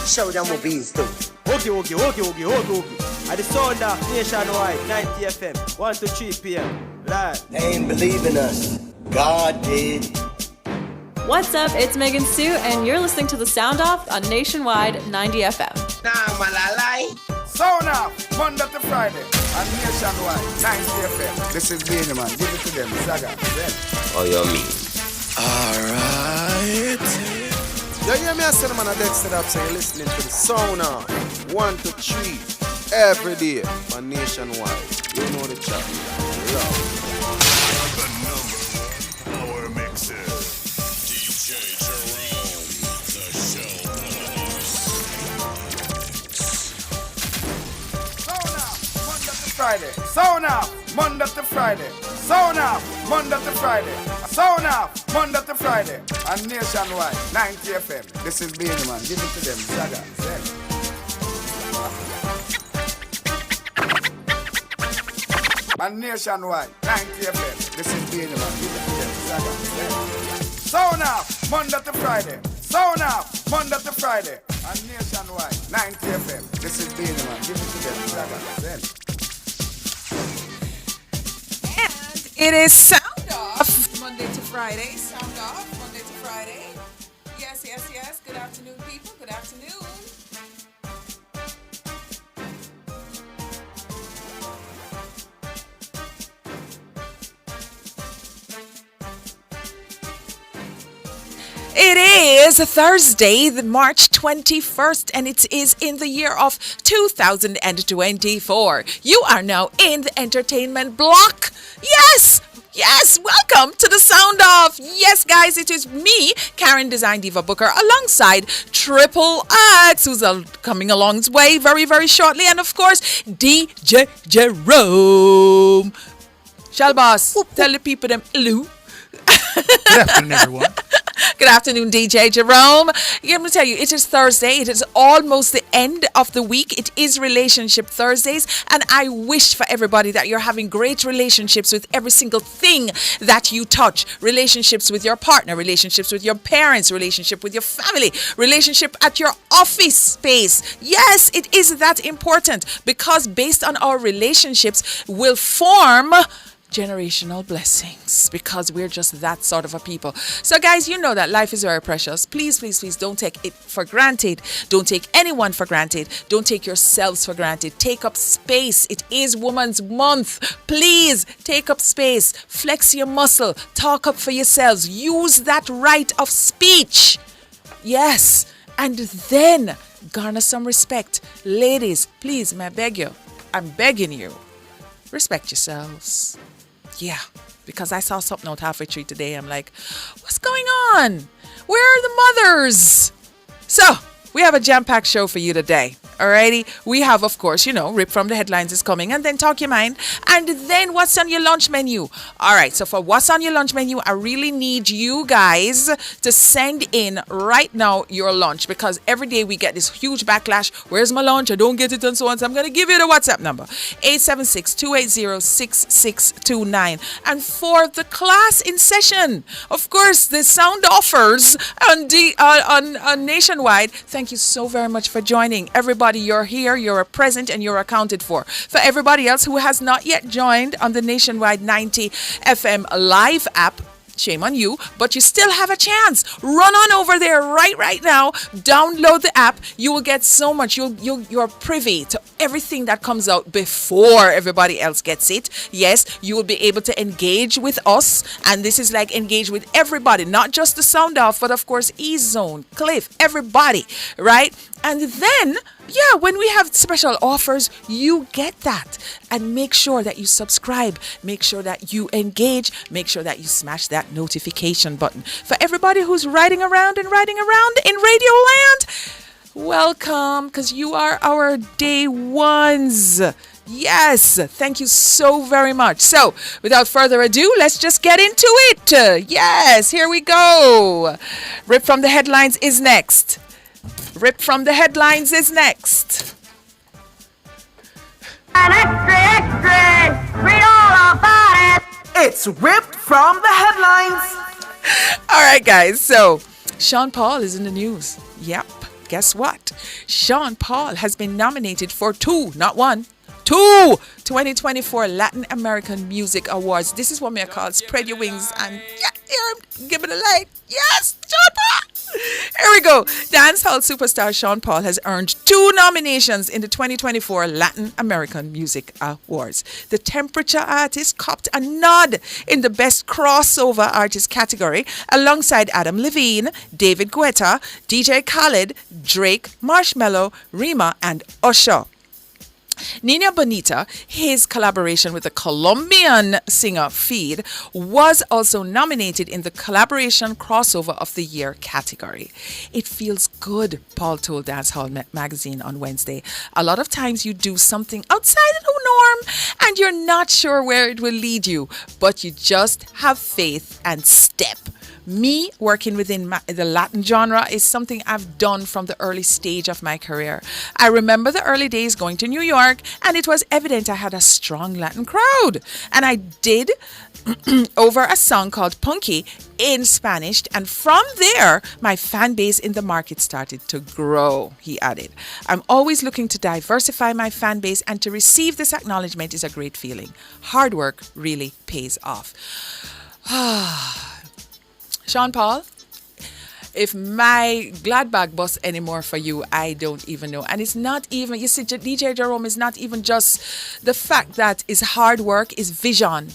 Show them movies too. Okay. At the sound of Nationwide, 90 FM, 1 to 3 p.m. Live. They ain't believing us. God did. What's up? It's Megan Sue, and you're listening to The Sound Off on Nationwide 90 FM. Nah, malalai. Sound Off, Monday to Friday, on Nationwide, 90 FM. This is Beanie Man, give it to them, Zaga, then. Oh, you mean? Alright. You hear me, I said, man, I Dexter up, so you're listening to the Sound Off, 1 to 3, every day, on Nationwide. You know the chat. Love. The number one power mixer, DJ Jerome, the show Friday. Sound Off, Monday to Friday. Sound Off, Monday to Friday. Sound Off, Monday to Friday. And Nationwide, 90 FM. This is Beanie Man. Give it to them. Zaga, Zen. And Nationwide, 90 FM. This is Beanie Man. Give it to them. Zaga, Zen. Sound Off, Monday to Friday. Sound Off, Monday to Friday. And Nationwide, 90 FM. This is Beanie Man. Give it to them. Zaga, Zen. It is Sound Off, Monday to Friday. Sound Off, Monday to Friday. Yes. Good afternoon, people. Good afternoon. It is Thursday, March 21st, and it is in the year of 2024. You are now in the entertainment block. Yes, welcome to the Sound Off. Yes, guys, it is me, Karen Design Diva Booker, alongside Triple X, who's coming along his way very, very shortly, and of course, DJ Jerome. Shall boss, tell the people them hello. Good afternoon, everyone. Good afternoon, DJ Jerome. Let me tell you, it is Thursday. It is almost the end of the week. It is Relationship Thursdays. And I wish for everybody that you're having great relationships with every single thing that you touch. Relationships with your partner, relationships with your parents, relationship with your family, relationship at your office space. Yes, it is that important because based on our relationships will form generational blessings because we're just that sort of a people. So guys, you know that life is very precious. Please don't take it for granted. Don't take anyone for granted. Don't take yourselves for granted. Take up space. It is Women's Month. Please take up space. Flex your muscle. Talk up for yourselves. Use that right of speech. Yes. And then garner some respect. Ladies, please, may I beg you? I'm begging you. Respect yourselves. Yeah, because I saw something out halfway through today. I'm like, what's going on? Where are the mothers? So, we have a jam-packed show for you today. Alrighty, we have, of course, Rip from the Headlines is coming, and then Talk Your Mind, and then What's on Your Lunch Menu. Alright, so for What's on Your Lunch Menu, I really need you guys to send in right now your lunch, because every day we get this huge backlash. Where's my lunch? I don't get it, and so on. So I'm going to give you the WhatsApp number, 876-280-6629. And for the class in session, of course, the sound offers on Nationwide. Thank you so very much for joining. Everybody, you're here, you're present, and you're accounted for. For everybody else who has not yet joined on the Nationwide 90 FM live app, shame on you, but you still have a chance. Run on over there right now. Download the app. You will get so much. You're privy to everything that comes out before everybody else gets it. Yes, you will be able to engage with us, and this is like engage with everybody, not just the Sound Off, but of course E-Zone, Cliff, everybody, right? And then, when we have special offers, you get that. And make sure that you subscribe. Make sure that you engage. Make sure that you smash that notification button. For everybody who's riding around in Radio Land, welcome, because you are our day ones. Yes, thank you so very much. So, without further ado, let's just get into it. Yes, here we go. Rip from the Headlines is next. Rip from the Headlines is next. An extra, read all about it. It's Ripped from the Headlines. All right, guys. So, Sean Paul is in the news. Yep. guess what? Sean Paul has been nominated for 2, not 1, 2 2024 Latin American Music Awards. This is what me I call spread your wings and give it a light. Yes, Sean Paul. Here we go. Dancehall superstar Sean Paul has earned 2 nominations in the 2024 Latin American Music Awards. The Temperature artist copped a nod in the Best Crossover Artist category alongside Adam Levine, David Guetta, DJ Khaled, Drake, Marshmello, Rima, and Usher. Nina Bonita, his collaboration with the Colombian singer Feed, was also nominated in the Collaboration Crossover of the Year category. It feels good, Paul told Dancehall magazine on Wednesday. A lot of times you do something outside of the norm and you're not sure where it will lead you, but you just have faith and step. Me working within the Latin genre is something I've done from the early stage of my career. I remember the early days going to New York, and it was evident I had a strong Latin crowd. And I did over a song called Punky in Spanish, and from there, my fan base in the market started to grow, he added. I'm always looking to diversify my fan base, and to receive this acknowledgement is a great feeling. Hard work really pays off. Sean Paul, if my glad bag bus anymore for you, I don't even know. And it's not even, you see, DJ Jerome is not even just the fact that it's hard work, is vision.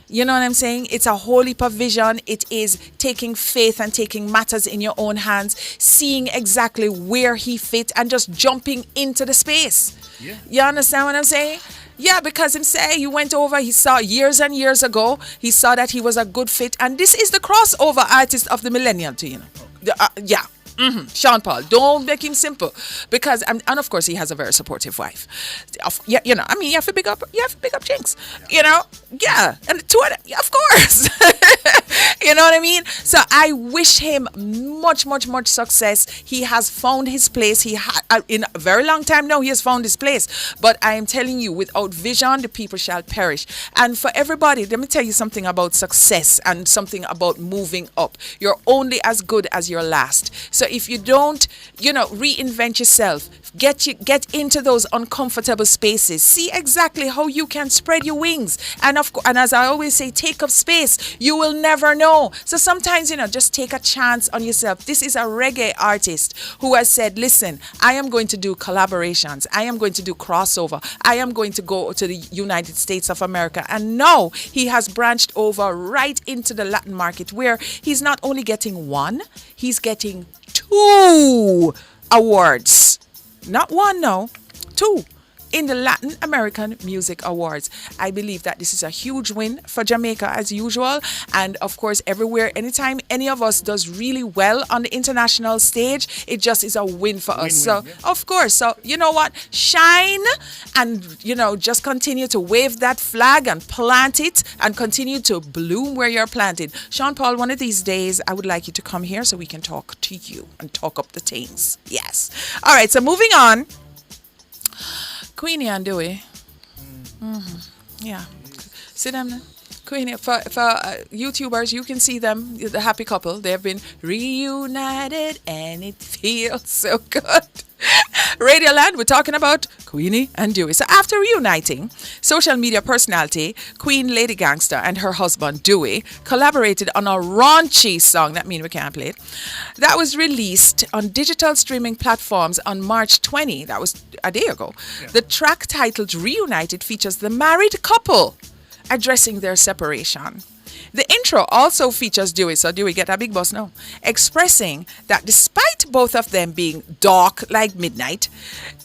You know what I'm saying? It's a whole heap of vision. It is taking faith and taking matters in your own hands, seeing exactly where he fit and just jumping into the space. Yeah. You understand what I'm saying? Yeah, because him say he went over, he saw years and years ago, he saw that he was a good fit, and this is the crossover artist of the millennial too, you know. Yeah. Sean Paul, don't make him simple, because and of course he has a very supportive wife. Yeah, you know, I mean, you have to pick up Jinx, you know, yeah, and the two of them, yeah, of course. You know what I mean? So I wish him much success. He has found his place. He in a very long time now he has found his place. But I am telling you, without vision, the people shall perish. And for everybody, let me tell you something about success and something about moving up. You're only as good as your last. So if you don't, you know, reinvent yourself, get into those uncomfortable spaces, see exactly how you can spread your wings, and as I always say, take up space. You will never know. So sometimes, you know, just take a chance on yourself. This is a reggae artist who has said, listen, I am going to do collaborations, I am going to do crossover, I am going to go to the United States of America, and now he has branched over right into the Latin market, where he's not only getting 1, he's getting 2 awards. Not 1, no, 2 in the Latin American Music Awards. I believe that this is a huge win for Jamaica as usual. And of course, everywhere, anytime any of us does really well on the international stage, it just is a win for us. So, of course, so you know what? Shine and, you know, just continue to wave that flag and plant it and continue to bloom where you're planted. Sean Paul, one of these days, I would like you to come here so we can talk to you and talk up the things. Yes. All right, so moving on. Queenie and Dewey. Yeah. See them? Queenie, for YouTubers, you can see them, the happy couple. They have been reunited and it feels so good. Radioland, we're talking about Queenie and Dewey. So after reuniting, social media personality Queen Lady Gangster and her husband Dewey collaborated on a raunchy song, that means we can't play it, that was released on digital streaming platforms on March 20. That was a day ago. Yeah. The track titled Reunited features the married couple addressing their separation. The intro also features Dewey, so Dewey get a big boss now, expressing that despite both of them being dark like midnight,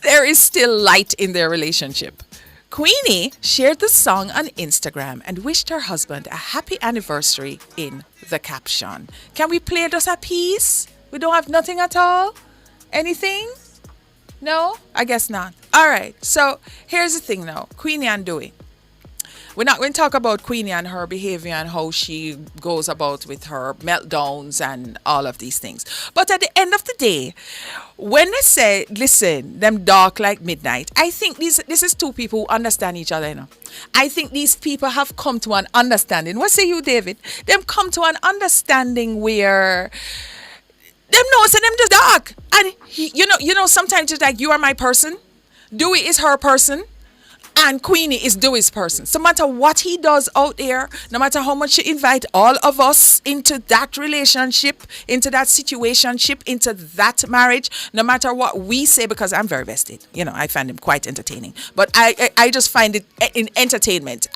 there is still light in their relationship. Queenie shared the song on Instagram and wished her husband a happy anniversary in the caption. Can we play just a piece? We don't have nothing at all? Anything? No? I guess not. All right, so here's the thing now. Queenie and Dewey. We're not going to talk about Queenie and her behavior and how she goes about with her meltdowns and all of these things. But at the end of the day, when they say, listen, them dark like midnight, I think this is two people who understand each other, you know. I think these people have come to an understanding. What say you, David? Them come to an understanding where Them know, so them just dark. And you know, sometimes it's like, you are my person, Dewey is her person, and Queenie is Dewey's person. So no matter what he does out there, no matter how much you invite all of us into that relationship, into that situationship, into that marriage, no matter what we say, because I'm very vested, you know, I find him quite entertaining. But I just find it in entertainment.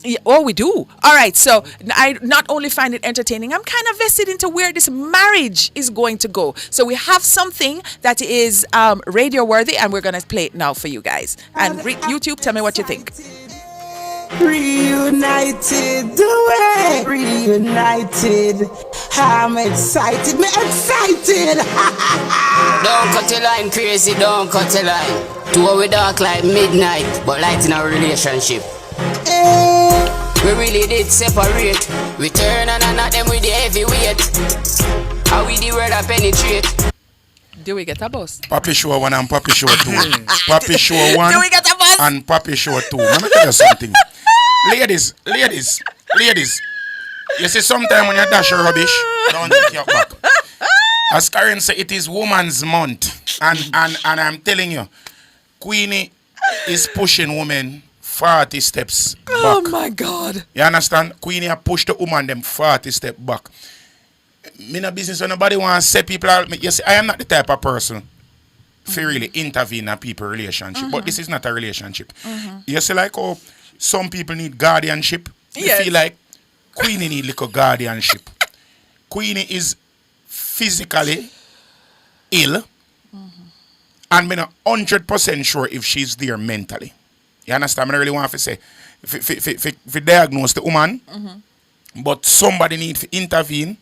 Yeah, oh, we do. All right. So I not only find it entertaining, I'm kind of vested into where this marriage is going to go. So we have something that is radio worthy, and we're going to play it now for you guys. And YouTube, tell me what you think. Reunited, do it. Reunited. I'm excited. Me excited. Don't cut your line, crazy. Don't cut your line. Two we dark like midnight, but light in our relationship. We really did separate. We turn and not them with the heavyweight. How we the word I penetrate. Do we get a bus? Papi Show 1 and Papi Show 2. Papi Show 1 Do we get a bus? and Papi Show 2. Let me tell you something. Ladies. You see, sometimes when you dash your rubbish, don't take your back. As Karen said, it is Women's Month. And I'm telling you, Queenie is pushing women 40 steps back. Oh my God. You understand? Queenie have pushed the woman them 40 steps back. Me no business when nobody wants to say people are, you see, I am not the type of person to really intervene in people's relationship. But this is not a relationship. You see, like, oh, some people need guardianship. You feel like Queenie need little guardianship. Queenie is physically ill. And I'm not 100% sure if she's there mentally. You understand? I really want to say, if diagnose the woman, but somebody need to intervene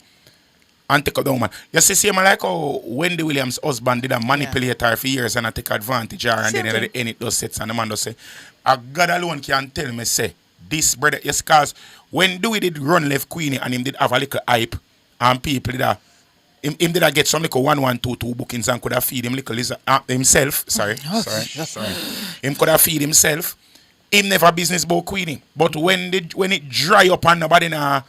and take up the woman. You see, same like how Wendy Williams' husband did a manipulate her for years and I take advantage of her, and then at the end it does sets and the man does say, God alone can tell me, say, this brother, yes, because when Dewey did run left Queenie and him did have a little hype and people did a him did I get some little 1122 bookings and could have feed him little himself. Sorry. Him could have feed himself. Him never business about Queenie. But when it dry up and nobody na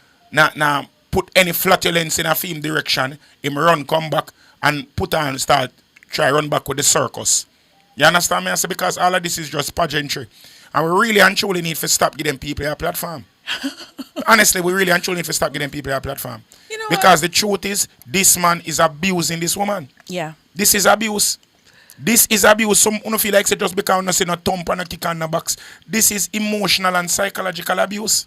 put any flatulence in a film direction, him run come back and put on start try run back with the circus. You understand me? I say because all of this is just pageantry. And we really and truly need to stop giving people a platform. Honestly, we really and truly need to stop giving people a platform. You know because the truth is, this man is abusing this woman. Yeah. This is abuse. This is abuse. Some don't feel like say just because you say no thump and a kick on the box. This is emotional and psychological abuse.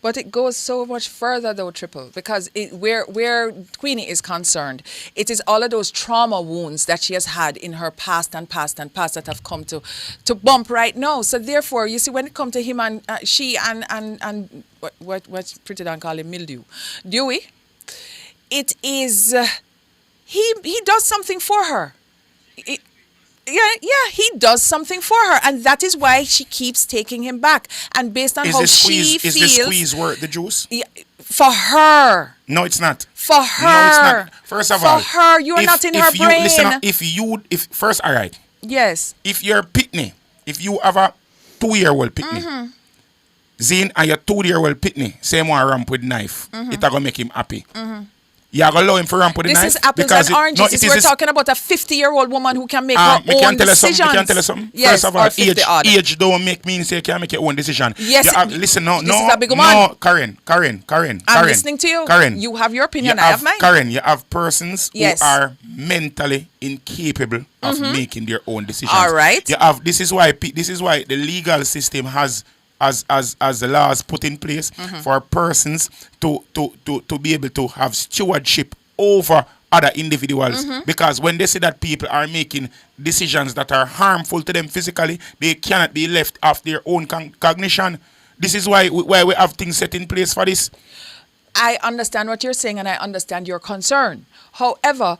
But it goes so much further though, Triple, because where Queenie is concerned, it is all of those trauma wounds that she has had in her past that have come to bump right now. So therefore, you see, when it comes to him and she and what's pretty than call him mildew, Dewey, it is he does something for her. Yeah, he does something for her, and that is why she keeps taking him back. And based on how she feels, is the squeeze worth the juice? Yeah, for her. No, it's not. For her. No, it's not. First of all, for her, you are not in her brain. Listen, first, all right. Yes. If you're pitney, if you have a 2-year-old pitney, Zane and your 2-year-old pitney, same one ramp with knife, it's gonna make him happy. You are going to allow him for ramp with the knife? This is apples and oranges. We're talking about a 50-year-old woman who can make her own decisions. We can tell you something. Yes, first of all, age don't mean say you can make your own decision. Yes. Listen, this is a big woman. No, Karen. I'm listening to you. Karen. You have your opinion, I have mine. Karen, you have persons who are mentally incapable of making their own decisions. All right. This is why the legal system has as the laws put in place for persons to be able to have stewardship over other individuals, because when they see that people are making decisions that are harmful to them physically, they cannot be left off their own cognition. This is why we have things set in place for this. I understand what you're saying and I understand your concern. However,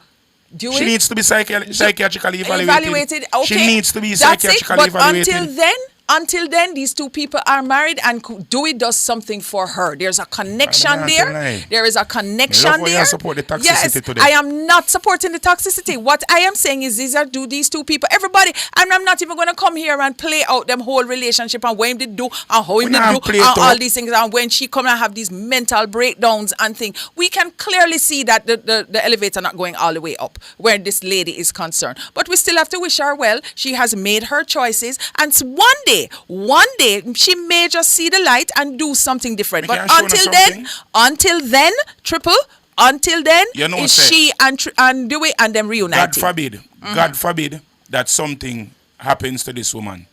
she needs to be psychiatrically evaluated. Okay, She needs to be psychiatrically evaluated. But until then, until then, these two people are married, and Dewey does something for her. There's a connection there. There is a connection there. Support the toxicity yes, today. I am not supporting the toxicity. What I am saying is these two people, everybody, and I'm not even going to come here and play out them whole relationship and what him did do and how him did do and all these things. And when she come and have these mental breakdowns and things, we can clearly see that the elevator not going all the way up where this lady is concerned. But we still have to wish her well. She has made her choices, and one day she may just see the light and do something different. But until then, Triple, is she and Dewey and them reunited. God forbid that something happens to this woman.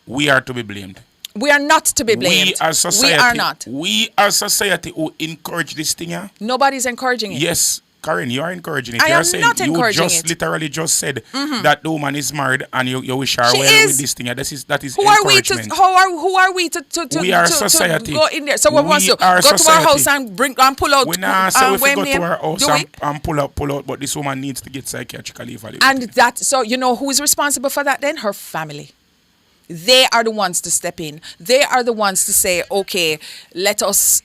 We are to be blamed. We are not to be blamed. We as society. We are not. We as society who encourage this thing. Nobody's encouraging it. Yes. Karen, you are encouraging it. I you am are saying not encouraging it. Literally just said that the woman is married and you wish her she well is. with this thing. That is who encouragement. Who are we to we are society. To go in there? So what wants to go society. to our house and pull out? We not say if we go to our house and pull out, but this woman needs to get psychiatrically evaluated. And that, so you know who is responsible for that then? Her family. They are the ones to step in. They are the ones to say, okay, let us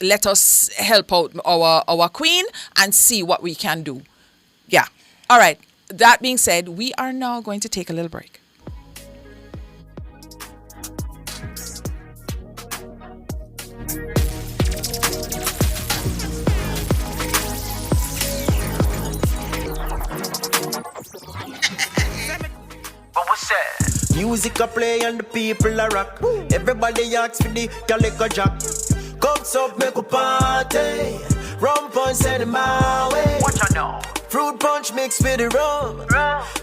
help out our queen and see what we can do. Yeah. All right. That being said, we are now going to take a little break. Music a play and the people a rock. Everybody asks for the calico jack. Comes up, make a party. Rum punch send him my way. What you know? Fruit punch mixed with the rum.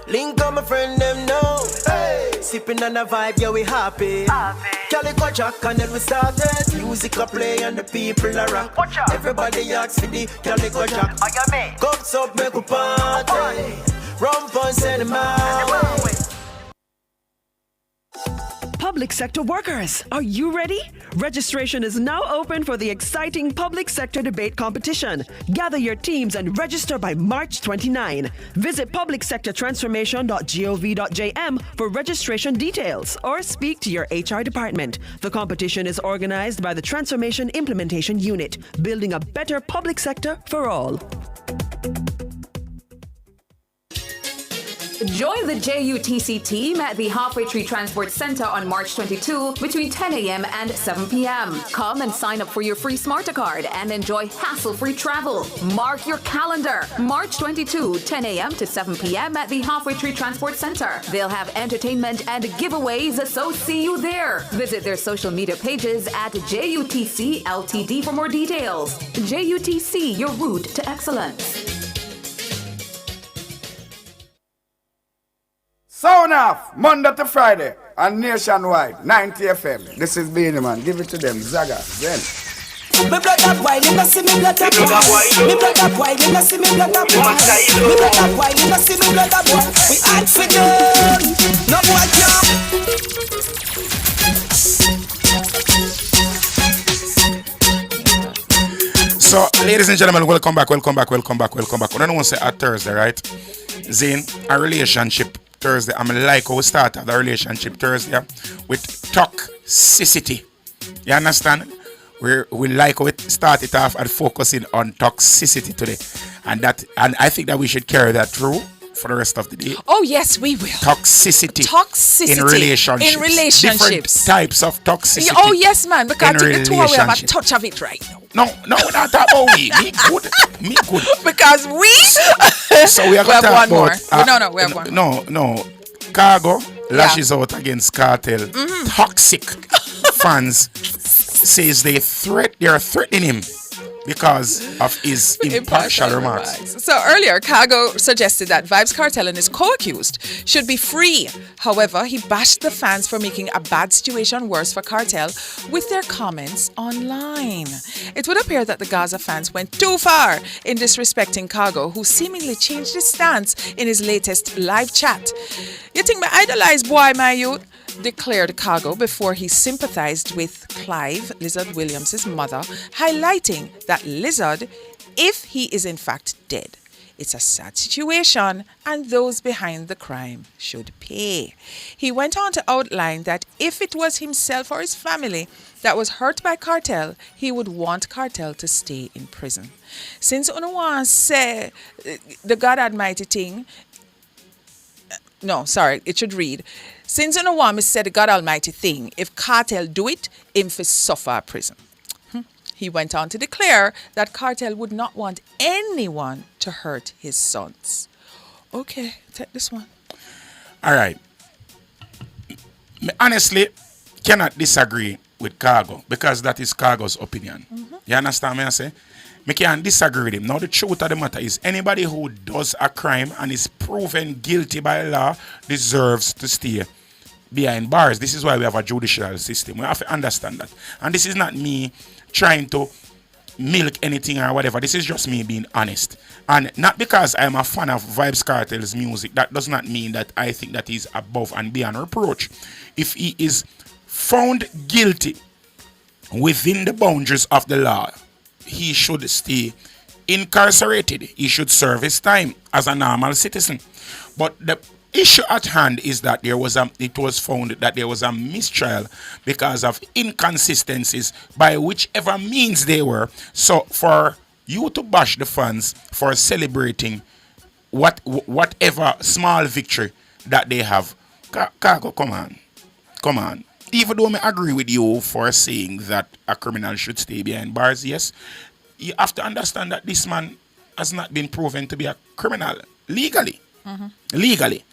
Link on my friend them know. Hey, sipping on a vibe, yeah we happy. Calico jack and then we started. Music a play and the people a rock. Everybody asks for the calico jack. Comes up, make a party. Rum punch send him my way. Public sector workers, are you ready? Registration is now open for the exciting Public Sector Debate Competition. Gather your teams and register by March 29. Visit publicsectortransformation.gov.jm for registration details or speak to your HR department. The competition is organized by the Transformation Implementation Unit, building a better public sector for all. Join the JUTC team at the Halfway Tree Transport Center on March 22 between 10 a.m. and 7 p.m. Come and sign up for your free Smarter card and enjoy hassle-free travel. Mark your calendar. March 22, 10 a.m. to 7 p.m. at the Halfway Tree Transport Center. They'll have entertainment and giveaways, so see you there. Visit their social media pages at JUTC Ltd for more details. JUTC, your route to excellence. Sound off, Monday to Friday, and nationwide, 90 FM. This is Beanie Man. Give it to them, Zaga, Zen. Me blood up wide, you see me blood up wide. Me blood up wide, you see me blood up wide. Me blood up wide, you see me blood up wide. We act for them, no boy can. So, ladies and gentlemen, welcome back. I don't want to say at Thursday, right? Zane, a relationship Thursday. I'm like how we started the relationship Thursday with toxicity. You understand? We like how we started off and focusing on toxicity today. And I think that we should carry that through for the rest of the day. Oh yes, we will. Toxicity in relationships. Different types of toxicity. Oh yes, man, because the two we have a touch of it right now. No, we're not talking about we. Me good. Because we. So we are going to talk about. We have one. No. Cargo lashes out against Cartel. Toxic fans says they are threatening him because of his impartial remarks. So earlier, Cargo suggested that Vybz Kartel and his co-accused should be free. However, he bashed the fans for making a bad situation worse for Kartel with their comments online. It would appear that the Gaza fans went too far in disrespecting Cargo, who seemingly changed his stance in his latest live chat. You think me idolize boy, my youth? Declared Cargo before he sympathized with Clive, Lizard Williams' mother, highlighting that Lizard, if he is in fact dead, It's a sad situation, and those behind the crime should pay. He went on to outline that if it was himself or his family that was hurt by cartel, he would want cartel to stay in prison. Since Unawan say the God Almighty thing, no, sorry, it should read, since Unawan said the God Almighty thing, if cartel do it, him for suffer prison. He went on to declare that cartel would not want anyone to hurt his sons. Okay, take this one. All right. Me honestly cannot disagree with Cargo because that is Cargo's opinion. You understand me I say? Me can't disagree with him. Now the truth of the matter is anybody who does a crime and is proven guilty by law deserves to stay behind bars. This is why we have a judicial system. We have to understand that. And this is not me trying to milk anything or whatever. This is just me being honest. And not because I am a fan of Vybz Kartel's music, that does not mean that I think that he's above and beyond reproach. If he is found guilty within the boundaries of the law, he should stay incarcerated. He should serve his time as a normal citizen. But the issue at hand is that it was found that there was a mistrial because of inconsistencies by whichever means they were. So for you to bash the fans for celebrating whatever small victory that they have, Cargo, come on. Even though I agree with you for saying that a criminal should stay behind bars, yes, you have to understand that this man has not been proven to be a criminal legally. Legally.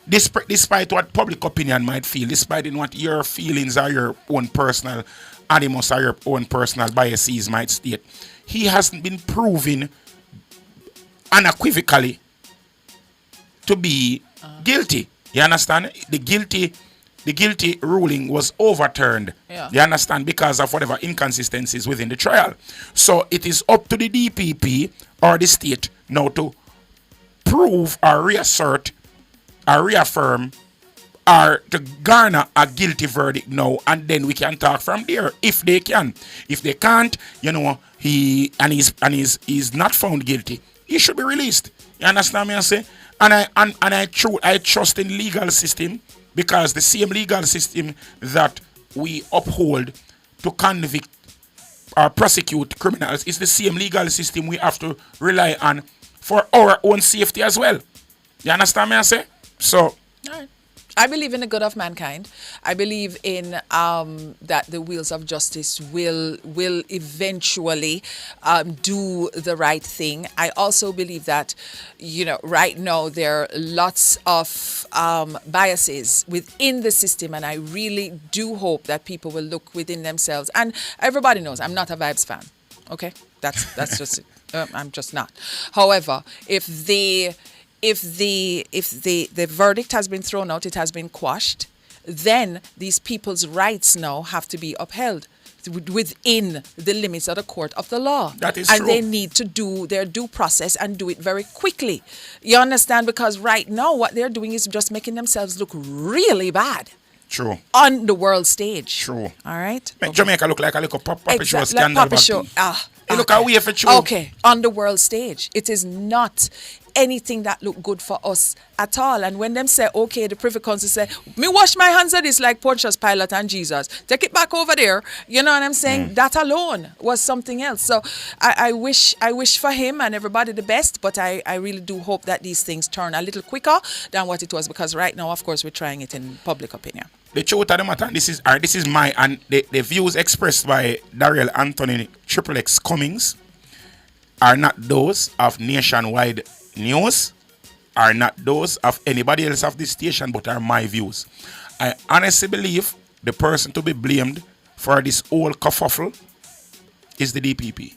Despite what public opinion might feel, despite in what your feelings or your own personal animus or your own personal biases might state, he hasn't been proven unequivocally to be guilty. You understand? The guilty ruling was overturned. Yeah. You understand? Because of whatever inconsistencies within the trial. So it is up to the DPP or the state now to prove or reassert or reaffirm or to garner a guilty verdict now, and then we can talk from there if they can. If they can't, he's not found guilty, he should be released. You understand me I say? And I trust in legal system, because the same legal system that we uphold to convict or prosecute criminals is the same legal system we have to rely on for our own safety as well. You understand me I say? So, I believe in the good of mankind. I believe in that the wheels of justice will eventually do the right thing. I also believe that, right now there are lots of biases within the system, and I really do hope that people will look within themselves. And everybody knows I'm not a Vybz fan. Okay, that's just it. I'm just not. However, if the verdict has been thrown out, it has been quashed, then these people's rights now have to be upheld within the limits of the court of the law. That is true. And true. they need to do their due process and do it very quickly. You understand? Because right now what they're doing is just making themselves look really bad. True. On the world stage. True. All right? Make Jamaica look like a little puppet show, Like scandal. puppet show. You look away for true. Okay, on the world stage. It is not anything that look good for us at all. And when them say, okay, the Privy Council say, me wash my hands of this like Pontius Pilate and Jesus. Take it back over there. You know what I'm saying? That alone was something else. So I wish for him and everybody the best, but I really do hope that these things turn a little quicker than what it was, because right now, of course, we're trying it in public opinion. The truth of the matter, this is my, and the views expressed by Daryl Anthony Triple X Cummings are not those of Nationwide News, are not those of anybody else of this station, but are my views. I honestly believe the person to be blamed for this whole kerfuffle is the DPP.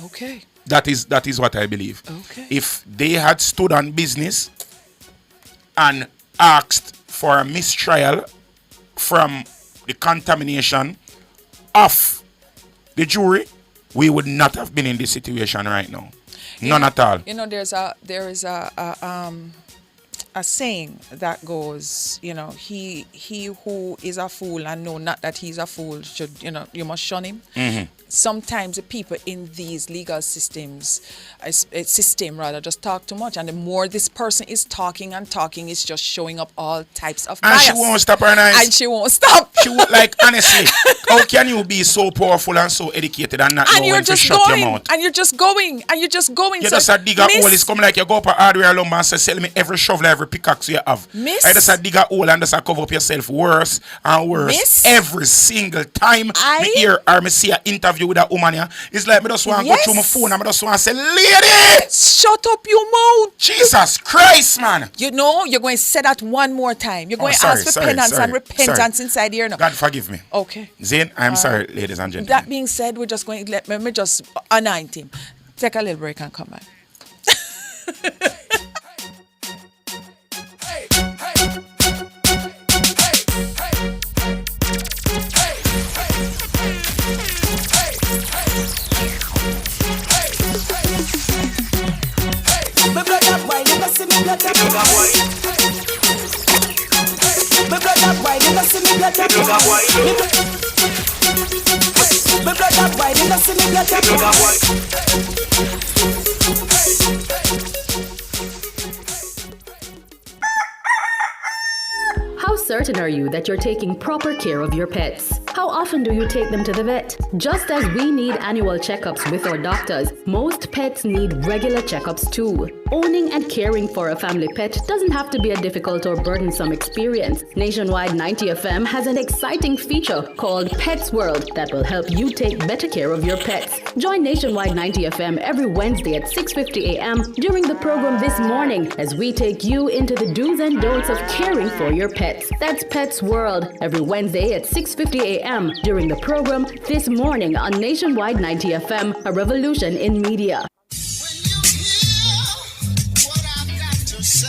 Okay. That is what I believe. Okay. If they had stood on business and asked for a mistrial from the contamination of the jury, we would not have been in this situation right now. None at all. There is a saying that goes, he who is a fool and know not that he's a fool should, you must shun him. Mm-hmm. sometimes the people in these legal systems, just talk too much. And the more this person is talking and talking, it's just showing up all types of bias. And she won't stop her nice. And she won't stop. She won't, like, honestly, how can you be so powerful and so educated and not know when to shut your mouth? And you're just going. You just a dig a hole. It's come like you go up a hardware lumber and say, sell me every shovel, every pickaxe you have. I just a dig a hole and just a cover up yourself worse and worse. Every single time me hear or me see an interview with a woman here, it's like me just want to go through my phone and me just want to say, lady, shut up your mouth. Jesus Christ, man. You know, you're going to say that one more time. You're going to ask for penance and repentance inside here now. God forgive me. Okay. Zane, I'm sorry, ladies and gentlemen. That being said, we're just going to let me just anoint him. Take a little break and come back. My brother boy, you see me blood up boy. My brother boy, you see me blood up boy. My brother boy, you see me blood up boy. How certain are you that you're taking proper care of your pets? How often do you take them to the vet? Just as we need annual checkups with our doctors, most pets need regular checkups too. Owning and caring for a family pet doesn't have to be a difficult or burdensome experience. Nationwide 90 FM has an exciting feature called Pets World that will help you take better care of your pets. Join Nationwide 90 FM every Wednesday at 6:50 a.m. during the program This Morning as we take you into the do's and don'ts of caring for your pets. That's Pets World every Wednesday at 6:50 a.m. during the program This Morning on Nationwide 90 FM, a revolution in media.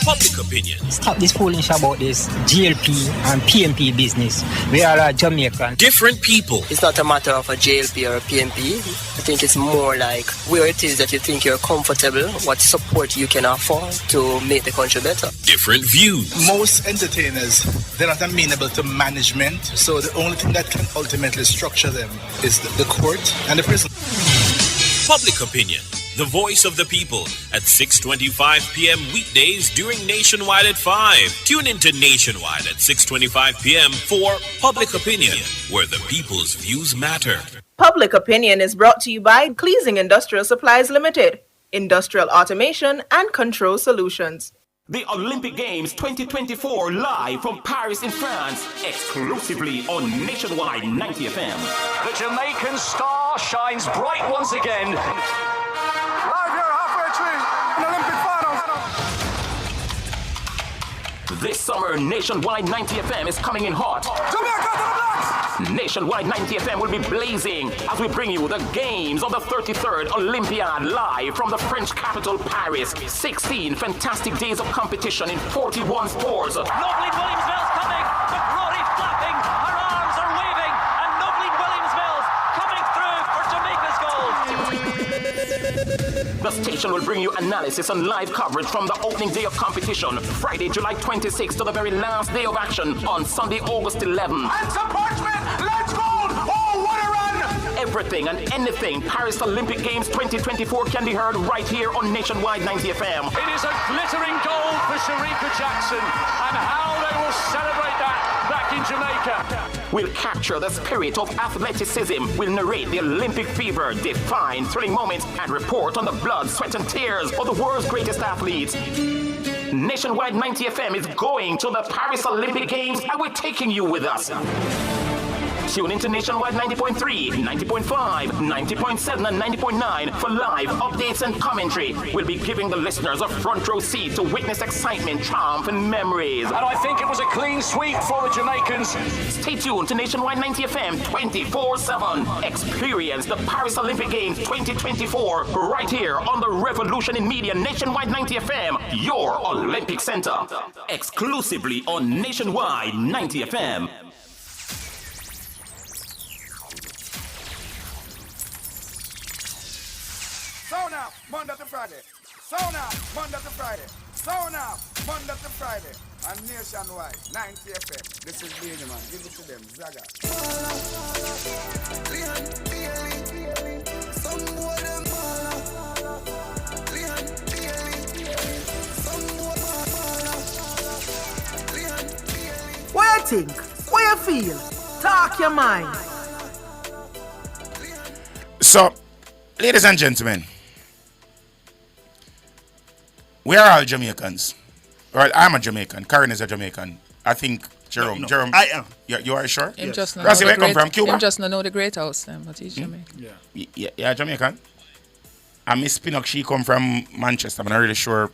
Public opinion. Stop this foolish about this GLP and PMP business. We are a Jamaican. Different people. It's not a matter of a JLP or a PMP. I think it's more like where it is that you think you're comfortable, what support you can afford to make the country better. Different views. Most entertainers, they're not amenable to management, so the only thing that can ultimately structure them is the court and the prison. Public opinion. The voice of the people at 6:25 p.m. weekdays during Nationwide at 5. Tune into Nationwide at 6:25 p.m. for Public Opinion, where the people's views matter. Public Opinion is brought to you by Cleasing Industrial Supplies Limited, Industrial Automation and Control Solutions. The Olympic Games 2024 live from Paris in France, exclusively on Nationwide 90 FM. The Jamaican star shines bright once again. Live here halfway tree in Olympic finals. This summer, Nationwide 90 FM is coming in hot. Jamaica to the blacks! Nationwide 90 FM will be blazing as we bring you the games of the 33rd Olympiad live from the French capital, Paris. 16 fantastic days of competition in 41 sports. Noveline Williams-Mills coming, with Rory flapping, her arms are waving, and Noveline Williams-Mills coming through for Jamaica's gold. The station will bring you analysis and live coverage from the opening day of competition, Friday, July 26th to the very last day of action on Sunday, August 11th. And some parchment, let's go! Oh, what a run! Everything and anything Paris Olympic Games 2024 can be heard right here on Nationwide 90 FM. It is a glittering gold for Sharika Jackson, and how they will celebrate that back in Jamaica. We'll capture the spirit of athleticism. We'll narrate the Olympic fever, define thrilling moments, and report on the blood, sweat, and tears of the world's greatest athletes. Nationwide 90 FM is going to the Paris Olympic Games, and we're taking you with us. Tune into Nationwide 90.3, 90.5, 90.7, and 90.9 for live updates and commentary. We'll be giving the listeners a front row seat to witness excitement, triumph, and memories. And I think it was a clean sweep for the Jamaicans. Stay tuned to Nationwide 90 FM 24/7. Experience the Paris Olympic Games 2024 right here on the Revolution in Media Nationwide 90 FM, your Olympic Center. Exclusively on Nationwide 90 FM. So now, Monday to Friday. So now, Monday to Friday. Sound off, Monday to Friday, and nationwide, 90 FM. This is Beanie Man. Give it to them, Zaga. What you think? What you feel? Talk your mind. So, ladies and gentlemen, we are all Jamaicans. Well, I'm a Jamaican. Karen is a Jamaican. I think Jerome. No. Jerome. I am. You are sure? Him just not Rossi, know where the come great, from? Cuba? him just not know the great house, but he's Jamaican. Yeah, Jamaican. And Miss Pinnock, she come from Manchester. I'm not really sure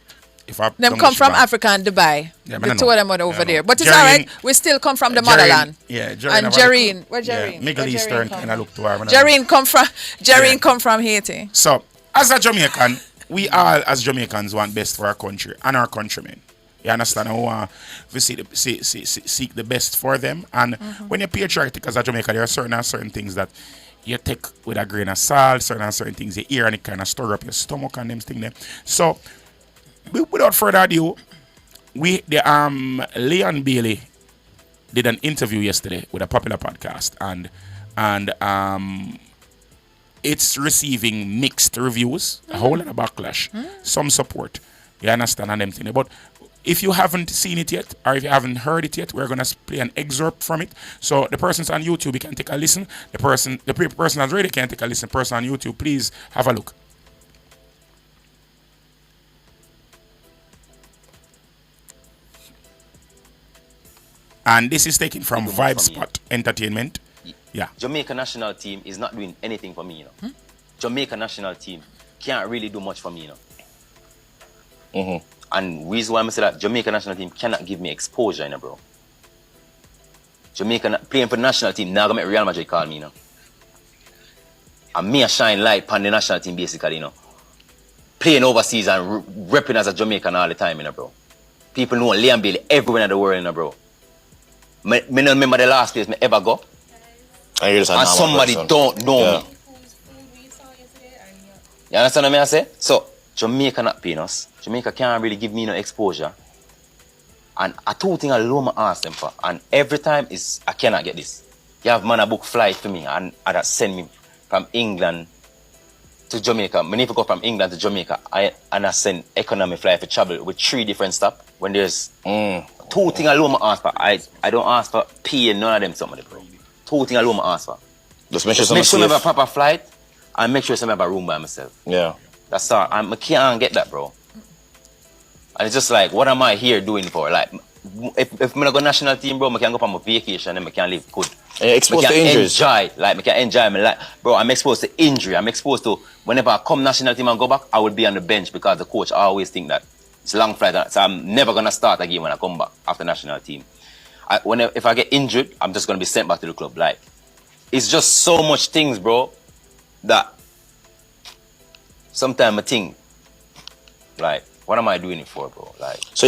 if I... Them come from Africa and Dubai. Yeah, the two of them are over there. But it's Jerrine- alright. We still come from the motherland. Yeah, And Jerrine. Where Jerrine? Yeah, Middle Eastern kind of look to her. Jerrine come from Haiti. So, as a Jamaican, we all as Jamaicans want best for our country and our countrymen. You understand? We want to seek the best for them. And when you're patriotic as a Jamaican, there are certain things that you take with a grain of salt, certain things you hear and it kind of stir up your stomach and them things there. So, without further ado, Leon Bailey did an interview yesterday with a popular podcast, and it's receiving mixed reviews, a whole lot of backlash, some support. You understand and them things. But if you haven't seen it yet, or if you haven't heard it yet, we're gonna play an excerpt from it. So the persons on YouTube, you can take a listen. The person on radio can take a listen. Person on YouTube, please have a look. And this is taken from Vibe Spot Entertainment. Yeah. Jamaica national team is not doing anything for me, you know. Jamaica national team can't really do much for me, you know. And reason why I say that Jamaica national team cannot give me exposure, you know, bro. Jamaica playing for the national team now gonna make Real Madrid call me, you know. And me a shine light on the national team basically, you know. Playing overseas and repping as a Jamaican all the time, you know, bro. People know Leon Bailey everywhere in the world, you know, bro. Me don't remember the last place me ever go. And somebody don't know me. You understand what I say? So, Jamaica not paying us. Jamaica can't really give me no exposure. And I two things alone I ask them for. And every time is I cannot get this. You have man a book flight for me and that send me from England to Jamaica. I need to go from England to Jamaica. I send economy flight for travel with 3 different stops. When there's 2 things alone I ask for. I don't ask for pay and none of them somebody, bro. 2 things alone I ask for. Just make sure I have a proper flight and make sure I have a room by myself. Yeah. That's all. I can't get that, bro. And it's just like, what am I here doing for? Like, if I'm not go national team, bro, I can go on my vacation and I can live good. And you're exposed to injuries. I can enjoy my life. Bro, I'm exposed to injury. I'm exposed to, whenever I come national team and go back, I will be on the bench because the coach always think that it's a long flight. So I'm never going to start again when I come back after national team. If I get injured, I'm just going to be sent back to the club. Like, it's just so much things, bro, that sometimes I think, like, what am I doing it for, bro? Like, so.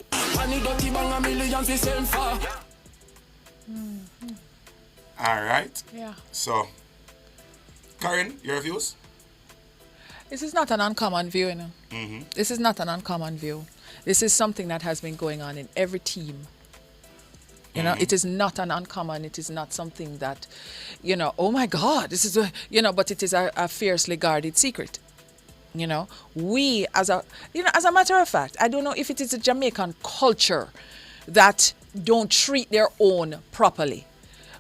All right. Yeah. So, Karen, your views? This is not an uncommon view, you know. This is not an uncommon view. This is something that has been going on in every team. You know, it is not an uncommon. It is not something that, you know, oh my God, this is, but it is a fiercely guarded secret. You know, we as a matter of fact, I don't know if it is a Jamaican culture that don't treat their own properly.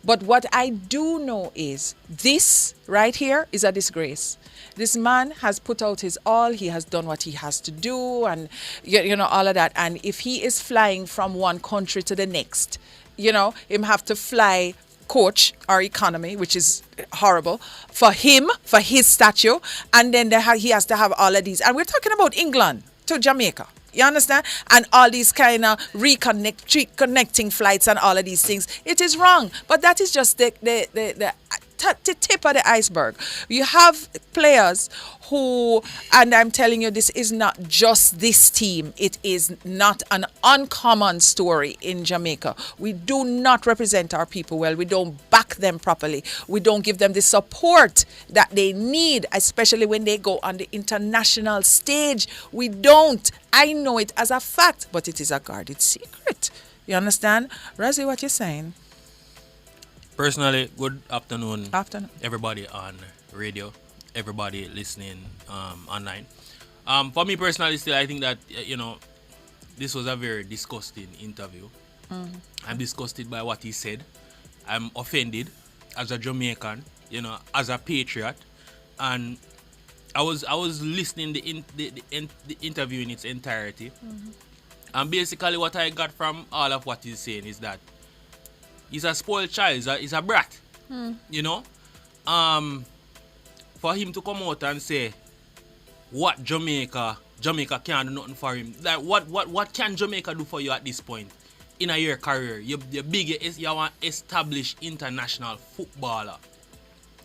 But what I do know is this right here is a disgrace. This man has put out his all. He has done what he has to do and, all of that. And if he is flying from one country to the next, him have to fly coach our economy, which is horrible for him, for his statue. And then he has to have all of these. And we're talking about England to Jamaica. You understand? And all these kind of connecting flights and all of these things. It is wrong. But that is just the the tip of the iceberg. You have players who, and I'm telling you, this is not just this team. It is not an uncommon story in Jamaica. We do not represent our people well. We don't back them properly. We don't give them the support that they need, especially when they go on the international stage. We don't. I know it as a fact, but it is a guarded secret. You understand? Razzie, what you're saying? Personally, good afternoon, Afternoon. everybody on radio, everybody listening online. For me personally, still, I think that, this was a very disgusting interview. I'm disgusted by what he said. I'm offended as a Jamaican, as a patriot. And I was listening the interview in its entirety. And basically what I got from all of what he's saying is that he's a spoiled child, he's a brat. For him to come out and say what Jamaica can't do nothing for him. Like what can Jamaica do for you at this point in your career? You're an established international footballer.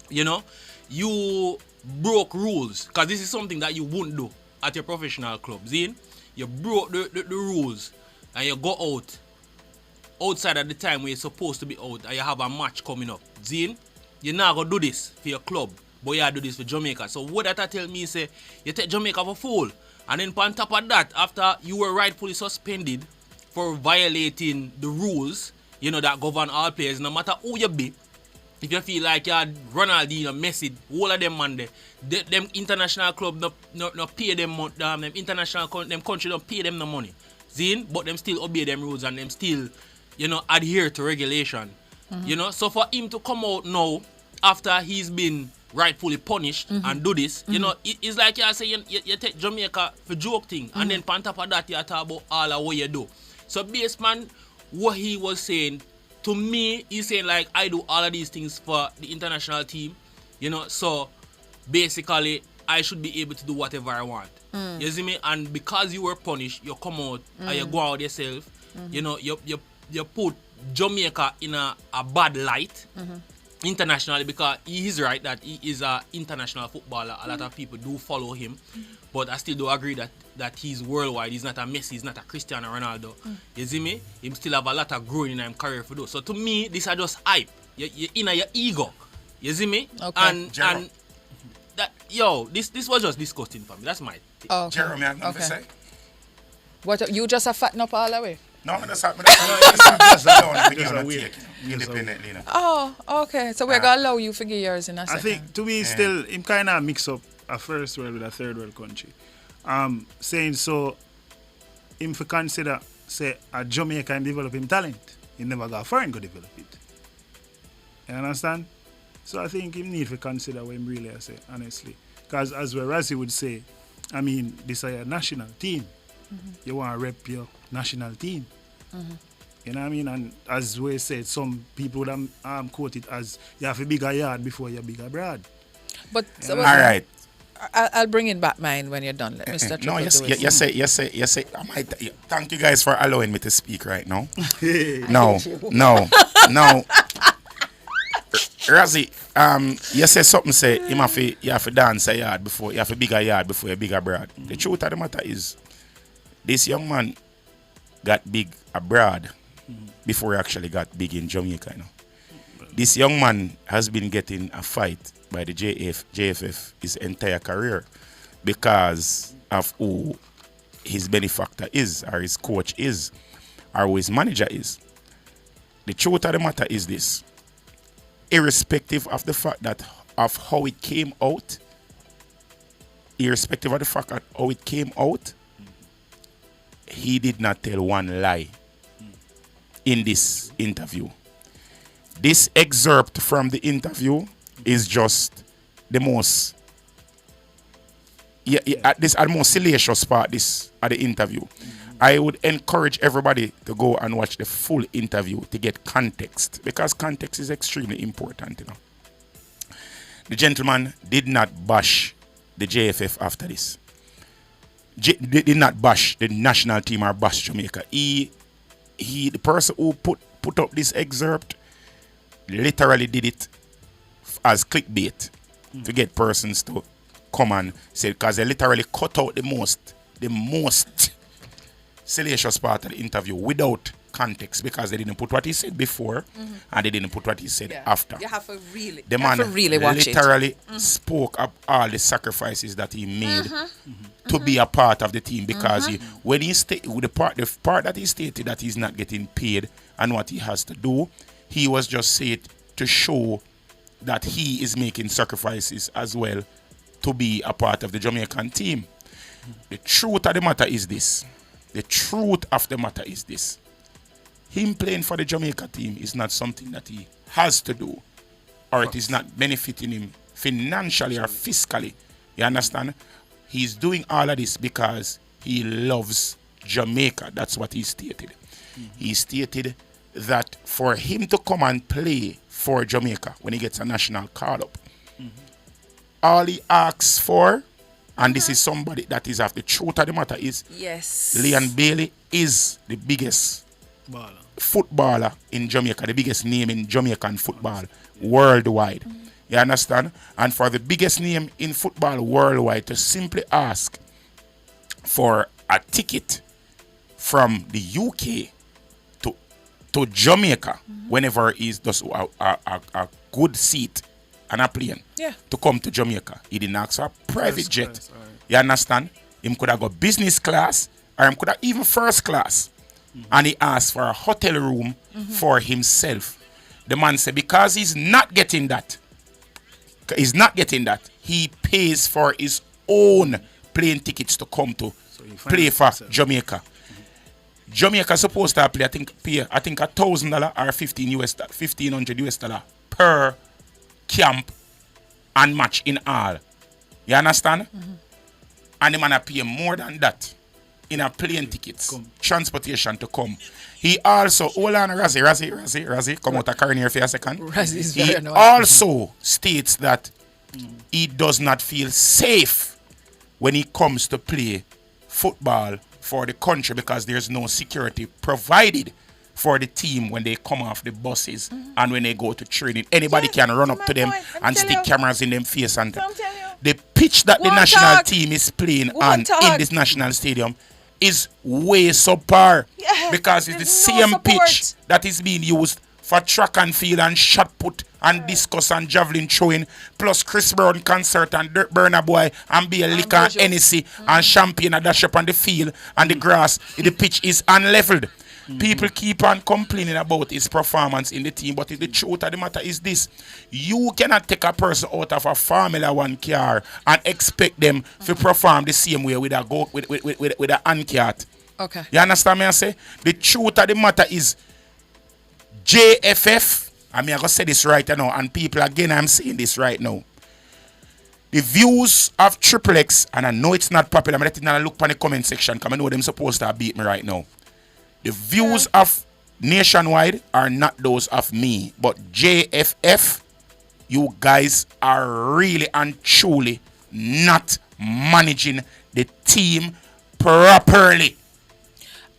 You broke rules, because this is something that you wouldn't do at your professional club. Zine, you broke the rules and you go out outside at the time where you're supposed to be out and you have a match coming up. Zine, you're not going to do this for your club, but you do this for Jamaica. So what that tell me is say you take Jamaica for fool. And then on top of that, after you were rightfully suspended for violating the rules, that govern all players, no matter who you be, if you feel like you're Ronaldinho, Messi, all of them man, them international club no pay them international them country don't pay them no money. Zine, but them still obey them rules and them still, adhere to regulation. So for him to come out now after he's been rightfully punished and do this, it's like you say you take Jamaica for joke thing and then on top of that you talk about all of what you do. So based man, what he was saying, to me, he's saying like I do all of these things for the international team, so basically I should be able to do whatever I want. You see me? And because you were punished, you come out and you go out yourself, you put Jamaica in a bad light internationally, because he is right that he is an international footballer. A lot of people do follow him, but I still do agree that he's worldwide. He's not a Messi, he's not a Cristiano Ronaldo. You see me? He still have a lot of growing in his career for those. So to me, this are just hype. You're in your ego. You see me? Okay. And that this was just disgusting for me. That's my thing. Okay. Jeremy, I'm going to say. What, you just a fatten up all the way? No, that's independently. Oh, okay. So we're going to allow you to figure yours in a second. I think, to me, still, him kind of mix up a first world with a third world country. Saying so, him for consider, say, a Jamaican develop him talent. He never got foreign to develop it. You understand? So I think him need to consider what him really say, honestly. Because as well as he would say, I mean, this is a national team. You want to rep your national team. You know what I mean? And as we said, some people would quote it as you have a bigger yard before you're bigger abroad. But all right. I'll bring it back mine when you're done. Let Mr. No, you say. Thank you guys for allowing me to speak right now. No. Razzie, you say something say you have to dance a yard before you have a bigger yard before you're bigger abroad. The truth of the matter is, this young man got big abroad before he actually got big in Jamaica. This young man has been getting a fight by the JFF his entire career because of who his benefactor is, or his coach is, or who his manager is. The truth of the matter is this: irrespective of the fact that of how it came out, he did not tell one lie in this interview. This excerpt from the interview is just the most most salacious part of the interview. I would encourage everybody to go and watch the full interview to get context, because context is extremely important. The gentleman did not bash the JFF after this. Did not bash the national team or bash Jamaica. The person who put up this excerpt literally did it as clickbait to get persons to come and say, because they literally cut out the most salacious part of the interview without context, because they didn't put what he said before and they didn't put what he said after. You have to really, the man watch literally spoke up all the sacrifices that he made to be a part of the team, because when he with the part that he stated that he's not getting paid and what he has to do, he was just saying to show that he is making sacrifices as well to be a part of the Jamaican team. The truth of the matter is this. Him playing for the Jamaica team is not something that he has to do, or it is not benefiting him financially or fiscally. You understand? He's doing all of this because he loves Jamaica. That's what he stated. He stated that for him to come and play for Jamaica when he gets a national call-up, all he asks for, and this is somebody that is of the truth of the matter, is Leon Bailey is the biggest footballer in Jamaica, the biggest name in Jamaican football worldwide. You understand? And for the biggest name in football worldwide to simply ask for a ticket from the UK to Jamaica whenever he's just a good seat and a plane to come to Jamaica. He didn't ask for a private jet. You understand? Him could have got business class, or him could have even first class. And he asked for a hotel room for himself. The man said because he's not getting that, he pays for his own plane tickets to come to play for Jamaica. Jamaica supposed to play, I think $1,000 or $1,500 per camp and match in all. You understand? And the man pay more than that in a plane tickets, transportation to come. He also, hold on, Razzie, come out of Karen here for a second. He also states that he does not feel safe when he comes to play football for the country, because there's no security provided for the team when they come off the buses and when they go to training. Anybody can run up to them and stick cameras in them face. And the pitch that the national team is playing on in this national stadium is way subpar, because it's the same pitch that is being used for track and field and shot put and discus and javelin throwing, plus Chris Brown concert and Dirt Burner Boy and be a liquor and Hennessy and champagne and dash up on the field and the grass. The pitch is unleveled. People keep on complaining about his performance in the team, but the truth of the matter is this: you cannot take a person out of a Formula One car and expect them to perform the same way with a handcart. Okay. You understand me? I say the truth of the matter is JFF. I'm going to say this right now, and people again, I'm saying this right now. The views of Triple X, and I know it's not popular, I'm letting you look on the comment section because I know them supposed to beat me right now. The views of Nationwide are not those of me, but JFF, you guys are really and truly not managing the team properly.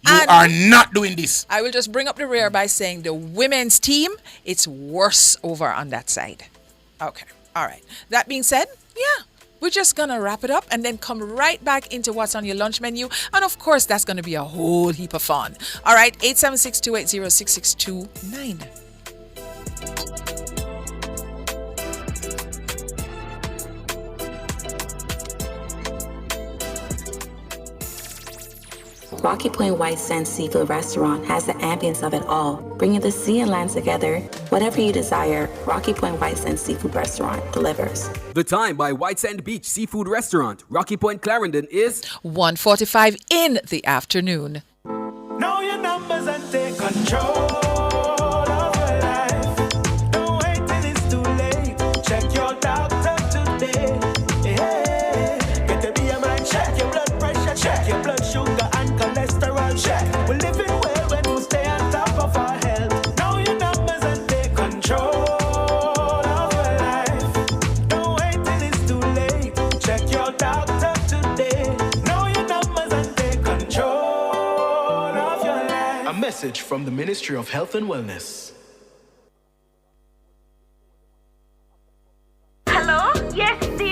You are not doing this. I will just bring up the rear by saying the women's team, it's worse over on that side. Okay. All right. That being said, we're just going to wrap it up and then come right back into what's on your lunch menu. And of course, that's going to be a whole heap of fun. All right. 876-280-6629. Rocky Point White Sands Seafood Restaurant has the ambience of it all, bringing the sea and land together. Whatever you desire, Rocky Point White Sands Seafood Restaurant delivers. The time by White Sand Beach Seafood Restaurant, Rocky Point, Clarendon is 1:45 in the afternoon. Know your numbers and take control of your life. Don't wait till it's too late. Check your doctor today. Get the BMI, check your blood pressure, check your blood sugar. We're living well when we stay on top of our health. Know your numbers and take control of your life. Don't wait till it's too late. Check your doctor today. Know your numbers and take control of your life. A message from the Ministry of Health and Wellness.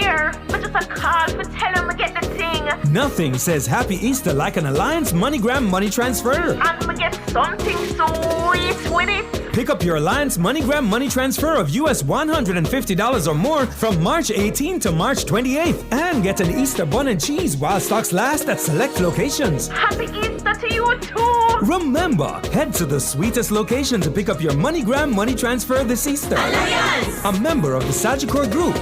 here, but just a call for tell him to get the thing. Nothing says Happy Easter like an Alliance MoneyGram money transfer. And we get something sweet with it. Pick up your Alliance MoneyGram money transfer of US $150 or more from March 18 to March 28th and get an Easter bun and cheese while stocks last at select locations. Happy Easter to you too. Remember, head to the sweetest location to pick up your MoneyGram money transfer this Easter. Alliance! A member of the Sagicor Group.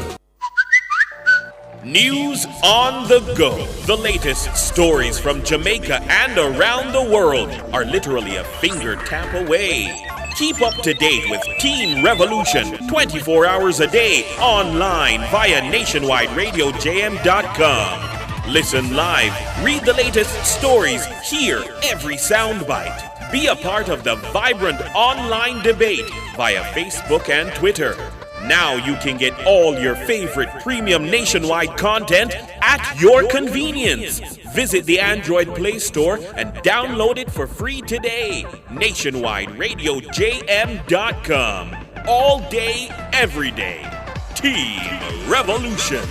News on the go. The latest stories from Jamaica and around the world are literally a finger tap away. Keep up to date with Teen Revolution 24 hours a day online via nationwideradiojm.com. Listen live, read the latest stories, hear every soundbite. Be a part of the vibrant online debate via Facebook and Twitter. Now you can get all your favorite premium nationwide content at your convenience. Visit the Android Play Store and download it for free today. NationwideRadioJM.com. All day, every day. Team Revolution.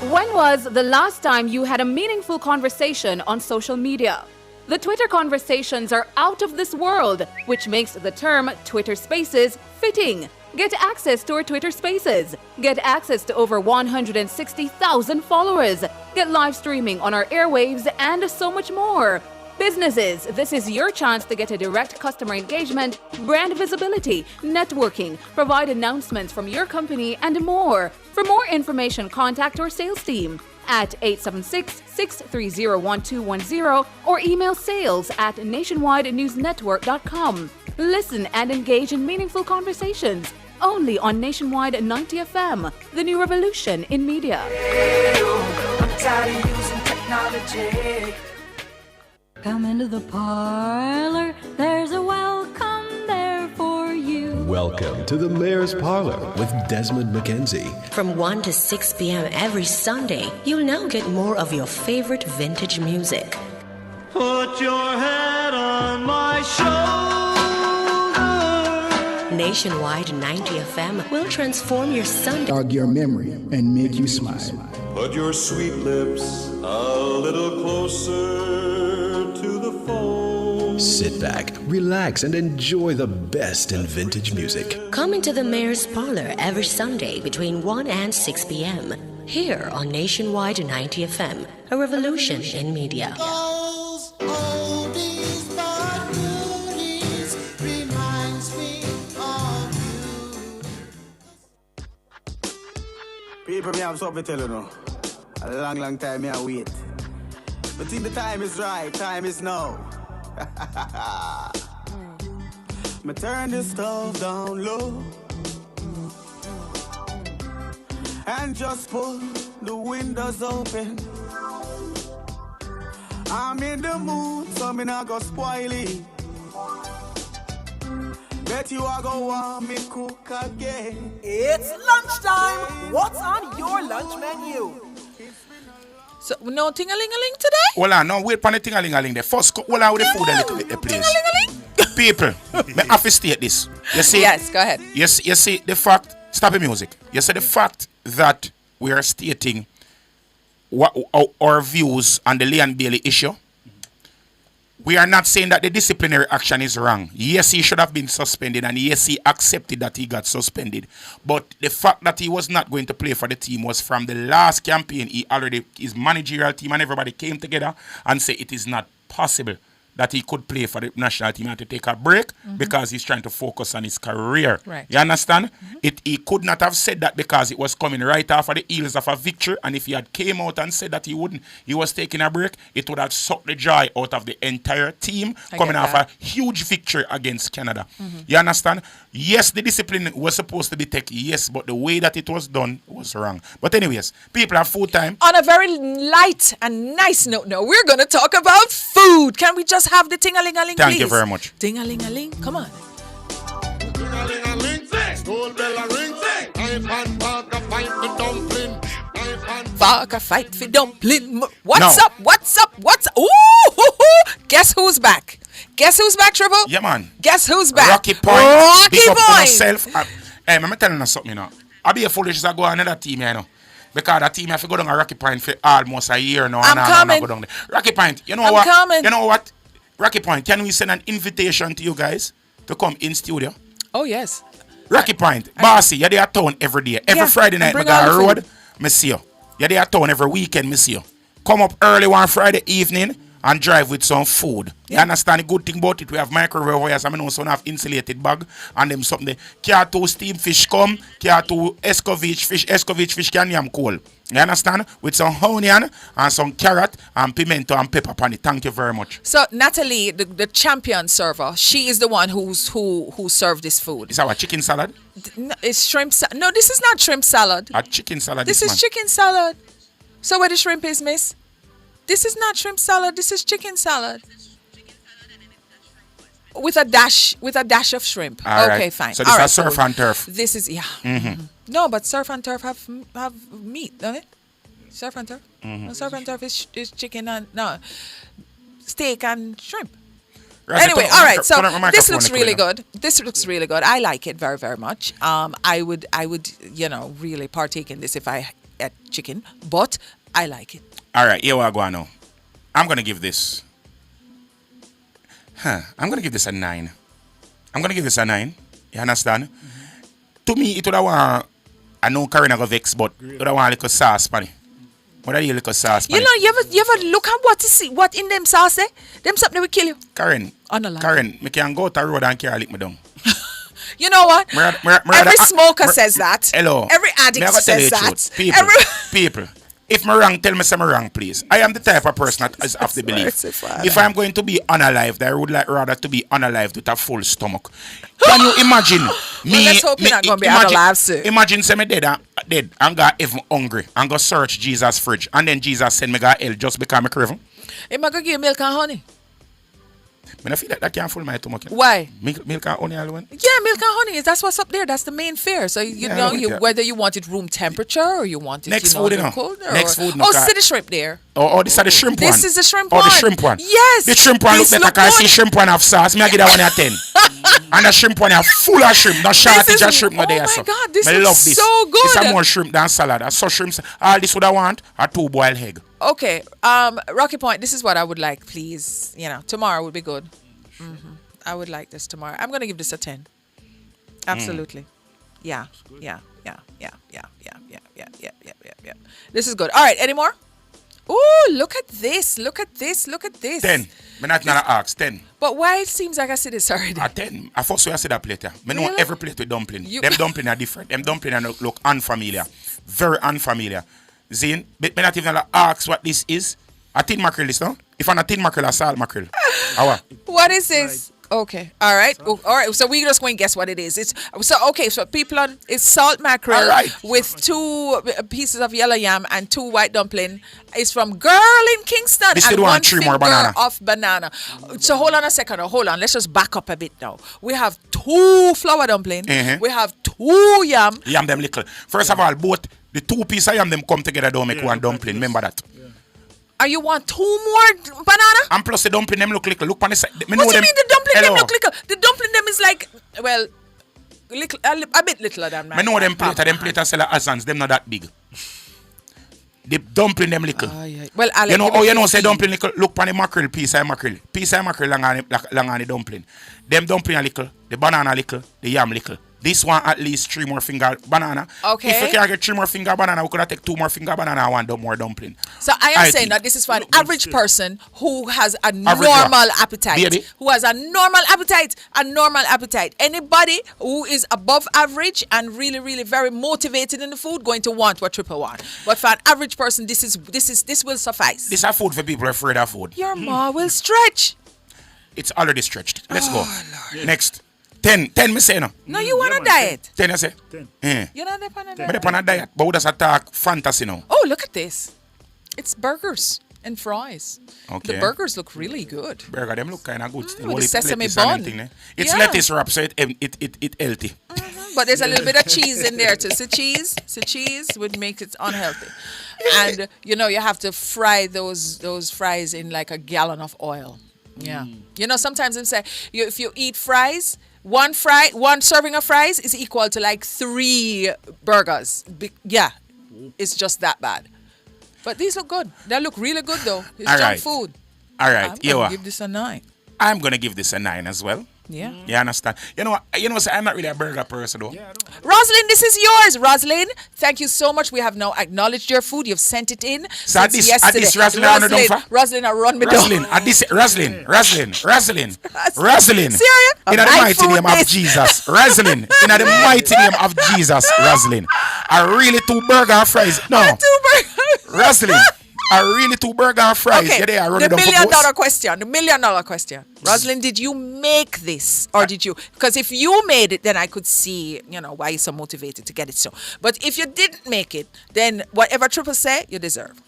When was the last time you had a meaningful conversation on social media? The Twitter conversations are out of this world, which makes the term Twitter Spaces fitting. Get access to our Twitter Spaces. Get access to over 160,000 followers. Get live streaming on our airwaves and so much more. Businesses, this is your chance to get a direct customer engagement, brand visibility, networking, provide announcements from your company, and more. For more information, contact our sales team at 876-630-1210 or email sales@nationwidenewsnetwork.com. Listen and engage in meaningful conversations only on Nationwide 90 FM, the new revolution in media. I'm tired of using technology. Come into the parlor, there's a welcome there for you. Welcome to the Mayor's Parlor with Desmond McKenzie. From 1 to 6 p.m. every Sunday, you'll now get more of your favorite vintage music. Put your head on my shoulder. Nationwide 90 FM will transform your Sunday. Jog your memory and make you smile. Put your sweet lips a little closer to the phone. Sit back, relax, and enjoy the best in vintage music. Come into the Mayor's Parlor every Sunday between 1 and 6 p.m. here on Nationwide 90 FM, a revolution in media. People, me have something to tell you now. A long time me I wait. But think the time is right, time is now. Me turn the stove down low and just pull the windows open. I'm in the mood, so me not go spoil it. Bet you are gonna want me cook again. It's lunchtime. What's on your lunch menu? So, no ting-a-ling-a-ling today? Hold on, no, wait for the ting-a-ling-a-ling there. First, hold on with the food a little bit there, please. People, me have to state this. You see? Yes, go ahead. You see the fact, stop the music. You see the fact that we are stating what our views on the Leon Bailey issue. We are not saying that the disciplinary action is wrong. Yes, he should have been suspended, and yes, he accepted that he got suspended. But the fact that he was not going to play for the team was from the last campaign. His managerial team and everybody came together and said it is not possible that he could play for the national team and to take a break because he's trying to focus on his career. Right. You understand? He could not have said that because it was coming right after the heels of a victory, and if he had came out and said that he was taking a break, it would have sucked the joy out of the entire team coming off a huge victory against Canada. You understand? Yes, the discipline was supposed to be taken, yes, but the way that it was done was wrong. But anyways, people have food time. On a very light and nice note now, we're going to talk about food. Can we just have the ting-a-ling-a-ling, please? Thank you very much. Ting-a-ling-a-ling, come on. Fuck a fight for dumpling. What's up? Ooh, guess who's back? Guess who's back, Triple? Yeah, man. Guess who's back? Rocky Point. Rocky Big up on Point. yourself. Hey, I'm telling you something, you know. I be a foolish to go on another team, you know. Because that team have to go down a Rocky Point for almost a year now. I'm coming. Go down there. Rocky Point, you know I'm what? coming. You know what? Rocky Point, can we send an invitation to you guys to come in studio? Oh, yes. Rocky Point, Bossy, you're there at town every day. Every Friday night, I got a road, I see you. You're there at town every weekend, I see you. Come up early one Friday evening and drive with some food. You understand the good thing about it? We have microwave here, so I know some have insulated bag and them something. Care to steam fish come, care to escovitch fish can yam cool. You understand? With some onion and some carrot and pimento and pepper on it. Thank you very much. So Natalie, the champion server, she is the one who served this food. Is our chicken salad? No, it's shrimp salad. No, this is not shrimp salad. A chicken salad. This is chicken salad. So where the shrimp is, miss? This is not shrimp salad. This is chicken salad. With a dash of shrimp. All okay, right. fine. So this All is right, surf and turf. This is Mm-hmm. No, but surf and turf have meat, don't it? Surf and turf. No, surf and turf is chicken and steak and shrimp. Right, Anyway, all right. So this looks microphone, really good. This looks really good. I like it very, very much. I would, really partake in this if I ate chicken, but I like it. All right, here we go now. I'm going to give this. I'm going to give this a 9. I'm going to give this a 9. You understand? To me, it would have want. I know Karen go vex, but it would have want a little sauce, man. What are you little sauce? You know, you ever look at what in them sauce? Them something will kill you. Karen, me can go to the road and carry lick me down. You know what? Every smoker says that. Hello. Every addict says that. People. If I'm wrong, tell me I'm wrong, please. I am the type of person that is of the belief. If I'm going to be unalived, I would like rather to be unalived with a full stomach. Can you imagine me? Well, let's hope you're not going to be unalive, sir. Imagine say me dead and got even hungry and go search Jesus' fridge and then Jesus send me go hell just because I'm craving. Am I going to give you milk and honey? I don't feel like that can't fool my stomach. Why? Milk and honey alone? Yeah, milk and honey. That's what's up there. That's the main fare. So whether you want it room temperature or you want it next food, colder. Next food. See the shrimp there. Oh, this is the shrimp one. This is the shrimp one. Oh, the shrimp one. Yes. The shrimp one look better because I see shrimp one have sauce. Me I give that one a 10. And the shrimp one are full of shrimp. No shortage of shrimp no there. Oh my God, this looks looks so good. This is more shrimp than salad. I saw shrimp. All this would I want a 2 boiled egg. Okay. Rocky Point, this is what I would like, please. Tomorrow would be good. Mm-hmm. I would like this tomorrow. I'm going to give this a 10. Absolutely. Yeah. This is good. All right. Any more? Ooh, look at this. Look at this. 10. I'm not ask 10. But why it seems like I see this already? A 10. I first I see that plate. I know every plate with dumpling. Them dumpling are different. Them dumpling are look unfamiliar. Very unfamiliar. Zine, but me not even ask what this is. A tin mackerel is no? If I'm a tin mackerel, a salt mackerel. What is this? Okay. All right. All right. So we're just going to guess what it is. So people it's salt mackerel with 2 pieces of yellow yam and 2 white dumpling. It's from Girl in Kingston this and 1 3 finger more banana. of banana. So hold on a second. Hold on. Let's just back up a bit now. We have 2 flour dumpling. We have 2 yam. Yam them little. First of all, both the 2 pieces of yam them come together don't make one dumpling. Remember that. Are you want 2 more banana? And plus the dumpling them look little. Look on the side. What do you mean the dumpling them look little? The dumpling them is like, well, little, a bit littler than mine. I know them plater sell Azans. Them not that big. The dumpling them little. Well, say dumpling little. Look on the mackerel, piece of mackerel. Piece of mackerel long on the dumpling. Them dumpling are little. The banana little. The yam little. This one at least 3 more finger banana. Okay. If you can get 3 more finger banana, we could have take 2 more finger banana and 1 more dumpling. So I am saying that this is for an average person who has a normal appetite. Baby. Who has a normal appetite. Anybody who is above average and really, really very motivated in the food going to want what Triple want. But for an average person, this will suffice. This is food for people afraid of food. Your maw will stretch. It's already stretched. Let's go. Lord. Next. 10 me say no. No, you want a diet. 10 I say. 10. You're not on a diet. I'm on a diet, but who does attack fantasy now? Oh, look at this. It's burgers and fries. Okay. The burgers look really good. Burger, them look kind of good still. With the sesame bun. It's lettuce wrap, so it healthy. But there's a little bit of cheese in there too. So cheese would make it unhealthy. And you have to fry those fries in like a gallon of oil. Yeah. You know, sometimes they say if you eat fries, one serving of fries is equal to like 3 burgers. Yeah. It's just that bad. But these look good. They look really good though. It's All junk right. food. All right. I'm gonna give this a 9. I'm gonna give this a 9 as well. Yeah. You understand? You know what? I'm not really a burger person though. Rosalind, this is yours. Rosalind, thank you so much. We have now acknowledged your food. You've sent it in So at since this yesterday. Rosalind, I run it down for? Rosalind, I run me down. Rosalind, at this Rosalind. Serious? In the mighty name of Jesus. Rosalind, in the mighty name of Jesus, Rosalind. I really 2 burger and fries. No. 2 burgers. Rosalind, I really 2 burger and fries. Okay, Yeah, they are the running down for $1 million both. question. The $1 million question. Rosalind, did you make this or did you? Because if you made it, then I could see, why you're so motivated to get it. So, but if you didn't make it, then whatever Triple say, you deserve.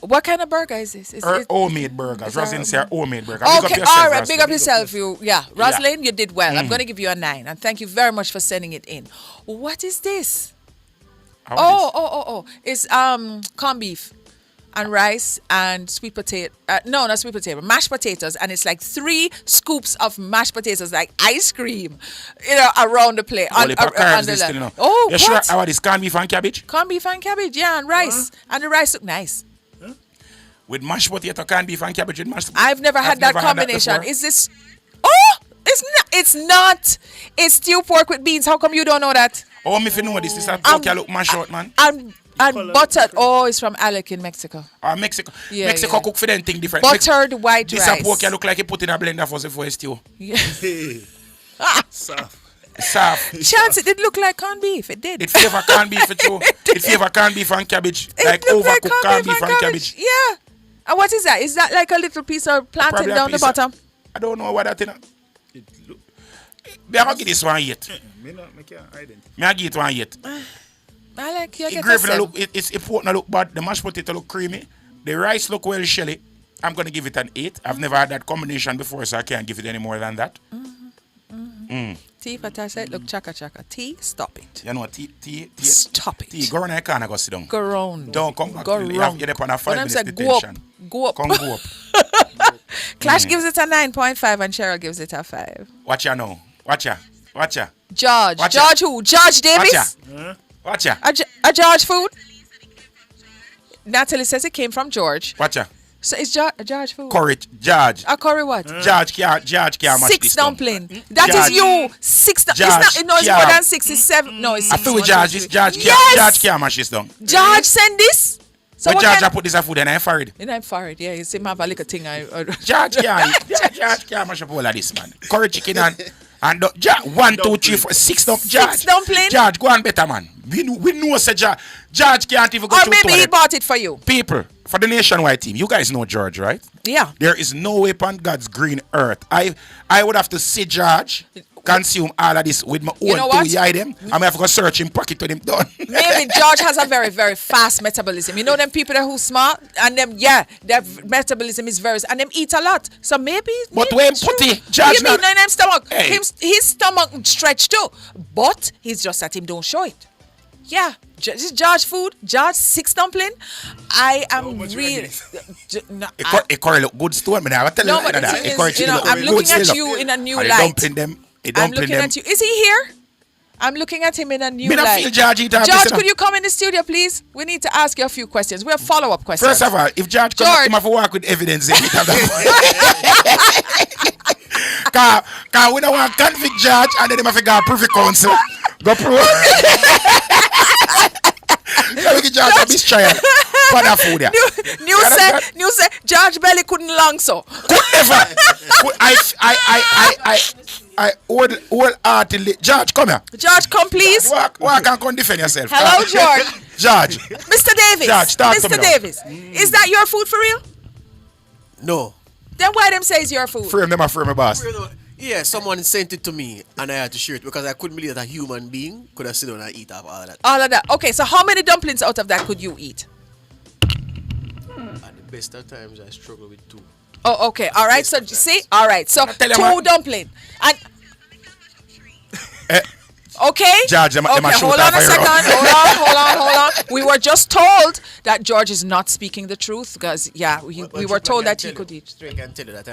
What kind of burger is this? Homemade burgers. Rosalind said homemade burger. Okay, all right. Big up yourself. Rosalind, you did well. I'm going to give you a 9. And thank you very much for sending it in. What is this? It's corned beef and rice and sweet potato. No, not sweet potato. Mashed potatoes. And it's like 3 scoops of mashed potatoes, like ice cream, around the plate. Oh, you sure how this corned beef and cabbage? Corned beef and cabbage, yeah, and rice. And the rice look nice. With mashed potato, corned beef and cabbage with mashed. I've never had that combination. Is this? It's not. It's stew pork with beans. How come you don't know that? Oh, me if you know this. This is a pork you look mashed out, man. And buttered. Oh, it's from Alec in Mexico. Mexico. Yeah, Mexico cook for them thing different. Buttered white this rice. This a pork you look like you put in a blender for a stew. Yeah. Soft. Chance, it did look like corned beef. It did. It flavor corned beef too. It flavor corned beef and cabbage. Like overcooked corned beef and cabbage. Yeah. And what is that? Is that like a little piece of plantain down the bottom? I don't know what that is. Me I give this one yet. Me can't identify. Me I give it one yet. I like you. The gravy look, it's important look bad. The mashed potato look creamy. The rice look well shelly. I'm gonna give it an 8. I've never had that combination before, so I can't give it any more than that. Tea for said, look chaka. Tea, stop it. You know what? Tea. Stop it. Tea, go around. I can't go sit down. Go round. Don't come back. Go You round. have on a 5 minutes Go detention. up. Come go up. Clash gives it a 9.5 and Cheryl gives it a 5. Watch ya now. Watch ya. George. Watch George who? George Davis? Watch ya. A George food? Natalie says it came from George. Watch ya. So it's George food. Curry, George. A curry what? George can't match 6 this dumpling. That is you. 6 George, it's not, it's more than 6. It's 7. No, it's 6. I feel with George. It's George. Yes. George can't match this down. George send this? So but George, I put this a food and I'm fired. And I'm fired, yeah. You see, my little thing. George can't mash up all of this, man. Curry chicken and 1, 2, 3, 4, 6 dumpling. 6 dumpling? George, go on better, man. We know, say George can't even go or to maybe he bought it for you. People, for the nationwide team, you guys know George, right? Yeah. There is no way upon God's green earth. I would have to see George consume all of this with my own 2 them. I'm going to have to go search him pocket when him done. Maybe George has a very, very fast metabolism. You know them people that who smart and them, their metabolism is very, and them eat a lot. So maybe. But when putty, George. You mean in his stomach? Hey. His stomach stretched too. But he's just that him don't show it. Yeah. This is George food. George 6 dumpling. I am really. It curry look good stone, man. I tell you but that. I'm looking at you in a new light. I'm looking at you. Is he here? I'm looking at him in a new light. Feel George, could you come in the studio, please? We need to ask you a few questions. We have follow-up questions. First of all, if George comes, he have to work with evidence. Because we don't want to convict George and then he have to go privy council. Go prove. Let me get George a bis trial for that food. New say George Belly couldn't long so. Could never. I wholeheartedly. George, come here. George, come please. Walk and come defend yourself. Hello, George. George. Mr. Davis. George, talk to me Mr. Davis. Is that your food for real? No. Then why them say it's your food? Frame them, frame my boss. Yeah, someone sent it to me and I had to share it because I couldn't believe that a human being could have sit down and eat up all of that. All of that. Okay, so how many dumplings out of that could you eat? At the best of times, I struggle with 2. Oh, okay. All right. So, see? All right. So, 2 dumpling. And Okay? George, them a shoot hold on off a a second. hero. Hold on. We were just told that George is not speaking the truth because, we were told that he could eat straight. I can tell you that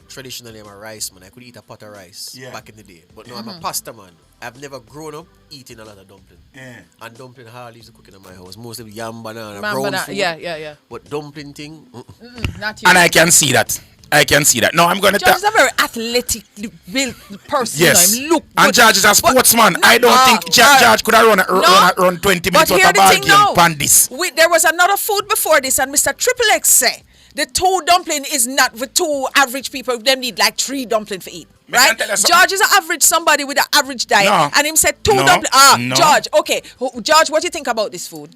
traditionally I'm a rice man. I could eat a pot of rice back in the day. But now I'm a pasta man. I've never grown up eating a lot of dumpling. And dumpling hardly used to cook in my house. Mostly yam, banana, brown food. Yeah. But dumpling thing, not you. And I can see that. No, I'm going to George is a very athletic built person. Yes. Him look And good. George is a sportsman. I don't think George could have run 20 minutes But out here of the ball thing game now. pan this. There was another food before this, and Mr. Triple X say the 2 dumpling is not for 2 average people. Them need like 3 dumpling for eat. Right? George is an average somebody with an average diet. No. And him said 2 dumpling. No. George, okay. George, what do you think about this food?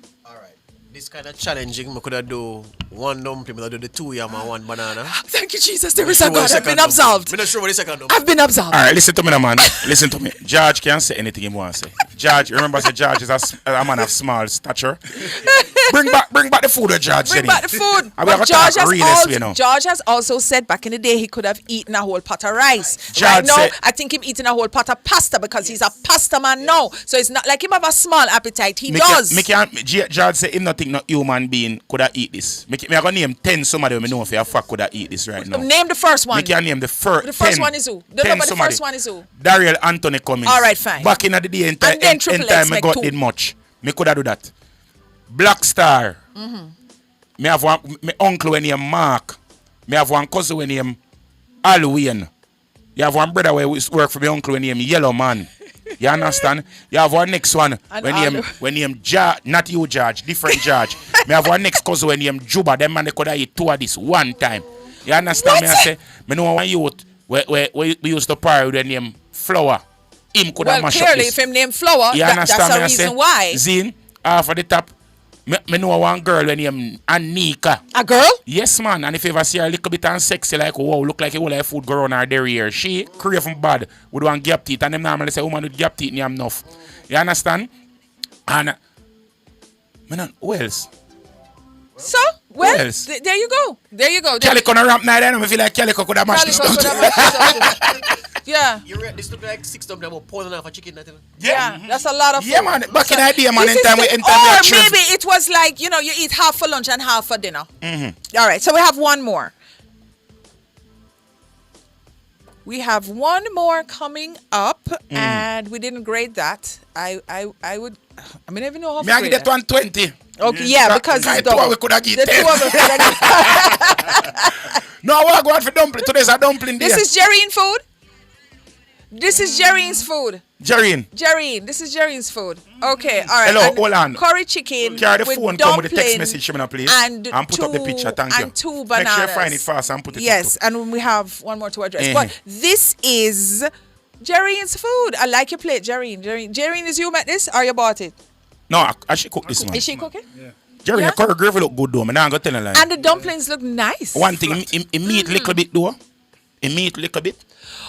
this kind of challenging, I could have do 1 dumpling, I do the 2 yam and 1 banana. Thank you, Jesus. There is a God. I've been absolved. I'm not sure what the second dumpling. I've been absolved. All right, listen to me now, man. Listen to me. George can't say anything he wants to say. George, remember, say George is a man of small stature. Bring back the food, George. Bring back the food. But George has also said back in the day he could have eaten a whole pot of rice. George right now, said, I think him eating a whole pot of pasta because he's a pasta man now. So it's not like him have a small appetite. He does. George said him not think no human being could have eat this. Me I gonna name 10 somebody who me know for a fact could have eat this right now. Name the first one. Me can name the first. The first 10, one is who? The first one is who? Daryl Anthony Cummings. All right, fine. Back in the day, in time me got did much. Me could have do that. Black Star. Mm-hmm. Me have one my uncle when name Mark. Me have one cousin when name Halloween. You have one brother where work for my uncle when name Yellow Man. You understand? You have one next one when name not you George, different George. Me have one next cousin when name Juba. Them man they could have eat 2 of this one time. You understand me? I say me know one youth where we used to party with the name Flower. Him could have mashed up clearly this. if him name Flower, that's a reason why. Zin, for the top. Me know one girl when name Anika. A girl? Yes, man. And if you ever see her a little bit unsexy, like, wow, look like a whole food girl on her derriere. She crave from bad with one gap teeth. And them normally say, woman with gap teeth, you have enough. You understand? And, who else? So, well, there you go. There you go. Calico on a ramp night, I feel like Calico could have mashed this stuff. Yeah. You read this look like 6 dumplings about pound and a half of chicken. Yeah, that's a lot of food. Yeah, man. Back in the day, man, or maybe it was like, you eat half for lunch and half for dinner. Mm-hmm. All right, so we have one more. We have one more coming up, and we didn't grade that. I don't even know how to grade I get that 120. Okay, yeah, because it's double. We could have The 2 of us could have No, I want to go out for dumpling. Today's a dumpling day. This is Jerrine food? This is Jerrine's food. Jerrine, this is Jerrine's food. Okay, all right. Hello, hold on. Curry chicken. Carry the with phone, come with the text message, please. And put up the picture, thank you. And 2 bananas. Make sure you find it fast and put it Yes, and we have one more to address. But this is Jerrine's food. I like your plate, Jerrine. Jerrine, is you met this or you bought it? No, I should cook this one. Is she cooking? Yeah. Jerrine, your curry gravy look good though. I'm not going to tell you lie. And the dumplings look nice. One thing, it meat little bit though. It meat little bit.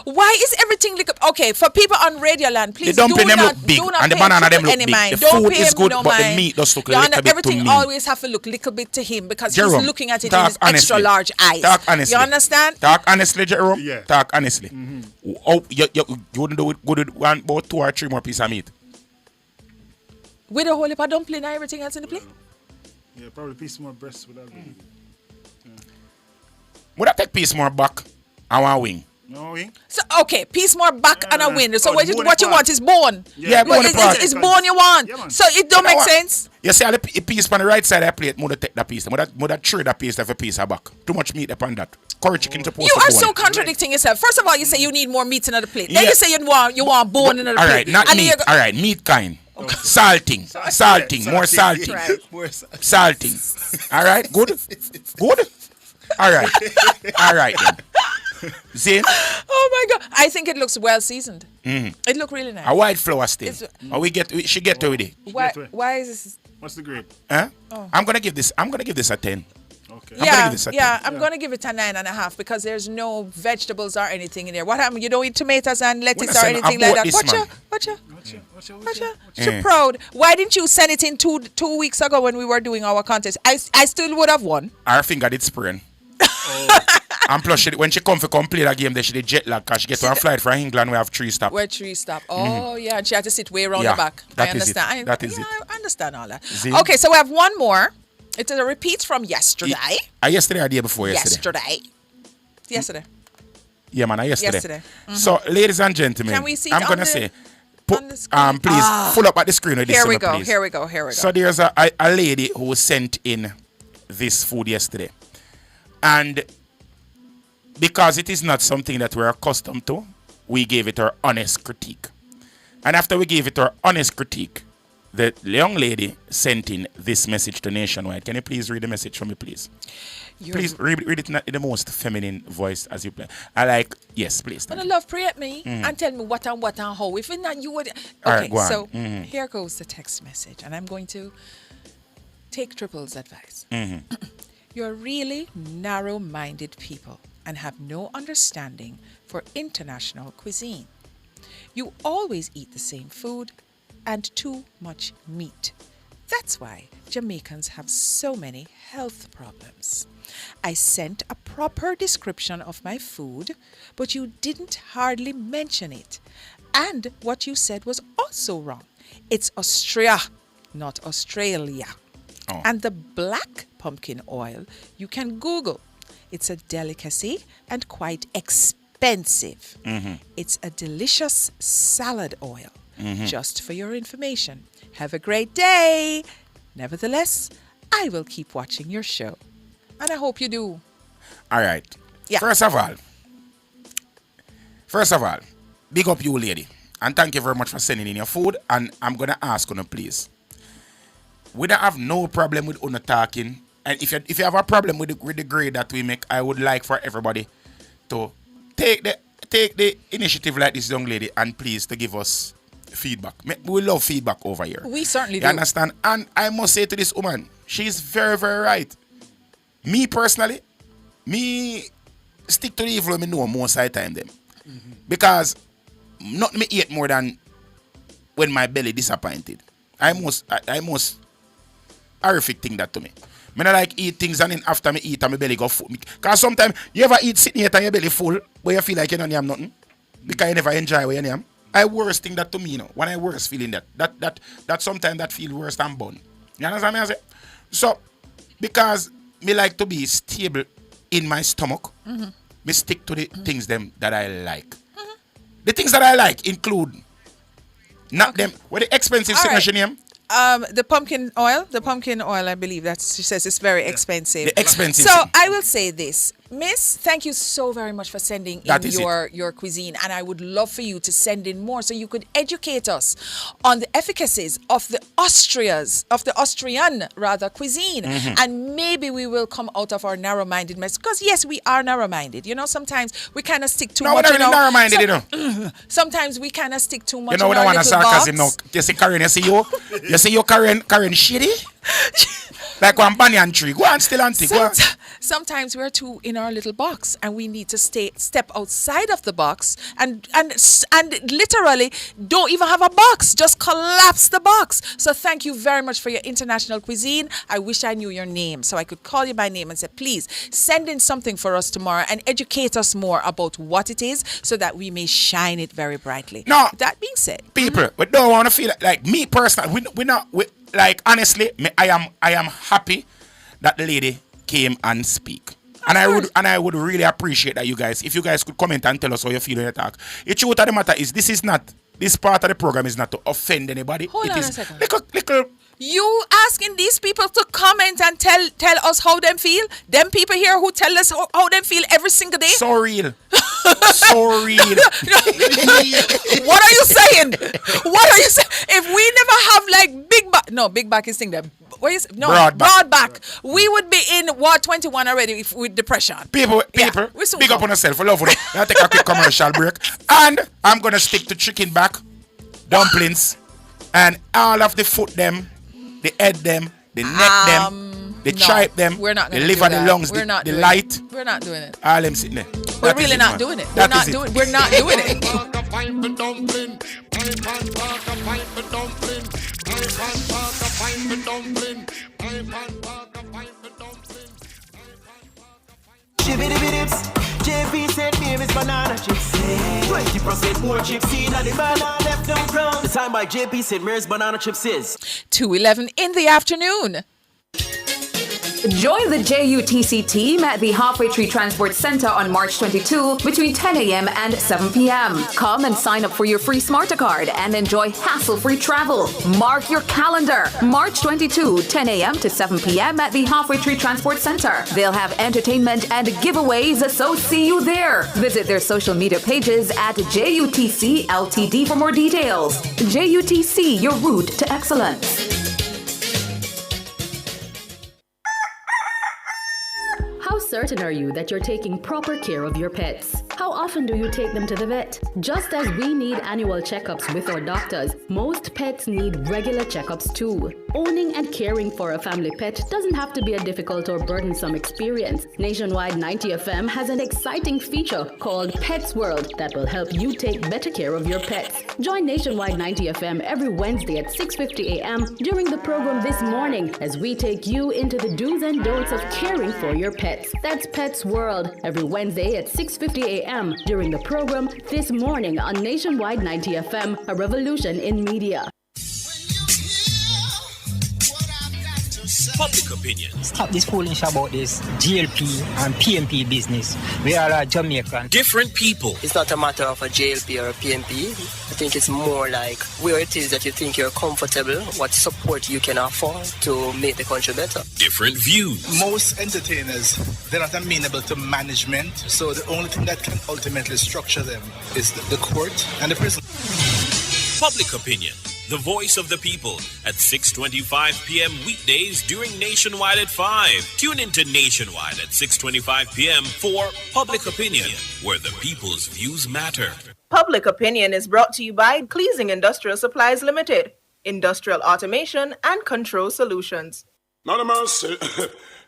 Why is everything little? Okay, for people on Radio Land, please the dumpling do them not, look big do not and the pay banana them look any big. mind. The Don't food pay is him good, no but mind. the meat does look a little bit everything to me. always have to look little bit to him because Jerome, he's looking at it in talk his extra large eyes. Talk honestly. You understand? Talk honestly, Jerome. Yeah. Talk honestly. Mm-hmm. Oh, you wouldn't do it good with about 2 or 3 more pieces of meat. With a whole heap of dumpling and everything else in the plate? Yeah, probably a piece more breast would have been. Would I take piece more back? I want wing. No wing? So, okay, piece more back and a wing. So, what you part. want is bone. Yeah, bone it's bone you want. Yeah, so, it don't make sense. You see, the piece on the right side of the plate, more take that piece. More trade that piece of a piece of back. Too much meat upon that. Curry chicken to post. You are so contradicting yourself. First of all, you say you need more meat in the plate. Then you say you want bone in the plate. All right, not meat. All right, meat kind. Okay. Salting. More salting. Right. Salting. All right, good. All right then. See? Oh my God! I think it looks well seasoned. It look really nice. A white flour still. She get to with it. Why is this? What's the grade? Huh? Oh. I'm gonna give this a 10. Okay. I'm gonna give it a 9.5 because there's no vegetables or anything in there. What happened? You don't eat tomatoes and lettuce or anything like that. Watcha. You're proud. Why didn't you send it in 2 weeks ago when we were doing our contest? I still would have won. Our finger did sprain. And plus, when she come play that game, she did jet lag because she get on a flight from England. We have 3 stops. Where 3 stop? Oh, yeah. And she had to sit way around the back. That I is understand. it. That is it. I understand all that. See? Okay, so we have one more. It's a repeat from yesterday. Yesterday or the day before yesterday? Yesterday. Yeah, man, Yesterday. Mm-hmm. So, ladies and gentlemen, Can we see I'm it going to say, please, full up at the screen with this. Here we go. So, there's a lady who sent in this food yesterday. And because it is not something that we're accustomed to, we gave it our honest critique. And after we gave it our honest critique, the young lady sent in this message to Nationwide. Can you please read the message for me, please? Please read it in the most feminine voice as you play. Yes, please. But I love pray at me and tell me what and how. If it's not you would. Okay, all right, go on. So here goes the text message, and I'm going to take Triple's advice. You're really narrow-minded people and have no understanding for international cuisine. You always eat the same food and too much meat. That's why Jamaicans have so many health problems. I sent a proper description of my food, but you didn't hardly mention it. And what you said was also wrong. It's Austria, not Australia. Oh. And the black pumpkin oil, you can Google. It's a delicacy and quite expensive. It's a delicious salad oil. Just for your information. Have a great day. Nevertheless, I will keep watching your show. And I hope you do. All right. Yeah. First of all, big up you, lady. And thank you very much for sending in your food. And I'm going to ask you, please. We don't have no problem with Una talking. And if you have a problem with the grade that we make, I would like for everybody to take the initiative like this young lady and please to give us feedback. We love feedback over here. We certainly do. You understand? And I must say to this woman, she's very, very right. Me personally, me stick to the evil me know most of the time them. Because not me eat more than when my belly disappointed. I most horrific thing that to me. Me not like eat things and then after me eat and my belly go full. Because sometimes you ever eat sitting here and your belly full where you feel like you don't have nothing. Because you never enjoy what you have. I worst thing that to me, when I worst feeling that sometimes that feel worse than bun. You understand me? I say? So, because me like to be stable in my stomach, me stick to the things them that I like. The things that I like include not them. What the expensive signature name? The pumpkin oil, I believe she says it's very expensive. The expensive. So I will say this, Miss, thank you so very much for sending in your cuisine, and I would love for you to send in more so you could educate us on the efficacies of the Austrian cuisine, and maybe we will come out of our narrow-mindedness, because yes, we are narrow-minded. Sometimes we kind of stick too much. No, we're not narrow-minded, Sometimes we kind of stick too much. We don't want to sarcasm now. You see Karen, you see you Karen shitty? Like one banyan tree. Go on, still auntie. Go on. Sometimes we're too in our little box and we need to step outside of the box and literally don't even have a box. Just collapse the box. So thank you very much for your international cuisine. I wish I knew your name so I could call you by name and say, please send in something for us tomorrow and educate us more about what it is so that we may shine it very brightly. No. That being said, people, we don't want to feel like me personally. Like honestly, I am happy that the lady came and speak. And I would really appreciate that if you guys could comment and tell us how you feel when you talk. The truth of the matter is this part of the program is not to offend anybody. Hold on a second. Little you asking these people to comment and tell us how them feel? Them people here who tell us how them feel every single day? So real. So real. What are you saying? If we never have like big back is thing that broad back. We would be in Ward 21 already with depression. People, big up on yourself. Love it. I'll take a quick commercial break. And I'm gonna stick to chicken back, dumplings, and all of the foot them, the head them, the neck them, the tripe them, the liver, the lungs, the light. We're not doing it. All them sitting there. We're really not doing it. We're not doing it. Shibbity-biddips. JP said name is banana chips. 20% more chips in the banana left them crown. The time by JP said Mary's banana chips is 2:11 in the afternoon. Join the JUTC team at the Halfway Tree Transport Center on March 22 between 10 a.m. and 7 p.m. Come and sign up for your free Smarter card and enjoy hassle-free travel. Mark your calendar. March 22, 10 a.m. to 7 p.m. at the Halfway Tree Transport Center. They'll have entertainment and giveaways, so see you there. Visit their social media pages at JUTC LTD for more details. JUTC, your route to excellence. How certain are you that you're taking proper care of your pets? How often do you take them to the vet? Just as we need annual checkups with our doctors, most pets need regular checkups too. Owning and caring for a family pet doesn't have to be a difficult or burdensome experience. Nationwide 90 FM has an exciting feature called Pets World that will help you take better care of your pets. Join Nationwide 90 FM every Wednesday at 6:50 a.m. during the program This Morning as we take you into the do's and don'ts of caring for your pets. That's Pets World every Wednesday at 6:50 a.m. during the program This Morning on Nationwide 90 FM, a revolution in media. Public opinion. Stop this foolish about this GLP and PMP business. We are Jamaican. Different people. It's not a matter of a JLP or a PMP. I think it's more like where it is that you think you're comfortable, what support you can afford to make the country better. Different views. Most entertainers, they're not amenable to management, so the only thing that can ultimately structure them is the court and the prison. Public opinion. The voice of the people at 6:25 p.m. weekdays during Nationwide at 5. Tune into Nationwide at 6:25 p.m. for Public Opinion, where the people's views matter. Public Opinion is brought to you by Cleasing Industrial Supplies Limited, Industrial Automation and Control Solutions. Not a mercy.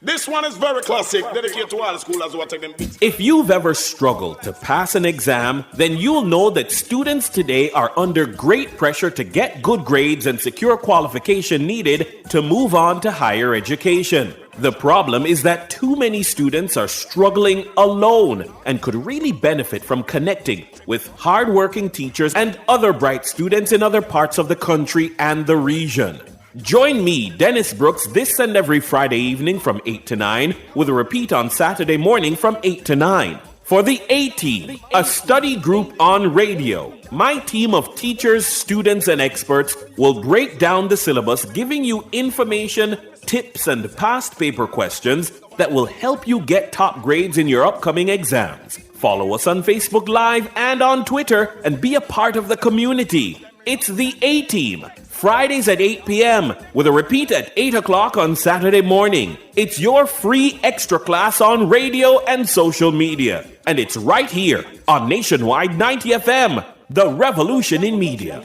This one is very classic, dedicated to all the schoolers who are taking beats. If you've ever struggled to pass an exam, then you'll know that students today are under great pressure to get good grades and secure qualification needed to move on to higher education. The problem is that too many students are struggling alone and could really benefit from connecting with hardworking teachers and other bright students in other parts of the country and the region. Join me, Dennis Brooks, this and every Friday evening from 8 to 9, with a repeat on Saturday morning from 8 to 9. For the A-Team, a study group on radio, my team of teachers, students, and experts will break down the syllabus, giving you information, tips, and past paper questions that will help you get top grades in your upcoming exams. Follow us on Facebook Live and on Twitter and be a part of the community. It's the A-Team, Fridays at 8 p.m. with a repeat at 8 o'clock on Saturday morning. It's your free extra class on radio and social media. And it's right here on Nationwide 90 FM, the revolution in media.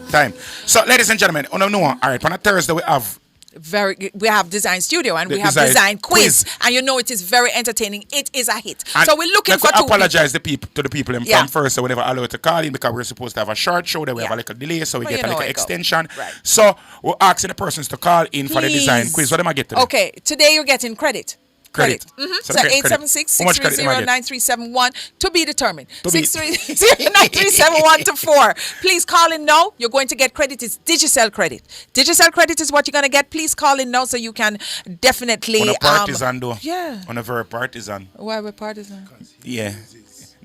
Time. So, ladies and gentlemen, on all right, on a Thursday we have Design Studio and we have Design Design Quiz, and you know it is very entertaining. It is a hit. And so we're looking for two apologize to the people from first, so we never allow to call in because we're supposed to have a short show. Then we have a little delay, so we get a little extension. Right. So we're asking the persons to call in for the Design Quiz. What am I getting? Okay, today you're getting credit. Mm-hmm. So 876-630-9371 to be determined. 630-9371 to 4. Please call in now. You're going to get credit. It's Digicel credit. Digicel credit is what you're going to get. Please call in now so you can definitely. On a partisan though. Yeah. On a very partisan. Why we're partisan? Yeah.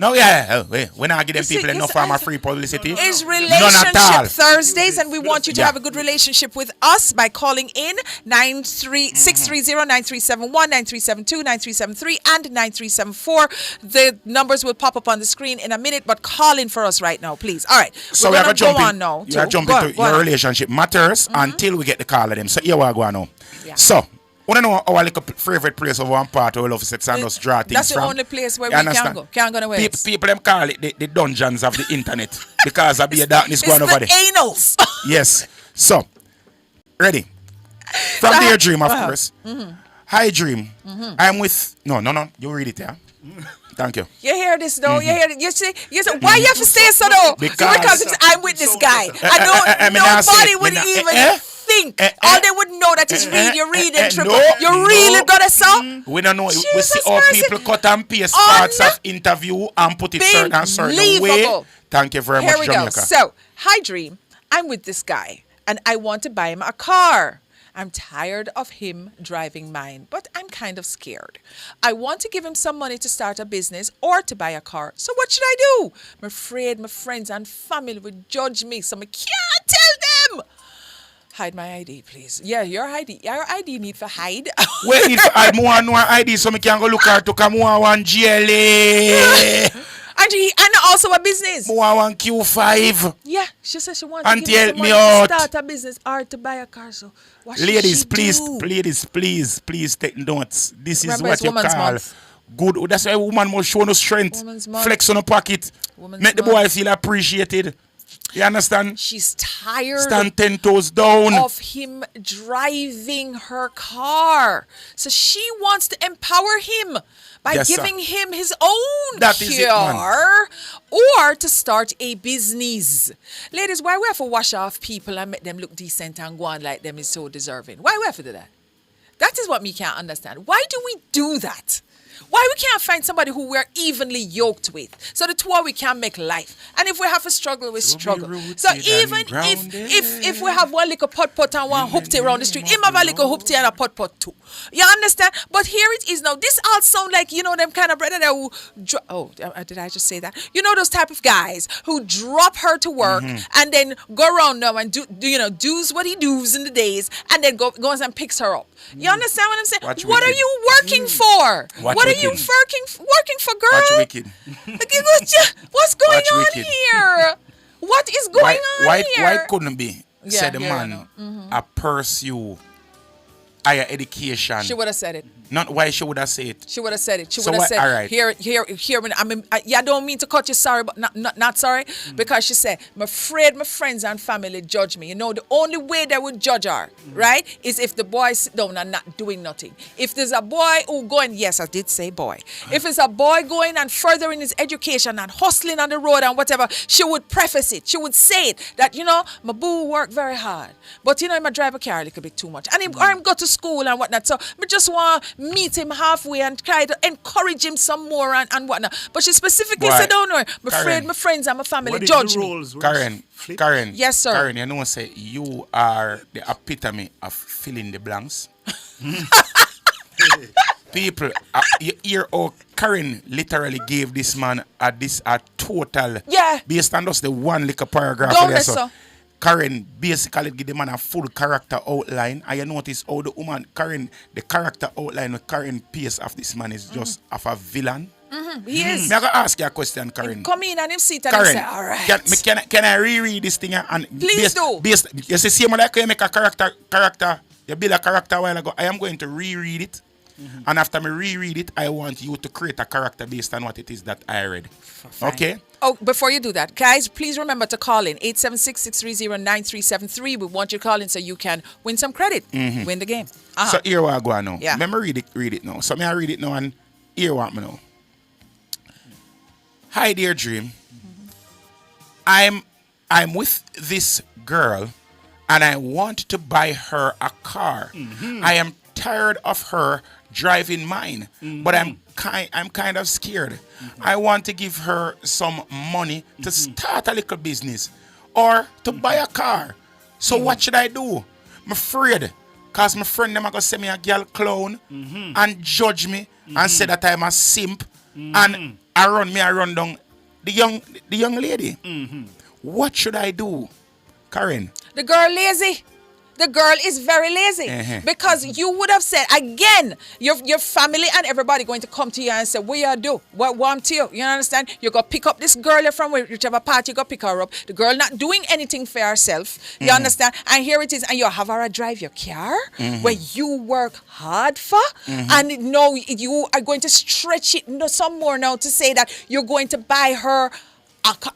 No, yeah. We're not giving people enough free publicity. It's Relationship Thursdays, and we want you to have a good relationship with us by calling in 630-9371, 9372, 9373, and 9374. The numbers will pop up on the screen in a minute, but call in for us right now, please. All right. So we're going to jump in. You have to jump into your relationship matters until we get the call of them. So here we go now. Yeah. So, want to know our little favorite place of one part where we love to sit and just draw things That's from? The only place where we can go. Can't go nowhere else. People them call it the dungeons of the internet because of the darkness going over there. It's the anals. Yes. So, ready? From Dear Dream, of course. Mm-hmm. Hi, Dream. Mm-hmm. I'm with... No. You read it, yeah? Thank you. You hear this though? You hear this? You see, why you have to say so though? Because I'm with this guy. I know nobody would even think. All they would know that is you read and triple. You really got a song? We don't know. We see all people cut and paste parts of interview and put it certain way. Thank you very much, Here we go. So, hi Dream. I'm with this guy and I want to buy him a car. I'm tired of him driving mine, but I'm kind of scared. I want to give him some money to start a business or to buy a car. So what should I do? I'm afraid my friends and family would judge me, so I can't tell them. Hide my ID, please. Yeah, your ID need for hide. Wait, need for hide more and more ID so I can go look her to come one GLA. And also a business. More one Q5. Yeah, she said she wants and to give me out. To start a business or to buy a car. So what ladies, should she do? please take notes. This is Remember, what you Women's call Month. good. That's why a woman must show no strength. Flex on the pocket. Make the boy feel appreciated. You understand? She's tired. Stand 10 toes down. Of him driving her car. So she wants to empower him by giving him his own car or to start a business. Ladies, why we have to wash off people and make them look decent and go on like them is so deserving? Why we have to do that? That is what me can't understand. Why do we do that? Why we can't find somebody who we're evenly yoked with? So the two of we can make life. And if we have a struggle, we struggle. So even if we have one little pot and one hoopty around the street, him have a little hoopty and a pot too. You understand? But here it is now. This all sound like, them kind of brother that who... did I just say that? You know those type of guys who drop her to work and then go around now and does what he does in the days and then goes and picks her up. You understand what I'm saying? What are you working for? What are you working for, girl? Watch Wicked. What's going on here? What is going on here? Why couldn't be? Said the man, I pursue higher education. She would have said it. Not why she would have said it. She would have said it. She would have said, all right. Here. I mean, I don't mean to cut you sorry, but not sorry. Because she said, I'm afraid my friends and family judge me. The only way they would judge her, right, is if the boy sit down and not doing nothing. If there's a boy who going, yes, I did say boy. If it's a boy going and furthering his education and hustling on the road and whatever, she would preface it. She would say it, that, my boo work very hard. But, I might drive a car a little bit too much. And I'm go to school and whatnot. So, I just want meet him halfway and try to encourage him some more and whatnot. But she specifically said, don't worry, I'm afraid my friends and my family judge me. Karen. Yes, sir. Karen, say you are the epitome of filling the blanks. People, you hear how Karen literally gave this man a total, based on just the one little paragraph. Don't there, so. Karen basically give the man a full character outline. And you notice how the woman, Karen, the character outline with Karen Pierce of this man is just of a villain. He is. I'm going to ask you a question, Karen. Come in and him sit and Karen, say, all right. Can I reread this thing? Please do. You see, same like you make a character, you build a character a while ago. I am going to reread it. And after me reread it, I want you to create a character based on what it is that I read. Okay? Oh, before you do that, guys, please remember to call in 876-630-9373. We want you to call in so you can win some credit, win the game. So here what I go on now. Yeah. Let me read it now. So me I read it now and here what me now. Hi dear Dream. I'm with this girl and I want to buy her a car. I am tired of her driving mine, but I'm kind of scared. I want to give her some money to start a little business or to buy a car. So what should I do? I'm afraid because my friend them are going to say me a girl clown and judge me and say that I'm a simp and I run down the young lady. What should I do, Karen? The girl lazy. The girl is very lazy because you would have said, again, your family and everybody going to come to you and say, what you do? What want to you? You understand? You go pick up this girl from whichever party you go pick her up. The girl not doing anything for herself. You understand? And here it is. And you have her drive your car where you work hard for. And no, you are going to stretch it some more now to say that you're going to buy her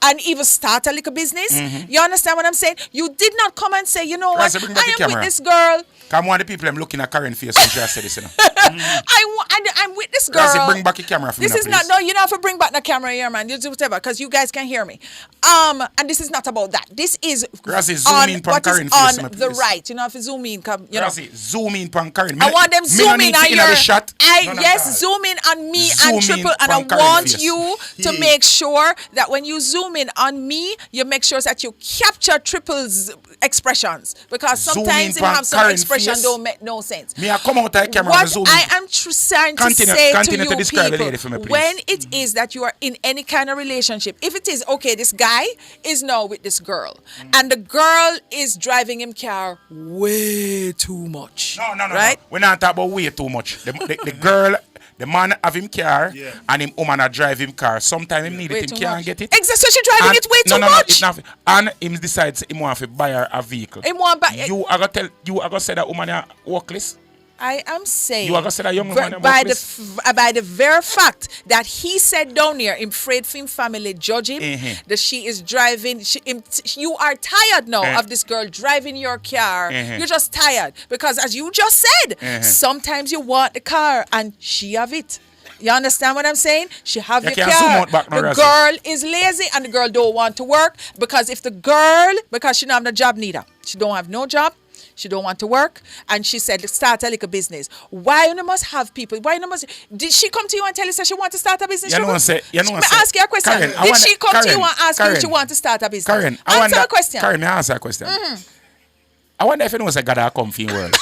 and even start a little business. You understand what I'm saying? You did not come and say, you know what, I am with this girl. Come on, the people I'm looking at Karen face when she has said this, you know. I'm with this girl. Grazie, bring back your camera for me. This is not, no, you don't have to bring back the camera here, man. You do whatever, because you guys can hear me. And this is not about that. This is Grazie, zoom in what Karen is face, on please. the right. You know, if you zoom in, come, you Grazie, know. zoom in on Karen. I want them zoom in on your shot. Yes, zoom in on me Zoom and triple. in And I on Karen want face. you to make sure that when you zoom in on me, you make sure that you capture triple's expressions. Because Zoom sometimes in it on have some Karen expression face. don't make no sense. Me I come out of the camera What and zoom in. I am trying to Continue say to to you describe the people, lady for me, please. when it is that you are in any kind of relationship, if it is, okay, this guy is now with this girl, and the girl is driving him car way too much. No, right? We're not talking about way too much. The girl, the man have him car, and him woman a drive him car. Sometimes him need Way it, him too can't much. get it. Exactly, so she driving it way too much. No, and him decides him want to buy her a vehicle. Him want buy. You are gonna say that woman a workless? I am saying You are gonna say that young woman by workless? by the very fact that he said down here, him afraid for him family judge him, that she is driving. You are tired now of this girl driving your car. You're just tired because, as you just said, sometimes you want the car and she have it. You understand what I'm saying? She have your car. The girl is lazy and the girl don't want to work because if the girl, because she don't have no job neither. She don't have no job. She don't want to work, and she said, "Start a little business." Why you must have people? Why you must? Did she come to you and tell you that she want to start a business? Ask you a question. Karen, did she come to you and ask you if she want to start a business? Karen, answer a question. Karen, may I answer a question? I wonder if anyone say God a come for your world.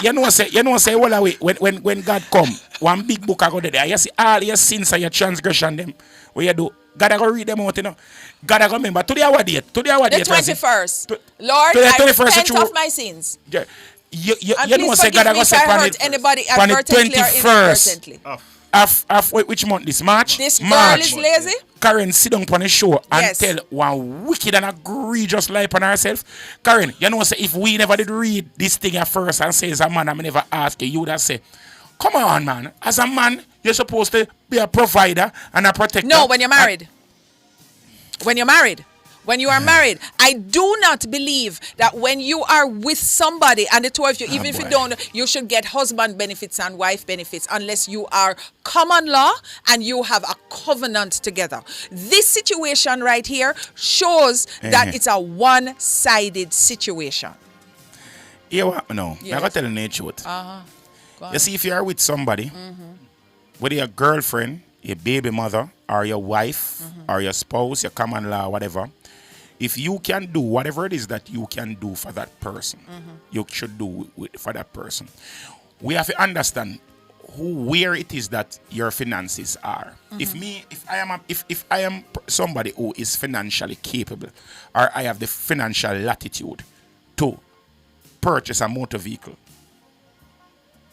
You know say well when God come, one big book I go there. You see all your sins and your transgression them. What you do? God I go read them out, you know. God I go remember. Today our date. The 21st. Lord, I repent of my sins. Yeah. You know say God I go say anybody advertently or inadvertently. Which month this? March? This girl March. is lazy? Karen sit down on the show and tell one wicked and egregious lie on herself. Karen, you know say if we never did read this thing at first and say as a man I never ask you, you would have say, come on man, as a man you're supposed to be a provider and a protector. No, when you're married. When you're married. When you are married, I do not believe that when you are with somebody and the two of you, even if you don't, you should get husband benefits and wife benefits unless you are common law and you have a covenant together. This situation right here shows that it's a one-sided situation. Yeah, what? No. I'm going to tell you the truth. You see, if you are with somebody, whether your girlfriend, your baby mother, or your wife, or your spouse, your common law, whatever, if you can do whatever it is that you can do for that person, you should do for that person. We have to understand where it is that your finances are. If I am somebody who is financially capable, or I have the financial latitude to purchase a motor vehicle,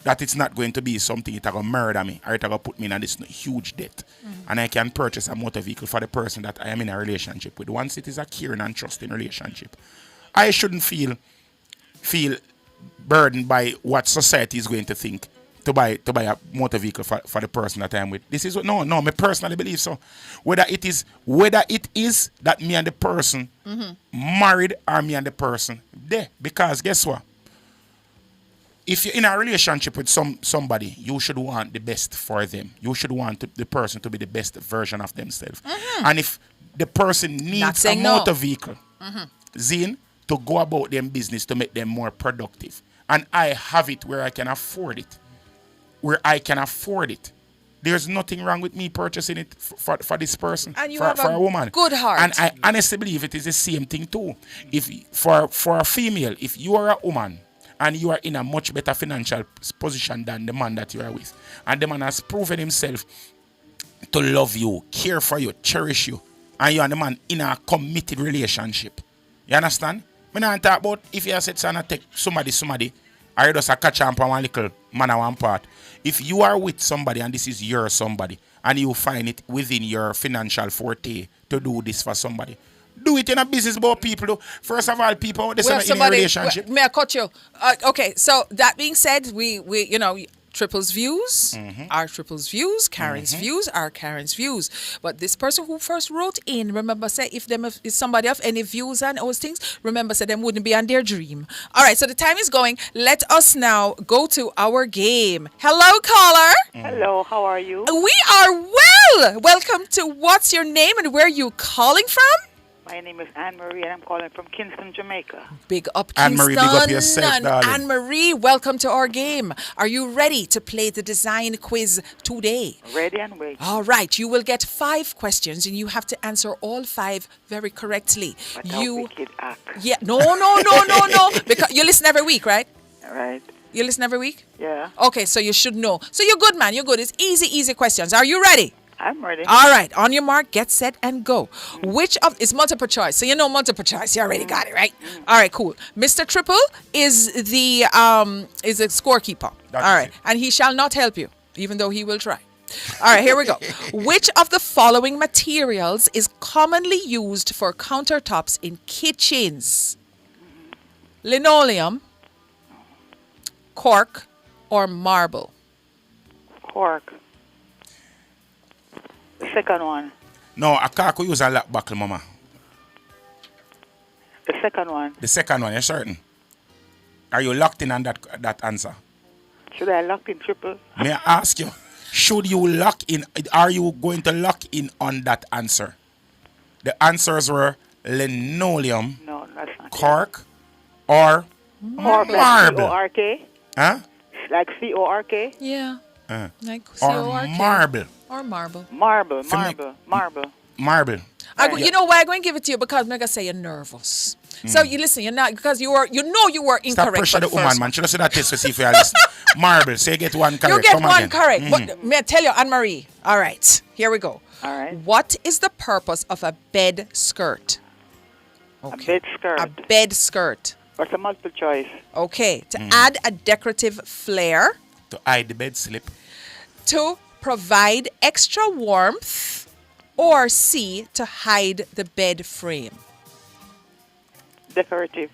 that it's not going to be something it's going to murder me or it's going to put me in this huge debt. And I can purchase a motor vehicle for the person that I am in a relationship with. Once it is a caring and trusting relationship, I shouldn't feel burdened by what society is going to think to buy a motor vehicle for the person that I am with. This is what me personally believe so. Whether it is that me and the person married or me and the person there. Because guess what? If you're in a relationship with somebody, you should want the best for them. You should want the person to be the best version of themselves. And if the person needs a motor vehicle, Zine, to go about them business to make them more productive, and I have it where I can afford it, there's nothing wrong with me purchasing it for this person, and you for have a woman. Good heart. And I honestly believe it is the same thing too. If for a female, if you are a woman, and you are in a much better financial position than the man that you are with, and the man has proven himself to love you, care for you, cherish you, and you and the man in a committed relationship. You understand? I don't talk about if you said to take somebody, or you just catch on one little man on one part. If you are with somebody and this is your somebody, and you find it within your financial forte to do this for somebody, do it in a business about people. Though. First of all, people, this is in a relationship. May I cut you? Okay, so that being said, we Triple's views are Triple's views, Karen's views are Karen's views. But this person who first wrote in, remember, say if somebody have any views on those things, remember, say them wouldn't be on their dream. All right, so the time is going. Let us now go to our game. Hello, caller. Hello, how are you? We are well. Welcome to What's Your Name and Where You Calling From? My name is Anne-Marie and I'm calling from Kingston, Jamaica. Big up Kingston. Anne-Marie, big up yourself, darling. Anne-Marie, welcome to our game. Are you ready to play the design quiz today? Ready and waiting. All right, you will get 5 questions and you have to answer all 5 very correctly. But wicked act. Yeah, no. Because you listen every week, right? Right. You listen every week? Yeah. Okay, so you should know. So you're good, man. You're good. It's easy questions. Are you ready? I'm ready. All right, on your mark, get set and go. It's multiple choice, so you know multiple choice. You already got it, right? All right, cool. Mr. Triple is the is a scorekeeper. That's all right, it. and he shall not help you, even though he will try. All right, here we go. Which of the following materials is commonly used for countertops in kitchens? Linoleum, cork, or marble? Cork. The second one. No, I can't use a lock buckle, mama. The second one. The second one, you're certain? Are you locked in on that answer? Should I lock in triple? May I ask you, should you lock in, are you going to lock in on that answer? The answers were linoleum, No, that's not cork, or Cork, like marble. C-O-R-K? Huh? Like C-O-R-K? Yeah. Like or C-O-R-K. marble. Or marble. Marble. Marble. You know why I'm going to give it to you? Because I'm going to say you're nervous. So you listen, you're not, because you were incorrect. Stop pressure the woman, man. Should I say that test to see if you are listening? Marble. Say you get one correct. You get Come one again. correct. But may I tell you, Anne-Marie? All right, here we go. All right. What is the purpose of a bed skirt? Okay. A bed skirt. A bed skirt. What's a multiple choice? Okay. To add a decorative flair. To hide the bed slip. To provide extra warmth, or C, to hide the bed frame? Decorative.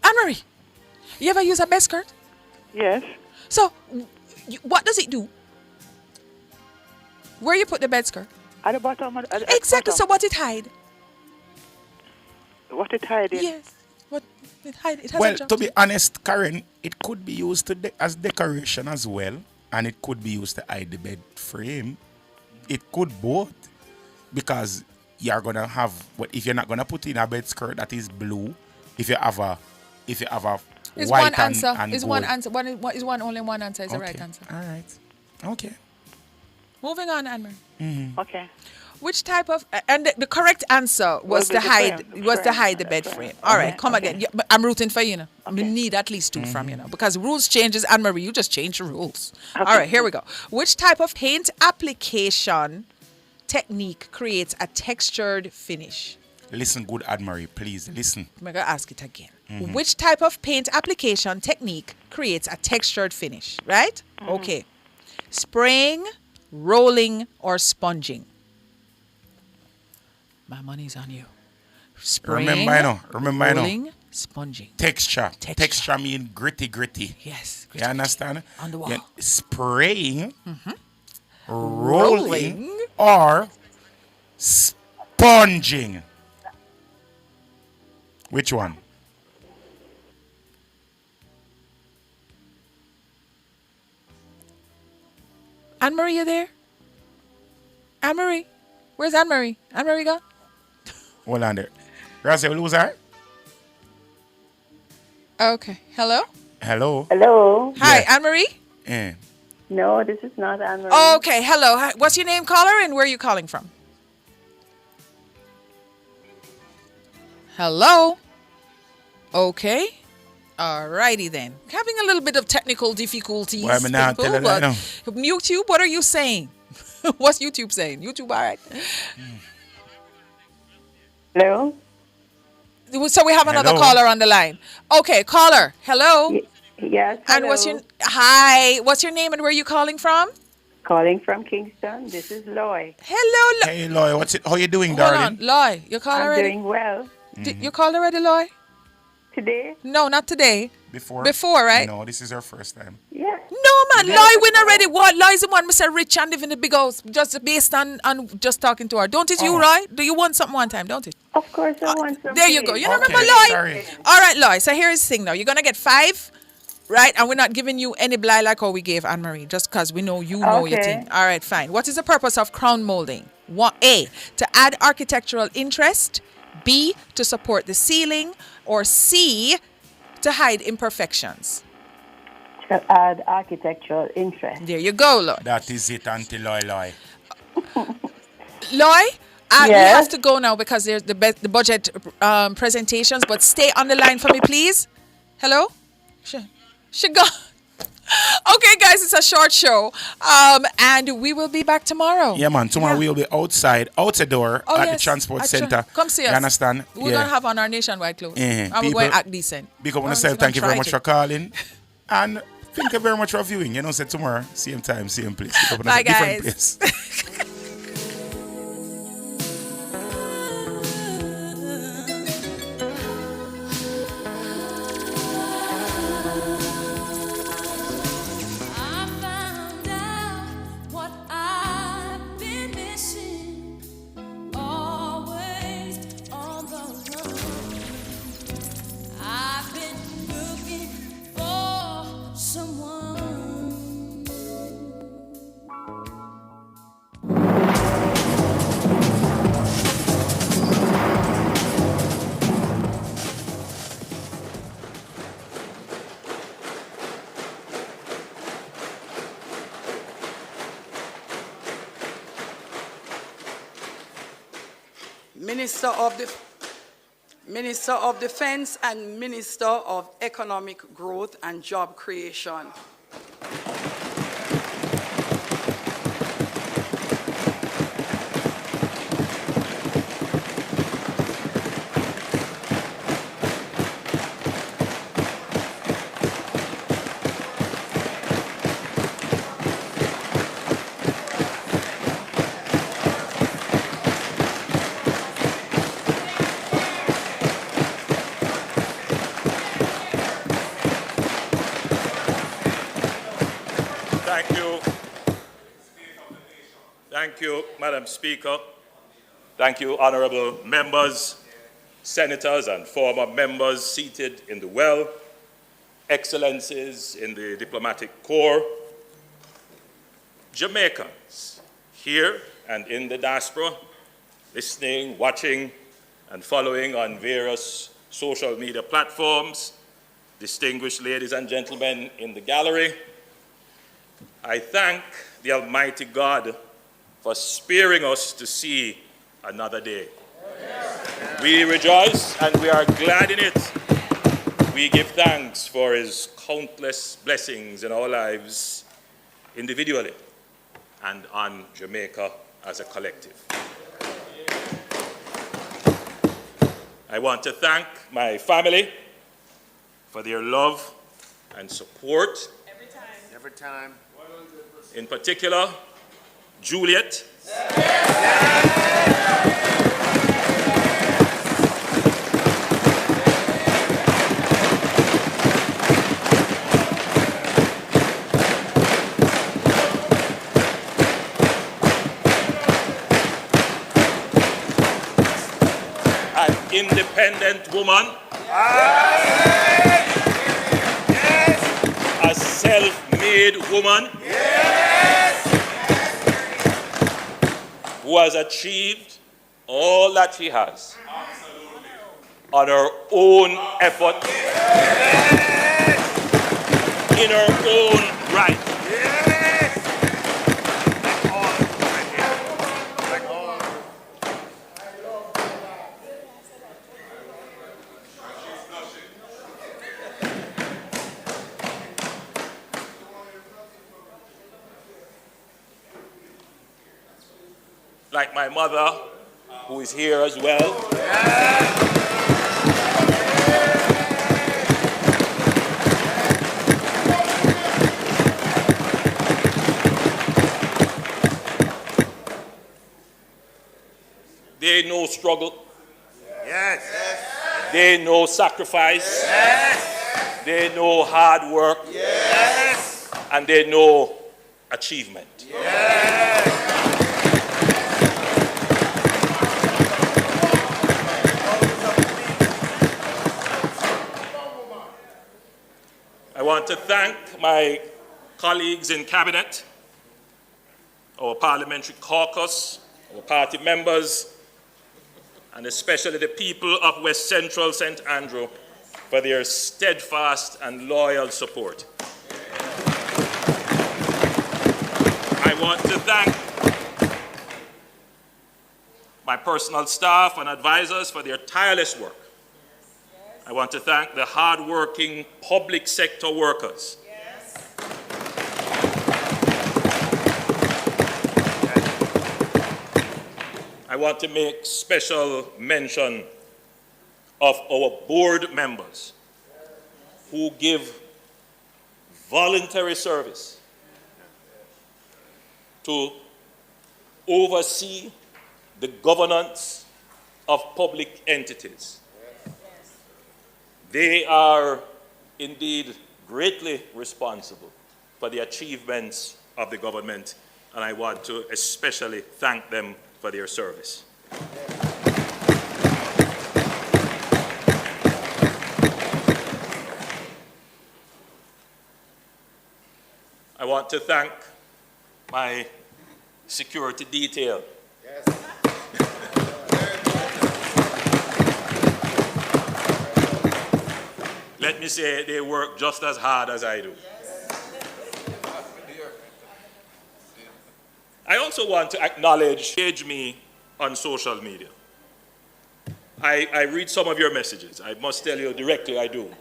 Anne-Marie, you ever use a bed skirt? Yes. So, what does it do? Where you put the bed skirt? At the bottom. Exactly, so what it hide? What it hide in? Yes. What it hide? It has Well, a job to be honest, Karen, it could be used as decoration as well, and it could be used to hide the bed frame. It could both, because you're gonna have. If you're not gonna put in a bed skirt that is blue, if you have a It's white one answer. and It's gold. one answer. Only one answer is the right answer. All right. Okay. Moving on, Anne-Marie. Okay. Which type of and the correct answer was to hide the bed frame. All right, come again. Yeah, but I'm rooting for you now. We need at least 2 from you now, because rules changes. Anne-Marie, you just change the rules. All right, here we go. Which type of paint application technique creates a textured finish? Listen, good Anne-Marie, please listen. I'm gonna ask it again. Which type of paint application technique creates a textured finish? Right? Okay. Spraying, rolling, or sponging? My money's on you. Spraying, Remember, rolling, sponging. Texture. Texture mean gritty. Yes. You understand? On the wall. Yeah, spraying, rolling, or sponging. Which one? Anne-Marie, you there? Anne-Marie? Where's Anne-Marie? Anne-Marie gone? Hold on there. Rossi, we lose her? Okay. Hello? Hello? Hello. Hi, Yeah. Anne-Marie? Yeah. No, this is not Anne-Marie. Okay, hello. Hi, what's your name, caller, and where are you calling from? Hello? Okay. Alrighty then. Having a little bit of technical difficulties. Why am I not people, telling that now? YouTube, what are you saying? What's YouTube saying? YouTube, all right. Hello? So we have another Hello? caller on the line. Okay, caller. Hello? Yes, And what's your name and where are you calling from? Calling from Kingston. This is Loy. Hello, Loy. Hey, Loy, how you doing, Hold darling? on, Loy. You called I'm already? doing well. You called already, Loy? Today? No, not today. Before? Before, right? No, this is her first time. Yeah. No, man. Loy win already. What? Loy's the one Mr. Rich and live in the big house just based on just talking to her. Don't it you, Loy? Do you want something one time, don't it? Of course I want something. There you go. You don't Okay, remember Loy? sorry. All right, Loy. So here's the thing now. You're going to get 5, right? And we're not giving you any blind like how we gave Anne-Marie, just because we know you know your Okay. thing. All right, fine. What is the purpose of crown molding? A, to add architectural interest. B, to support the ceiling. Or C, to hide imperfections. To add architectural interest. There you go, Loy. That is it, Auntie Loy. Loy, we Yes? have to go now because there's the budget presentations, but stay on the line for me, please. Hello? She gone. Okay, guys, it's a short show, and we will be back tomorrow. Yeah, man. Tomorrow we'll be outside the door at the yes, transport center. Come see us. You understand? We're going to have on our nationwide clothes. Yeah. And we're going to act decent. Big up on Well, yourself. we're Thank you gonna very much try for calling. And thank you very much for viewing. You know, say tomorrow, same time, same place. Pick up on a Bye, different guys. place. I found out what I've been missing, always on the run. I've been looking for someone. Minister of Defense and Minister of Economic Growth and Job Creation. Thank you, Madam Speaker. Thank you, honorable members, senators and former members seated in the well, excellencies in the diplomatic corps, Jamaicans here and in the diaspora, listening, watching, and following on various social media platforms, distinguished ladies and gentlemen in the gallery, I thank the Almighty God for sparing us to see another day. We rejoice and we are glad in it. We give thanks for His countless blessings in our lives individually and on Jamaica as a collective. I want to thank my family for their love and support. Every time. In particular, Juliet. An independent woman. A self-made woman. Who has achieved all that she has on her own effort, in her own right. Like my mother, who is here as well. They know struggle. They know sacrifice. Yes. They know hard work. Yes. And they know achievement. Yes. I want to thank my colleagues in Cabinet, our parliamentary caucus, our party members, and especially the people of West Central St. Andrew for their steadfast and loyal support. I want to thank my personal staff and advisors for their tireless work. I want to thank the hard-working public sector workers. I want to make special mention of our board members who give voluntary service to oversee the governance of public entities. They are indeed greatly responsible for the achievements of the government, and I want to especially thank them for their service. I want to thank my security detail. Let me say they work just as hard as I do. I also want to acknowledge me on social media. I read some of your messages. I must tell you directly, I do.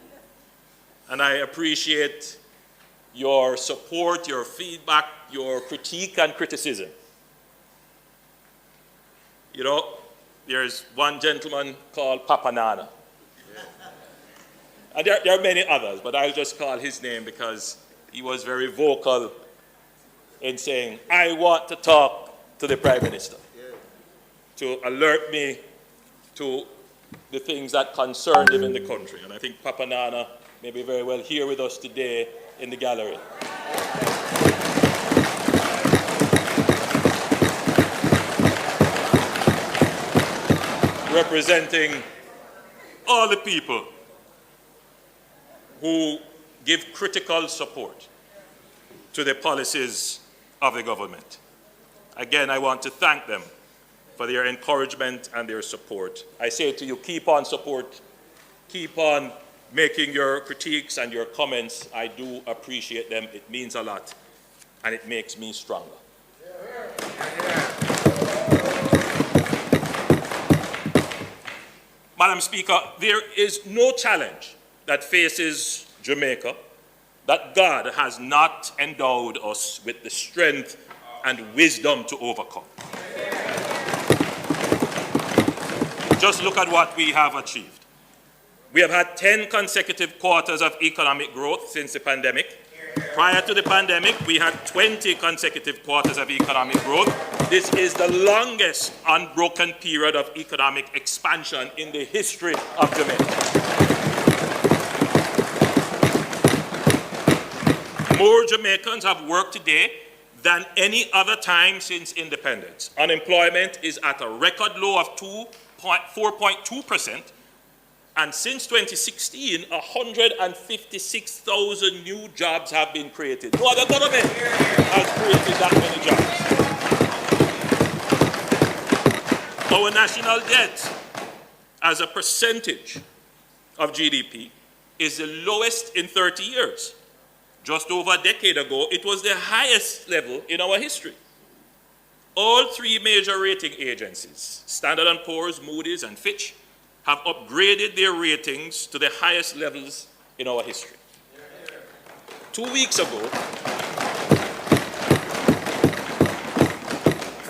And I appreciate your support, your feedback, your critique and criticism. You know, there's one gentleman called Papa Nana. And there are many others, but I'll just call his name because he was very vocal in saying, I want to talk to the Prime Minister to alert me to the things that concern him in the country. And I think Papa Nana may be very well here with us today in the gallery. Representing all the people who give critical support to the policies of the government. Again, I want to thank them for their encouragement and their support. I say to you, keep on support, keep on making your critiques and your comments. I do appreciate them. It means a lot, and it makes me stronger. Madam Speaker, there is no challenge that faces Jamaica that God has not endowed us with the strength and wisdom to overcome. Just look at what we have achieved. We have had 10 consecutive quarters of economic growth since the pandemic. Prior to the pandemic, we had 20 consecutive quarters of economic growth. This is the longest unbroken period of economic expansion in the history of Jamaica. More Jamaicans have work today than any other time since independence. Unemployment is at a record low of 4.2%, and since 2016, 156,000 new jobs have been created. No other government has created that many jobs. Our national debt as a percentage of GDP is the lowest in 30 years. Just over a decade ago, it was the highest level in our history. All three major rating agencies, Standard & Poor's, Moody's, and Fitch, have upgraded their ratings to the highest levels in our history. 2 weeks ago,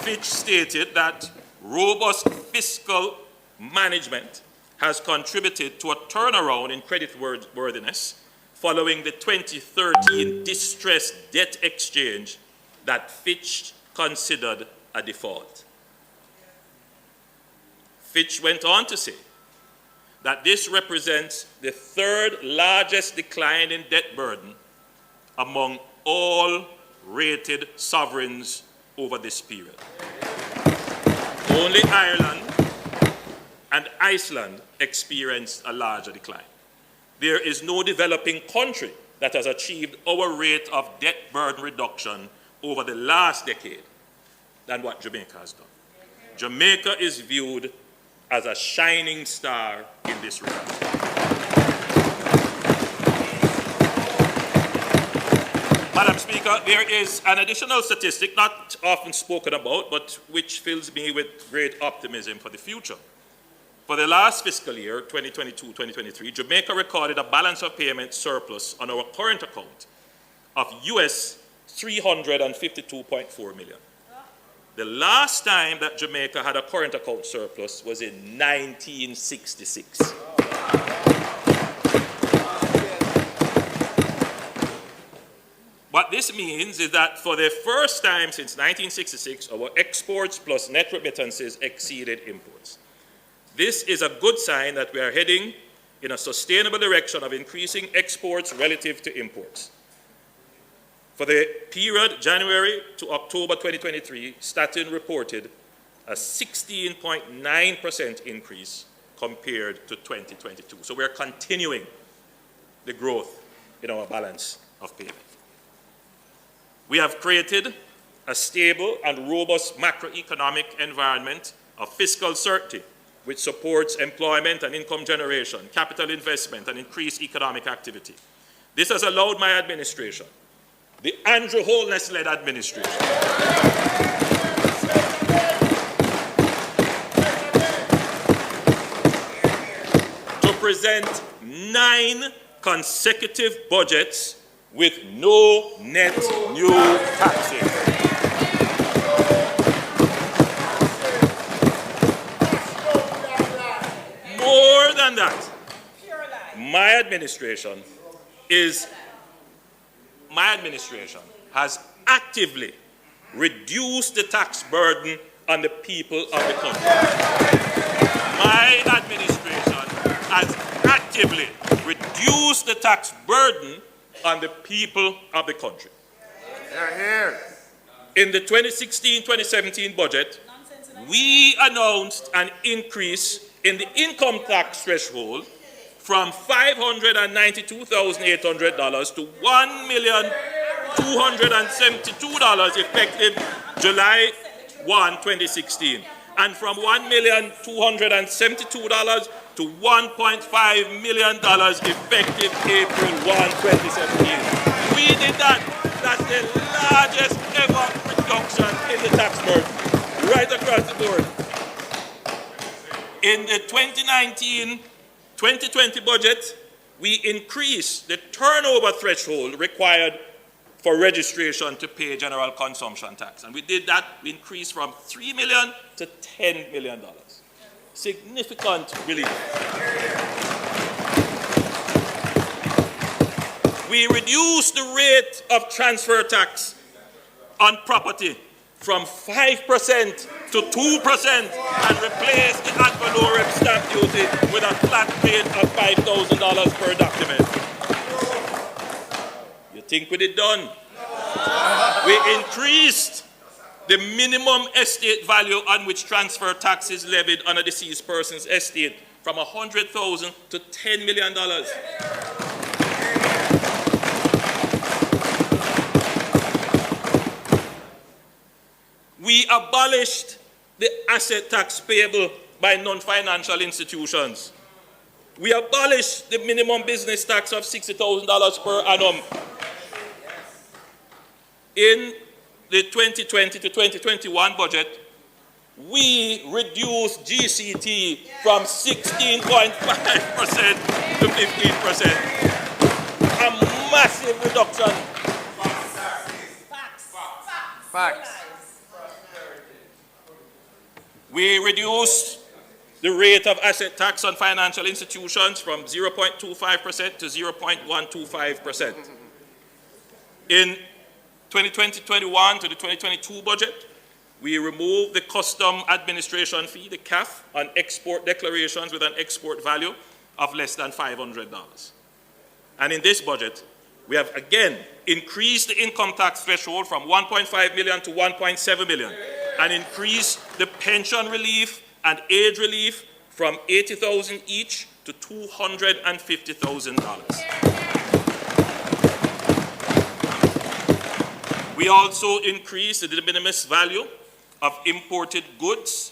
Fitch stated that robust fiscal management has contributed to a turnaround in creditworthiness following the 2013 distressed debt exchange that Fitch considered a default. Fitch went on to say that this represents the third largest decline in debt burden among all rated sovereigns over this period. Only Ireland and Iceland experienced a larger decline. There is no developing country that has achieved our rate of debt burden reduction over the last decade than what Jamaica has done. Jamaica is viewed as a shining star in this regard. Madam Speaker, there is an additional statistic not often spoken about, but which fills me with great optimism for the future. For the last fiscal year, 2022-2023, Jamaica recorded a balance of payment surplus on our current account of US $352.4 million. The last time that Jamaica had a current account surplus was in 1966. What this means is that for the first time since 1966, our exports plus net remittances exceeded imports. This is a good sign that we are heading in a sustainable direction of increasing exports relative to imports. For the period January to October 2023, Statin reported a 16.9% increase compared to 2022. So we're continuing the growth in our balance of payment. We have created a stable and robust macroeconomic environment of fiscal certainty, which supports employment and income generation, capital investment, and increased economic activity. This has allowed my administration, the Andrew Holness-led administration, to present 9 consecutive budgets with no net new taxes. More than that, my administration has actively reduced the tax burden on the people of the country. My administration has actively reduced the tax burden on the people of the country. In the 2016-2017 budget, we announced an increase in the income tax threshold from $592,800 to $1,272 effective July 1, 2016, and from $1,272 to $1.5 million effective April 1, 2017. We did that. That's the largest ever reduction in the tax burden, right across the board. In the 2019-2020 budget, we increased the turnover threshold required for registration to pay general consumption tax. And we did that. We increased from $3 million to $10 million. Significant relief. We reduced the rate of transfer tax on property from 5% to 2% and replaced the ad valorem stamp duty with a flat rate of $5,000 per document. You think we did done? We increased the minimum estate value on which transfer tax is levied on a deceased person's estate from $100,000 to $10 million. We abolished the asset tax payable by non-financial institutions. We abolished the minimum business tax of $60,000 per annum. In the 2020 to 2021 budget, we reduced GCT from 16.5% to 15%. A massive reduction. Facts. We reduced the rate of asset tax on financial institutions from 0.25% to 0.125%. In 2020-21 to the 2022 budget, we removed the custom administration fee, the CAF, on export declarations with an export value of less than $500. And in this budget, we have again increased the income tax threshold from 1.5 million to 1.7 million and increased the pension relief and age relief from $80,000 each to $250,000. We also increased the de minimis value of imported goods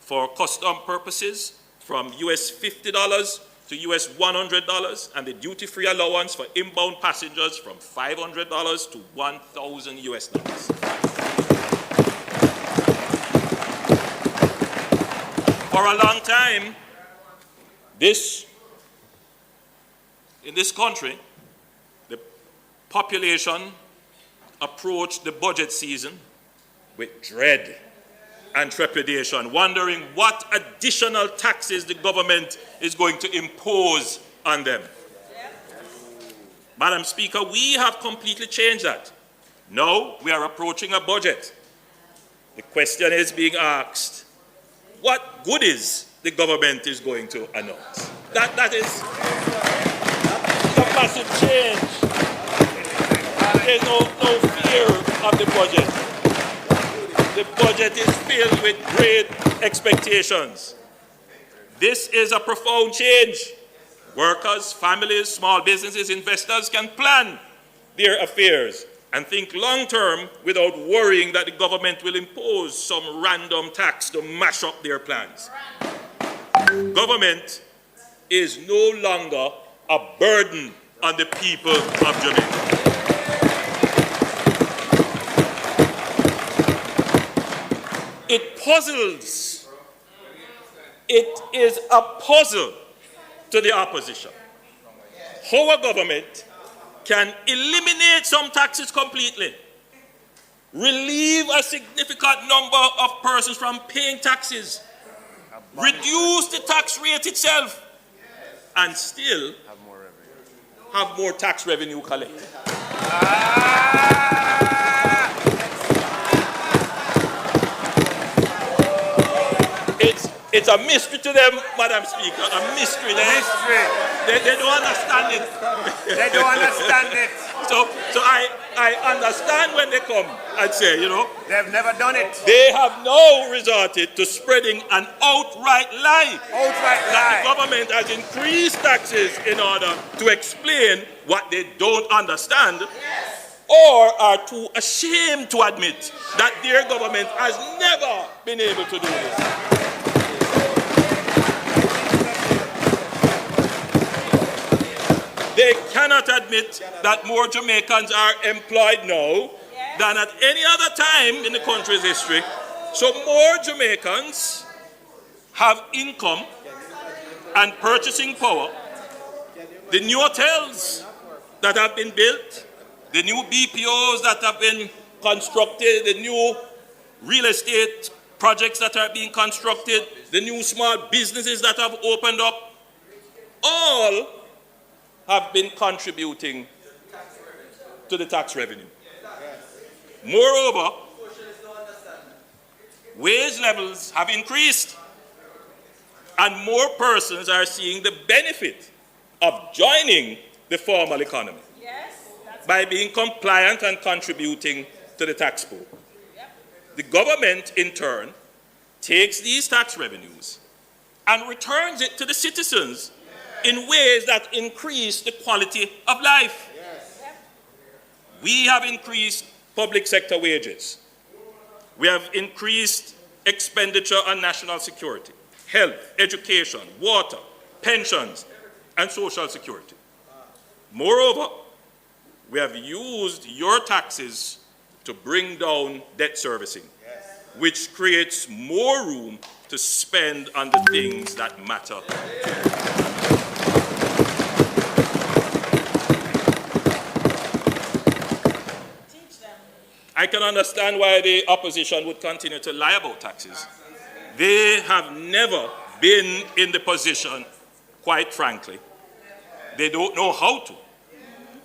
for custom purposes from US $50 to US $100, and the duty-free allowance for inbound passengers from $500 to $1,000 US. For a long time, in this country, the population approached the budget season with dread and trepidation, wondering what additional taxes the government is going to impose on them. Madam Speaker, we have completely changed that. Now we are approaching a budget. The question is being asked, what goodies the government is going to announce? That is a massive change. There's no fear of the budget. The budget is filled with great expectations. This is a profound change. Workers, families, small businesses, investors can plan their affairs and think long-term without worrying that the government will impose some random tax to mash up their plans. Government is no longer a burden on the people of Jamaica. It puzzles. It is a puzzle to the opposition how a government can eliminate some taxes completely, relieve a significant number of persons from paying taxes, reduce the tax rate itself, and still have more tax revenue collected. It's a mystery to them, Madam Speaker, a mystery. They don't understand it. They don't understand it. So I understand when they come and say, they've never done it. They have now resorted to spreading an outright lie. That the government has increased taxes in order to explain what they don't understand, or are too ashamed to admit that their government has never been able to do this. They cannot admit that more Jamaicans are employed now than at any other time in the country's history. So more Jamaicans have income and purchasing power. The new hotels that have been built, the new BPOs that have been constructed, the new real estate projects that are being constructed, the new small businesses that have opened up, all have been contributing to the tax revenue. Moreover, wage levels have increased, and more persons are seeing the benefit of joining the formal economy by being compliant and contributing to the tax pool. The government, in turn, takes these tax revenues and returns it to the citizens in ways that increase the quality of life. We have increased public sector wages. We have increased expenditure on national security, health, education, water, pensions, and social security. Moreover, we have used your taxes to bring down debt servicing, which creates more room to spend on the things that matter. I can understand why the opposition would continue to lie about taxes. They have never been in the position, quite frankly, they don't know how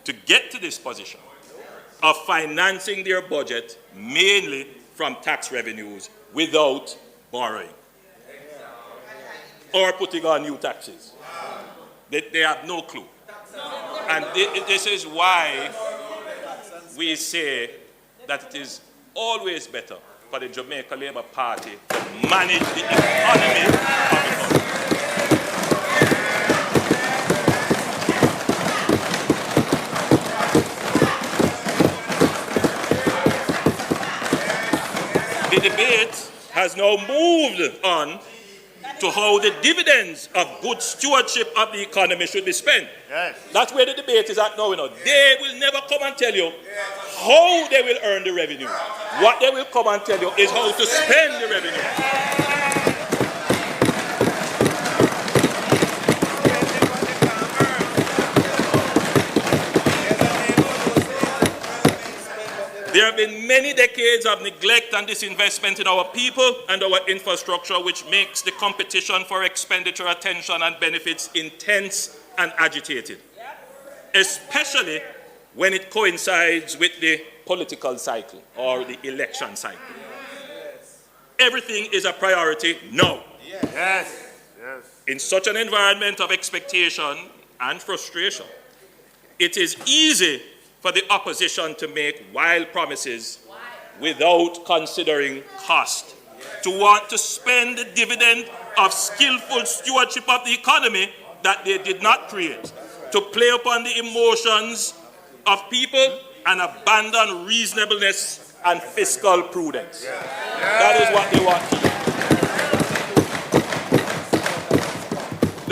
to get to this position of financing their budget mainly from tax revenues without borrowing or putting on new taxes. They have no clue. And this is why we say that it is always better for the Jamaica Labour Party to manage the economy of the country. The debate has now moved on to how the dividends of good stewardship of the economy should be spent. Yes. That's where the debate is at now. They will never come and tell you how they will earn the revenue. What they will come and tell you is how to spend the revenue. There have been many decades of neglect and disinvestment in our people and our infrastructure, which makes the competition for expenditure, attention, and benefits intense and agitated, especially when it coincides with the political cycle or the election cycle. Everything is a priority now. Yes. In such an environment of expectation and frustration, it is easy for the opposition to make wild promises without considering cost, to want to spend the dividend of skillful stewardship of the economy that they did not create, to play upon the emotions of people and abandon reasonableness and fiscal prudence. That is what they want to do.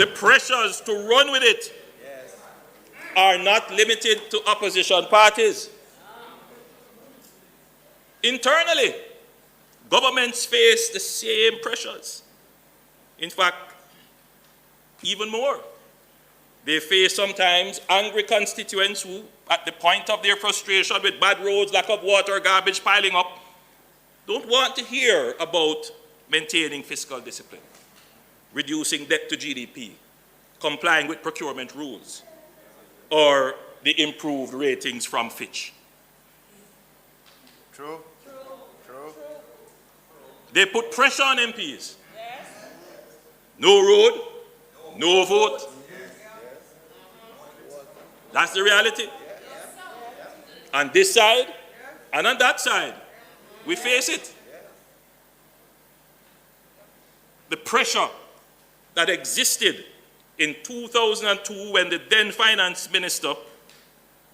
The pressures to run with it are not limited to opposition parties. Internally, governments face the same pressures. In fact, even more. They face sometimes angry constituents who, at the point of their frustration with bad roads, lack of water, garbage piling up, don't want to hear about maintaining fiscal discipline, reducing debt to GDP, complying with procurement rules, or the improved ratings from Fitch. True. They put pressure on MPs. No road, no vote. That's the reality. On this side and on that side, we face it. The pressure that existed in 2002, when the then finance minister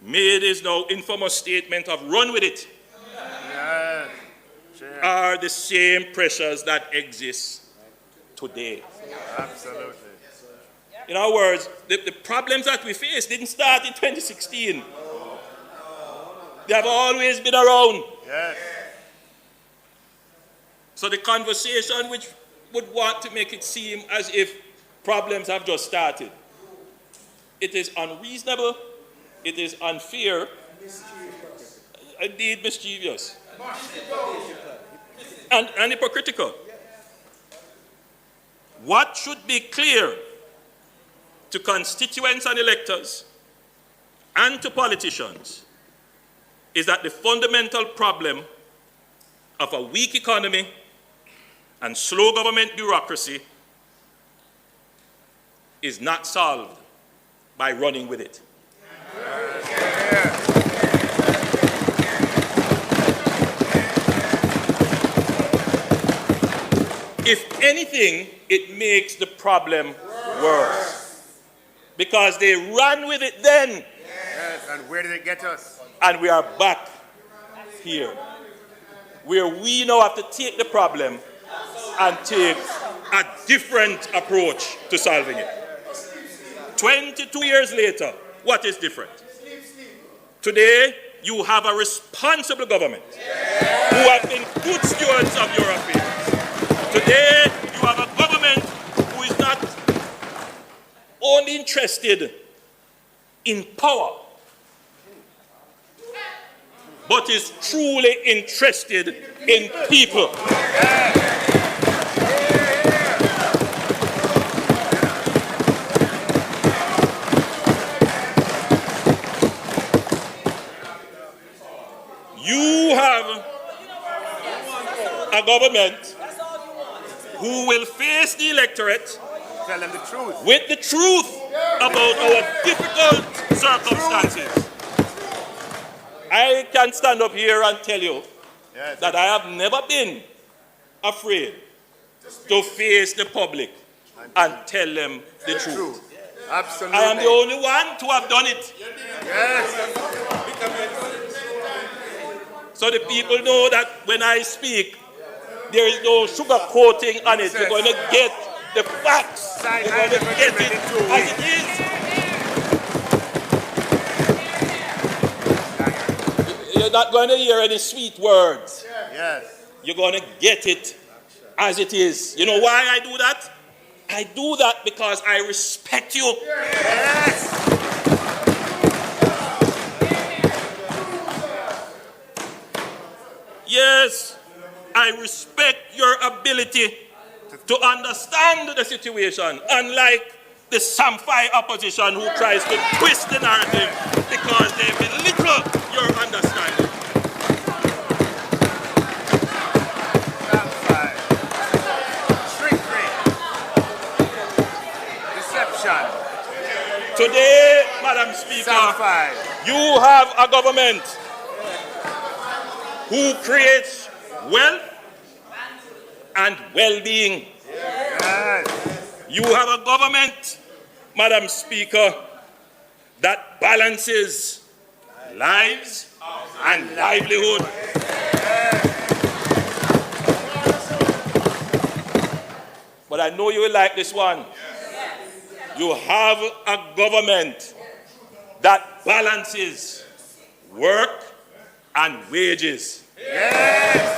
made his now infamous statement of "run with it," are the same pressures that exist today. Absolutely. In other words, the problems that we face didn't start in 2016. They have always been around. Yes. So the conversation which would want to make it seem as if problems have just started, it is unreasonable, it is unfair, indeed mischievous, and hypocritical. What should be clear to constituents and electors and to politicians is that the fundamental problem of a weak economy and slow government bureaucracy is not solved by running with it. If anything, it makes the problem worse. Because they ran with it then. Yes, and where did it get us? And we are back here, where we now have to take the problem and take a different approach to solving it. 22 years later, what is different? Today, you have a responsible government who have been good stewards of your affairs. Today, you have a government who is not only interested in power, but is truly interested in people. You have a government who will face the electorate Tell them the truth. With the truth about our difficult circumstances. I can stand up here and tell you that I have never been afraid to face the public and tell them the truth. Absolutely. I am the only one to have done it. Yes. So the people know that when I speak, there is no sugarcoating on it. You're going to get the facts. You're going to get it as it is. You're not going to hear any sweet words. Yes. You're going to get it as it is. You know why I do that? I do that because I respect you. Yes. Yes, I respect your ability to understand the situation, unlike the Samphai opposition who tries to twist the narrative because they belittle your understanding. Samphai. Trickery. Deception. Today, Madam Speaker, Samphai. you have a government who creates wealth and well-being. Yes. You have a government, Madam Speaker, that balances lives and livelihood. But I know you will like this one. You have a government that balances work and wages. Yes.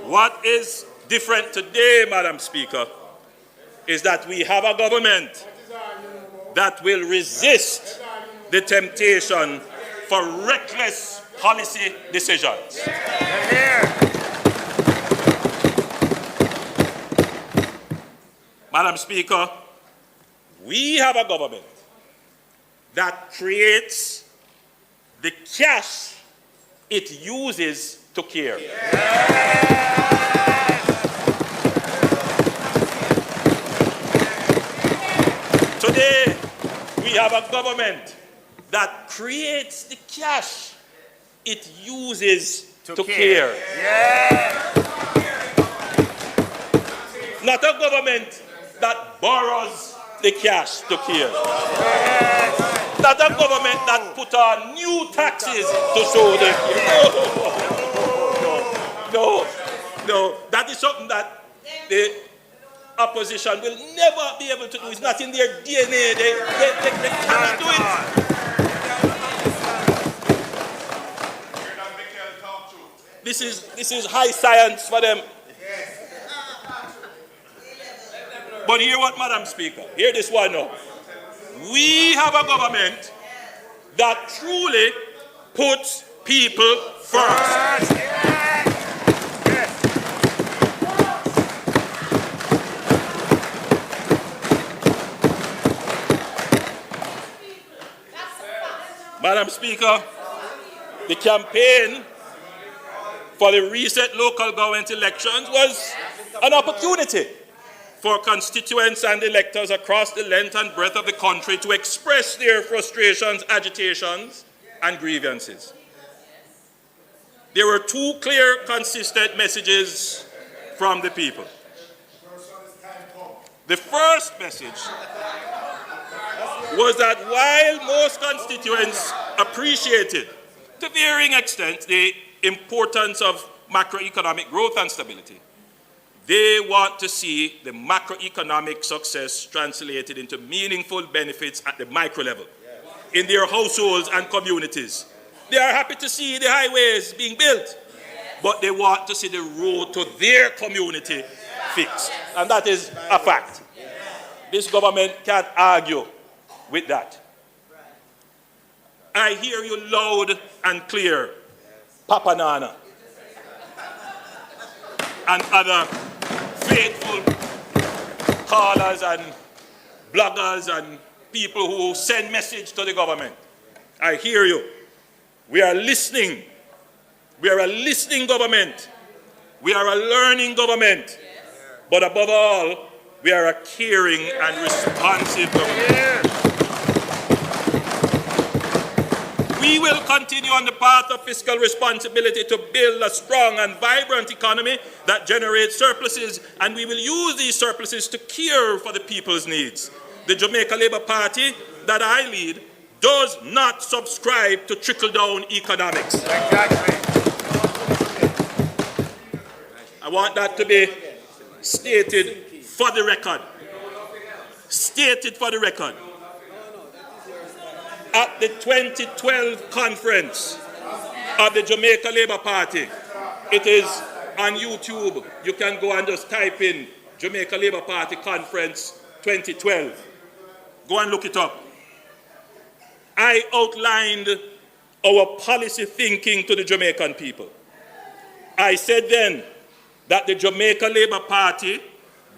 What is different today, Madam Speaker, is that we have a government that will resist the temptation for reckless policy decisions. Madam Speaker, we have a government that creates the cash it uses to care. Today, we have a government that creates the cash it uses to care. Not a government that borrows the cash to care. Not a government that put on new taxes to show the No. That is something that the opposition will never be able to do. It's not in their DNA. They cannot do it. This is high science for them. But hear what, Madam Speaker. Hear this one now. We have a government that truly puts people first. Madam Speaker, the campaign for the recent local government elections was an opportunity for constituents and electors across the length and breadth of the country to express their frustrations, agitations, and grievances. There were two clear, consistent messages from the people. The first message was that while most constituents appreciated, to varying extent, the importance of macroeconomic growth and stability, they want to see the macroeconomic success translated into meaningful benefits at the micro level, in their households and communities. They are happy to see the highways being built, but they want to see the road to their community fixed. And that is a fact. This government can't argue with that. I hear you loud and clear, Papa Nana, and other faithful callers and bloggers and people who send message to the government. I hear you. We are listening. We are a listening government. We are a learning government. But above all, we are a caring and responsive government. We will continue on the path of fiscal responsibility to build a strong and vibrant economy that generates surpluses, and we will use these surpluses to care for the people's needs. The Jamaica Labour Party that I lead does not subscribe to trickle-down economics. Exactly. I want that to be stated for the record. Stated for the record. At the 2012 conference of the Jamaica Labour Party, it is on YouTube. You can go and just type in Jamaica Labour Party Conference 2012. Go and look it up. I outlined our policy thinking to the Jamaican people. I said then that the Jamaica Labour Party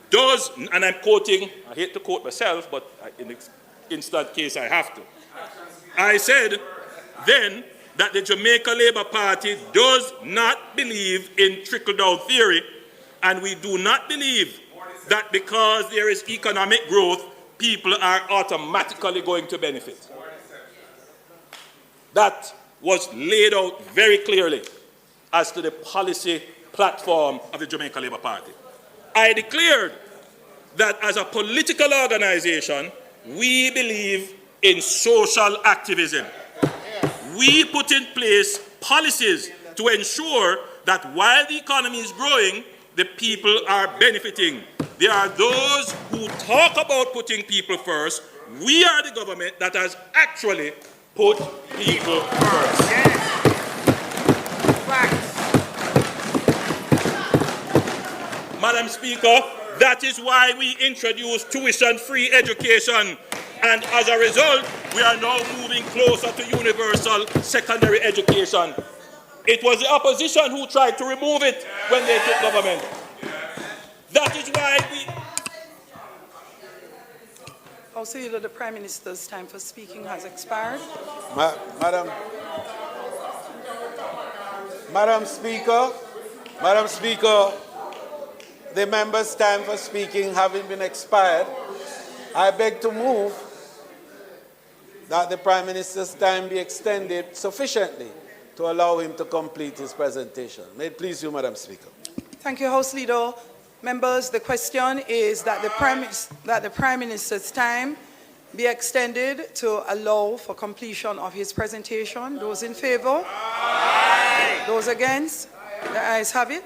does, and I'm quoting, I hate to quote myself, but in this instant case I have to. I said then that the Jamaica Labour Party does not believe in trickle-down theory, and we do not believe that because there is economic growth, people are automatically going to benefit. That was laid out very clearly as to the policy platform of the Jamaica Labour Party. I declared that as a political organization, we believe in social activism. We put in place policies to ensure that while the economy is growing, the people are benefiting. There are those who talk about putting people first. We are the government that has actually put people first. Madam Speaker, that is why we introduced tuition-free education. And as a result, we are now moving closer to universal secondary education. It was the opposition who tried to remove it when they took government. That is why we... Also, you know, the Prime Minister's time for speaking has expired. Madam Speaker, the member's time for speaking having been expired, I beg to move that the Prime Minister's time be extended sufficiently to allow him to complete his presentation. May it please you, Madam Speaker. Thank you, House Leader. Members, the question is that the Prime Minister's time be extended to allow for completion of his presentation. Those in favor? Aye. Those against? The ayes have it.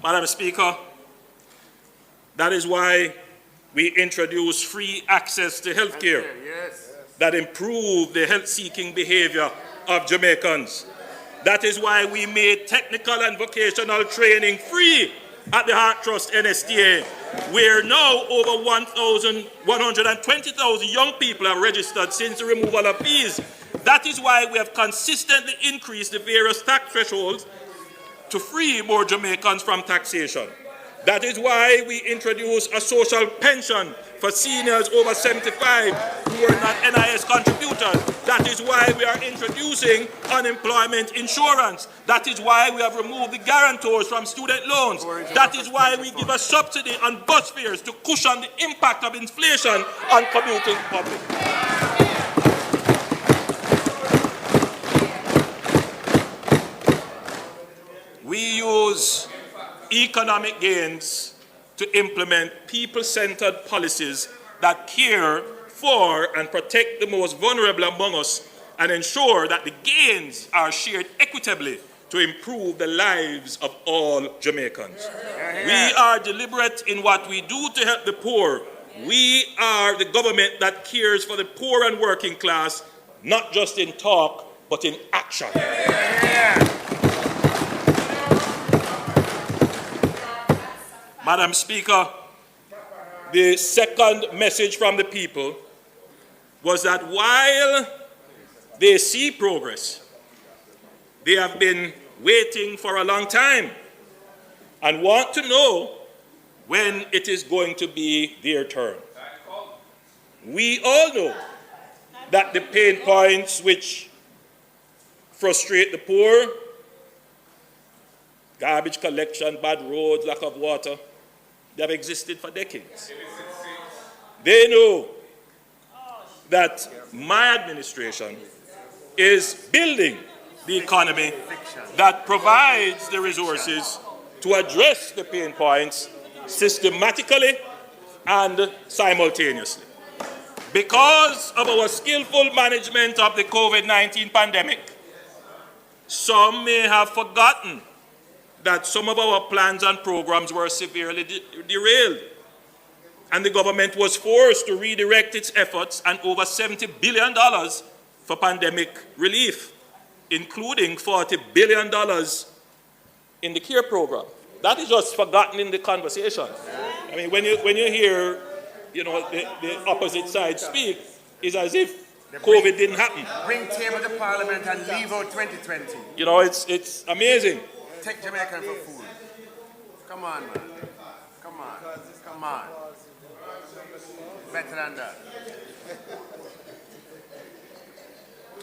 Madam Speaker, that is why we introduce free access to health care that improve the health-seeking behavior of Jamaicans. That is why we made technical and vocational training free at the Heart Trust NSTA, where now over 120,000 young people are registered since the removal of fees. That is why we have consistently increased the various tax thresholds to free more Jamaicans from taxation. That is why we introduce a social pension for seniors over 75 who are not NIS contributors. That is why we are introducing unemployment insurance. That is why we have removed the guarantors from student loans. That is why we give a subsidy on bus fares to cushion the impact of inflation on commuting public. We use economic gains to implement people-centered policies that care for and protect the most vulnerable among us and ensure that the gains are shared equitably to improve the lives of all Jamaicans. We are deliberate in what we do to help the poor. We are the government that cares for the poor and working class, not just in talk, but in action. Madam Speaker, the second message from the people was that while they see progress, they have been waiting for a long time and want to know when it is going to be their turn. We all know that the pain points which frustrate the poor, garbage collection, bad roads, lack of water, they have existed for decades. They know that my administration is building the economy that provides the resources to address the pain points systematically and simultaneously. Because of our skillful management of the COVID-19 pandemic, some may have forgotten that some of our plans and programs were severely derailed, and the government was forced to redirect its efforts and over $70 billion for pandemic relief, including $40 billion in the CARE program. That is just forgotten in the conversation. I mean, when you hear, the opposite side speak, it's as if COVID didn't happen. Bring table to Parliament and leave out 2020. It's amazing. Take Jamaican for food. Come on, man. Come on. Better than that.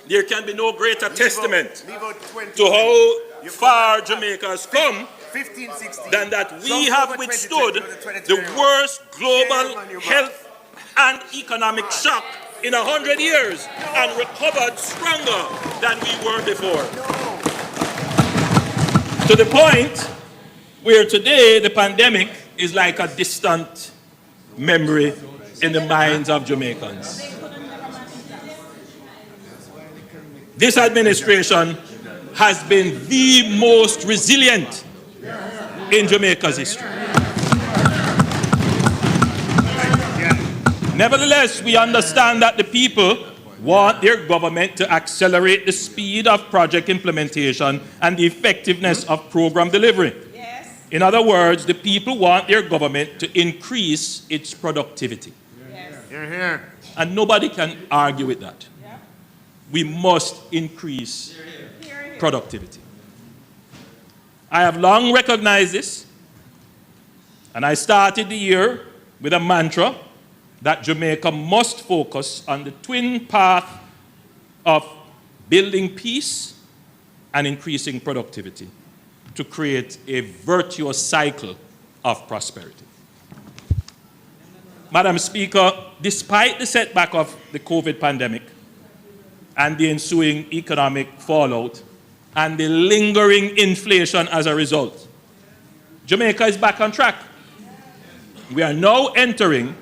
There can be no greater testament to how far Jamaica has come than that we have withstood the worst global health and economic shock in 100 years and recovered stronger than we were before. To the point where today the pandemic is like a distant memory in the minds of Jamaicans. This administration has been the most resilient in Jamaica's history. Nevertheless, we understand that the people want their government to accelerate the speed of project implementation and the effectiveness of program delivery. Yes. In other words, the people want their government to increase its productivity. Yes. Here. And nobody can argue with that. Yeah. We must increase productivity. I have long recognized this, and I started the year with a mantra that Jamaica must focus on the twin path of building peace and increasing productivity to create a virtuous cycle of prosperity. Madam Speaker, despite the setback of the COVID pandemic and the ensuing economic fallout and the lingering inflation as a result, Jamaica is back on track. We are now entering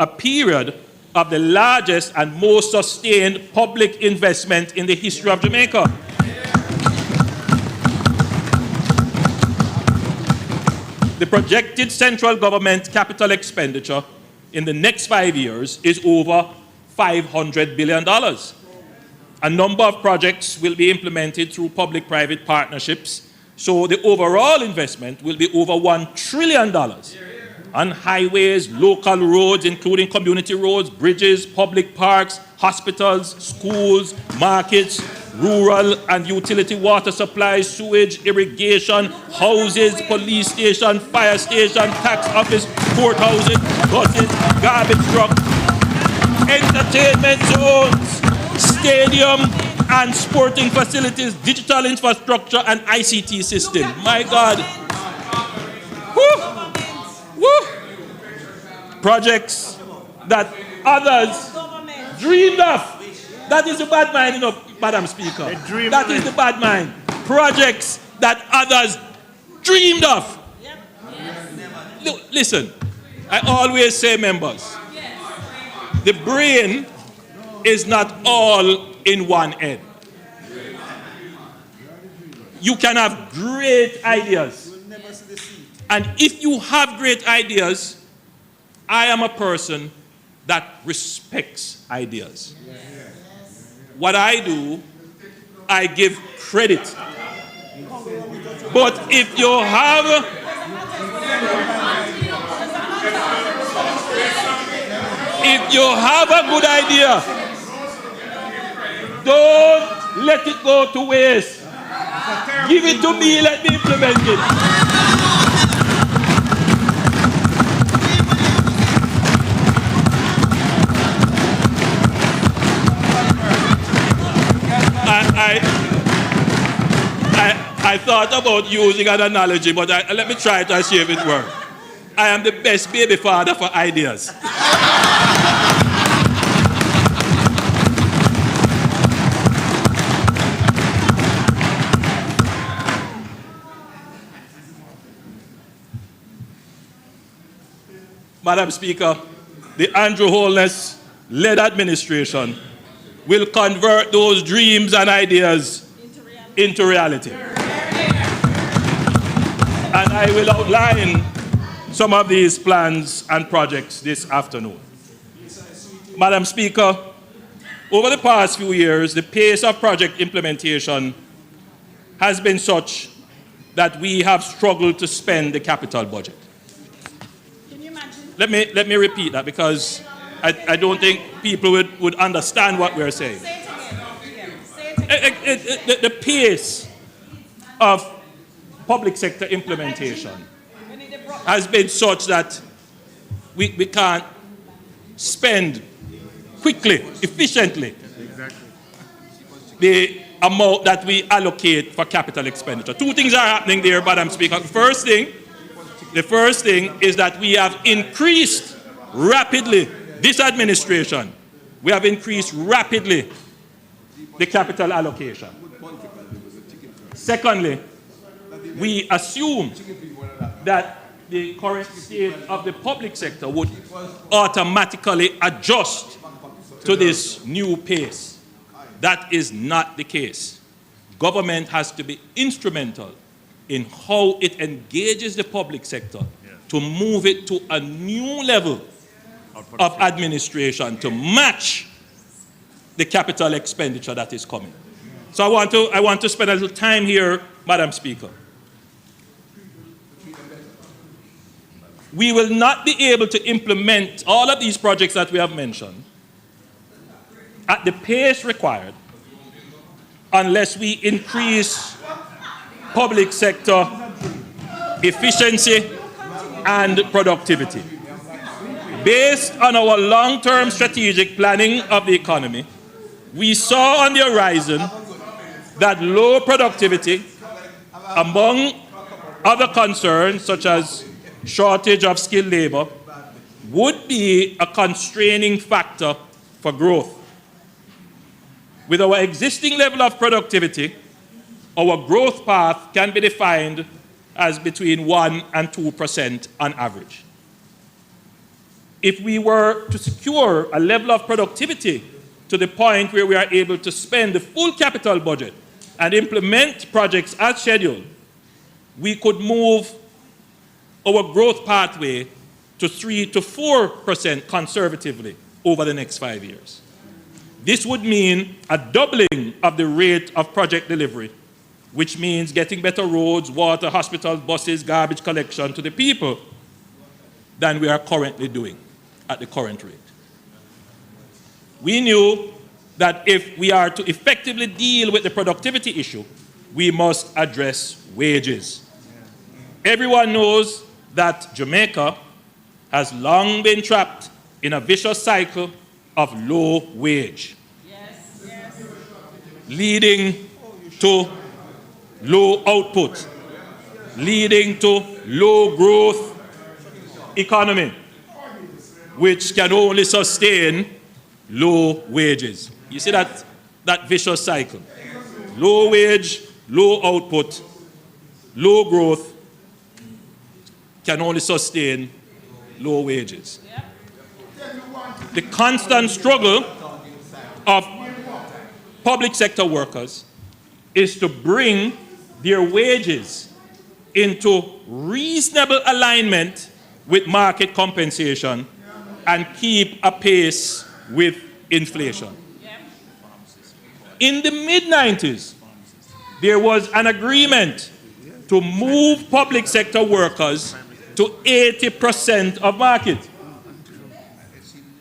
a period of the largest and most sustained public investment in the history of Jamaica. The projected central government capital expenditure in the next 5 years is over $500 billion. A number of projects will be implemented through public-private partnerships, so the overall investment will be over $1 trillion. On highways, local roads, including community roads, bridges, public parks, hospitals, schools, markets, rural and utility water supplies, sewage, irrigation, houses, police station, fire station, tax office, courthouses, buses, garbage truck, entertainment zones, stadium and sporting facilities, digital infrastructure and ICT system. My God. Woo! Woo! Projects that others dreamed of. That is the bad mind, Madam Speaker. That is the bad mind. Projects that others dreamed of. Look, listen, I always say, members, the brain is not all in one head. You can have great ideas. And if you have great ideas, I am a person that respects ideas. What I do, I give credit. But if you have a good idea, don't let it go to waste. Give it to me, let me implement it. I thought about using an analogy, but let me try to see if it works. I am the best baby father for ideas. Madam Speaker, the Andrew Holness-led administration will convert those dreams and ideas into reality. And I will outline some of these plans and projects this afternoon. Madam Speaker, over the past few years, the pace of project implementation has been such that we have struggled to spend the capital budget. Let me repeat that, because I don't think people would understand what we're saying. The pace of public sector implementation has been such that we can't spend quickly, efficiently, the amount that we allocate for capital expenditure. Two things are happening there, Madam Speaker. The first thing is that we have increased rapidly, this administration, we have increased rapidly the capital allocation. Secondly, we assume that the current state of the public sector would automatically adjust to this new pace. That is not the case. Government has to be instrumental in how it engages the public sector to move it to a new level of administration to match the capital expenditure that is coming. So I want to spend a little time here, Madam Speaker. We will not be able to implement all of these projects that we have mentioned at the pace required unless we increase public sector efficiency and productivity. Based on our long-term strategic planning of the economy, we saw on the horizon that low productivity, among other concerns such as shortage of skilled labor, would be a constraining factor for growth. With our existing level of productivity, our growth path can be defined as between 1% and 2% on average. If we were to secure a level of productivity to the point where we are able to spend the full capital budget and implement projects as scheduled, we could move our growth pathway to 3 to 4% conservatively over the next 5 years. This would mean a doubling of the rate of project delivery, which means getting better roads, water, hospitals, buses, garbage collection to the people than we are currently doing at the current rate. We knew that if we are to effectively deal with the productivity issue, we must address wages. Everyone knows that Jamaica has long been trapped in a vicious cycle of low wage, leading to low output, leading to low growth economy, which can only sustain low wages. You see that vicious cycle. Low wage, low output, low growth can only sustain low wages. The constant struggle of public sector workers is to bring their wages into reasonable alignment with market compensation and keep a pace with inflation. In the mid-90s, there was an agreement to move public sector workers to 80% of market.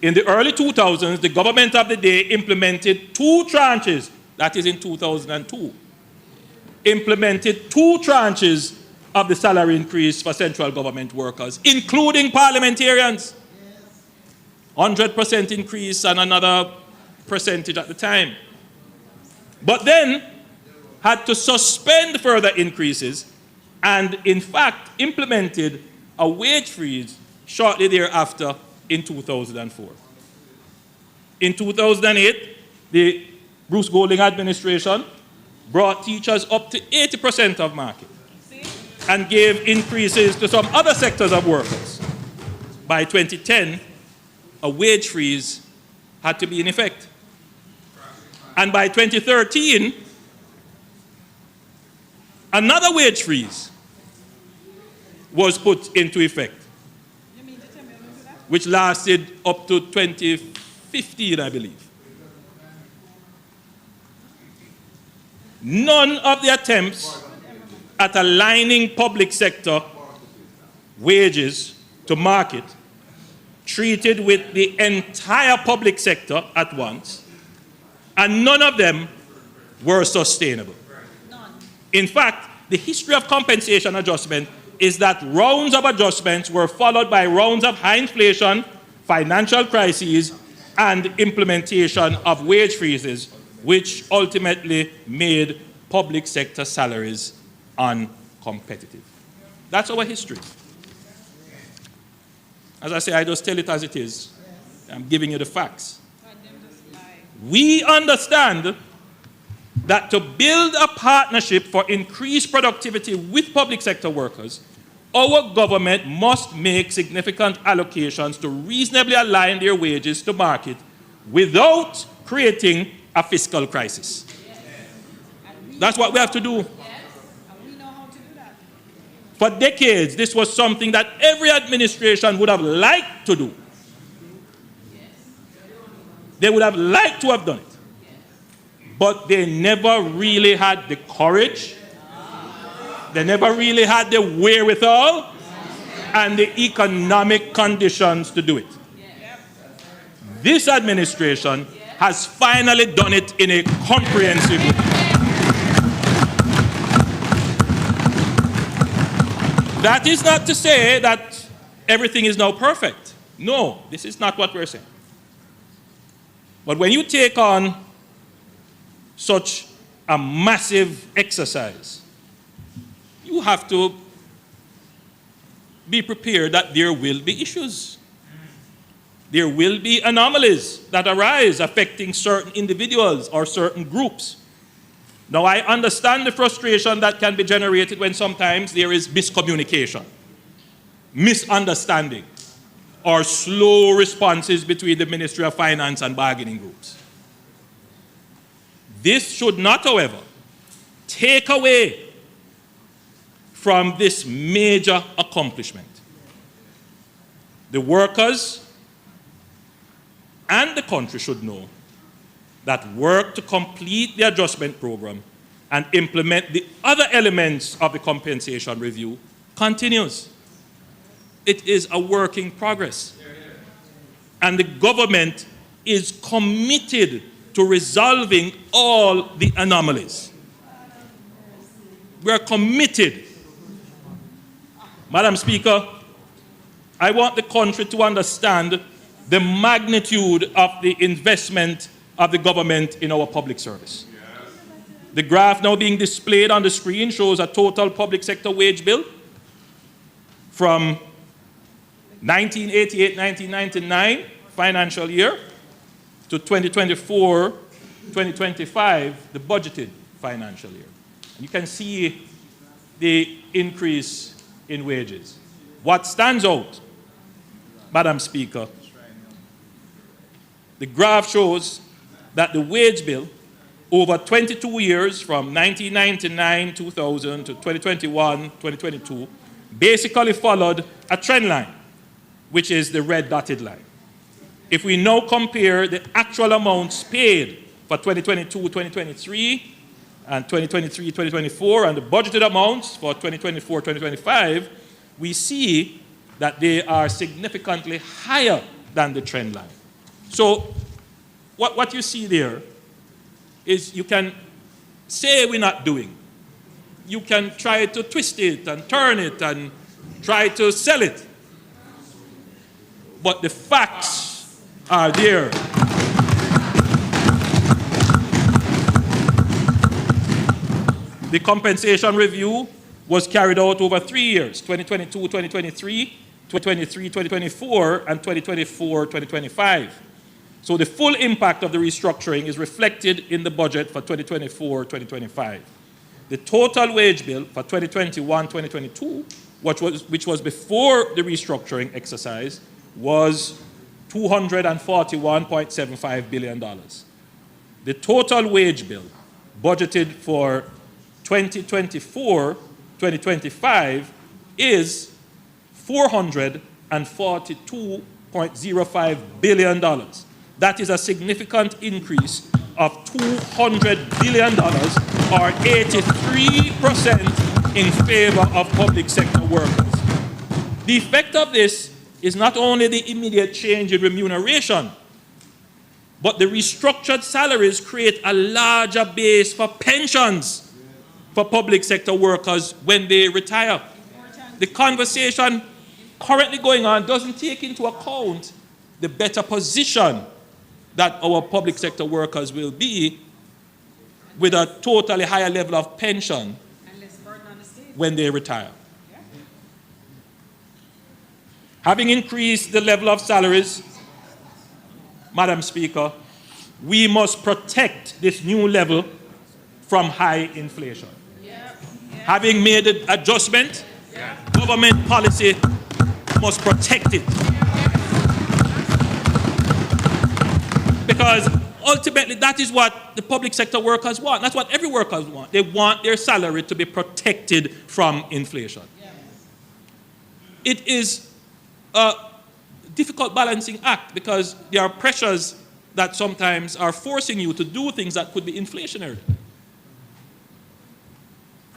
In the early 2000s, the government of the day implemented 2 tranches, that is in 2002, implemented 2 tranches of the salary increase for central government workers, including parliamentarians. 100% increase and another percentage at the time. but then had to suspend further increases and, in fact, implemented a wage freeze shortly thereafter in 2004. In 2008, the Bruce Golding administration brought teachers up to 80% of market and gave increases to some other sectors of workers. By 2010, a wage freeze had to be in effect. And by 2013, another wage freeze was put into effect, which lasted up to 2015, I believe. None of the attempts at aligning public sector wages to market treated with the entire public sector at once, and none of them were sustainable. In fact, the history of compensation adjustment is that rounds of adjustments were followed by rounds of high inflation, financial crises, and implementation of wage freezes, which ultimately made public sector salaries uncompetitive. That's our history. As I say, I just tell it as it is. I'm giving you the facts. We understand that to build a partnership for increased productivity with public sector workers, our government must make significant allocations to reasonably align their wages to market without creating a fiscal crisis. That's what we have to do. For decades, this was something that every administration would have liked to do. They would have liked to have done it. But they never really had the courage, they never really had the wherewithal, and the economic conditions to do it. This administration has finally done it in a comprehensive way. That is not to say that everything is now perfect. No, this is not what we're saying. But when you take on such a massive exercise, you have to be prepared that there will be issues. There will be anomalies that arise affecting certain individuals or certain groups. Now, I understand the frustration that can be generated when sometimes there is miscommunication, misunderstanding, or slow responses between the Ministry of Finance and bargaining groups. This should not, however, take away from this major accomplishment. The workers and the country should know that work to complete the adjustment program and implement the other elements of the compensation review continues. It is a work in progress. And the government is committed to resolving all the anomalies. We are committed. Madam Speaker, I want the country to understand the magnitude of the investment of the government in our public service. The graph now being displayed on the screen shows a total public sector wage bill from 1988-1999 financial year to 2024-2025, the budgeted financial year. And you can see the increase in wages. What stands out, Madam Speaker, the graph shows that the wage bill over 22 years from 1999, 2000 to 2021, 2022 basically followed a trend line, which is the red dotted line. If we now compare the actual amounts paid for 2022, 2023, and 2023, 2024, and the budgeted amounts for 2024, 2025, we see that they are significantly higher than the trend line. So what you see there is you can say we're not doing. You can try to twist it and turn it and try to sell it. But the facts are there. The compensation review was carried out over 3 years, 2022, 2023, 2023, 2024, and 2024, 2025. So the full impact of the restructuring is reflected in the budget for 2024, 2025. The total wage bill for 2021, 2022, which was before the restructuring exercise, was $241.75 billion. The total wage bill budgeted for 2024, 2025 is $442.05 billion. That is a significant increase of $200 billion, or 83% in favor of public sector workers. The effect of this is not only the immediate change in remuneration, but the restructured salaries create a larger base for pensions for public sector workers when they retire. The conversation currently going on doesn't take into account the better position that our public sector workers will be with a totally higher level of pension when they retire. Having increased the level of salaries, Madam Speaker, we must protect this new level from high inflation. Having made the adjustment, government policy must protect it. Because ultimately that is what the public sector workers want. That's what every worker wants. They want their salary to be protected from inflation. It is a difficult balancing act because there are pressures that sometimes are forcing you to do things that could be inflationary.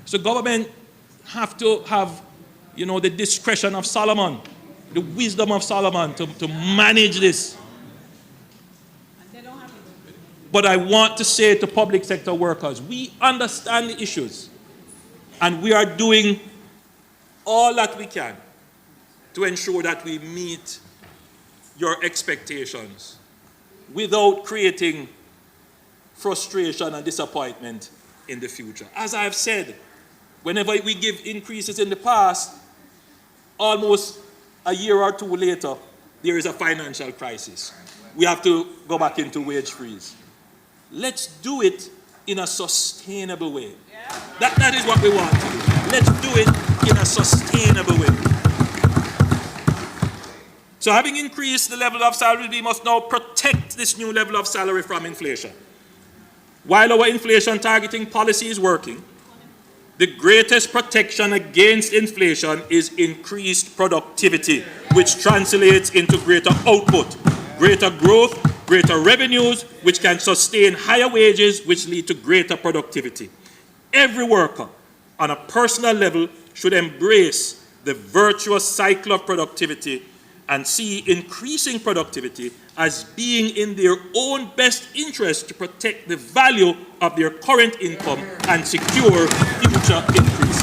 So government have to have, the discretion of Solomon, the wisdom of Solomon to manage this. But I want to say to public sector workers, we understand the issues and we are doing all that we can to ensure that we meet your expectations without creating frustration and disappointment in the future. As I've said, whenever we give increases in the past, almost a year or two later, there is a financial crisis. We have to go back into wage freeze. Let's do it in a sustainable way. That is what we want to do. Let's do it in a sustainable way. So having increased the level of salary, we must now protect this new level of salary from inflation. While our inflation targeting policy is working, the greatest protection against inflation is increased productivity, which translates into greater output, greater growth, greater revenues, which can sustain higher wages, which lead to greater productivity. Every worker, on a personal level, should embrace the virtuous cycle of productivity and see increasing productivity as being in their own best interest to protect the value of their current income and secure future increases.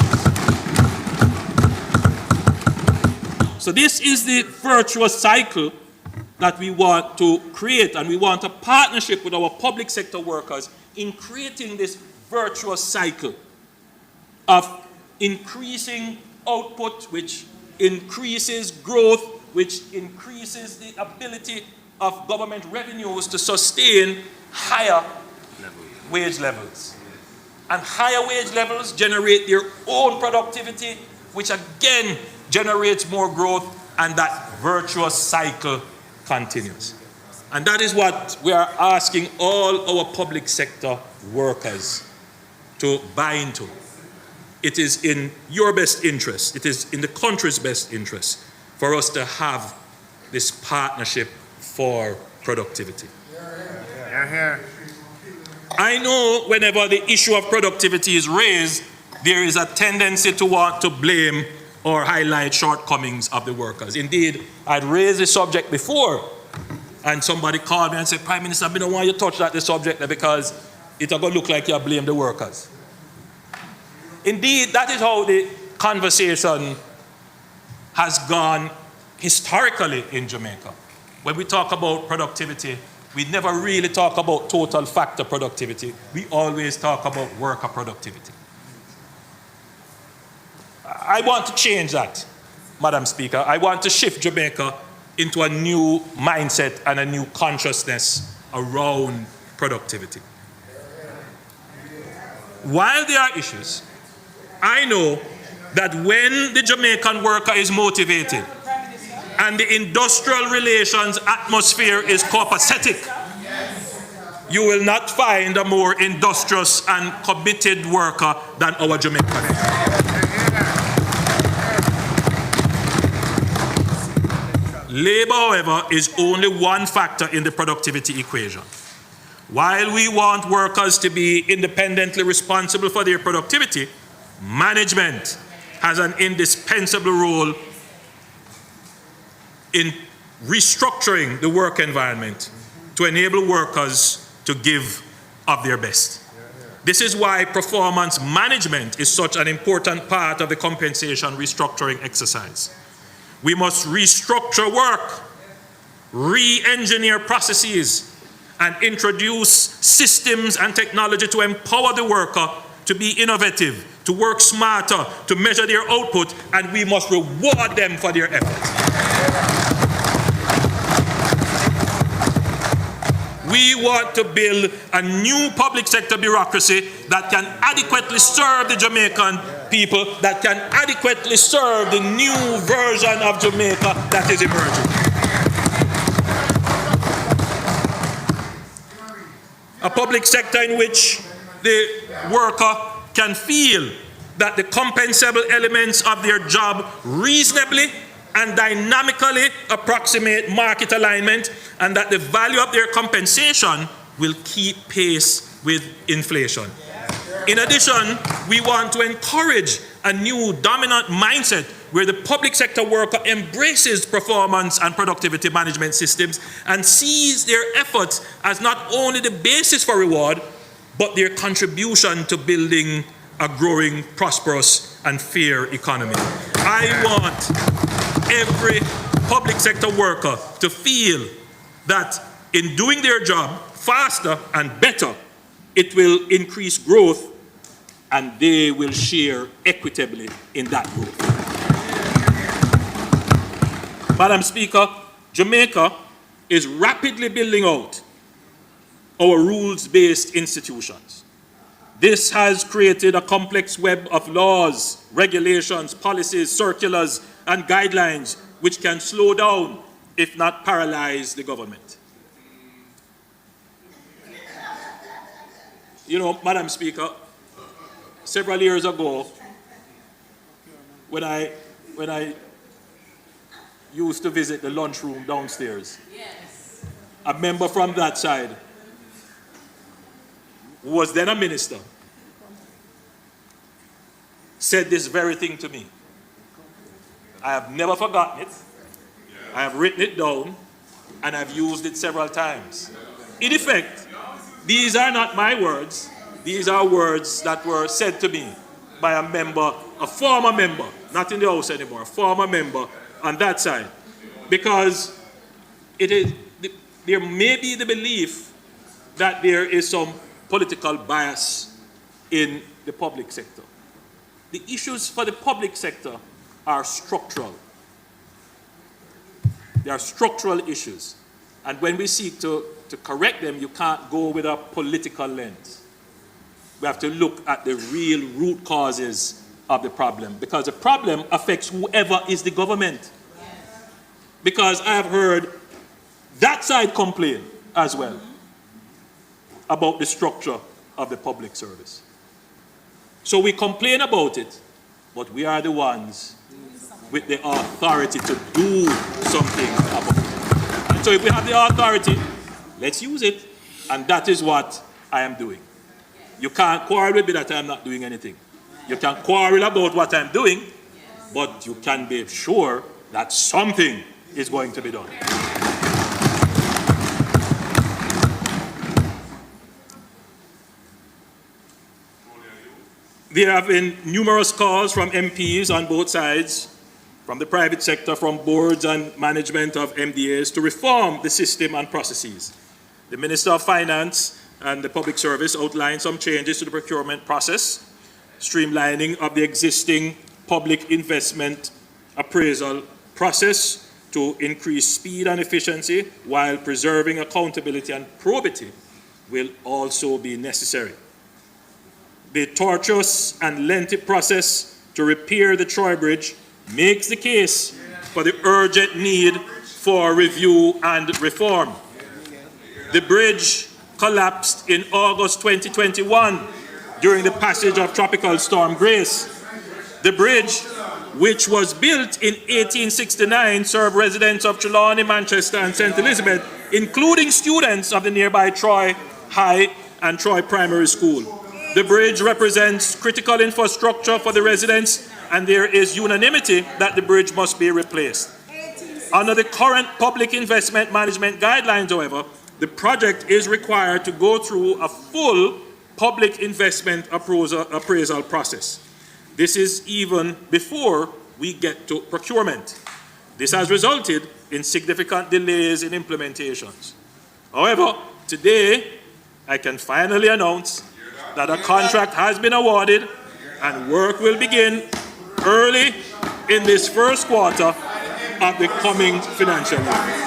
So this is the virtuous cycle that we want to create, and we want a partnership with our public sector workers in creating this virtuous cycle of increasing output, which increases growth, which increases the ability of government revenues to sustain higher wage levels. And higher wage levels generate their own productivity, which again generates more growth, and that virtuous cycle continues. And that is what we are asking all our public sector workers to buy into. It is in your best interest, it is in the country's best interest for us to have this partnership for productivity. I know whenever the issue of productivity is raised, there is a tendency to want to blame or highlight shortcomings of the workers. Indeed, I'd raised the subject before, and somebody called me and said, Prime Minister, I don't want you to touch the subject because it's going to look like you blame the workers. Indeed, that is how the conversation has gone historically in Jamaica. When we talk about productivity, we never really talk about total factor productivity. We always talk about worker productivity. I want to change that, Madam Speaker. I want to shift Jamaica into a new mindset and a new consciousness around productivity. While there are issues, I know that when the Jamaican worker is motivated and the industrial relations atmosphere is copacetic, you will not find a more industrious and committed worker than our Jamaicans. Labor, however, is only one factor in the productivity equation. While we want workers to be independently responsible for their productivity, management has an indispensable role in restructuring the work environment to enable workers to give of their best. This is why performance management is such an important part of the compensation restructuring exercise. We must restructure work, re-engineer processes, and introduce systems and technology to empower the worker to be innovative, to work smarter, to measure their output, and we must reward them for their efforts. We want to build a new public sector bureaucracy that can adequately serve the Jamaican people, that can adequately serve the new version of Jamaica that is emerging. A public sector in which the worker can feel that the compensable elements of their job reasonably and dynamically approximate market alignment, and that the value of their compensation will keep pace with inflation. In addition, we want to encourage a new dominant mindset where the public sector worker embraces performance and productivity management systems and sees their efforts as not only the basis for reward, but their contribution to building a growing, prosperous, and fair economy. I want every public sector worker to feel that in doing their job faster and better, it will increase growth and they will share equitably in that growth. Madam Speaker, Jamaica is rapidly building out our rules-based institutions. This has created a complex web of laws, regulations, policies, circulars, and guidelines which can slow down, if not paralyze, the government. You know, Madam Speaker, several years ago, when I used to visit the lunchroom downstairs, a member from that side, who was then a minister, said this very thing to me. I have never forgotten it. I have written it down, and I've used it several times. In effect, these are not my words. These are words that were said to me by a member, a former member, not in the House anymore, a former member on that side. Because there may be the belief that there is some political bias in the public sector. The issues for the public sector are structural. They are structural issues. And when we seek to correct them, you can't go with a political lens. We have to look at the real root causes of the problem, because the problem affects whoever is the government. Because I have heard that side complain as well about the structure of the public service. So we complain about it, but we are the ones with the authority to do something about it. And so if we have the authority, let's use it. And that is what I am doing. You can't quarrel with me that I'm not doing anything. You can quarrel about what I'm doing, but you can be sure that something is going to be done. There have been numerous calls from MPs on both sides, from the private sector, from boards and management of MDAs, to reform the system and processes. The Minister of Finance and the Public Service outlined some changes to the procurement process, streamlining of the existing public investment appraisal process to increase speed and efficiency while preserving accountability and probity will also be necessary. The tortuous and lengthy process to repair the Troy Bridge makes the case for the urgent need for review and reform. The bridge collapsed in August 2021 during the passage of Tropical Storm Grace. The bridge, which was built in 1869, served residents of Trelawney, Manchester, and St. Elizabeth, including students of the nearby Troy High and Troy Primary School. The bridge represents critical infrastructure for the residents, and there is unanimity that the bridge must be replaced. Under the current public investment management guidelines, however, the project is required to go through a full public investment appraisal process. This is even before we get to procurement. This has resulted in significant delays in implementations. However, today, I can finally announce that a contract has been awarded and work will begin early in this first quarter of the coming financial year.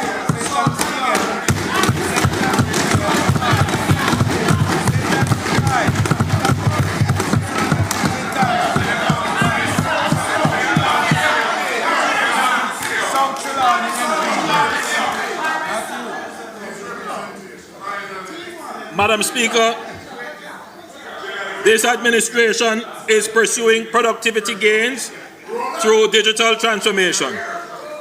Madam Speaker, this administration is pursuing productivity gains through digital transformation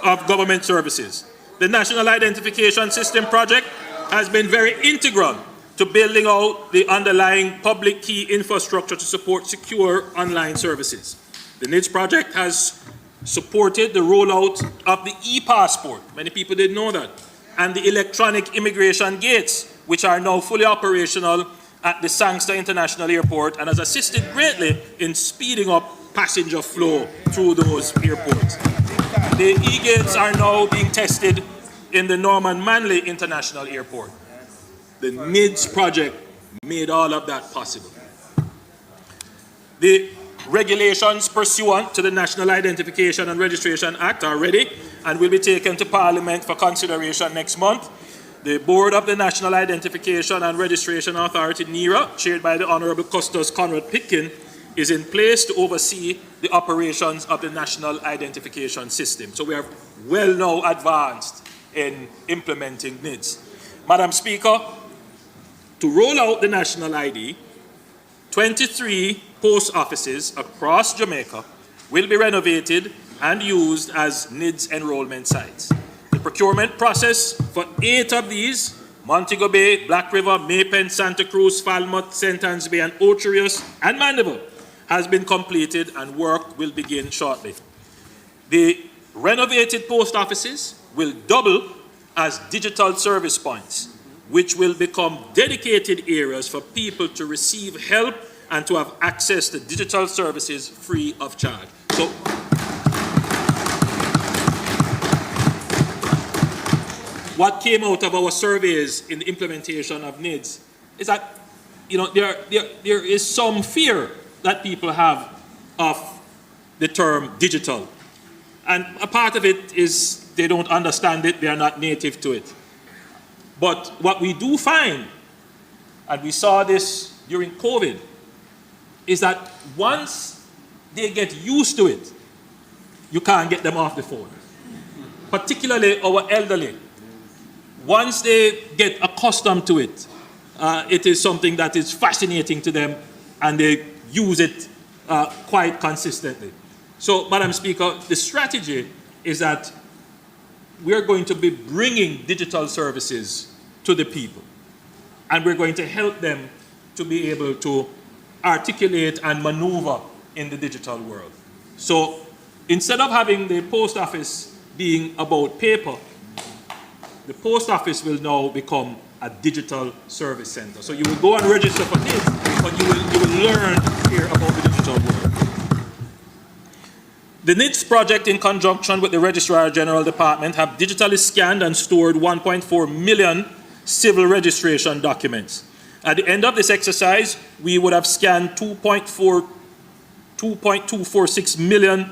of government services. The National Identification System project has been very integral to building out the underlying public key infrastructure to support secure online services. The NIDS project has supported the rollout of the e-passport. Many people didn't know that. And the electronic immigration gates, which are now fully operational at the Sangster International Airport and has assisted greatly in speeding up passenger flow through those airports. The e-gates are now being tested in the Norman Manley International Airport. The NIDS project made all of that possible. The regulations pursuant to the National Identification and Registration Act are ready and will be taken to Parliament for consideration next month. The Board of the National Identification and Registration Authority, NERA, chaired by the Honourable Custos Conrad Pitkin, is in place to oversee the operations of the National Identification System. So we are well now advanced in implementing NIDS. Madam Speaker, to roll out the National ID, 23 post offices across Jamaica will be renovated and used as NIDS enrollment sites. The procurement process for 8 of these, Montego Bay, Black River, Maypen, Santa Cruz, Falmouth, St. Anne's Bay, and Ocherius, and Mandeville, has been completed and work will begin shortly. The renovated post offices will double as digital service points, which will become dedicated areas for people to receive help and to have access to digital services free of charge. So, what came out of our surveys in the implementation of NIDS is that, there is some fear that people have of the term digital. And a part of it is they don't understand it, they are not native to it. But what we do find, and we saw this during COVID, is that once they get used to it, you can't get them off the phone. Particularly our elderly. Once they get accustomed to it, it is something that is fascinating to them and they use it quite consistently. So, Madam Speaker, the strategy is that we're going to be bringing digital services to the people, and we're going to help them to be able to articulate and maneuver in the digital world. So, instead of having the post office being about paper, the post office will now become a digital service center. So you will go and register for this, but you will learn here about the digital world. The NIDS project, in conjunction with the Registrar General Department, have digitally scanned and stored 1.4 million civil registration documents. At the end of this exercise, we would have scanned 2.42 2.246 million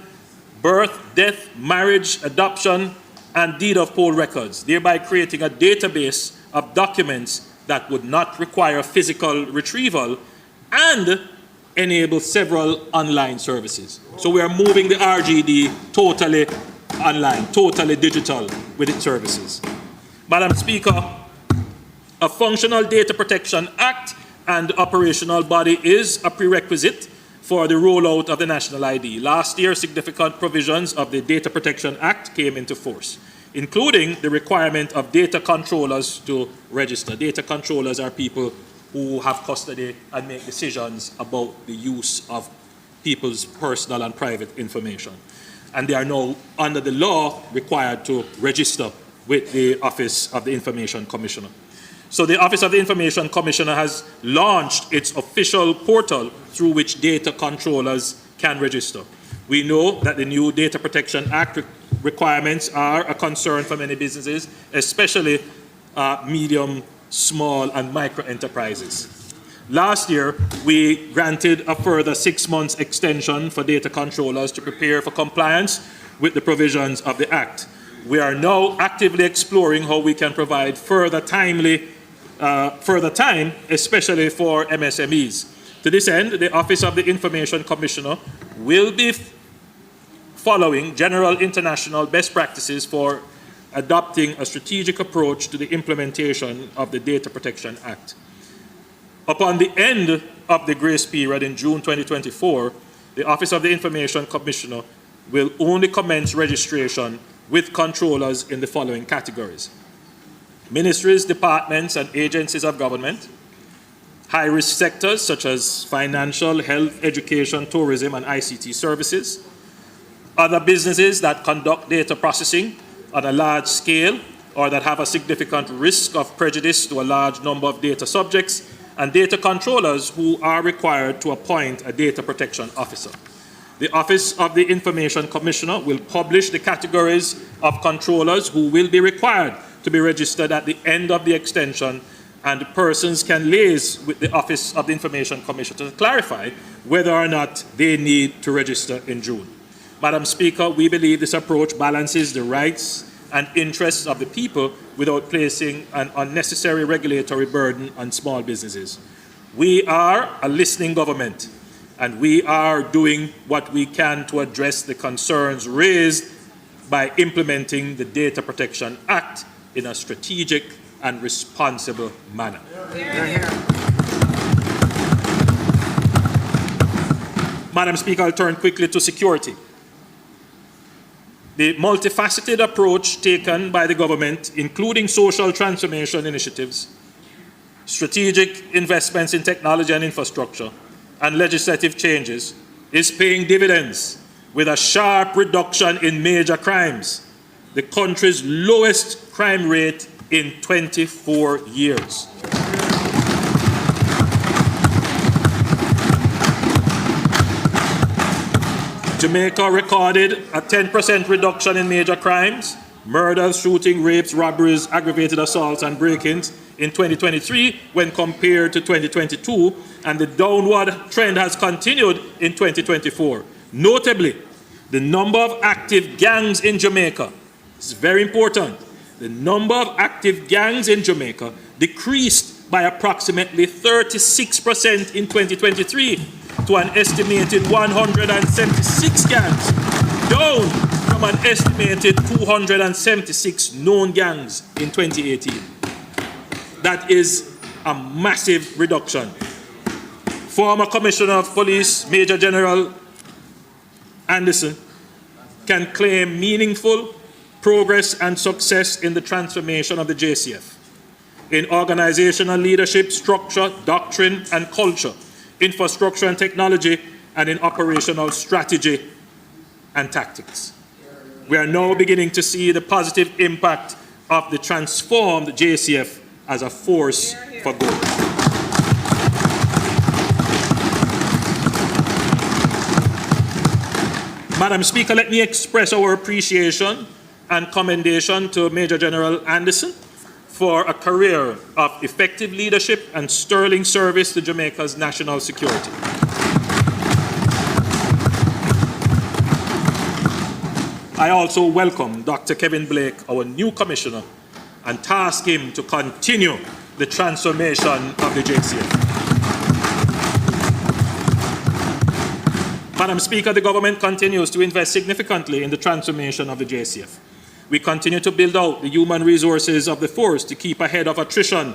birth, death, marriage, adoption, and deed of poll records, thereby creating a database of documents that would not require physical retrieval and enable several online services. So we are moving the RGD totally online, totally digital with its services. Madam Speaker, a functional Data Protection Act and operational body is a prerequisite for the rollout of the national ID. Last year, significant provisions of the Data Protection Act came into force, including the requirement of data controllers to register. Data controllers are people who have custody and make decisions about the use of people's personal and private information. And they are now, under the law, required to register with the Office of the Information Commissioner. So the Office of the Information Commissioner has launched its official portal through which data controllers can register. We know that the new Data Protection Act requirements are a concern for many businesses, especially medium, small, and micro enterprises. Last year, we granted a further 6 months extension for data controllers to prepare for compliance with the provisions of the Act. We are now actively exploring how we can provide further time, especially for MSMEs. To this end, the Office of the Information Commissioner will be following general international best practices for adopting a strategic approach to the implementation of the Data Protection Act. Upon the end of the grace period in June 2024, the Office of the Information Commissioner will only commence registration with controllers in the following categories: ministries, departments, and agencies of government, high-risk sectors such as financial, health, education, tourism, and ICT services, other businesses that conduct data processing on a large scale or that have a significant risk of prejudice to a large number of data subjects, and data controllers who are required to appoint a data protection officer. The Office of the Information Commissioner will publish the categories of controllers who will be required to be registered at the end of the extension, and persons can liaise with the Office of the Information Commissioner to clarify whether or not they need to register in June. Madam Speaker, we believe this approach balances the rights and interests of the people without placing an unnecessary regulatory burden on small businesses. We are a listening government, and we are doing what we can to address the concerns raised by implementing the Data Protection Act in a strategic and responsible manner. Madam Speaker, I'll turn quickly to security. The multifaceted approach taken by the government, including social transformation initiatives, strategic investments in technology and infrastructure, and legislative changes, is paying dividends with a sharp reduction in major crimes, the country's lowest crime rate in 24 years. Jamaica recorded a 10% reduction in major crimes, murders, shooting, rapes, robberies, aggravated assaults, and break-ins in 2023 when compared to 2022, and the downward trend has continued in 2024. Notably, the number of active gangs in Jamaica, this is very important, the number of active gangs in Jamaica decreased by approximately 36% in 2023 to an estimated 176 gangs, down from an estimated 276 known gangs in 2018. That is a massive reduction. Former Commissioner of Police, Major General Anderson, can claim meaningful progress and success in the transformation of the JCF, in organizational leadership, structure, doctrine, and culture, infrastructure and technology, and in operational strategy and tactics. We are now beginning to see the positive impact of the transformed JCF as a force for good. Madam Speaker, let me express our appreciation and commendation to Major General Anderson for a career of effective leadership and sterling service to Jamaica's national security. I also welcome Dr. Kevin Blake, our new commissioner, and task him to continue the transformation of the JCF. Madam Speaker, the government continues to invest significantly in the transformation of the JCF. We continue to build out the human resources of the force to keep ahead of attrition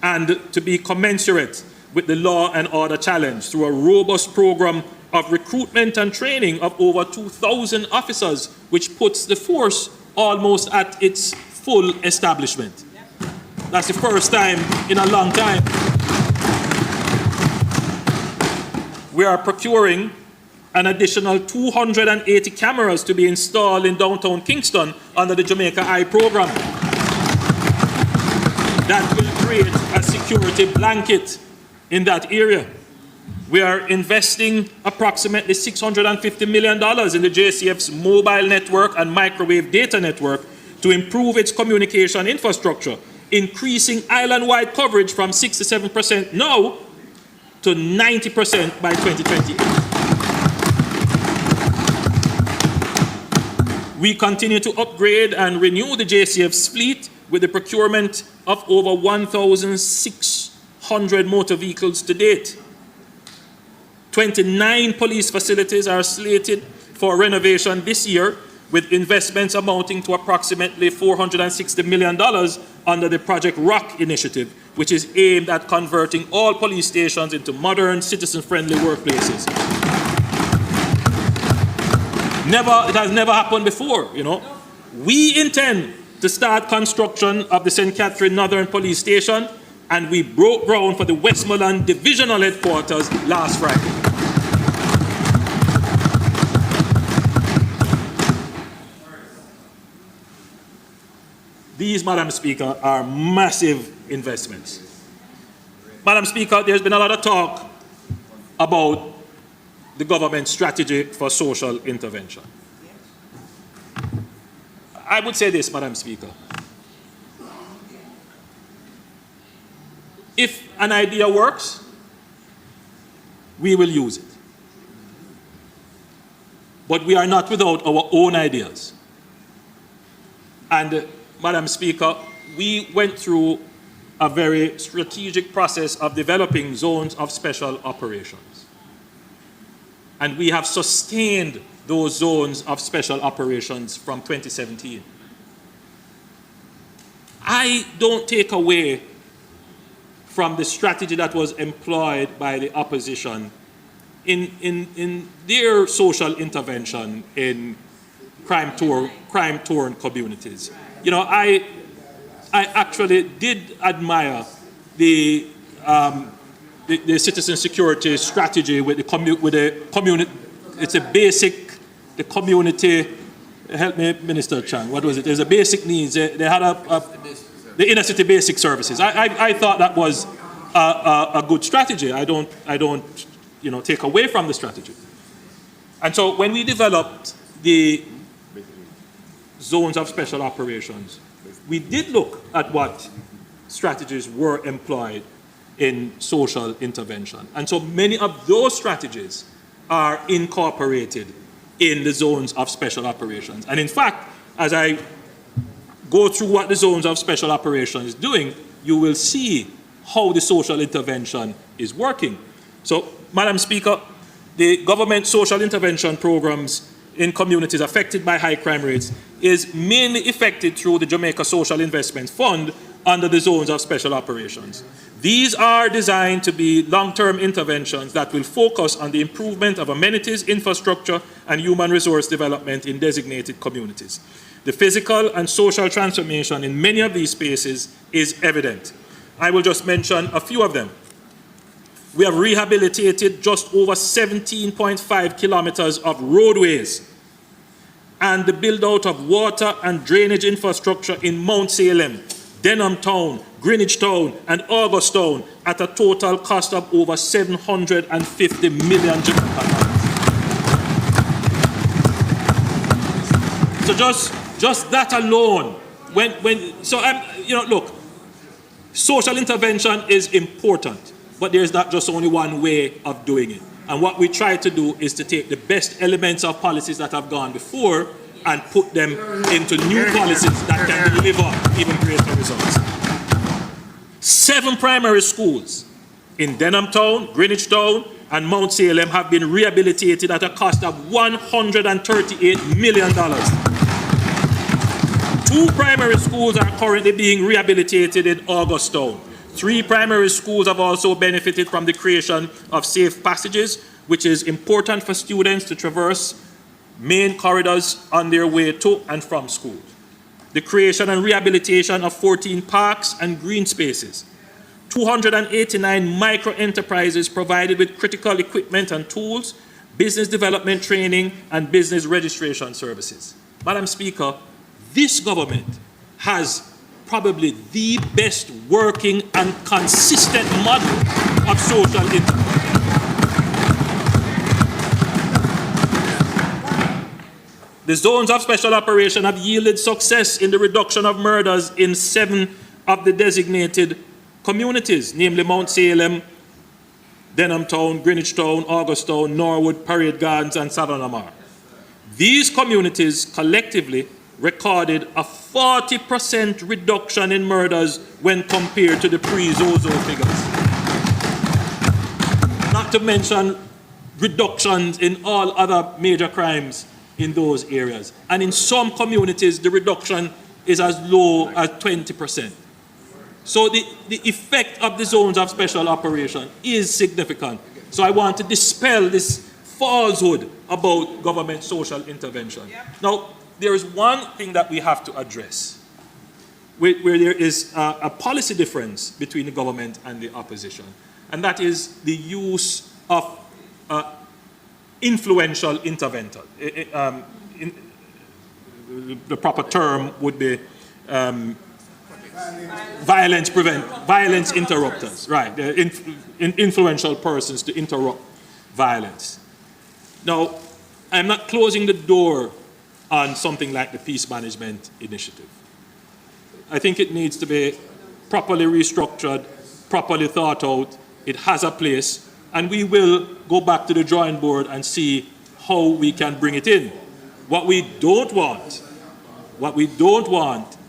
and to be commensurate with the law and order challenge through a robust program of recruitment and training of over 2,000 officers, which puts the force almost at its full establishment. That's the first time in a long time. We are procuring an additional 280 cameras to be installed in downtown Kingston under the Jamaica Eye program. That will create a security blanket in that area. We are investing approximately $650 million in the JCF's mobile network and microwave data network to improve its communication infrastructure, increasing island-wide coverage from 67% now to 90% by 2028. We continue to upgrade and renew the JCF's fleet with the procurement of over 1,600 motor vehicles to date. 29 police facilities are slated for renovation this year, with investments amounting to approximately $460 million under the Project Rock initiative, which is aimed at converting all police stations into modern, citizen-friendly workplaces. It has never happened before, you know. We intend to start construction of the St. Catherine Northern Police Station, and we broke ground for the Westmoreland Divisional Headquarters last Friday. These, Madam Speaker, are massive investments. Madam Speaker, there's been a lot of talk about the government's strategy for social intervention. I would say this, Madam Speaker. If an idea works, we will use it. But we are not without our own ideas. And, Madam Speaker, we went through a very strategic process of developing zones of special operations. And we have sustained those zones of special operations from 2017. I don't take away from the strategy that was employed by the opposition in their social intervention in crime-torn communities. You know, I actually did admire the citizen security strategy with the community. It's a basic, the community. Help me, Minister Chang. What was it? There's a basic needs. They had the inner city basic services. I thought that was a good strategy. I don't take away from the strategy. And so when we developed the zones of special operations, we did look at what strategies were employed in social intervention. And so many of those strategies are incorporated in the zones of special operations. And in fact, as I go through what the zones of special operations is doing, you will see how the social intervention is working. So, Madam Speaker, the government social intervention programs in communities affected by high crime rates is mainly effected through the Jamaica Social Investment Fund under the zones of special operations. These are designed to be long-term interventions that will focus on the improvement of amenities, infrastructure, and human resource development in designated communities. The physical and social transformation in many of these spaces is evident. I will just mention a few of them. We have rehabilitated just over 17.5 kilometers of roadways, and the build-out of water and drainage infrastructure in Mount Salem, Denham Town, Greenwich Town, and August Town at a total cost of over 750 million Jamaican dollars. So just that alone, look, social intervention is important, but there's not just only one way of doing it. And what we try to do is to take the best elements of policies that have gone before and put them into new policies that can deliver even greater results. 7 primary schools in Denham Town, Greenwich Town, and Mount Salem have been rehabilitated at a cost of $138 million. 2 primary schools are currently being rehabilitated in August Town. 3 primary schools have also benefited from the creation of safe passages, which is important for students to traverse main corridors on their way to and from school. The creation and rehabilitation of 14 parks and green spaces. 289 micro-enterprises provided with critical equipment and tools, business development training, and business registration services. Madam Speaker, this government has probably the best working and consistent model of social intervention. The zones of special operation have yielded success in the reduction of murders in 7 of the designated communities, namely Mount Salem, Denham Town, Greenwich Town, August Town, Norwood, Parade Gardens, and Savannah. These communities collectively recorded a 40% reduction in murders when compared to the pre-Zozo figures. Not to mention reductions in all other major crimes in those areas. And in some communities, the reduction is as low as 20%. So the effect of the zones of special operation is significant. So I want to dispel this falsehood about government social intervention. Now, there is one thing that we have to address, where there is a policy difference between the government and the opposition, and that is the use of influential intervention. The proper term would be violence interrupters, right? Influential persons to interrupt violence. Now, I'm not closing the door on something like the Peace Management Initiative. I think it needs to be properly restructured, properly thought out. It has a place, and we will go back to the drawing board and see how we can bring it in. What we don't want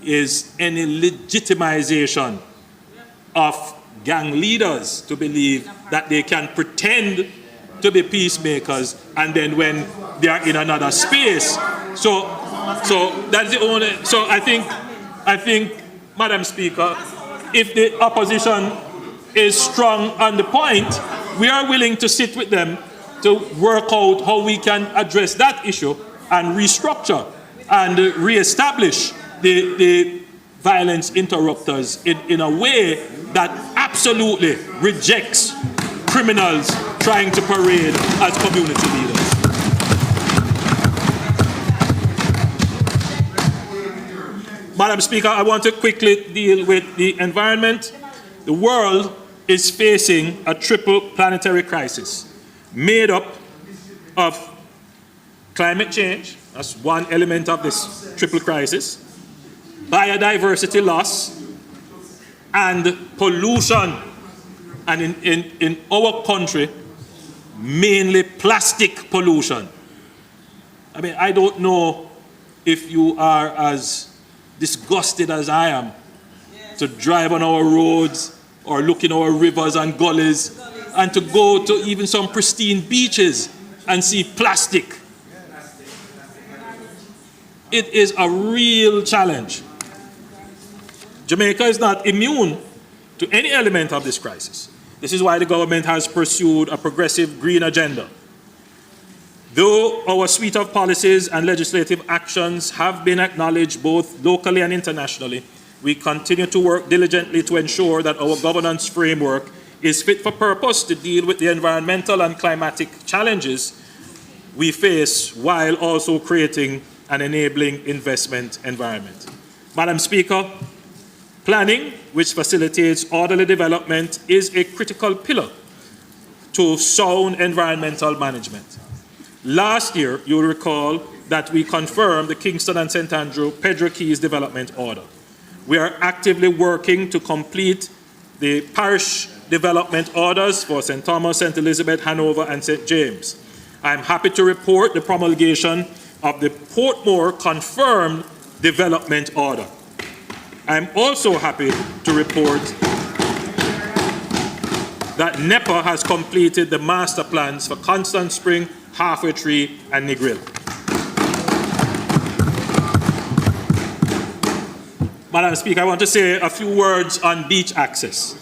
is any legitimization of gang leaders to believe that they can pretend to be peacemakers, and then when they are in another space. So that's the only. So I think, Madam Speaker, if the opposition is strong on the point, we are willing to sit with them to work out how we can address that issue and restructure and reestablish the violence interrupters in a way that absolutely rejects criminals trying to parade as community leaders. Madam Speaker, I want to quickly deal with the environment. The world is facing a triple planetary crisis made up of climate change, that's one element of this triple crisis, biodiversity loss, and pollution. And in our country, mainly plastic pollution. I mean, I don't know if you are as disgusted as I am to drive on our roads or look in our rivers and gullies and to go to even some pristine beaches and see plastic. It is a real challenge. Jamaica is not immune to any element of this crisis. This is why the government has pursued a progressive green agenda. Though our suite of policies and legislative actions have been acknowledged both locally and internationally, we continue to work diligently to ensure that our governance framework is fit for purpose to deal with the environmental and climatic challenges we face while also creating an enabling investment environment. Madam Speaker, planning, which facilitates orderly development, is a critical pillar to sound environmental management. Last year, you'll recall that we confirmed the Kingston and St. Andrew Pedro Keys Development Order. We are actively working to complete the parish development orders for St. Thomas, St. Elizabeth, Hanover, and St. James. I'm happy to report the promulgation of the Portmore confirmed development order. I'm also happy to report that NEPA has completed the master plans for Constant Spring, Halfway Tree, and Negril. Madam Speaker, I want to say a few words on beach access.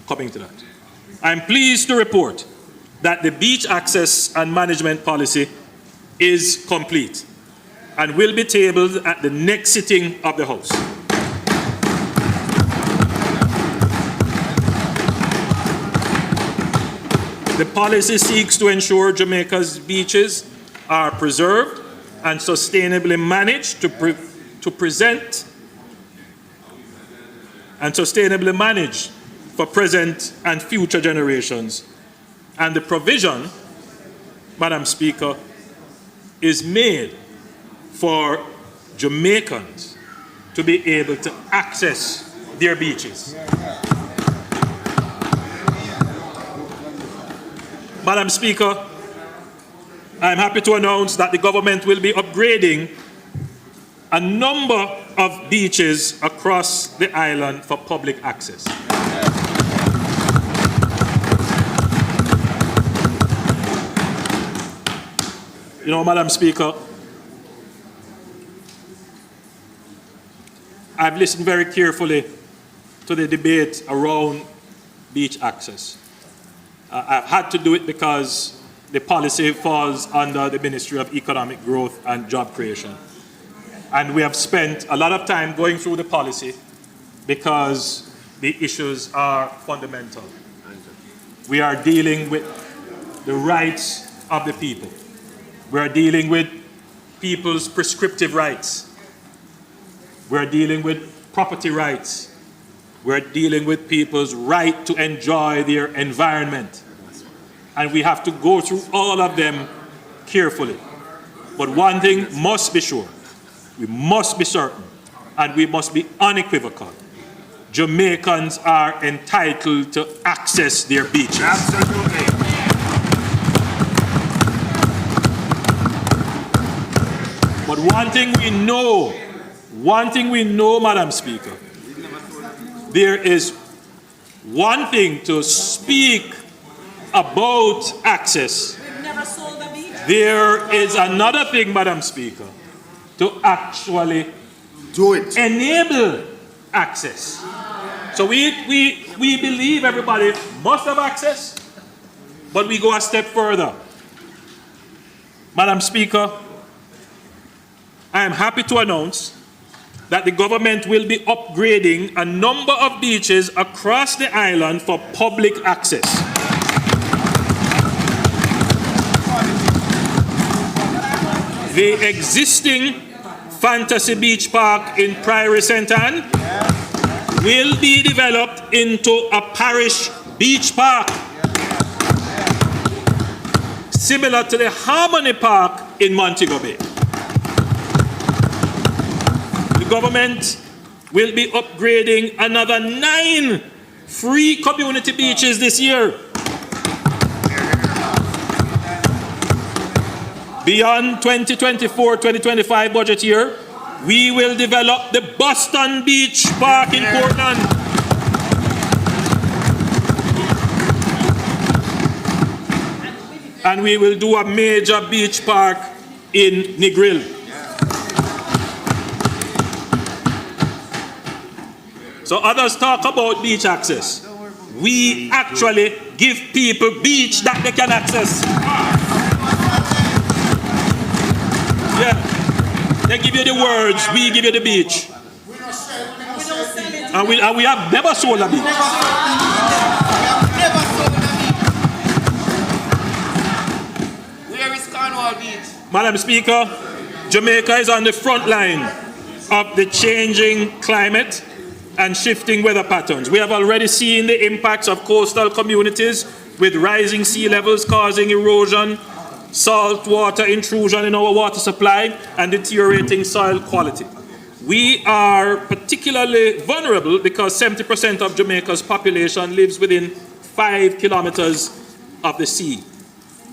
Coming to that. I'm pleased to report that the beach access and management policy is complete and will be tabled at the next sitting of the House. The policy seeks to ensure Jamaica's beaches are preserved and sustainably managed to present and sustainably managed for present and future generations. And the provision, Madam Speaker, is made for Jamaicans to be able to access their beaches. Madam Speaker, I'm happy to announce that the government will be upgrading a number of beaches across the island for public access. You know, Madam Speaker, I've listened very carefully to the debate around beach access. I've had to do it because the policy falls under the Ministry of Economic Growth and Job Creation. And we have spent a lot of time going through the policy because the issues are fundamental. We are dealing with the rights of the people. We are dealing with people's prescriptive rights. We are dealing with property rights. We are dealing with people's right to enjoy their environment. And we have to go through all of them carefully. But one thing must be sure. We must be certain, and we must be unequivocal. Jamaicans are entitled to access their beaches. Absolutely. But one thing we know, Madam Speaker, there is one thing to speak about access. There is another thing, Madam Speaker, to actually do it, enable access. So we believe everybody must have access, but we go a step further. Madam Speaker, I am happy to announce that the government will be upgrading a number of beaches across the island for public access. The existing Fantasy Beach Park in Priory St. Anne will be developed into a parish beach park, similar to the Harmony Park in Montego Bay. The government will be upgrading another 9 free community beaches this year. Beyond 2024-2025 budget year, we will develop the Boston Beach Park in Portland. And we will do a major beach park in Negril. So others talk about beach access. We actually give people beach that they can access. Yeah. They give you the words, we give you the beach. And we have never sold a beach. Where is Cornwall Beach? Madam Speaker, Jamaica is on the front line of the changing climate and shifting weather patterns. We have already seen the impacts of coastal communities with rising sea levels causing erosion, salt water intrusion in our water supply, and deteriorating soil quality. We are particularly vulnerable because 70% of Jamaica's population lives within 5 kilometers of the sea.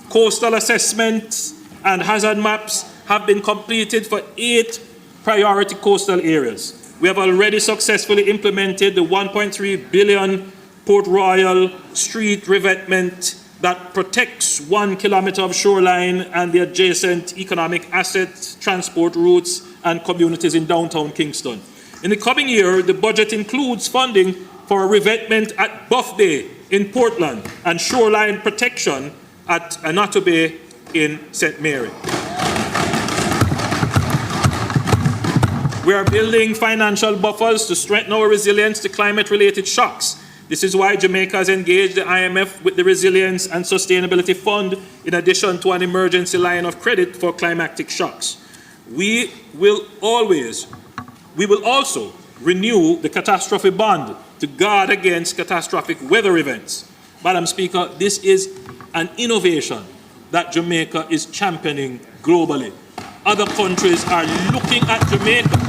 Coastal assessments and hazard maps have been completed for 8 priority coastal areas. We have already successfully implemented the 1.3 billion Port Royal Street revetment that protects 1 kilometer of shoreline and the adjacent economic assets, transport routes, and communities in downtown Kingston. In the coming year, the budget includes funding for a revetment at Buff Bay in Portland and shoreline protection at Anato Bay in St. Mary. We are building financial buffers to strengthen our resilience to climate-related shocks. This is why Jamaica has engaged the IMF with the Resilience and Sustainability Fund in addition to an emergency line of credit for climatic shocks. We will also renew the catastrophe bond to guard against catastrophic weather events. Madam Speaker, this is an innovation that Jamaica is championing globally. Other countries are looking at Jamaica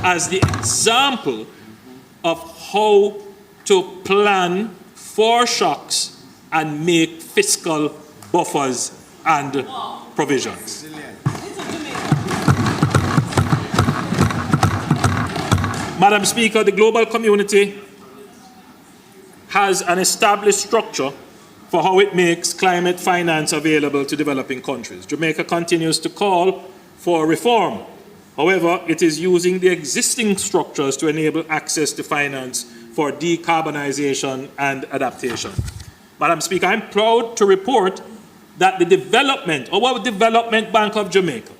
as the example of how to plan for shocks and make fiscal buffers and provisions. Madam Speaker, the global community has an established structure for how it makes climate finance available to developing countries. Jamaica continues to call for reform. However, it is using the existing structures to enable access to finance for decarbonization and adaptation. Madam Speaker, I'm proud to report that the our Development Bank of Jamaica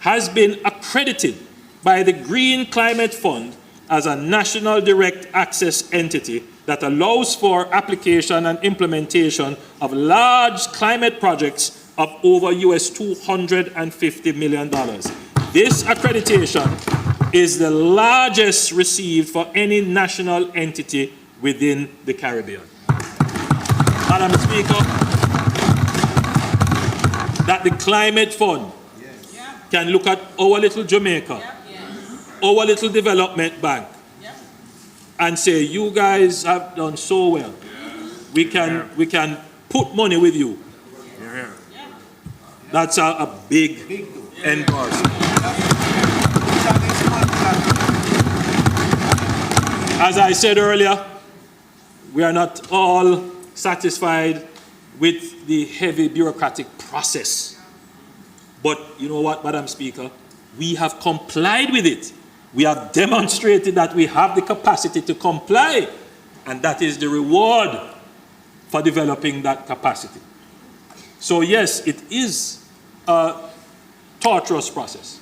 has been accredited by the Green Climate Fund as a national direct access entity that allows for application and implementation of large climate projects of over US $250 million. This accreditation is the largest received for any national entity within the Caribbean. Madam Speaker, that the Climate Fund can look at our little Jamaica, our little development bank, and say, you guys have done so well. We can put money with you. That's a big endorsement. As I said earlier, we are not all satisfied with the heavy bureaucratic process. But you know what, Madam Speaker? We have complied with it. We have demonstrated that we have the capacity to comply, and that is the reward for developing that capacity. So yes, it is a torturous process,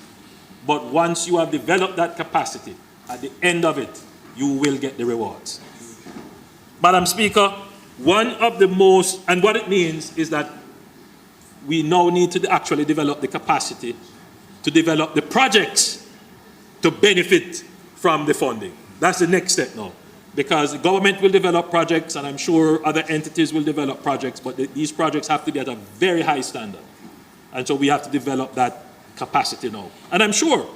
but once you have developed that capacity, at the end of it, you will get the rewards. Madam Speaker, one of the most, and what it means is that we now need to actually develop the capacity to develop the projects to benefit from the funding. That's the next step now. Because the government will develop projects, and I'm sure other entities will develop projects, but these projects have to be at a very high standard. And so we have to develop that capacity now. And I'm sure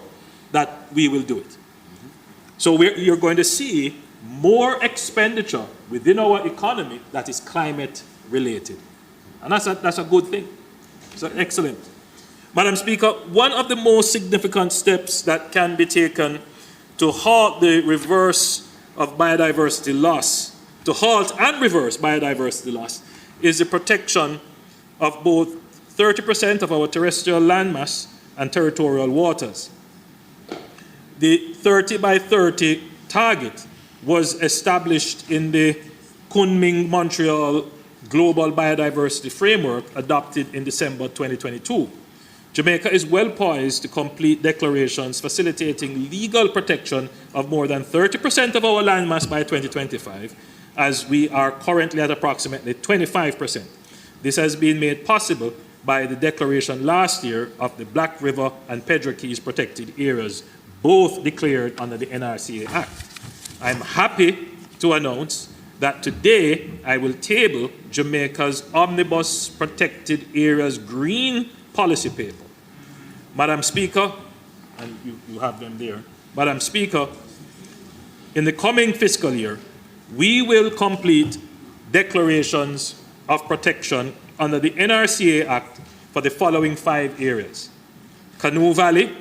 that we will do it. So you're going to see more expenditure within our economy that is climate related. And that's a good thing. It's excellent. Madam Speaker, one of the most significant steps that can be taken to halt the reverse of biodiversity loss, to halt and reverse biodiversity loss, is the protection of both 30% of our terrestrial landmass and territorial waters. The 30 by 30 target was established in the Kunming-Montreal Global Biodiversity Framework adopted in December 2022. Jamaica is well poised to complete declarations facilitating legal protection of more than 30% of our landmass by 2025, as we are currently at approximately 25%. This has been made possible by the declaration last year of the Black River and Pedro Keys protected areas, both declared under the NRCA Act. I'm happy to announce that today I will table Jamaica's Omnibus Protected Areas Green Policy Paper. Madam Speaker, and you have them there. Madam Speaker, in the coming fiscal year, we will complete declarations of protection under the NRCA Act for for the following 5 areas: Canoe Valley,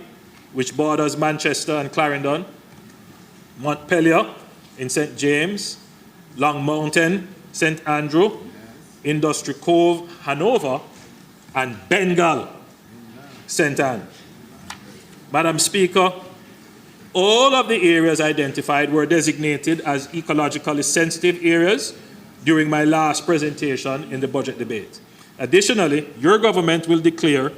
which borders Manchester and Clarendon, Montpelier in St. James, Long Mountain, St. Andrew, Industry Cove, Hanover, and Bengal, St. Anne. Madam Speaker, all of the areas identified were designated as ecologically sensitive areas during my last presentation in the budget debate. Additionally, your government will declare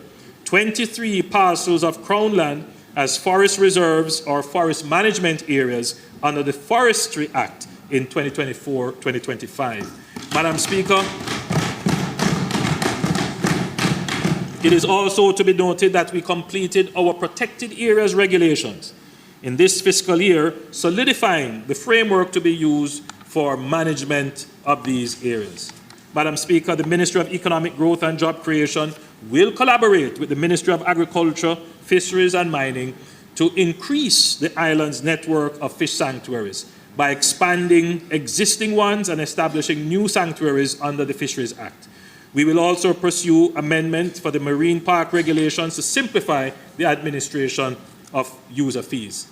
23 parcels of Crown land as forest reserves or forest management areas under the Forestry Act in 2024-2025. Madam Speaker, it is also to be noted that we completed our protected areas regulations in this fiscal year, solidifying the framework to be used for management of these areas. Madam Speaker, the Ministry of Economic Growth and Job Creation will collaborate with the Ministry of Agriculture, Fisheries and Mining to increase the island's network of fish sanctuaries by expanding existing ones and establishing new sanctuaries under the Fisheries Act. We will also pursue amendment for the marine park regulations to simplify the administration of user fees.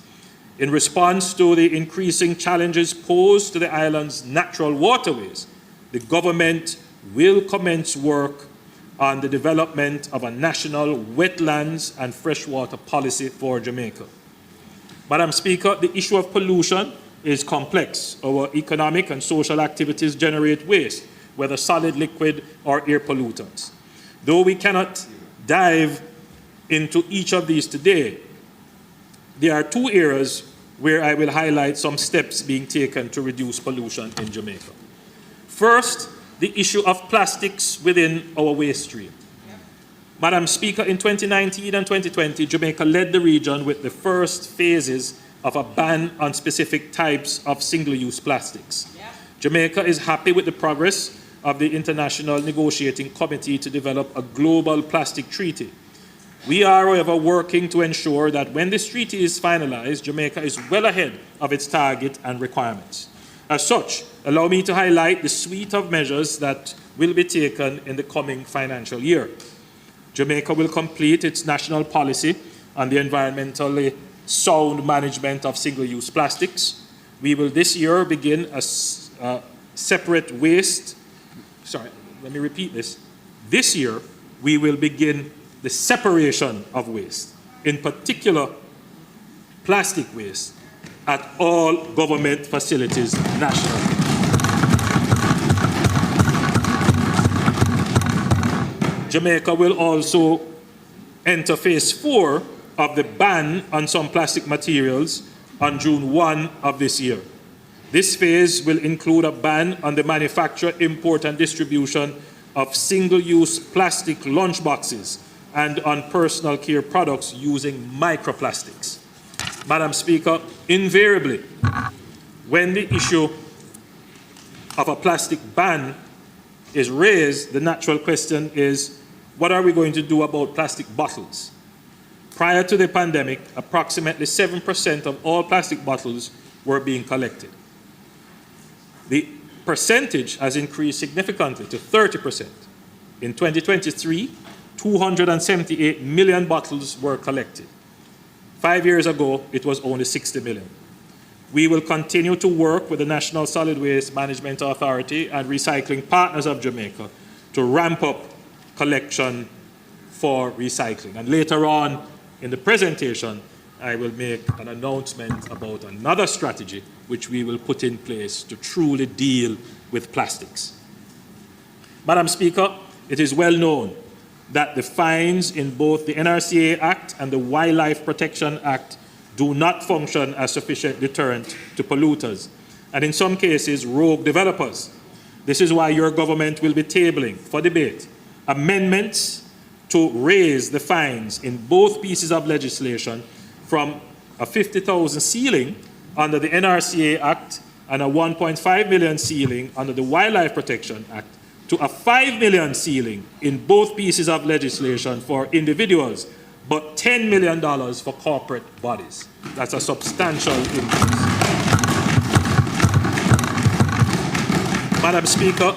In response to the increasing challenges posed to the island's natural waterways, the government will commence work on the development of a national wetlands and freshwater policy for Jamaica. Madam Speaker, the issue of pollution is complex. Our economic and social activities generate waste, whether solid, liquid, or air pollutants. Though we cannot dive into each of these today, there are 2 areas where I will highlight some steps being taken to reduce pollution in Jamaica. First, the issue of plastics within our waste stream. Madam Speaker, in 2019 and 2020, Jamaica led the region with the first phases of a ban on specific types of single-use plastics. Jamaica is happy with the progress of the International Negotiating Committee to develop a global plastic treaty. We are, however, working to ensure that when this treaty is finalized, Jamaica is well ahead of its target and requirements. As such, allow me to highlight the suite of measures that will be taken in the coming financial year. Jamaica will complete its national policy on the environmentally sound management of single-use plastics. We will this year begin a separate waste. Sorry, let me repeat this. This year, we will begin the separation of waste, in particular plastic waste, at all government facilities nationally. Jamaica will also enter phase 4 of the ban on some plastic materials on June 1 of this year. This phase will include a ban on the manufacture, import, and distribution of single-use plastic lunchboxes and on personal care products using microplastics. Madam Speaker, invariably, when the issue of a plastic ban is raised, the natural question is, what are we going to do about plastic bottles? Prior to the pandemic, approximately 7% of all plastic bottles were being collected. The percentage has increased significantly to 30%. In 2023, 278 million bottles were collected. 5 years ago, it was only 60 million. We will continue to work with the National Solid Waste Management Authority and Recycling Partners of Jamaica to ramp up collection for recycling. And later on in the presentation, I will make an announcement about another strategy which we will put in place to truly deal with plastics. Madam Speaker, it is well known that the fines in both the NRCA Act and the Wildlife Protection Act do not function as sufficient deterrent to polluters, and in some cases, rogue developers. This is why your government will be tabling for debate amendments to raise the fines in both pieces of legislation from a 50,000 ceiling under the NRCA Act and a 1.5 million ceiling under the Wildlife Protection Act to a 5 million ceiling in both pieces of legislation for individuals, but $10 million for corporate bodies. That's a substantial increase. Madam Speaker,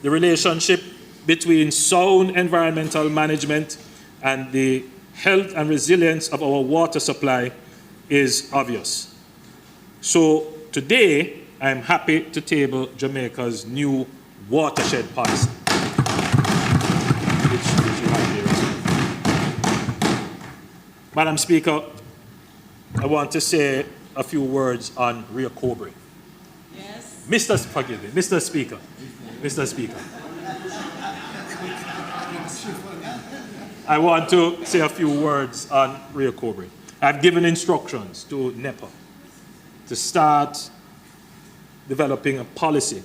the relationship between sound environmental management and the health and resilience of our water supply is obvious. So today, I'm happy to table Jamaica's new watershed policy. Which you have here. Madam Speaker, I want to say a few words on Rio Cobre. Yes. Mr. Speaker. I want to say a few words on Rio Cobre. I've given instructions to NEPA to start developing a policy,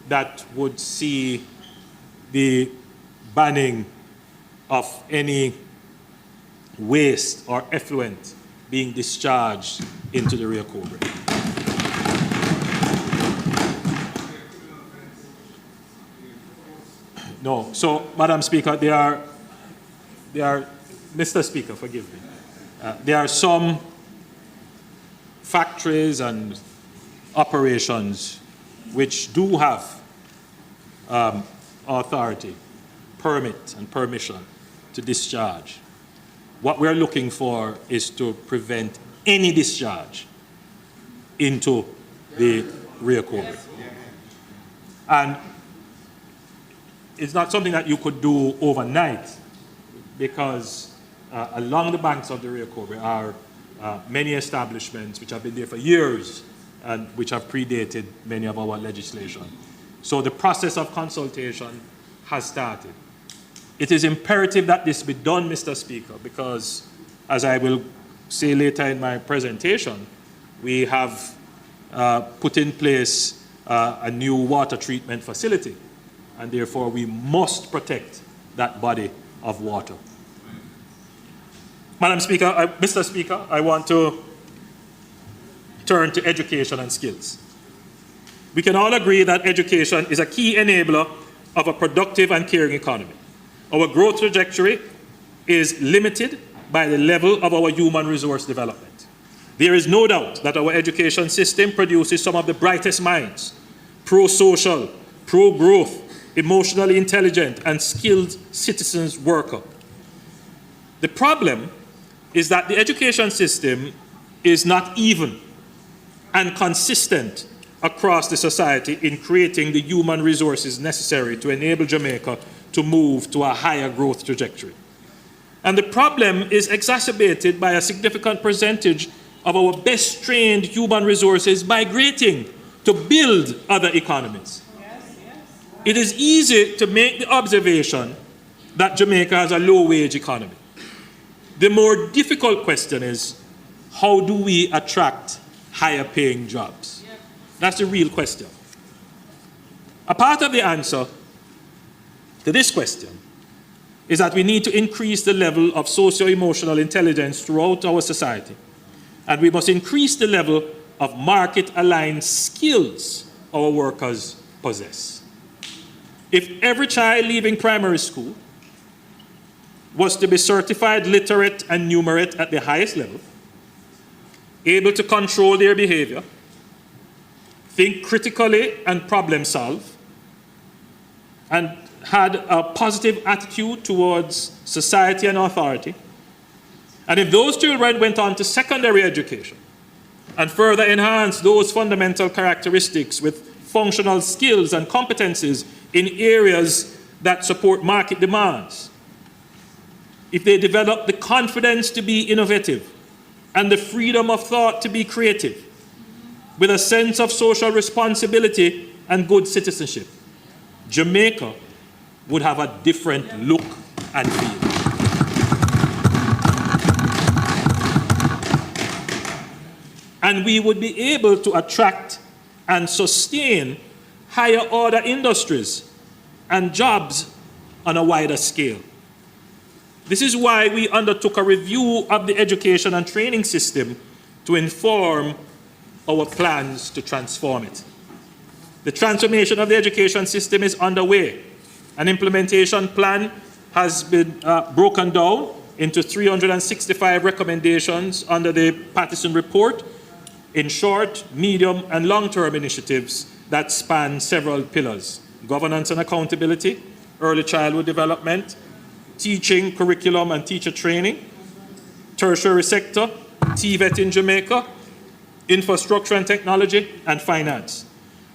that would see the banning of any waste or effluent being discharged into the Rio Cobre. No, so, Madam Speaker, there are, Mr. Speaker, forgive me. There are some factories and operations which do have authority, permit, and permission to discharge. What we're looking for is to prevent any discharge into the Rio Cobre. And it's not something that you could do overnight, because along the banks of the Rio Cobre are many establishments which have been there for years and which have predated many of our legislation. So the process of consultation has started. It is imperative that this be done, Mr. Speaker, because, as I will say later in my presentation, we have put in place a new water treatment facility, and therefore we must protect that body of water. Mr. Speaker, I want to turn to education and skills. We can all agree that education is a key enabler of a productive and caring economy. Our growth trajectory is limited by the level of our human resource development. There is no doubt that our education system produces some of the brightest minds, pro-social, pro-growth, emotionally intelligent, and skilled citizens worker. The problem is that the education system is not even and consistent across the society in creating the human resources necessary to enable Jamaica to move to a higher growth trajectory. And the problem is exacerbated by a significant percentage of our best trained human resources migrating to build other economies. It is easy to make the observation that Jamaica has a low-wage economy. The more difficult question is, how do we attract higher-paying jobs? That's the real question. A part of the answer to this question is that we need to increase the level of socio-emotional intelligence throughout our society, and we must increase the level of market-aligned skills our workers possess. If every child leaving primary school was to be certified literate and numerate at the highest level, able to control their behavior, think critically and problem solve, and had a positive attitude towards society and authority, and if those children went on to secondary education and further enhanced those fundamental characteristics with functional skills and competencies in areas that support market demands, if they develop the confidence to be innovative and the freedom of thought to be creative, with a sense of social responsibility and good citizenship, Jamaica would have a different look and feel. And we would be able to attract and sustain higher order industries and jobs on a wider scale. This is why we undertook a review of the education and training system to inform our plans to transform it. The transformation of the education system is underway. An implementation plan has been broken down into 365 recommendations under the Pattison Report in short, medium, and long-term initiatives that span several pillars, governance and accountability, early childhood development, teaching, curriculum and teacher training, tertiary sector, TVET in Jamaica, infrastructure and technology, and finance.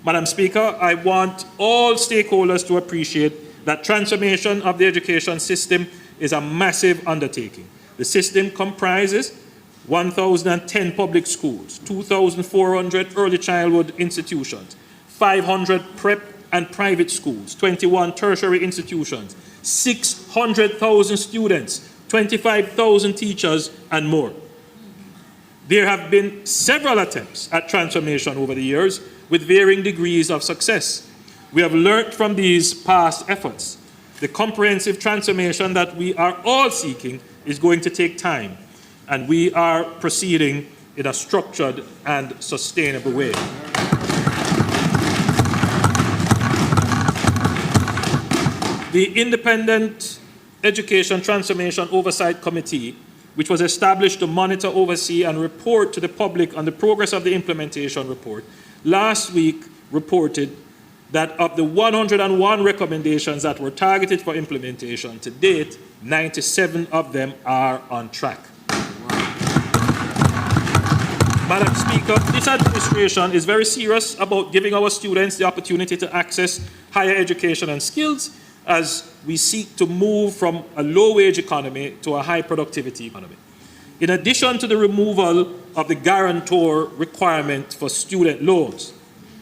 Madam Speaker, I want all stakeholders to appreciate that transformation of the education system is a massive undertaking. The system comprises 1,010 public schools, 2,400 early childhood institutions, 500 prep and private schools, 21 tertiary institutions, 600,000 students, 25,000 teachers, and more. There have been several attempts at transformation over the years with varying degrees of success. We have learned from these past efforts. The comprehensive transformation that we are all seeking is going to take time, and we are proceeding in a structured and sustainable way. The Independent Education Transformation Oversight Committee, which was established to monitor, oversee, and report to the public on the progress of the implementation report, last week reported that of the 101 recommendations that were targeted for implementation to date, 97 of them are on track. Madam Speaker, this administration is very serious about giving our students the opportunity to access higher education and skills as we seek to move from a low-wage economy to a high-productivity economy. In addition to the removal of the guarantor requirement for student loans,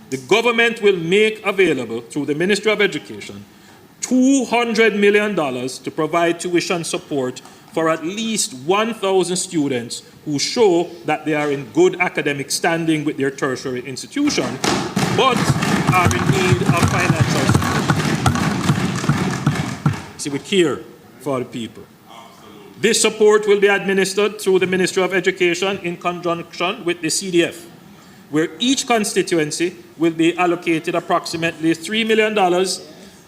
the government will make available through the Ministry of Education $200 million to provide tuition support for at least 1,000 students who show that they are in good academic standing with their tertiary institution, but are in need of financial support. See, we care for the people. This support will be administered through the Ministry of Education in conjunction with the CDF, where each constituency will be allocated approximately $3 million,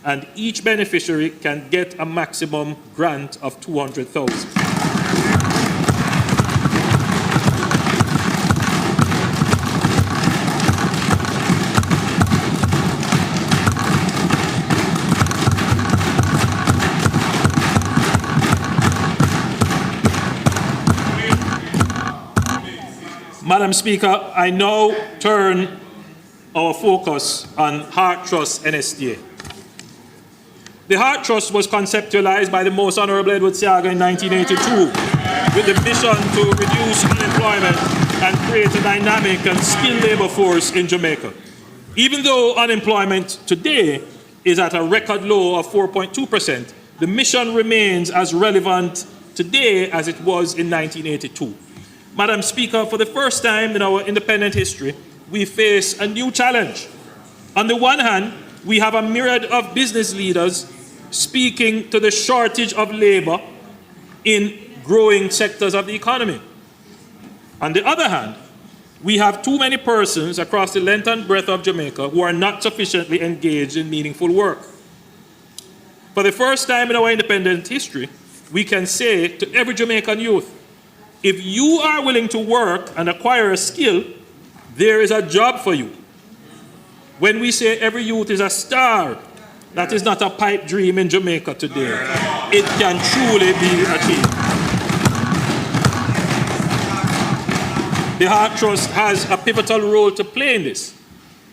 and each beneficiary can get a maximum grant of $200,000. Madam Speaker, I now turn our focus on Heart Trust NSDA. The Heart Trust was conceptualized by the Most Honorable Edward Seaga in 1982 with the mission to reduce unemployment and create a dynamic and skilled labor force in Jamaica. Even though unemployment today is at a record low of 4.2%, the mission remains as relevant today as it was in 1982. Madam Speaker, for the first time in our independent history, we face a new challenge. On the one hand, we have a myriad of business leaders speaking to the shortage of labor in growing sectors of the economy. On the other hand, we have too many persons across the length and breadth of Jamaica who are not sufficiently engaged in meaningful work. For the first time in our independent history, we can say to every Jamaican youth, if you are willing to work and acquire a skill, there is a job for you. When we say every youth is a star, that is not a pipe dream in Jamaica today. It can truly be achieved. The Heart Trust has a pivotal role to play in this.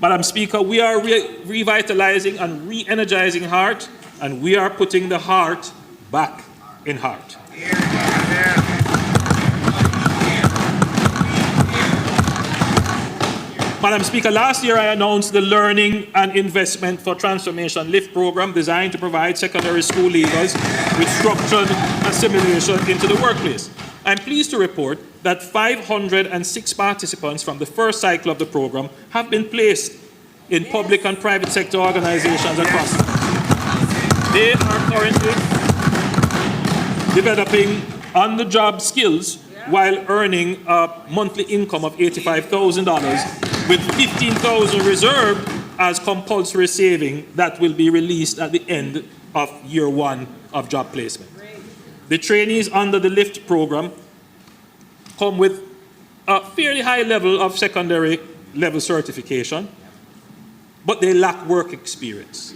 Madam Speaker, we are revitalizing and re-energizing Heart, and we are putting the heart back in Heart. Madam Speaker, last year I announced the Learning and Investment for Transformation LIFT program designed to provide secondary school leavers with structured assimilation into the workplace. I'm pleased to report that 506 participants from the first cycle of the program have been placed in public and private sector organizations across the country. They are currently developing on-the-job skills while earning a monthly income of $85,000 with $15,000 reserved as compulsory saving that will be released at the end of year one of job placement. The trainees under the LIFT program come with a fairly high level of secondary level certification, but they lack work experience.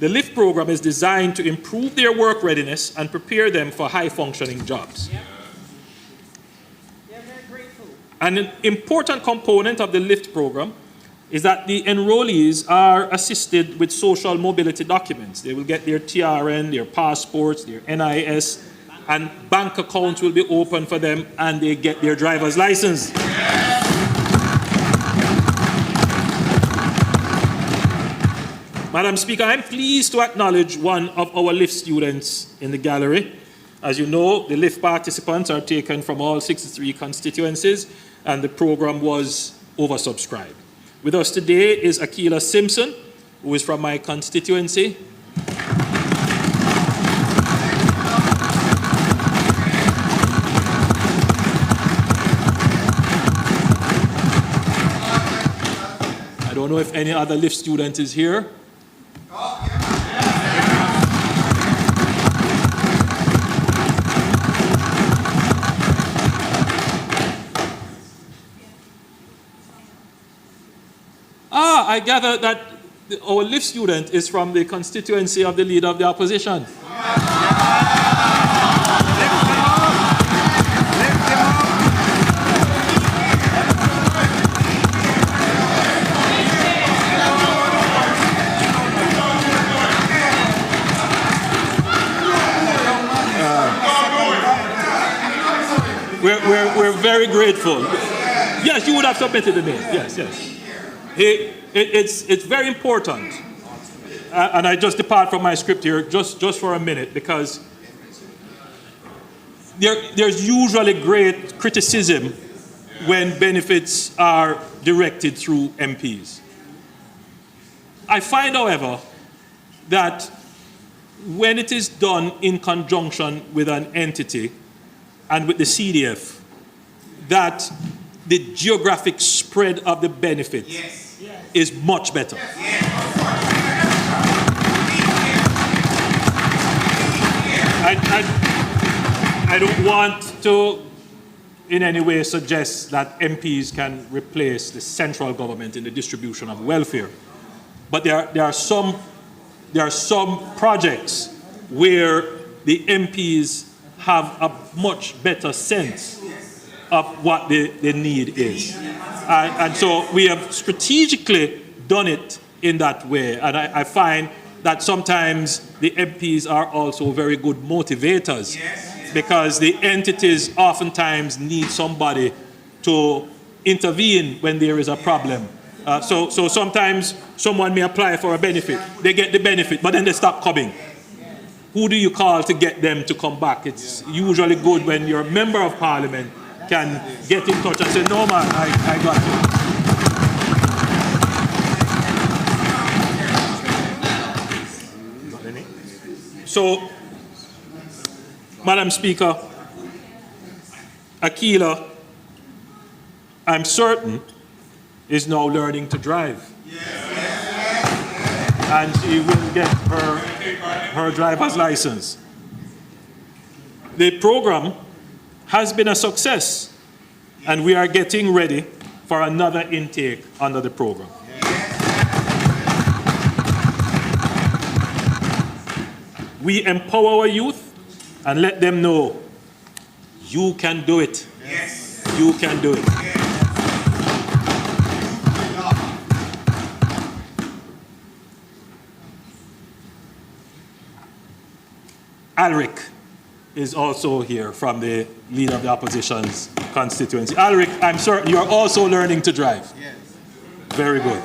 The LIFT program is designed to improve their work readiness and prepare them for high-functioning jobs. An important component of the LIFT program is that the enrollees are assisted with social mobility documents. They will get their TRN, their passports, their NIS, and bank accounts will be open for them, and they get their driver's license. Madam Speaker, I'm pleased to acknowledge one of our LIFT students in the gallery. As you know, the LIFT participants are taken from all 63 constituencies, and the program was oversubscribed. With us today is Akila Simpson, who is from my constituency. I don't know if any other LIFT student is here. I gather that our LIFT student is from the constituency of the Leader of the Opposition. We're very grateful. Yes, you would have submitted the name. Yes, yes. It's very important, and I just depart from my script here just for a minute, because there's usually great criticism when benefits are directed through MPs. I find, however, that when it is done in conjunction with an entity and with the CDF, that the geographic spread of the benefit is much better. I don't want to in any way suggest that MPs can replace the central government in the distribution of welfare. But there are some projects where the MPs have a much better sense of what the need is. And so we have strategically done it in that way. And I find that sometimes the MPs are also very good motivators, because the entities oftentimes need somebody to intervene when there is a problem. So sometimes someone may apply for a benefit, they get the benefit, but then they stop coming. Who do you call to get them to come back? It's usually good when your member of parliament can get in touch and say, no man, I got you. So, Madam Speaker, Akila, I'm certain, is now learning to drive. And she will get her driver's license. The program has been a success, and we are getting ready for another intake under the program. We empower our youth and let them know you can do it. Yes. You can do it. Alric is also here from the Leader of the Opposition's constituency. Alric, I'm certain you're also learning to drive. Yes. Very good.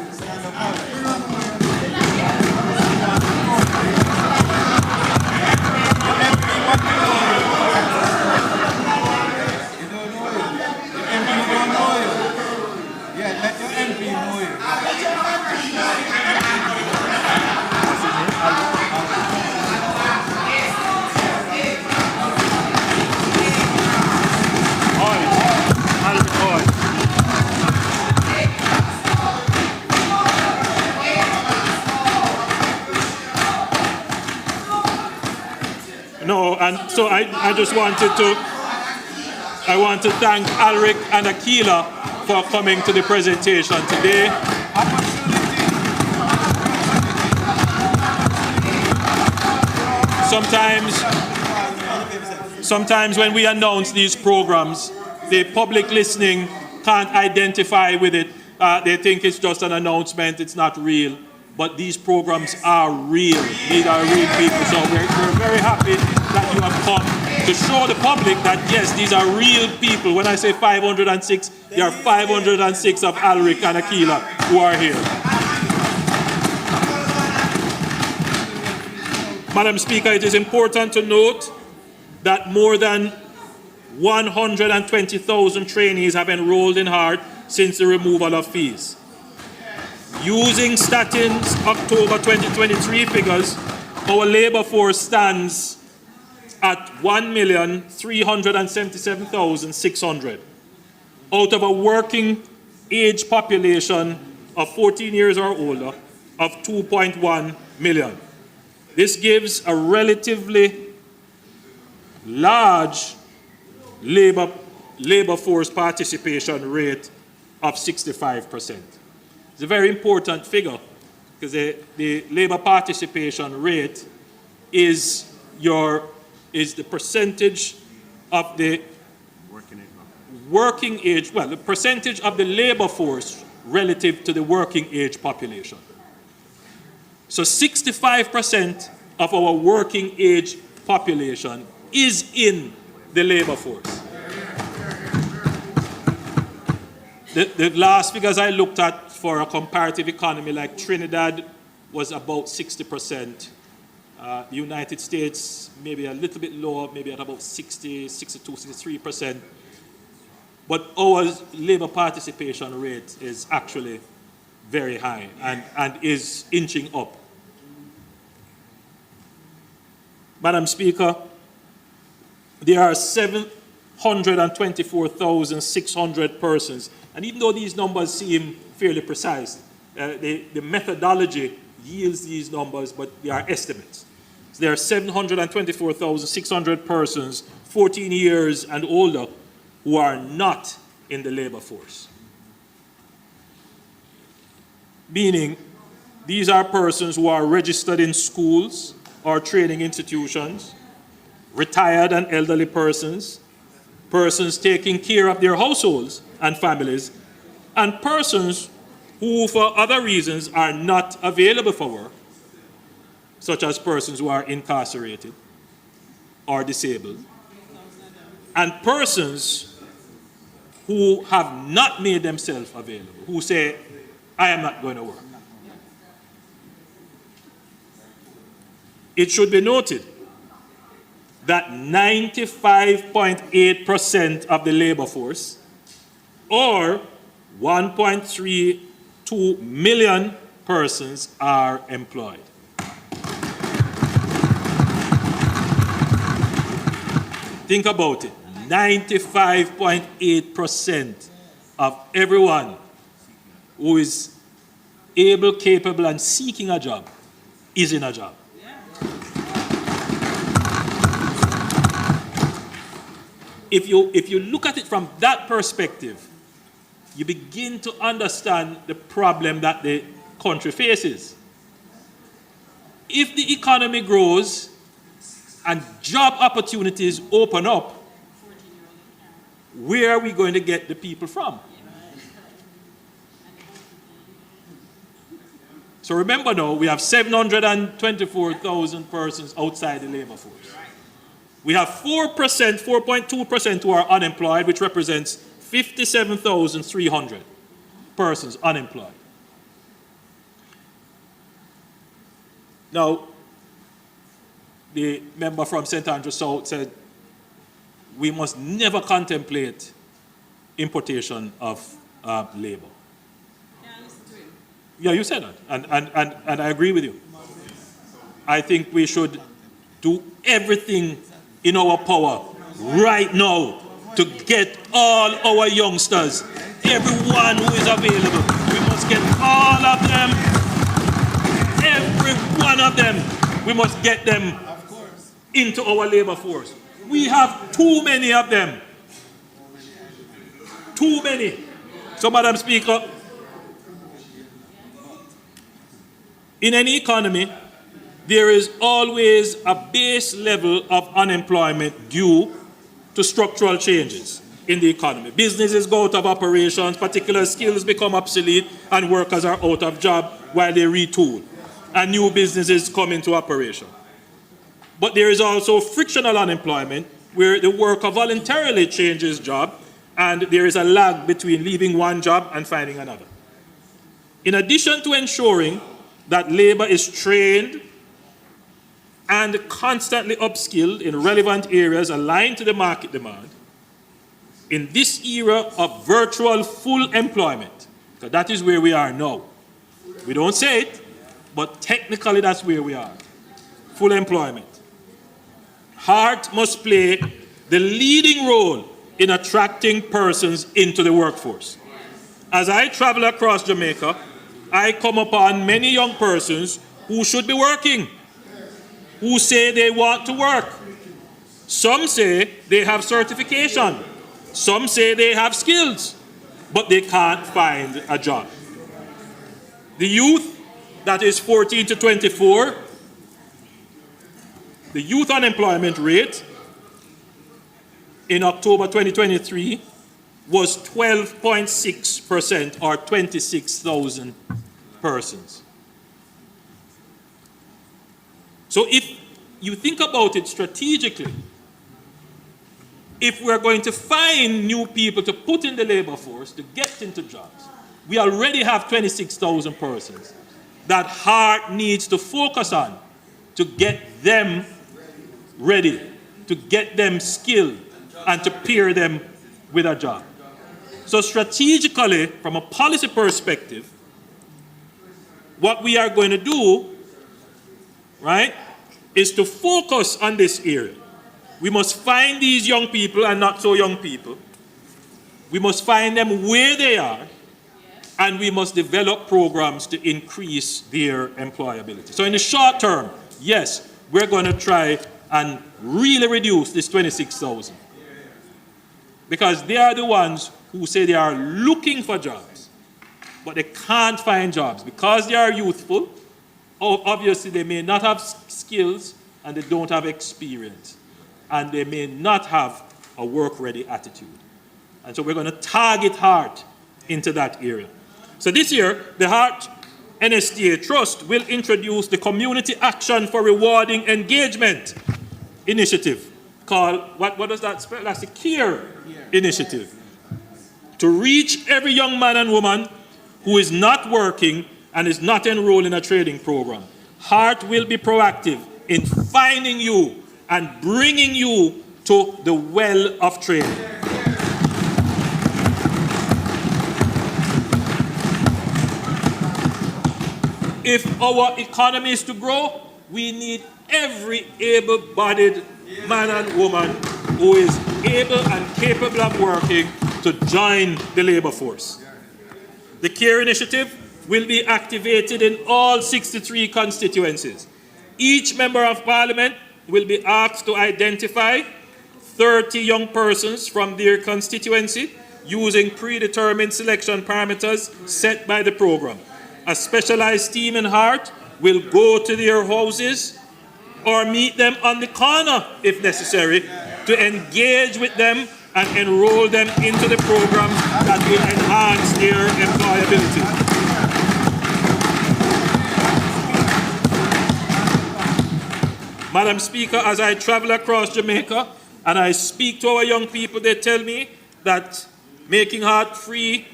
No, and so I just wanted to, I want to thank Alric and Akila for coming to the presentation today. Sometimes when we announce these programs, the public listening can't identify with it. They think it's just an announcement, it's not real. But these programs are real. These are real people. So we're very happy that you have come to show the public that, yes, these are real people. When I say 506, there are 506 of Alric and Aquila who are here. Madam Speaker, it is important to note that more than 120,000 trainees have enrolled in HART since the removal of fees. Using Statin's October 2023 figures, our labor force stands at 1,377,600 out of a working age population of 14 years or older of 2.1 million. This gives a relatively large labor force participation rate of 65%. It's a very important figure because the labor participation rate is the percentage of the working age, well, the percentage of the labor force relative to the working age population. So 65% of our working age population is in the labor force. The last figures I looked at for a comparative economy like Trinidad was about 60%. The United States, maybe a little bit lower, maybe at about 60, 62, 63%. But our labor participation rate is actually very high and is inching up. Madam Speaker, there are 724,600 persons. And even though these numbers seem fairly precise, the methodology yields these numbers, but they are estimates. So there are 724,600 persons, 14 years and older, who are not in the labor force. Meaning, these are persons who are registered in schools or training institutions, retired and elderly persons, persons taking care of their households and families, and persons who, for other reasons, are not available for work, such as persons who are incarcerated or disabled, and persons who have not made themselves available, who say, I am not going to work. It should be noted that 95.8% of the labor force, or 1.32 million persons, are employed. Think about it. 95.8% of everyone who is able, capable, and seeking a job is in a job. If you look at it from that perspective, you begin to understand the problem that the country faces. If the economy grows and job opportunities open up, where are we going to get the people from? So remember now, we have 724,000 persons outside the labor force. We have 4.2% who are unemployed, which represents 57,300 persons unemployed. Now, the member from St. Andrew South said, we must never contemplate importation of labor. Yeah, you said that, and I agree with you. I think we should do everything in our power right now to get all our youngsters, everyone who is available. We must get all of them, every one of them. We must get them into our labor force. We have too many of them. Too many. So, Madam Speaker, in any economy, there is always a base level of unemployment due to structural changes in the economy. Businesses go out of operations, particular skills become obsolete, and workers are out of job while they retool, and new businesses come into operation. But there is also frictional unemployment, where the worker voluntarily changes job, and there is a lag between leaving one job and finding another. In addition to ensuring that labor is trained and constantly upskilled in relevant areas aligned to the market demand, in this era of virtual full employment, because that is where we are now. We don't say it, but technically that's where we are. Full employment. HEART must play the leading role in attracting persons into the workforce. As I travel across Jamaica, I come upon many young persons who should be working, who say they want to work. Some say they have certification. Some say they have skills, but they can't find a job. The youth that is 14 to 24, the youth unemployment rate in October 2023 was 12.6%, or 26,000 persons. So if you think about it strategically, if we're going to find new people to put in the labor force to get into jobs, we already have 26,000 persons that HEART needs to focus on to get them ready, to get them skilled, and to pair them with a job. So strategically, from a policy perspective, what we are going to do, right, is to focus on this area. We must find these young people and not so young people. We must find them where they are, and we must develop programs to increase their employability. So in the short term, yes, we're going to try and really reduce this 26,000. Because they are the ones who say they are looking for jobs, but they can't find jobs because they are youthful. Obviously, they may not have skills and they don't have experience, and they may not have a work-ready attitude. And so we're going to target HEART into that area. So this year, the HEART NSTA Trust will introduce the Community Action for Rewarding Engagement initiative called, what does that spell? That's the CARE initiative, to reach every young man and woman who is not working and is not enrolled in a training program. HEART will be proactive in finding you and bringing you to the well of training. If our economy is to grow, we need every able-bodied man and woman who is able and capable of working to join the labor force. The CARE initiative will be activated in all 63 constituencies. Each member of parliament will be asked to identify 30 young persons from their constituency using predetermined selection parameters set by the program. A specialized team in HEART will go to their houses or meet them on the corner if necessary to engage with them and enroll them into the program that will enhance their employability. Madam Speaker, as I travel across Jamaica and I speak to our young people, they tell me that making HEART free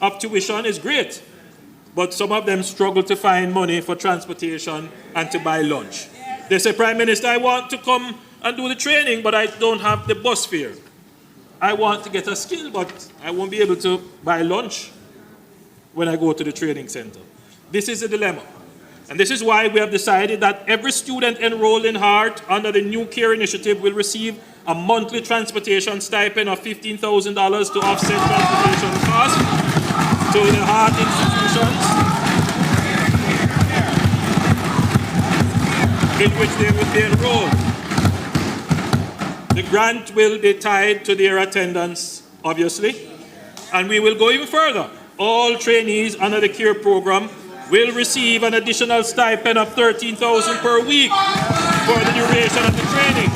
of tuition is great, but some of them struggle to find money for transportation and to buy lunch. They say, Prime Minister, I want to come and do the training, but I don't have the bus fare. I want to get a skill, but I won't be able to buy lunch when I go to the training center. This is a dilemma. And this is why we have decided that every student enrolled in HEART under the new CARE initiative will receive a monthly transportation stipend of $15,000 to offset transportation costs to the HEART institutions in which they will be enrolled. The grant will be tied to their attendance, obviously, and we will go even further. All trainees under the CARE program will receive an additional stipend of $13,000 per week for the duration of the training.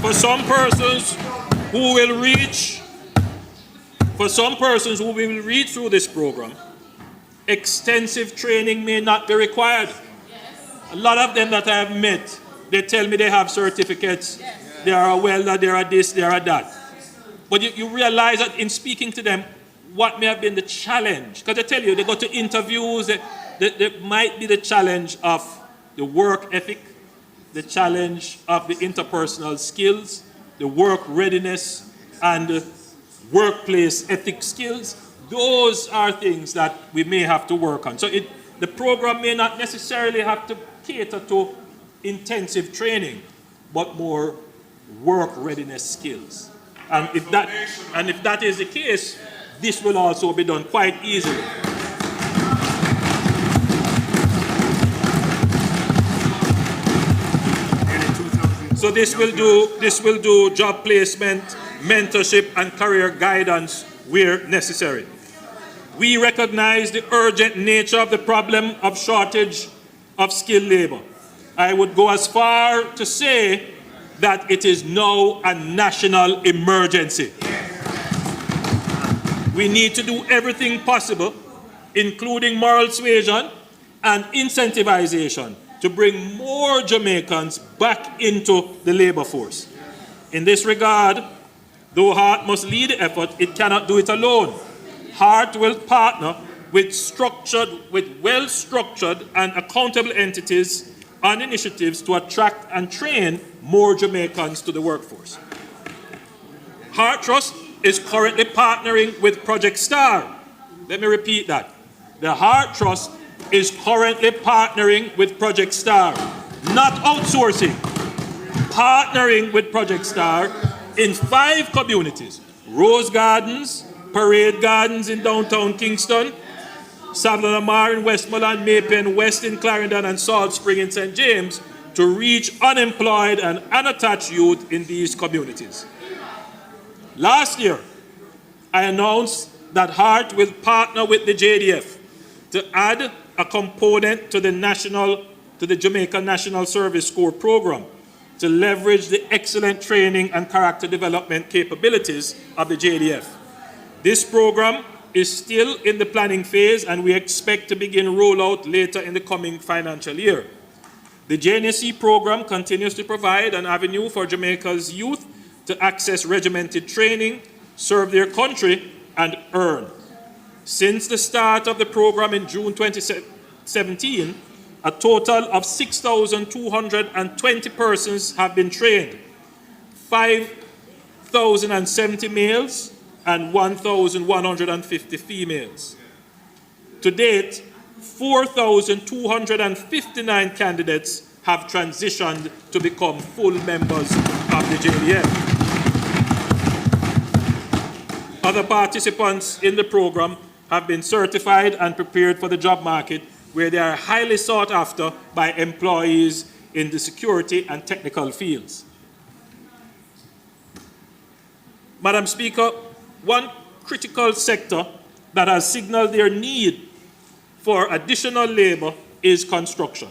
For some persons who will reach through this program, extensive training may not be required. A lot of them that I have met, they tell me they have certificates. They are a welder, they are this, they are that. But you realize that in speaking to them, what may have been the challenge? Because I tell you, they go to interviews, there might be the challenge of the work ethic, the challenge of the interpersonal skills, the work readiness, and the workplace ethic skills. Those are things that we may have to work on. So the program may not necessarily have to cater to intensive training, but more work readiness skills. And if that is the case, this will also be done quite easily. So this will do job placement, mentorship, and career guidance where necessary. We recognize the urgent nature of the problem of shortage of skilled labor. I would go as far to say that it is now a national emergency. We need to do everything possible, including moral suasion and incentivization, to bring more Jamaicans back into the labor force. In this regard, though HEART must lead the effort, it cannot do it alone. HEART will partner with well-structured and accountable entities and initiatives to attract and train more Jamaicans to the workforce. HEART Trust is currently partnering with Project STAR. Let me repeat that. The HEART Trust is currently partnering with Project STAR, not outsourcing, partnering with Project STAR in 5 communities: Rose Gardens, Parade Gardens in downtown Kingston, Savannah Lamar in Westmoreland, Maypen West in Clarendon, and Salt Spring in St. James, to reach unemployed and unattached youth in these communities. Last year, I announced that HEART will partner with the JDF to add a component to the Jamaica National Service Corps program to leverage the excellent training and character development capabilities of the JDF. This program is still in the planning phase, and we expect to begin rollout later in the coming financial year. The JNSC program continues to provide an avenue for Jamaica's youth to access regimented training, serve their country, and earn. Since the start of the program in June 2017, a total of 6,220 persons have been trained, 5,070 males and 1,150 females. To date, 4,259 candidates have transitioned to become full members of the JDF. Other participants in the program have been certified and prepared for the job market, where they are highly sought after by employees in the security and technical fields. Madam Speaker, one critical sector that has signaled their need for additional labor is construction.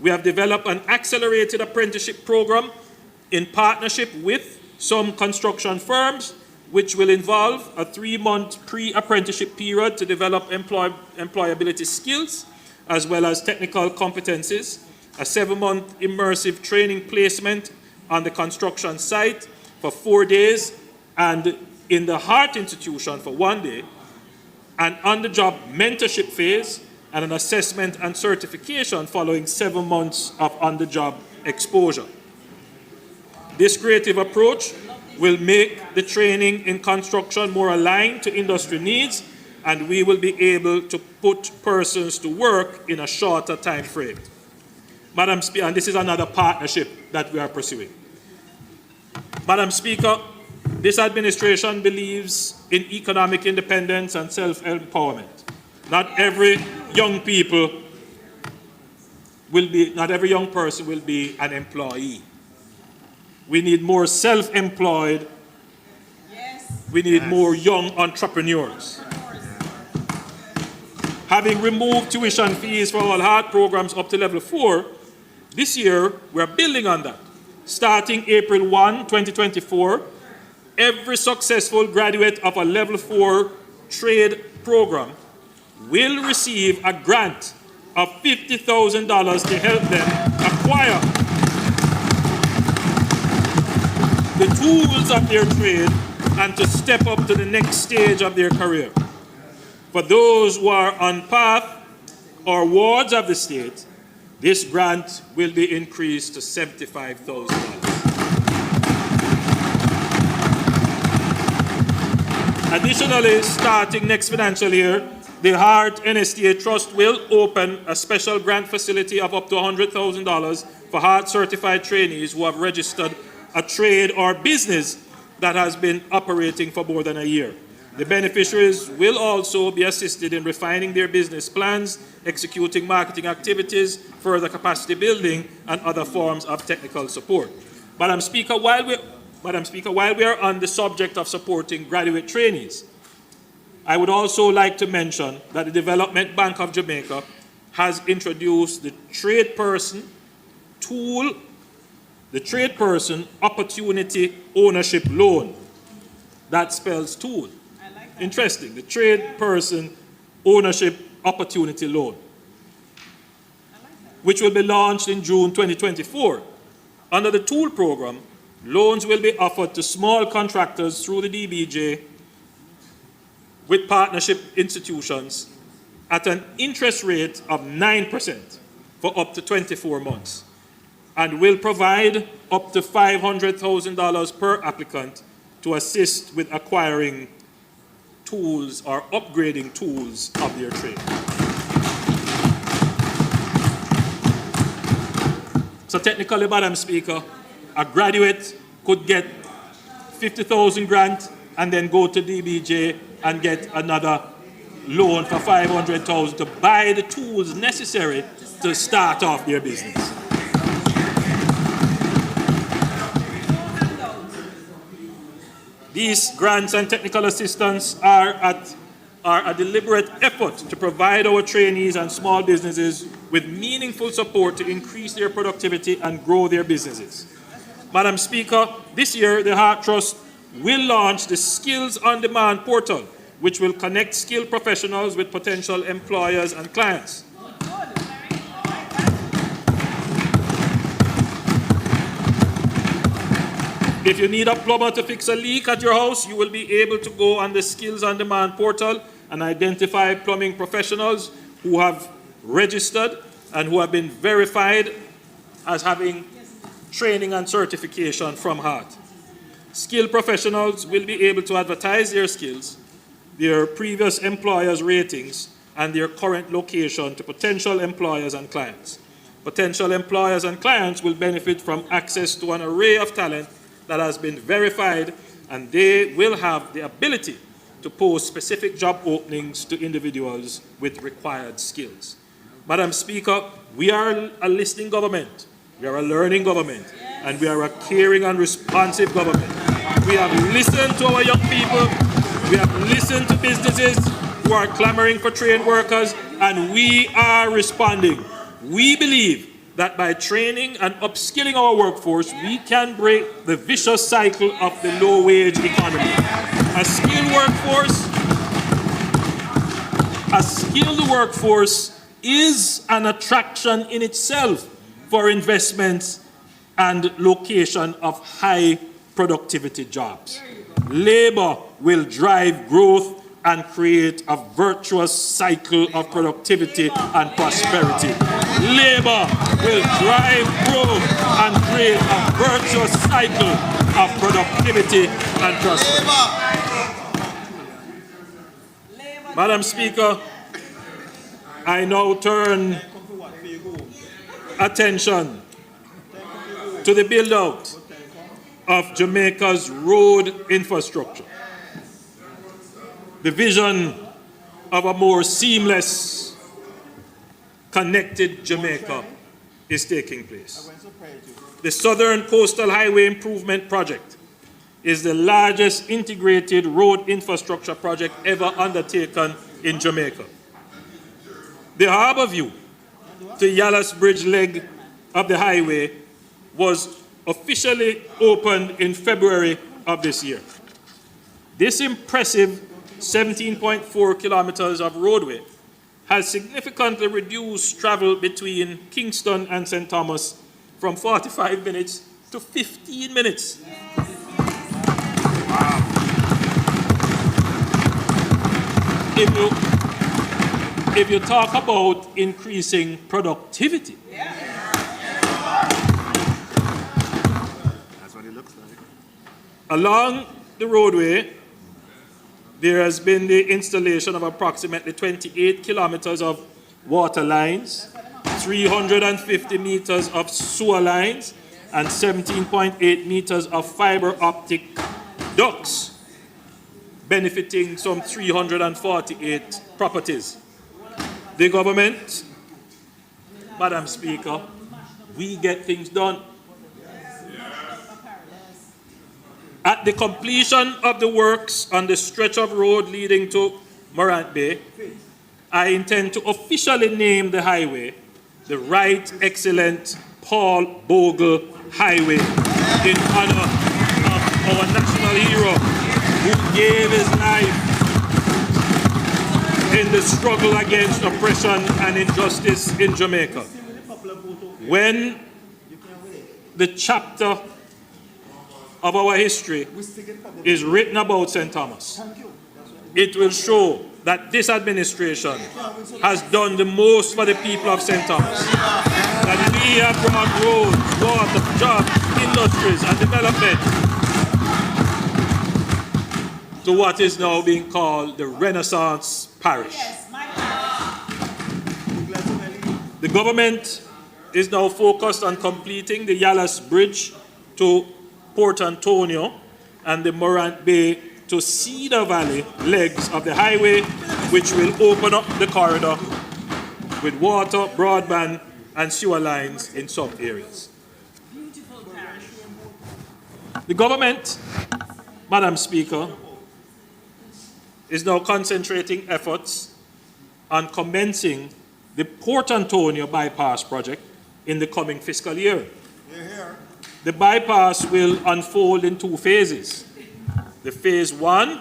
We have developed an accelerated apprenticeship program in partnership with some construction firms, which will involve a 3-month pre-apprenticeship period to develop employability skills as well as technical competencies, a 7-month immersive training placement on the construction site for 4 days, and in the HEART institution for 1 day, an on-the-job mentorship phase, and an assessment and certification following 7 months of on-the-job exposure. This creative approach will make the training in construction more aligned to industry needs, and we will be able to put persons to work in a shorter time frame. Madam Speaker, and this is another partnership that we are pursuing. Madam Speaker, this administration believes in economic independence and self-empowerment. Not every young person will be an employee. We need more self-employed We need more young entrepreneurs. Having removed tuition fees for all HEART programs up to level 4, this year we're building on that. Starting April 1, 2024, every successful graduate of a level 4 trade program will receive a grant of $50,000 to help them acquire the tools of their trade and to step up to the next stage of their career. For those who are on path or wards of the state, this grant will be increased to $75,000. Additionally, starting next financial year, the HEART NSTA Trust will open a special grant facility of up to $100,000 for HEART certified trainees who have registered a trade or business that has been operating for more than a year. The beneficiaries will also be assisted in refining their business plans, executing marketing activities, further capacity building, and other forms of technical support. Madam Speaker, while we are on the subject of supporting graduate trainees, I would also like to mention that the Development Bank of Jamaica has introduced the Tradesperson Tool, the Tradesperson Opportunity Ownership Loan. That spells tool. Interesting, the Tradesperson Ownership Opportunity Loan, which will be launched in June 2024. Under the tool program, loans will be offered to small contractors through the DBJ with partnership institutions at an interest rate of 9% for up to 24 months and will provide up to $500,000 per applicant to assist with acquiring tools or upgrading tools of their trade. So technically, Madam Speaker, a graduate could get 50,000 grant and then go to DBJ and get another loan for 500,000 to buy the tools necessary to start off their business. These grants and technical assistance are a deliberate effort to provide our trainees and small businesses with meaningful support to increase their productivity and grow their businesses. Madam Speaker, this year the HEART Trust will launch the Skills on Demand portal, which will connect skilled professionals with potential employers and clients. If you need a plumber to fix a leak at your house, you will be able to go on the Skills on Demand portal and identify plumbing professionals who have registered and who have been verified as having training and certification from HEART. Skilled professionals will be able to advertise their skills, their previous employers' ratings, and their current location to potential employers and clients. Potential employers and clients will benefit from access to an array of talent that has been verified, and they will have the ability to post specific job openings to individuals with required skills. Madam Speaker, we are a listening government, we are a learning government, and we are a caring and responsive government. We have listened to our young people, we have listened to businesses who are clamoring for trained workers, and we are responding. We believe that by training and upskilling our workforce, we can break the vicious cycle of the low-wage economy. A skilled workforce is an attraction in itself for investments and location of high productivity jobs. Labor will drive growth and create a virtuous cycle of productivity and prosperity. Labor will drive growth and create a virtuous cycle of productivity and prosperity. Madam Speaker, I now turn attention to the build-out of Jamaica's road infrastructure. The vision of a more seamless, connected Jamaica is taking place. The Southern Coastal Highway Improvement Project is the largest integrated road infrastructure project ever undertaken in Jamaica. The Harbour View to Yallahs Bridge leg of the highway was officially opened in February of this year. This impressive 17.4 kilometers of roadway has significantly reduced travel between Kingston and St. Thomas from 45 minutes to 15 minutes. If you talk about increasing productivity, That's what it looks like. along the roadway, there has been the installation of approximately 28 kilometers of water lines, 350 meters of sewer lines, and 17.8 meters of fiber optic ducts, benefiting some 348 properties. The government, Madam Speaker, we get things done. At the completion of the works on the stretch of road leading to Morant Bay, I intend to officially name the highway the Right Excellent Paul Bogle Highway in honor of our national hero who gave his life in the struggle against oppression and injustice in Jamaica. When the chapter of our history is written about St. Thomas, it will show that this administration has done the most for the people of St. Thomas. That we have brought roads, water, jobs, industries, and development to what is now being called the Renaissance Parish. The government is now focused on completing the Yallahs Bridge to Port Antonio and the Morant Bay to Cedar Valley legs of the highway, which will open up the corridor with water, broadband, and sewer lines in some areas. The government, Madam Speaker, is now concentrating efforts on commencing the Port Antonio bypass project in the coming fiscal year. The bypass will unfold in two phases. The phase 1,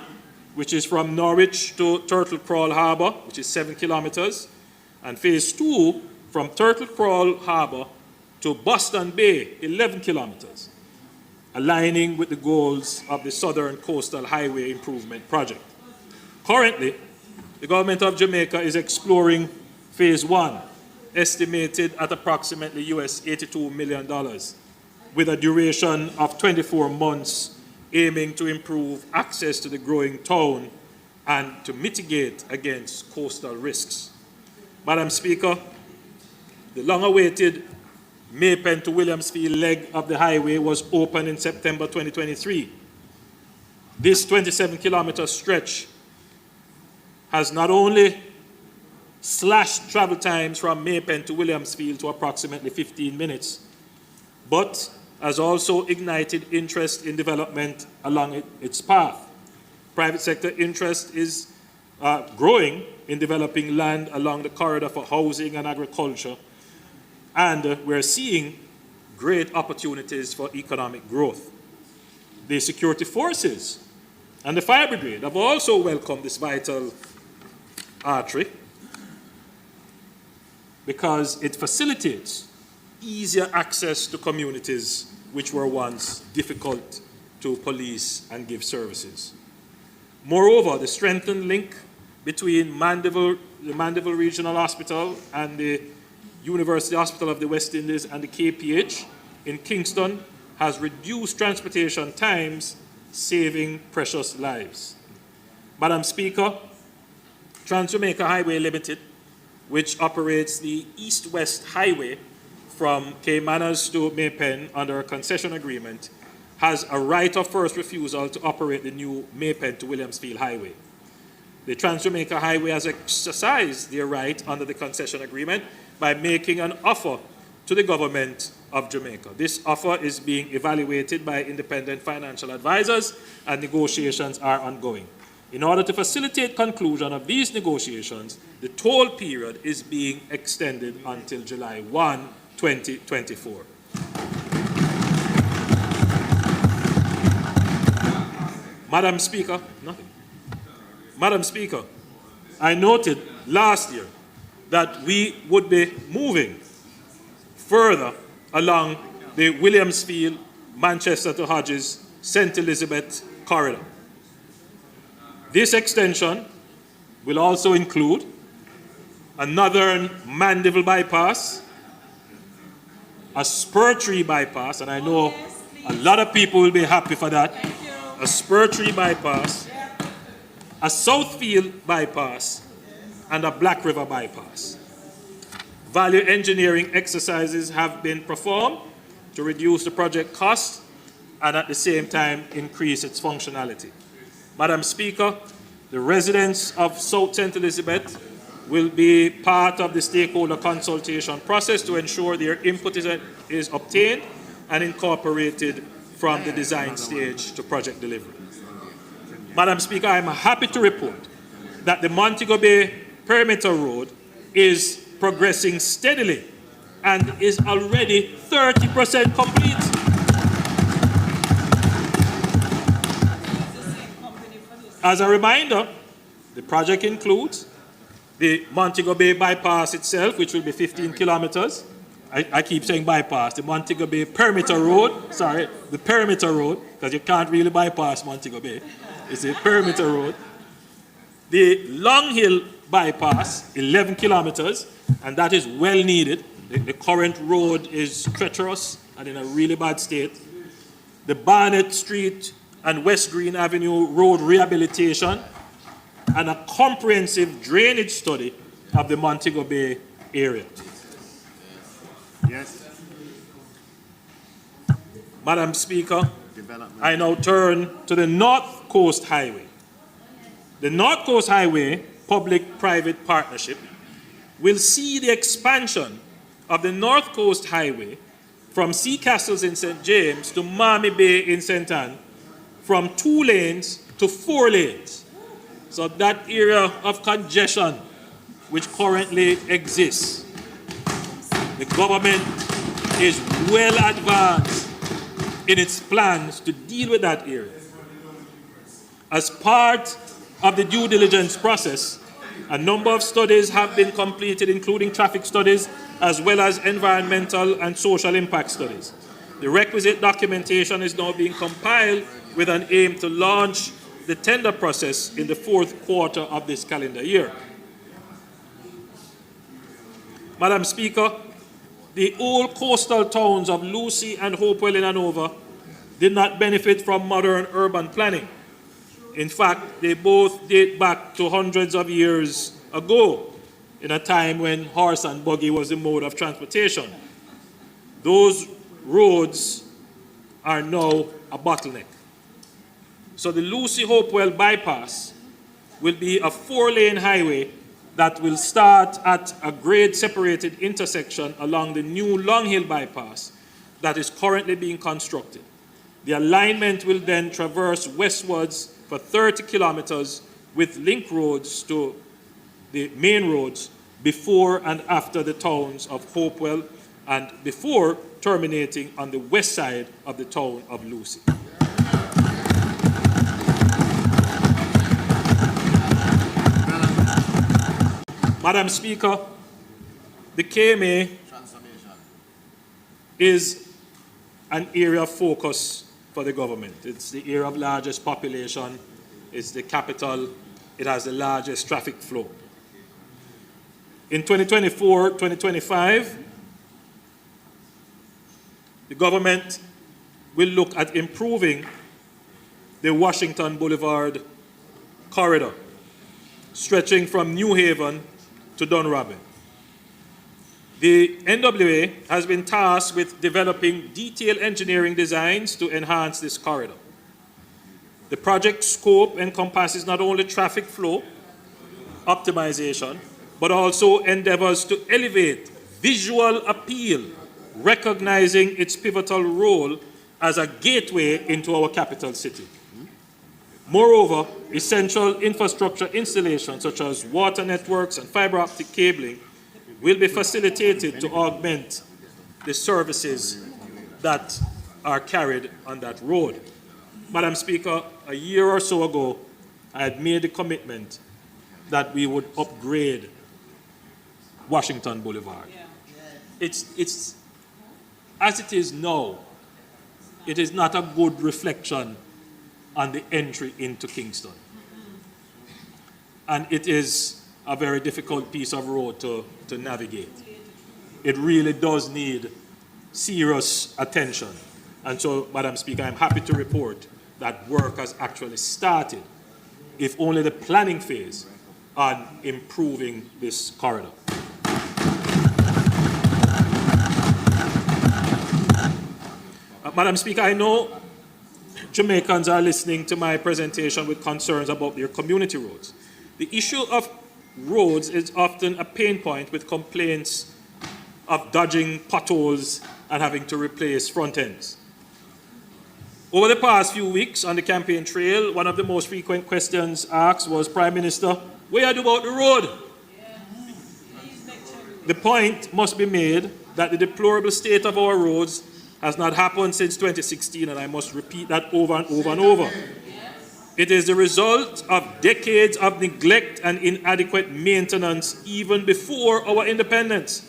which is from Norwich to Turtle Crawl Harbour, which is 7 kilometers, and phase 2 from Turtle Crawl Harbour to Boston Bay, 11 kilometers, aligning with the goals of the Southern Coastal Highway Improvement Project. Currently, the government of Jamaica is exploring phase 1, estimated at approximately US $82 million, with a duration of 24 months, aiming to improve access to the growing town and to mitigate against coastal risks. Madam Speaker, the long-awaited Maypen to Williamsfield leg of the highway was opened in September 2023. This 27-kilometer stretch has not only slashed travel times from Maypen to Williamsfield to approximately 15 minutes, but has also ignited interest in development along its path. Private sector interest is growing in developing land along the corridor for housing and agriculture, and we're seeing great opportunities for economic growth. The security forces and the fire brigade have also welcomed this vital artery because it facilitates easier access to communities which were once difficult to police and give services. Moreover, the strengthened link between the Mandeville Regional Hospital and the University Hospital of the West Indies and the KPH in Kingston has reduced transportation times, saving precious lives. Madam Speaker, Trans-Jamaica Highway Limited, which operates the East-West Highway from Caymanas to Maypen under a concession agreement, has a right of first refusal to operate the new Maypen to Williamsfield Highway. The Trans-Jamaica Highway has exercised their right under the concession agreement by making an offer to the government of Jamaica. This offer is being evaluated by independent financial advisors and negotiations are ongoing. In order to facilitate conclusion of these negotiations, the toll period is being extended until July 1, 2024. Madam Speaker, nothing. Madam Speaker, I noted last year that we would be moving further along the Williamsfield, Manchester to Hodges, St. Elizabeth corridor. This extension will also include a northern Mandeville bypass, a spur tree bypass, and I know a lot of people will be happy for that, a spur tree bypass, a Southfield bypass, and a Black River bypass. Value engineering exercises have been performed to reduce the project cost and at the same time increase its functionality. Madam Speaker, the residents of South St. Elizabeth will be part of the stakeholder consultation process to ensure their input is obtained and incorporated from the design stage to project delivery. Madam Speaker, I am happy to report that the Montego Bay Perimeter Road is progressing steadily and is already 30% complete. As a reminder, the project includes the Montego Bay bypass itself, which will be 15 kilometers. I keep saying bypass, the Montego Bay Perimeter Road, sorry, the Perimeter Road, because you can't really bypass Montego Bay. It's a perimeter road. The Long Hill bypass, 11 kilometers, and that is well needed. The current road is treacherous and in a really bad state. The Barnett Street and West Green Avenue road rehabilitation, and a comprehensive drainage study of the Montego Bay area. Yes. Madam Speaker, I now turn to the North Coast Highway. The North Coast Highway public-private partnership will see the expansion of the North Coast Highway from Sea Castles in St. James to Miami Bay in St. Anne from 2 lanes to 4 lanes. So that area of congestion which currently exists, the government is well advanced in its plans to deal with that area. As part of the due diligence process, a number of studies have been completed, including traffic studies, as well as environmental and social impact studies. The requisite documentation is now being compiled with an aim to launch the tender process in the 4th quarter of this calendar year. Madam Speaker, the old coastal towns of Lucy and Hopewell in Hanover did not benefit from modern urban planning. In fact, they both date back to hundreds of years ago, in a time when horse and buggy was the mode of transportation. Those roads are now a bottleneck. So the Lucy Hopewell bypass will be a 4-lane highway that will start at a grade-separated intersection along the new Long Hill bypass that is currently being constructed. The alignment will then traverse westwards for 30 kilometers with link roads to the main roads before and after the towns of Hopewell and before terminating on the west side of the town of Lucy. Madam Speaker, the KMA is an area of focus for the government. It's the area of largest population, it's the capital, it has the largest traffic flow. In 2024-2025, the government will look at improving the Washington Boulevard corridor, stretching from New Haven to Dunrabin. The NWA has been tasked with developing detailed engineering designs to enhance this corridor. The project scope encompasses not only traffic flow optimization, but also endeavors to elevate visual appeal, recognizing its pivotal role as a gateway into our capital city. Moreover, essential infrastructure installations such as water networks and fiber optic cabling will be facilitated to augment the services that are carried on that road. Madam Speaker, a year or so ago, I had made the commitment that we would upgrade Washington Boulevard. It's as it is now, it is not a good reflection on the entry into Kingston. And it is a very difficult piece of road to navigate. It really does need serious attention. And so, Madam Speaker, I'm happy to report that work has actually started, if only the planning phase, on improving this corridor. Madam Speaker, I know Jamaicans are listening to my presentation with concerns about their community roads. The issue of roads is often a pain point with complaints of dodging potholes and having to replace front ends. Over the past few weeks on the campaign trail, one of the most frequent questions asked was, Prime Minister, what are you about the road? The point must be made that the deplorable state of our roads has not happened since 2016, and I must repeat that over and over and over. It is the result of decades of neglect and inadequate maintenance even before our independence.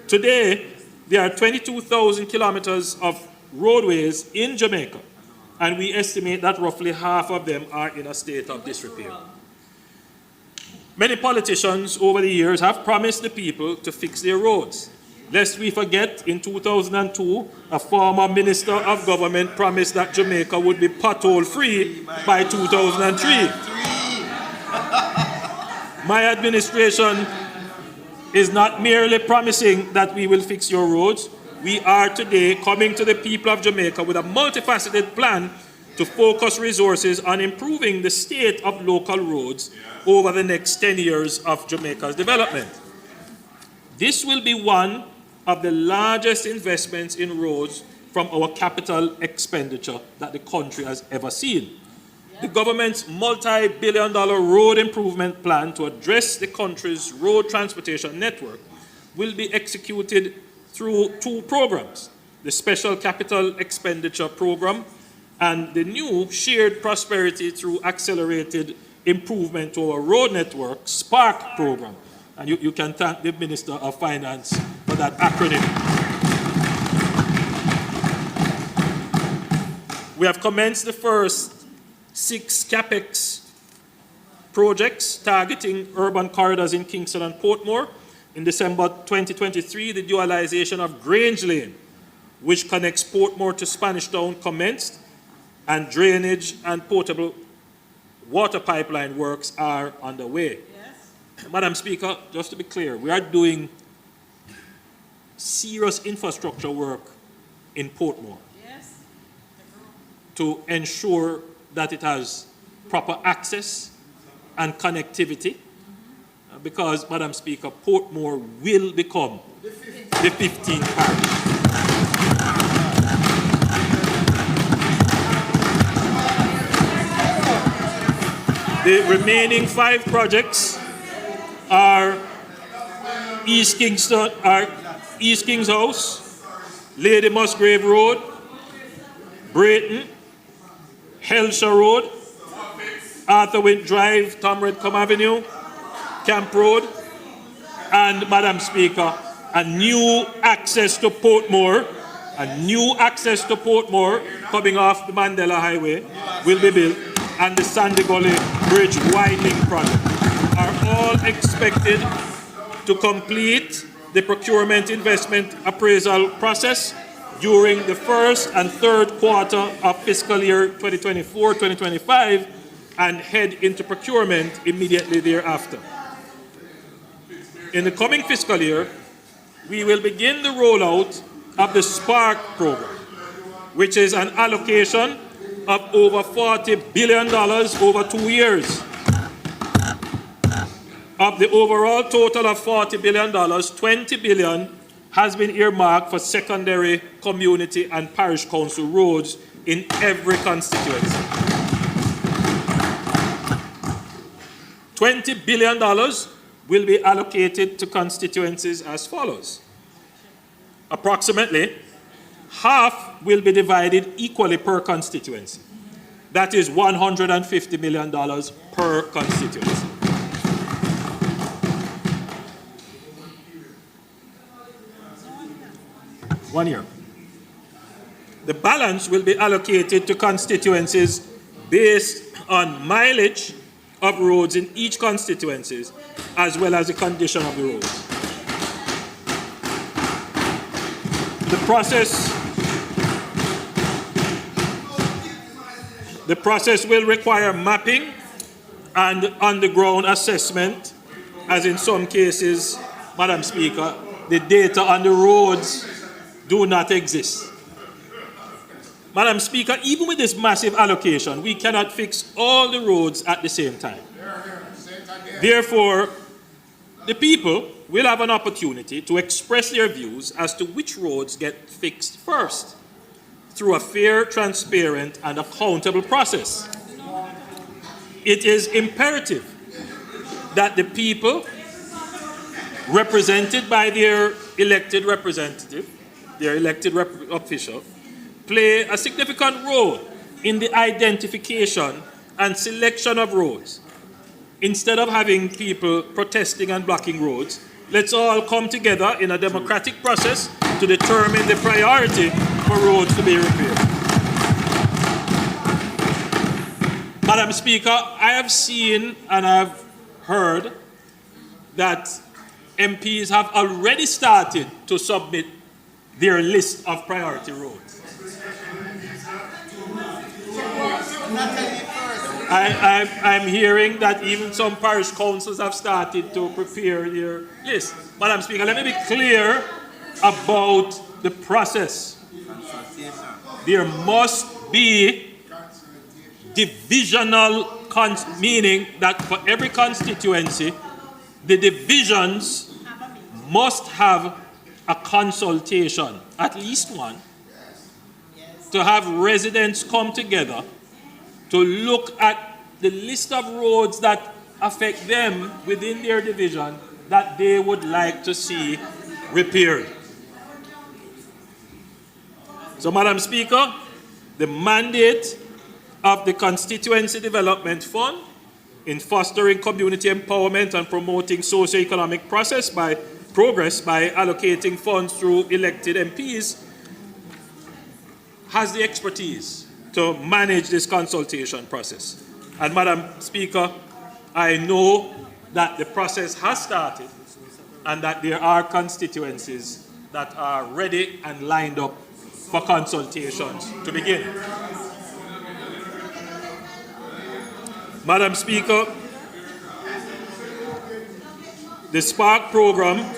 Today, there are 22,000 kilometers of roadways in Jamaica, and we estimate that roughly half of them are in a state of disrepair. Many politicians over the years have promised the people to fix their roads. Lest we forget, in 2002, a former Minister of Government promised that Jamaica would be pothole-free by 2003. My administration is not merely promising that we will fix your roads. We are today coming to the people of Jamaica with a multifaceted plan to focus resources on improving the state of local roads over the next 10 years of Jamaica's development. This will be one of the largest investments in roads from our capital expenditure that the country has ever seen. The government's multi-billion-dollar road improvement plan to address the country's road transportation network will be executed through two programs, the Special Capital Expenditure Program and the new Shared Prosperity through Accelerated Improvement to our Road Network, SPARK program. And you can thank the Minister of Finance for that acronym. We have commenced the first 6 CAPEX projects targeting urban corridors in Kingston and Portmore. In December 2023, the dualization of Grange Lane, which connects Portmore to Spanish Town, commenced, and drainage and potable water pipeline works are underway. Madam Speaker, just to be clear, we are doing serious infrastructure work in Portmore to ensure that it has proper access and connectivity, because, Madam Speaker, Portmore will become the 15th parish. The remaining 5 projects are East Kings House, Lady Musgrave Road, Brayton, Helsher Road, Arthur Wint Drive, Tom Redcombe Avenue, Camp Road, and, Madam Speaker, a new access to Portmore coming off the Mandela Highway will be built, and the Sandy Gully Bridge widening project are all expected to complete the procurement investment appraisal process during the first and third quarter of fiscal year 2024-2025 and head into procurement immediately thereafter. In the coming fiscal year, we will begin the rollout of the SPARK program, which is an allocation of over $40 billion over 2 years. Of the overall total of $40 billion, $20 billion has been earmarked for secondary, community, and parish council roads in every constituency. $20 billion will be allocated to constituencies as follows. Approximately half will be divided equally per constituency. That is $150 million per constituency. One year. The balance will be allocated to constituencies based on mileage of roads in each constituency, as well as the condition of the roads. The process will require mapping and on-the-ground assessment, as in some cases, Madam Speaker, the data on the roads do not exist. Madam Speaker, even with this massive allocation, we cannot fix all the roads at the same time. Therefore, the people will have an opportunity to express their views as to which roads get fixed first through a fair, transparent, and accountable process. It is imperative that the people, represented by their elected representative, their elected official, play a significant role in the identification and selection of roads. Instead of having people protesting and blocking roads, let's all come together in a democratic process to determine the priority for roads to be repaired. Madam Speaker, I have seen and I've heard that MPs have already started to submit their list of priority roads. I'm hearing that even some parish councils have started to prepare their list. Madam Speaker, let me be clear about the process. There must be divisional, meaning that for every constituency, the divisions must have a consultation, at least one, to have residents come together to look at the list of roads that affect them within their division that they would like to see repaired. So, Madam Speaker, the mandate of the Constituency Development Fund in fostering community empowerment and promoting socio-economic progress by allocating funds through elected MPs has the expertise to manage this consultation process. And Madam Speaker, I know that the process has started and that there are constituencies that are ready and lined up for consultations to begin. Madam Speaker, the Spark program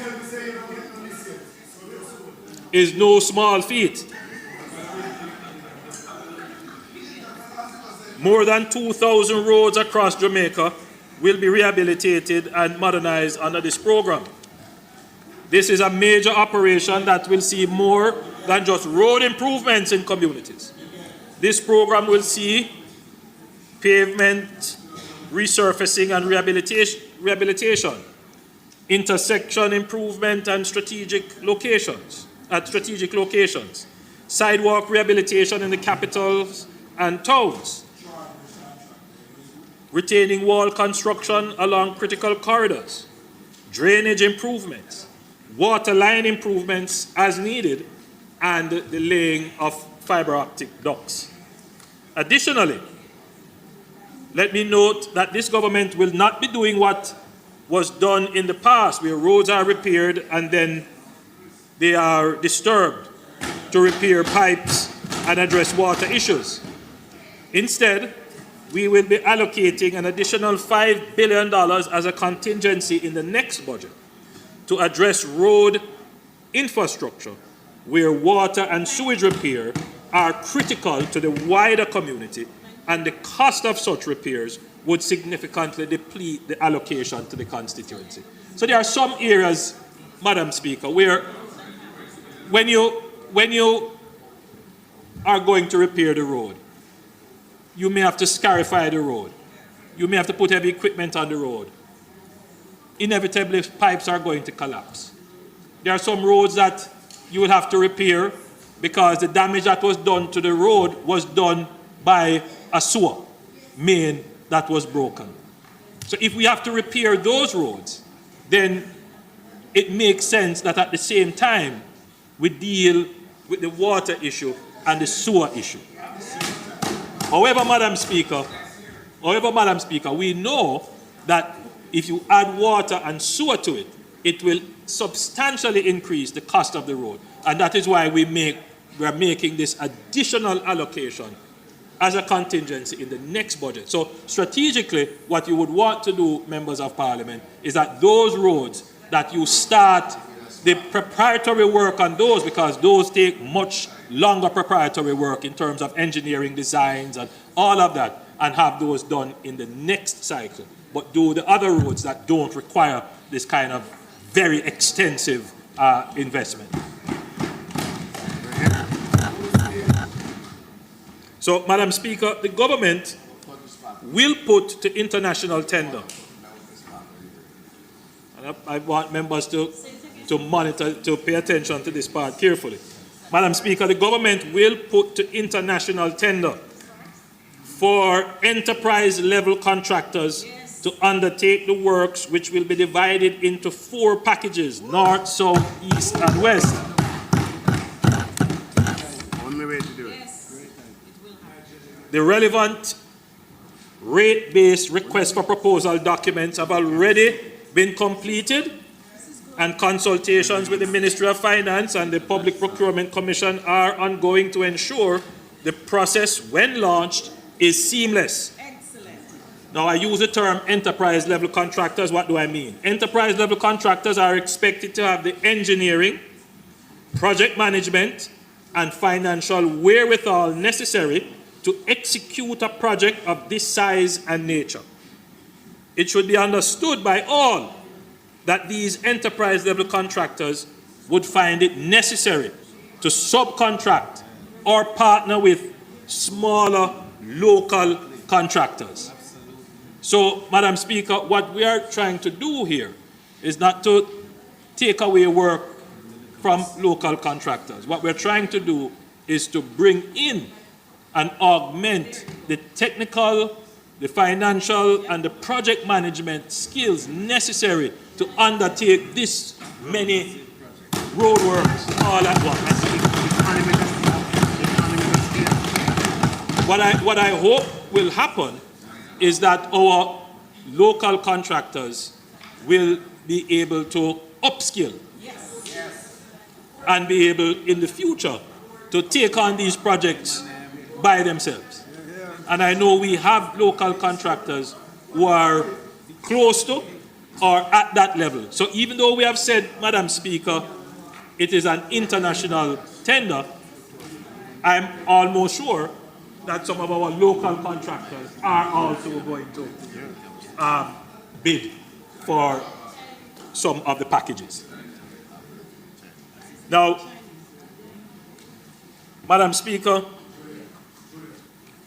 is no small feat. More than 2,000 roads across Jamaica will be rehabilitated and modernized under this program. This is a major operation that will see more than just road improvements in communities. This program will see pavement resurfacing and rehabilitation, intersection improvement and strategic locations, sidewalk rehabilitation in the capitals and towns, retaining wall construction along critical corridors, drainage improvements, water line improvements as needed, and the laying of fiber optic ducts. Additionally, let me note that this government will not be doing what was done in the past, where roads are repaired and then they are disturbed to repair pipes and address water issues. Instead, we will be allocating an additional $5 billion as a contingency in the next budget to address road infrastructure where water and sewage repair are critical to the wider community, and the cost of such repairs would significantly deplete the allocation to the constituency. So there are some areas, Madam Speaker, where when you are going to repair the road, you may have to scarify the road. You may have to put heavy equipment on the road. Inevitably, pipes are going to collapse. There are some roads that you will have to repair because the damage that was done to the road was done by a sewer main that was broken. So if we have to repair those roads, then it makes sense that at the same time we deal with the water issue and the sewer issue. However, Madam Speaker, we know that if you add water and sewer to it, it will substantially increase the cost of the road. And that is why we are making this additional allocation as a contingency in the next budget. So strategically, what you would want to do, members of parliament, is that those roads that you start the preparatory work on those, because those take much longer preparatory work in terms of engineering designs and all of that, and have those done in the next cycle. But do the other roads that don't require this kind of very extensive investment. So, Madam Speaker, the government will put to international tender. And I want members to monitor, to pay attention to this part carefully. Madam Speaker, the government will put to international tender for enterprise-level contractors to undertake the works, which will be divided into 4 packages: north, south, east, and west. Only way to do it. The relevant rate-based request for proposal documents have already been completed, and consultations with the Ministry of Finance and the Public Procurement Commission are ongoing to ensure the process, when launched, is seamless. Now, I use the term enterprise-level contractors. What do I mean? Enterprise-level contractors are expected to have the engineering, project management, and financial wherewithal necessary to execute a project of this size and nature. It should be understood by all that these enterprise-level contractors would find it necessary to subcontract or partner with smaller local contractors. So, Madam Speaker, what we are trying to do here is not to take away work from local contractors. What we're trying to do is to bring in and augment the technical, the financial, and the project management skills necessary to undertake this many roadworks all at once. What I hope will happen is that our local contractors will be able to upskill and be able in the future to take on these projects by themselves. And I know we have local contractors who are close to or at that level. So even though we have said, Madam Speaker, it is an international tender, I'm almost sure that some of our local contractors are also going to bid for some of the packages. Now, Madam Speaker,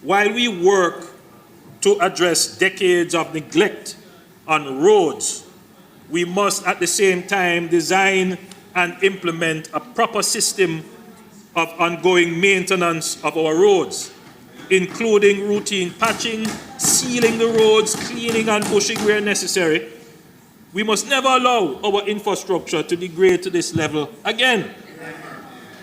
while we work to address decades of neglect on roads, we must at the same time design and implement a proper system of ongoing maintenance of our roads, including routine patching, sealing the roads, cleaning and bushing where necessary. We must never allow our infrastructure to degrade to this level again.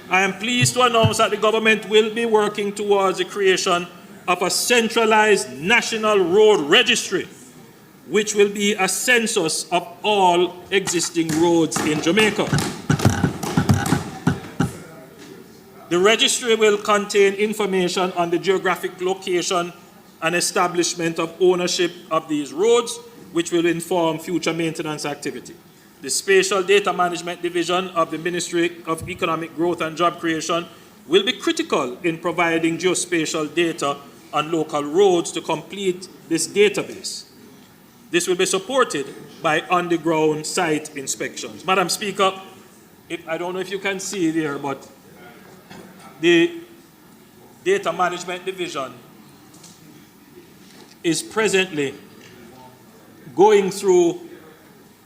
I am pleased to announce that the government will be working towards the creation of a centralized national road registry, which will be a census of all existing roads in Jamaica. The registry will contain information on the geographic location and establishment of ownership of these roads, which will inform future maintenance activity. The Spatial Data Management Division of the Ministry of Economic Growth and Job Creation will be critical in providing geospatial data on local roads to complete this database. This will be supported by on-the-ground site inspections. Madam Speaker, I don't know if you can see there, but the Data Management Division is presently going through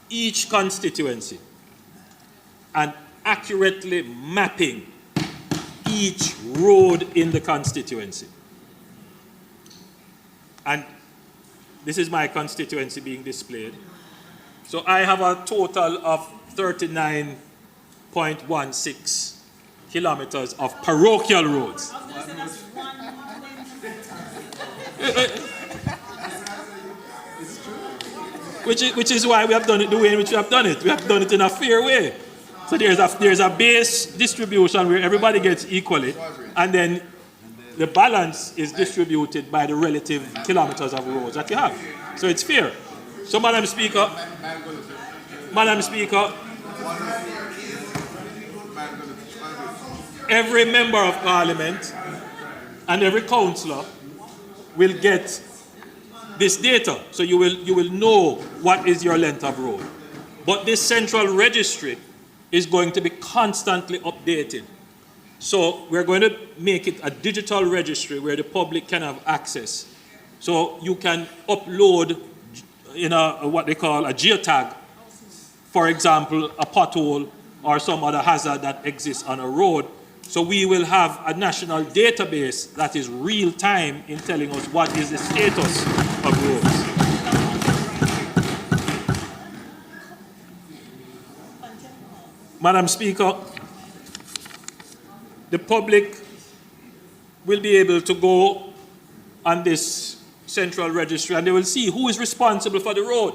each constituency and accurately mapping each road in the constituency. And this is my constituency being displayed. So I have a total of 39.16 kilometers of parochial roads. Which is why we have done it the way in which we have done it. We have done it in a fair way. So there's a base distribution where everybody gets equally, and then the balance is distributed by the relative kilometers of roads that you have. So it's fair. So Madam Speaker, every member of Parliament and every councillor will get this data. So you will know what is your length of road. But this central registry is going to be constantly updated. So we're going to make it a digital registry where the public can have access. So you can upload in what they call a geotag, for example, a pothole or some other hazard that exists on a road. So we will have a national database that is real time in telling us what is the status of roads. Madam Speaker, the public will be able to go on this central registry and they will see who is responsible for the road.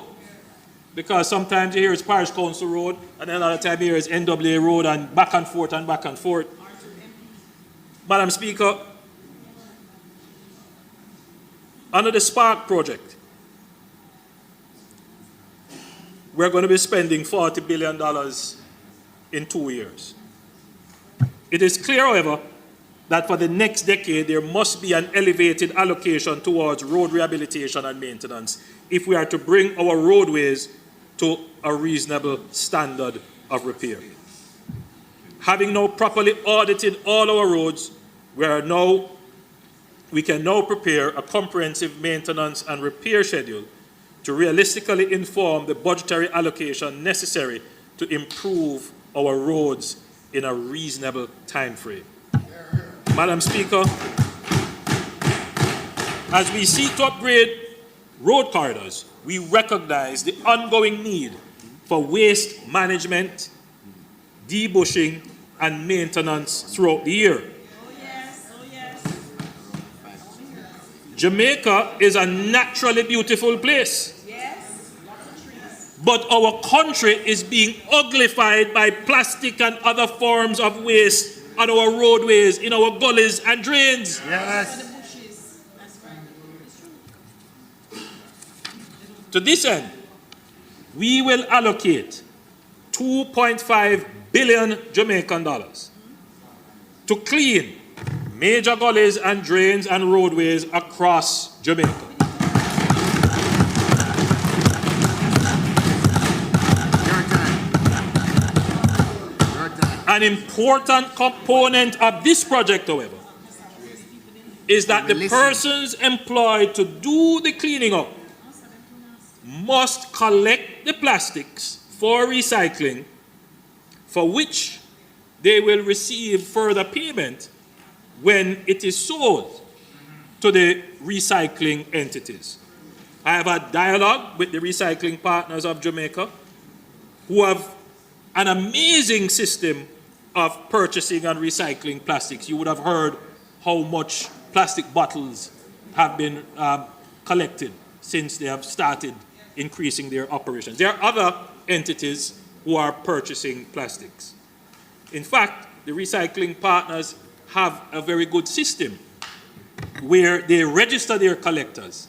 Because sometimes you hear it's Parish Council Road, and then another time you hear it's NWA Road, and back and forth and back and forth. Madam Speaker, under the Spark project, we're going to be spending $40 billion in 2 years. It is clear, however, that for the next decade, there must be an elevated allocation towards road rehabilitation and maintenance if we are to bring our roadways to a reasonable standard of repair. Having now properly audited all our roads, we can now prepare a comprehensive maintenance and repair schedule to realistically inform the budgetary allocation necessary to improve our roads in a reasonable time frame. Madam Speaker, as we seek to upgrade road corridors, we recognize the ongoing need for waste management, debushing, and maintenance throughout the year. Jamaica is a naturally beautiful place. But our country is being uglified by plastic and other forms of waste on our roadways, in our gullies and drains. Yes. To this end, we will allocate 2.5 billion Jamaican dollars to clean major gullies and drains and roadways across Jamaica. An important component of this project, however, is that the persons employed to do the cleaning up must collect the plastics for recycling, for which they will receive further payment when it is sold to the recycling entities. I have a dialogue with the recycling partners of Jamaica who have an amazing system of purchasing and recycling plastics. You would have heard how much plastic bottles have been collected since they have started increasing their operations. There are other entities who are purchasing plastics. In fact, the recycling partners have a very good system where they register their collectors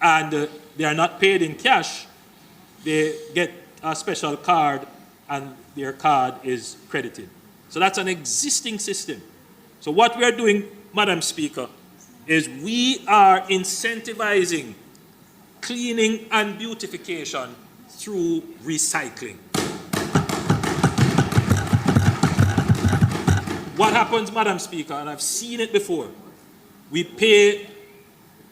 and they are not paid in cash. They get a special card and their card is credited. So that's an existing system. So what we are doing, Madam Speaker, is we are incentivizing cleaning and beautification through recycling. what happens, Madam Speaker, and I've seen it before, we pay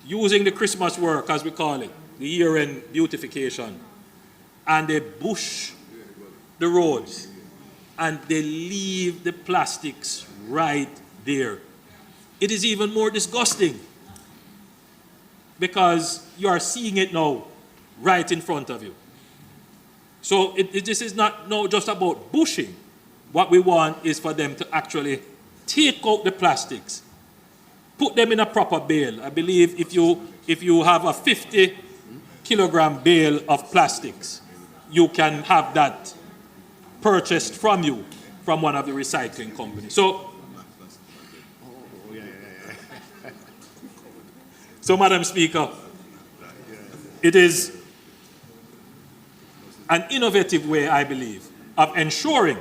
using the Christmas work, as we call it, the year-end beautification, and they bush the roads, and they leave the plastics right there. It is even more disgusting because you are seeing it now right in front of you. So this is not just about bushing. What we want is for them to actually take out the plastics, put them in a proper bale. I believe if you have a 50-kilogram bale of plastics, you can have that purchased from you from one of the recycling companies. So, Madam Speaker, it is an innovative way, I believe, of ensuring,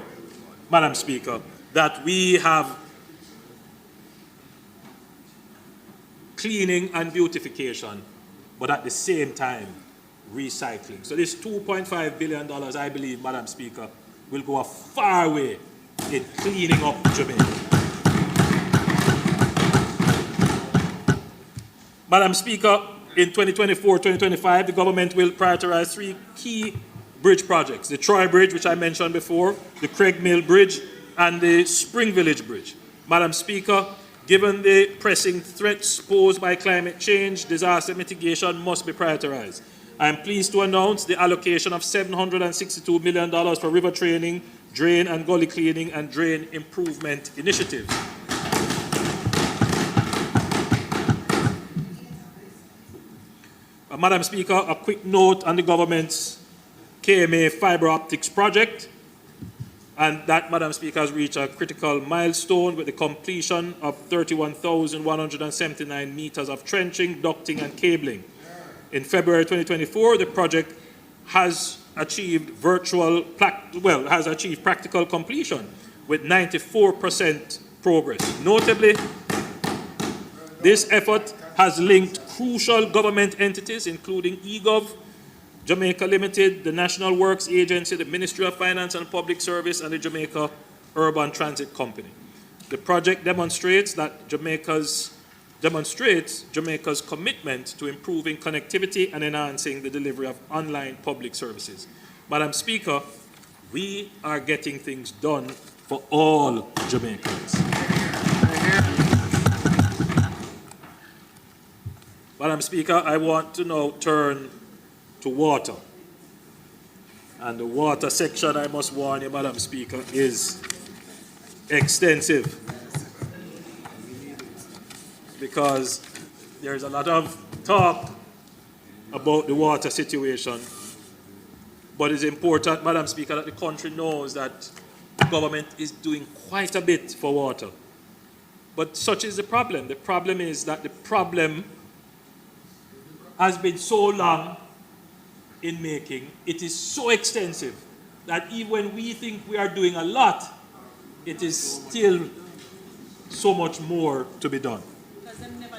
Madam Speaker, that we have cleaning and beautification, but at the same time, recycling. So this $2.5 billion, I believe, Madam Speaker, will go a far way in cleaning up Jamaica. Madam Speaker, in 2024-2025, the government will prioritize 3 key bridge projects: the Troy Bridge, which I mentioned before, the Craig Mill Bridge, and the Spring Village Bridge. Madam Speaker, given the pressing threats posed by climate change, disaster mitigation must be prioritized. I am pleased to announce the allocation of $762 million for river training, drain and gully cleaning, and drain improvement initiatives. Madam Speaker, a quick note on the government's KMA fiber optics project, and that, Madam Speaker, has reached a critical milestone with the completion of 31,179 meters of trenching, ducting, and cabling. In February 2024, the project has achieved practical completion with 94% progress. Notably, this effort has linked crucial government entities, including eGov, Jamaica Limited, the National Works Agency, the Ministry of Finance and Public Service, and the Jamaica Urban Transit Company. The project demonstrates Jamaica's commitment to improving connectivity and enhancing the delivery of online public services. Madam Speaker, we are getting things done for all Jamaicans. Madam Speaker, I want to now turn to water. And the water section, I must warn you, Madam Speaker, is extensive, because there's a lot of talk about the water situation. But it's important, Madam Speaker, that the country knows that the government is doing quite a bit for water. But such is the problem. The problem is that the problem has been so long in making, it is so extensive that even when we think we are doing a lot, it is still so much more to be done.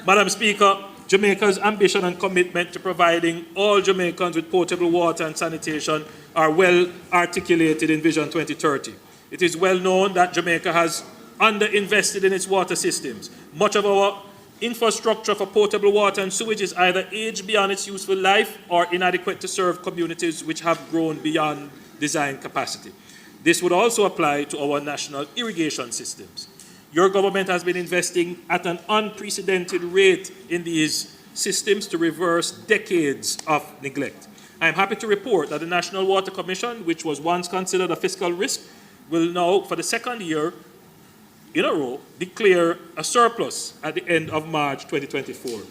Madam Speaker, Jamaica's ambition and commitment to providing all Jamaicans with potable water and sanitation are well articulated in Vision 2030. It is well known that Jamaica has underinvested in its water systems. Much of our infrastructure for potable water and sewage is either aged beyond its useful life or inadequate to serve communities which have grown beyond design capacity. This would also apply to our national irrigation systems. Your government has been investing at an unprecedented rate in these systems to reverse decades of neglect. I am happy to report that the National Water Commission, which was once considered a fiscal risk, will now, for the second year in a row, declare a surplus at the end of March 2024.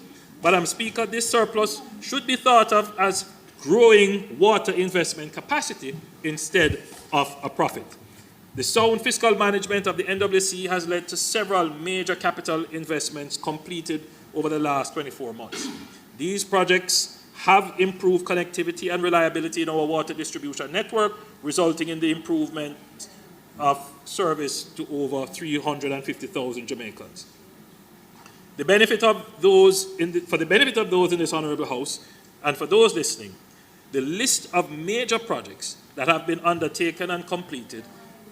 Madam Speaker, this surplus should be thought of as growing water investment capacity instead of a profit. The sound fiscal management of the NWC has led to several major capital investments completed over the last 24 months. These projects have improved connectivity and reliability in our water distribution network, resulting in the improvement of service to over 350,000 Jamaicans. For the benefit of those in this Honourable House and for those listening, the list of major projects that have been undertaken and completed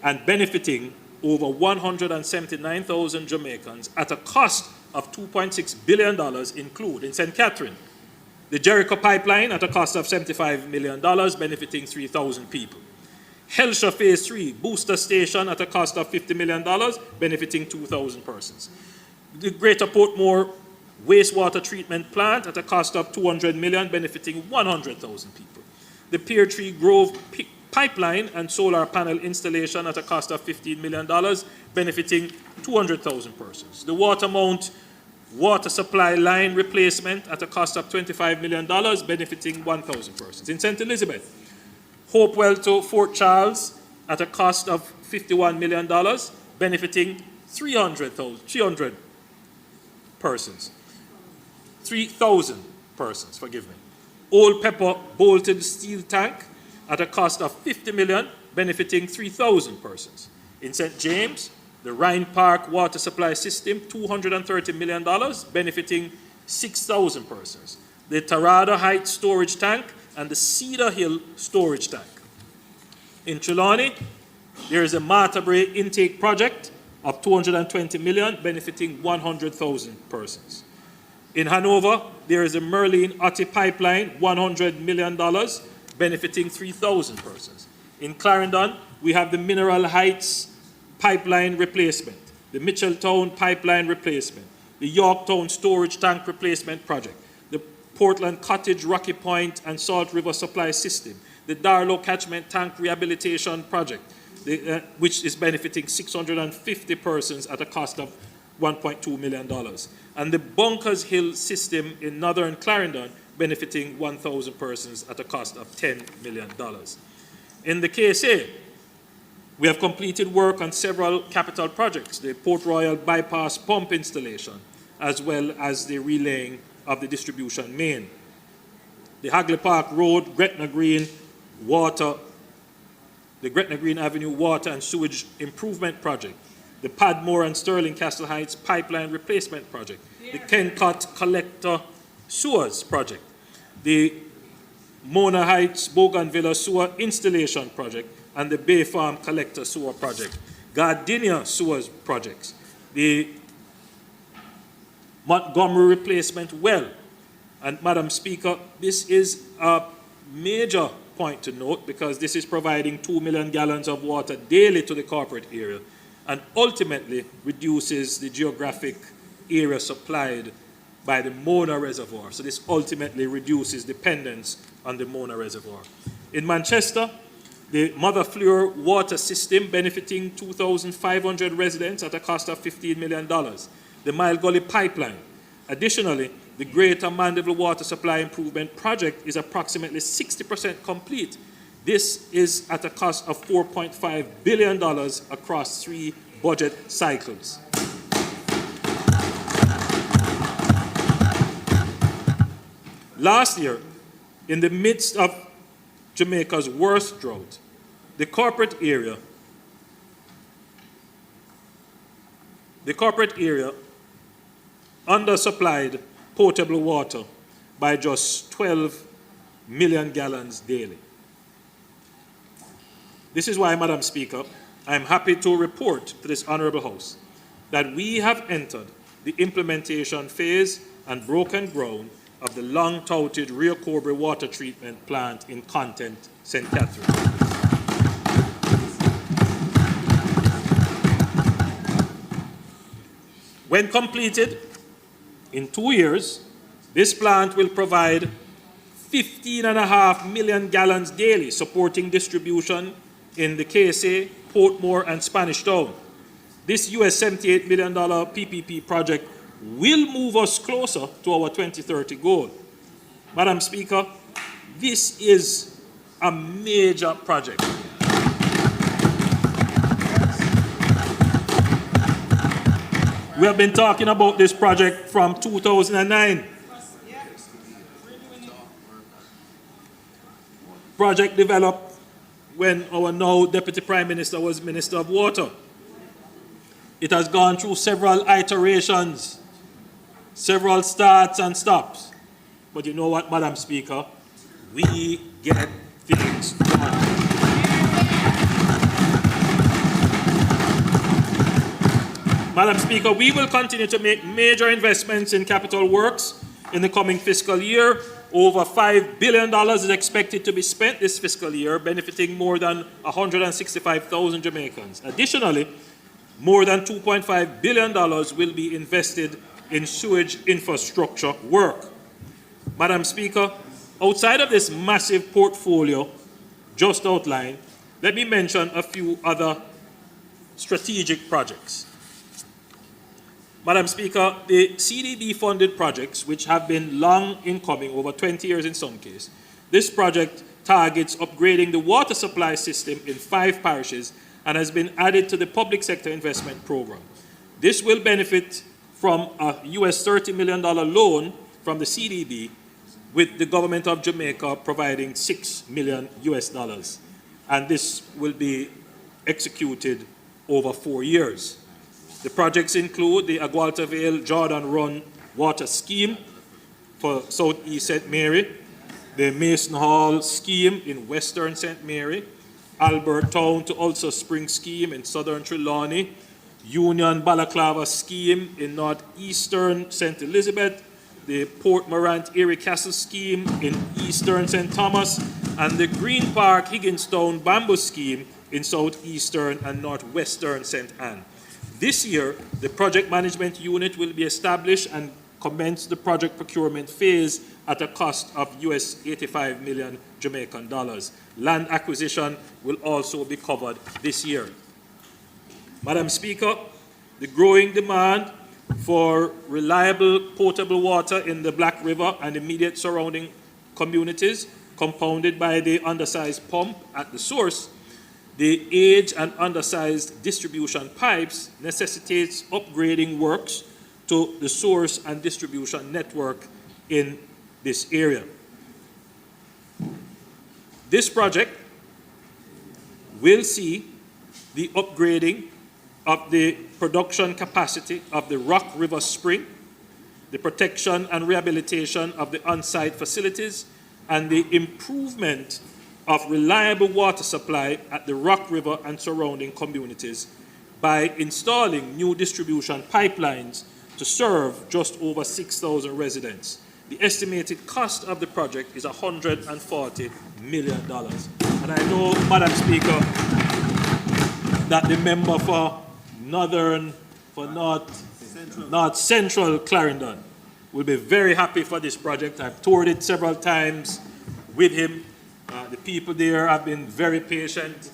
and benefiting over 179,000 Jamaicans at a cost of $2.6 billion include in St. Catherine, the Jericho Pipeline at a cost of $75 million, benefiting 3,000 people. Helsha Phase 3 Booster Station at a cost of $50 million, benefiting 2,000 persons. The Greater Portmore Wastewater Treatment Plant at a cost of $200 million, benefiting 100,000 people. The Pear Tree Grove Pipeline and solar panel installation at a cost of $15 million, benefiting 200,000 persons. The Watermount Water Supply Line Replacement at a cost of $25 million, benefiting 1,000 persons. In St. Elizabeth, Hopewell to Fort Charles at a cost of $51 million, benefiting 300 persons. 3,000 persons, forgive me. Old Pepper Bolted Steel Tank at a cost of $50 million, benefiting 3,000 persons. In St. James, the Rhine Park Water Supply System, $230 million, benefiting 6,000 persons. The Tarada Heights Storage Tank and the Cedar Hill Storage Tank. In Trelawney, there is a Martabray Intake Project of $220 million, benefiting 100,000 persons. In Hanover, there is a Merlin Otti Pipeline, $100 million, benefiting 3,000 persons. In Clarendon, we have the Mineral Heights Pipeline Replacement, the Mitchelltown Pipeline Replacement, the Yorktown Storage Tank Replacement Project, the Portland Cottage Rocky Point and Salt River Supply System, the Darlow Catchment Tank Rehabilitation Project, which is benefiting 650 persons at a cost of $1.2 million. And the Bunkers Hill System in Northern Clarendon, benefiting 1,000 persons at a cost of $10 million. In the KSA, we have completed work on several capital projects, the Port Royal Bypass Pump installation, as well as the relaying of the distribution main. The Hagley Park Road, Gretna Green Water, the Gretna Green Avenue Water and Sewage Improvement Project, the Padmore and Sterling Castle Heights Pipeline Replacement Project, the Kencott Collector Sewers Project, the Mona Heights Bougainvillea Sewer Installation Project, and the Bay Farm Collector Sewer Project, Gardenia Sewers Projects, the Montgomery Replacement Well. And Madam Speaker, this is a major point to note because this is providing 2 million gallons of water daily to the corporate area and ultimately reduces the geographic area supplied by the Mona Reservoir. So this ultimately reduces dependence on the Mona Reservoir. In Manchester, the Mother Fleur water system benefiting 2,500 residents at a cost of $15 million. The Mile Gully Pipeline. Additionally, the Greater Mandeville Water Supply Improvement Project is approximately 60% complete. This is at a cost of $4.5 billion across 3 budget cycles. Last year, in the midst of Jamaica's worst drought, the corporate area undersupplied potable water by just 12 million gallons daily. This is why, Madam Speaker, I am happy to report to this Honourable House that we have entered the implementation phase and broken ground of the long-touted Rio Cobre water treatment plant in Content, St. Catherine. When completed, in 2 years, this plant will provide 15.5 million gallons daily, supporting distribution in the KSA, Portmore, and Spanish Town. This US $78 million PPP project will move us closer to our 2030 goal. Madam Speaker, this is a major project. We have been talking about this project from 2009. Project developed when our now Deputy Prime Minister was Minister of Water. It has gone through several iterations, several starts and stops. But you know what, Madam Speaker? We get things done. Madam Speaker, we will continue to make major investments in capital works in the coming fiscal year. Over $5 billion is expected to be spent this fiscal year, benefiting more than 165,000 Jamaicans. Additionally, more than $2.5 billion will be invested in sewage infrastructure work. Madam Speaker, outside of this massive portfolio just outlined, let me mention a few other strategic projects. Madam Speaker, the CDB-funded projects, which have been long in coming, over 20 years in some cases, this project targets upgrading the water supply system in 5 parishes and has been added to the public sector investment program. This will benefit from a US $30 million loan from the CDB, with the government of Jamaica providing $6 million US. And this will be executed over 4 years. The projects include the Agualta Vale Jordan Run Water Scheme for Southeast St. Mary, the Mason Hall Scheme in Western St. Mary, Albert Town to Ulster Spring Scheme in Southern Trelawney, Union Balaclava Scheme in Northeastern St. Elizabeth, the Port Morant Erie Castle Scheme in Eastern St. Thomas, and the Green Park Higginstown Bamboo Scheme in Southeastern and Northwestern St. Anne. This year, the project management unit will be established and commence the project procurement phase at a cost of US 85 million Jamaican dollars. Land acquisition will also be covered this year. Madam Speaker, the growing demand for reliable potable water in the Black River and immediate surrounding communities, compounded by the undersized pump at the source, the age and undersized distribution pipes necessitates upgrading works to the source and distribution network in this area. This project will see the upgrading of the production capacity of the Rock River Spring, the protection and rehabilitation of the on-site facilities, and the improvement of reliable water supply at the Rock River and surrounding communities by installing new distribution pipelines to serve just over 6,000 residents. The estimated cost of the project is $140 million. And I know, Madam Speaker, that the member for North Central Clarendon will be very happy for this project. I've toured it several times with him. The people there have been very patient,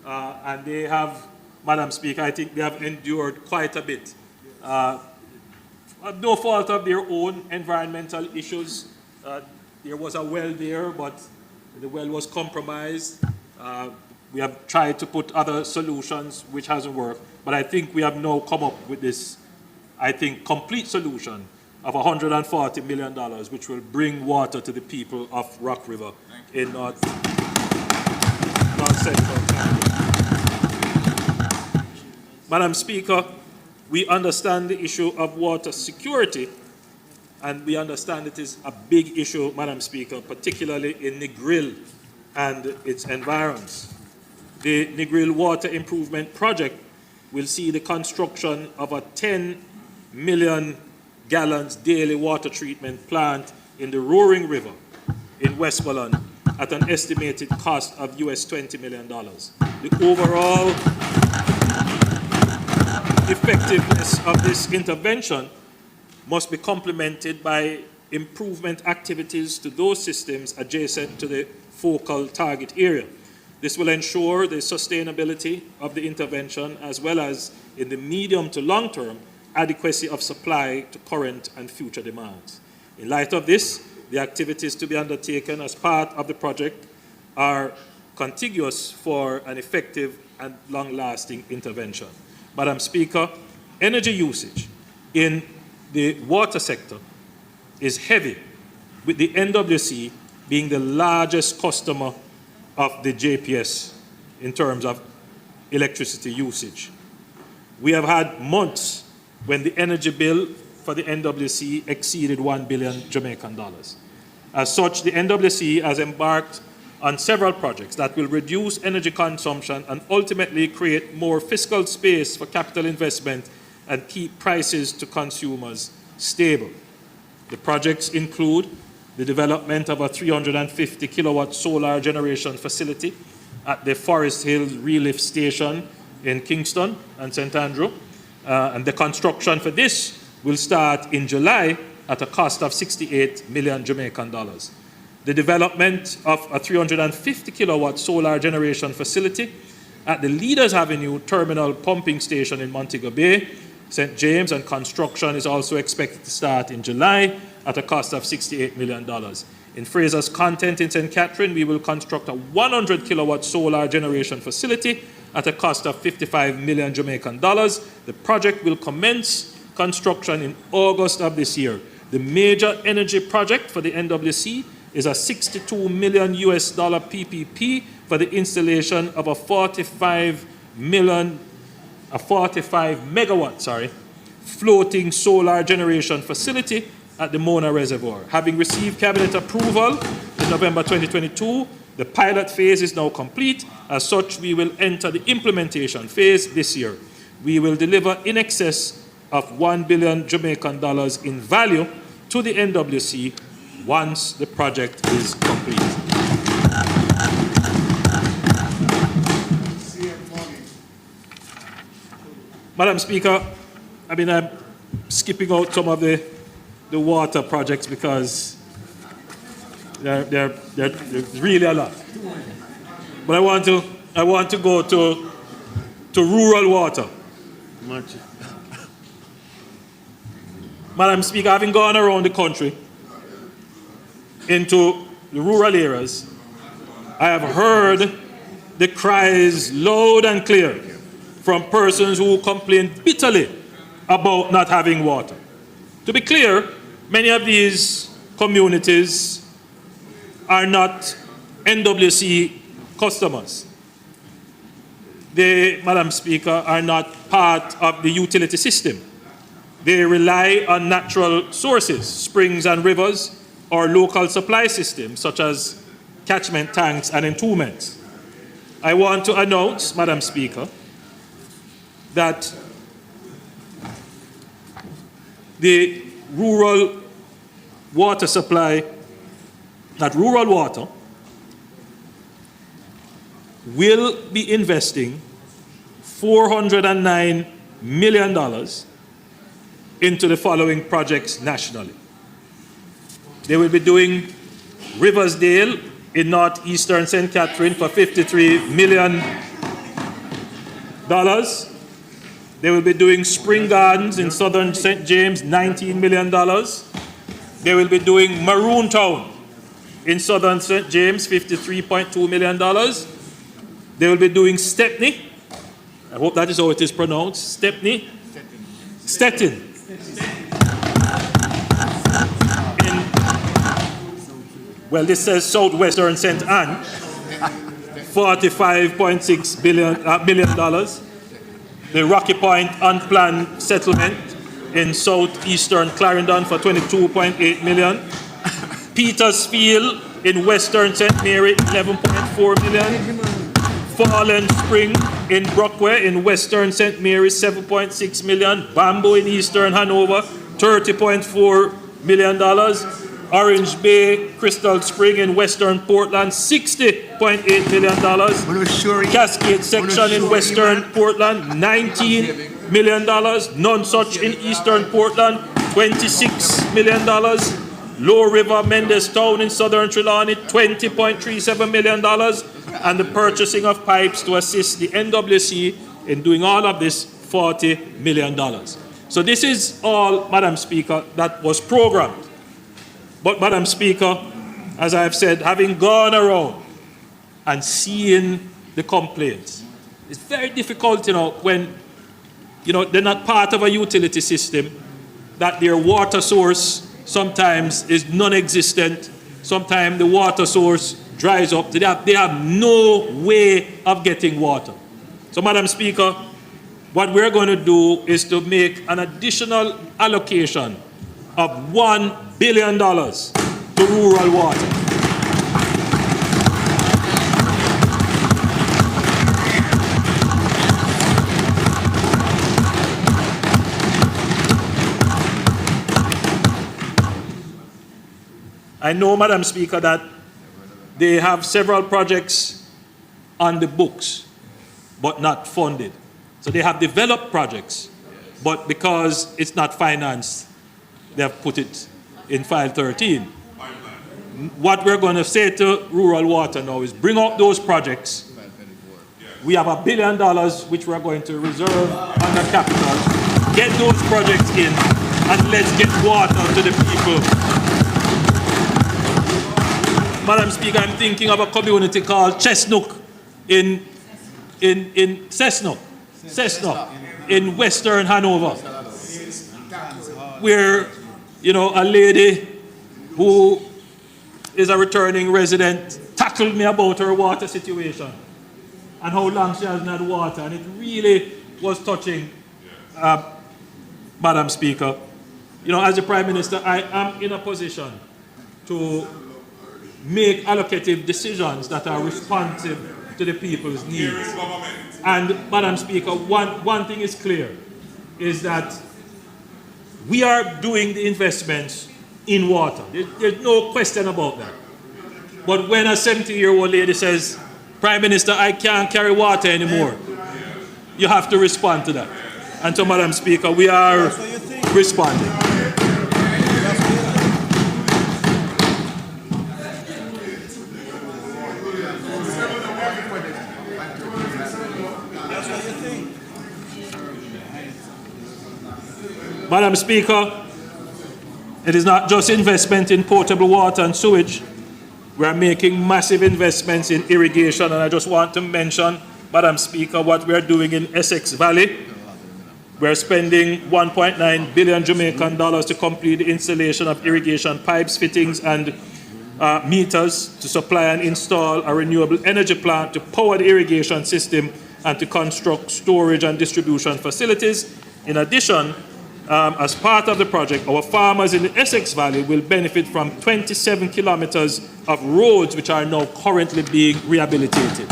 and they have, Madam Speaker, I think they have endured quite a bit. No fault of their own environmental issues. There was a well there, but the well was compromised. We have tried to put other solutions which hasn't worked, but I think we have now come up with this, I think, complete solution of $140 million, which will bring water to the people of Rock River in North Central. Madam Speaker, we understand the issue of water security, and we understand it is a big issue, Madam Speaker, particularly in Negril and its environs. The Negril Water Improvement Project will see the construction of a 10 million gallons daily water treatment plant in the Roaring River in Westmoreland at an estimated cost of US $20 million. The overall effectiveness of this intervention must be complemented by improvement activities to those systems adjacent to the focal target area. This will ensure the sustainability of the intervention, as well as, in the medium to long term, adequacy of supply to current and future demands. In light of this, the activities to be undertaken as part of the project are contiguous for an effective and long-lasting intervention. Madam Speaker, energy usage in the water sector is heavy, with the NWC being the largest customer of the JPS in terms of electricity usage. We have had months when the energy bill for the NWC exceeded $1 billion Jamaican dollars. As such, the NWC has embarked on several projects that will reduce energy consumption and ultimately create more fiscal space for capital investment and keep prices to consumers stable. The projects include the development of a 350 kilowatt solar generation facility at the Forest Hills Relief Station in Kingston and St. Andrew. And the construction for this will start in July at a cost of 68 million Jamaican dollars. The development of a 350 kilowatt solar generation facility at the Leaders Avenue Terminal Pumping Station in Montego Bay, St. James, and construction is also expected to start in July at a cost of $68 million. In Fraser's Content in St. Catherine, we will construct a 100 kilowatt solar generation facility at a cost of 55 million Jamaican dollars. The project will commence construction in August of this year. The major energy project for the NWC is a $62 million PPP for the installation of a 45 megawatt floating solar generation facility at the Mona Reservoir. Having received cabinet approval in November 2022, the pilot phase is now complete. As such, we will enter the implementation phase this year. We will deliver in excess of 1 billion Jamaican dollars in value to the NWC once the project is complete. Madam Speaker, I'm skipping out some of the water projects because they're really a lot. But I want to go to rural water. Madam Speaker, having gone around the country into the rural areas, I have heard the cries loud and clear from persons who complain bitterly about not having water. To be clear, many of these communities are not NWC customers. They, Madam Speaker, are not part of the utility system. They rely on natural sources, springs and rivers, or local supply systems, such as catchment tanks and entombments. I want to announce, Madam Speaker, that the rural water supply, that rural water will be investing $409 million into the following projects nationally. They will be doing Riversdale in northeastern St. Catherine for $53 million. They will be doing Spring Gardens in southern St. James, $19 million. They will be doing Maroon Town in southern St. James, $53.2 million. They will be doing Stepney. I hope that is how it is pronounced. Stepney. Stettin. Well, this says southwestern St. Anne, $45.6 million. The Rocky Point unplanned settlement in southeastern Clarendon for $22.8 million. Petersfield in western St. Mary, $11.4 million. Fallen Spring in Brockway in western St. Mary, $7.6 million. Bamboo in eastern Hanover, $30.4 million. Orange Bay, Crystal Spring in western Portland, $60.8 million. Cascade section in western Portland, $19 million. None such in eastern Portland, $26 million. Low River, Mendes Town in southern Trelawney, $20.37 million. And the purchasing of pipes to assist the NWC in doing all of this, $40 million. So this is all, Madam Speaker, that was programmed. But, Madam Speaker, as I have said, having gone around and seeing the complaints, it's very difficult, when, they're not part of a utility system, that their water source sometimes is non-existent. Sometimes the water source dries up. They have no way of getting water. So, Madam Speaker, what we're going to do is to make an additional allocation of $1 billion to rural water. I know, Madam Speaker, that they have several projects on the books, but not funded. So they have developed projects, but because it's not financed, they have put it in File 13. What we're going to say to Rural Water now is bring up those projects. We have $1 billion which we're going to reserve under capital. Get those projects in and let's get water to the people. Madam Speaker, I'm thinking of a community called Chesnook in Cessnock in Western Hanover, where, you know, a lady who is a returning resident tackled me about her water situation and how long she hasn't had water, and it really was touching, Madam Speaker. You know, as the Prime Minister, I am in a position to make allocative decisions that are responsive to the people's needs. And, Madam Speaker, one thing is clear, is that we are doing the investments in water. There's no question about that. But when a 70-year-old lady says, Prime Minister, I can't carry water anymore, you have to respond to that. And so, Madam Speaker, we are responding. Madam Speaker, it is not just investment in potable water and sewage. We are making massive investments in irrigation, and I just want to mention, Madam Speaker, what we are doing in Essex Valley. We are spending 1.9 billion Jamaican dollars to complete the installation of irrigation pipes, fittings, and meters to supply and install a renewable energy plant to power the irrigation system and to construct storage and distribution facilities. In addition, as part of the project, our farmers in the Essex Valley will benefit from 27 kilometers of roads which are now currently being rehabilitated.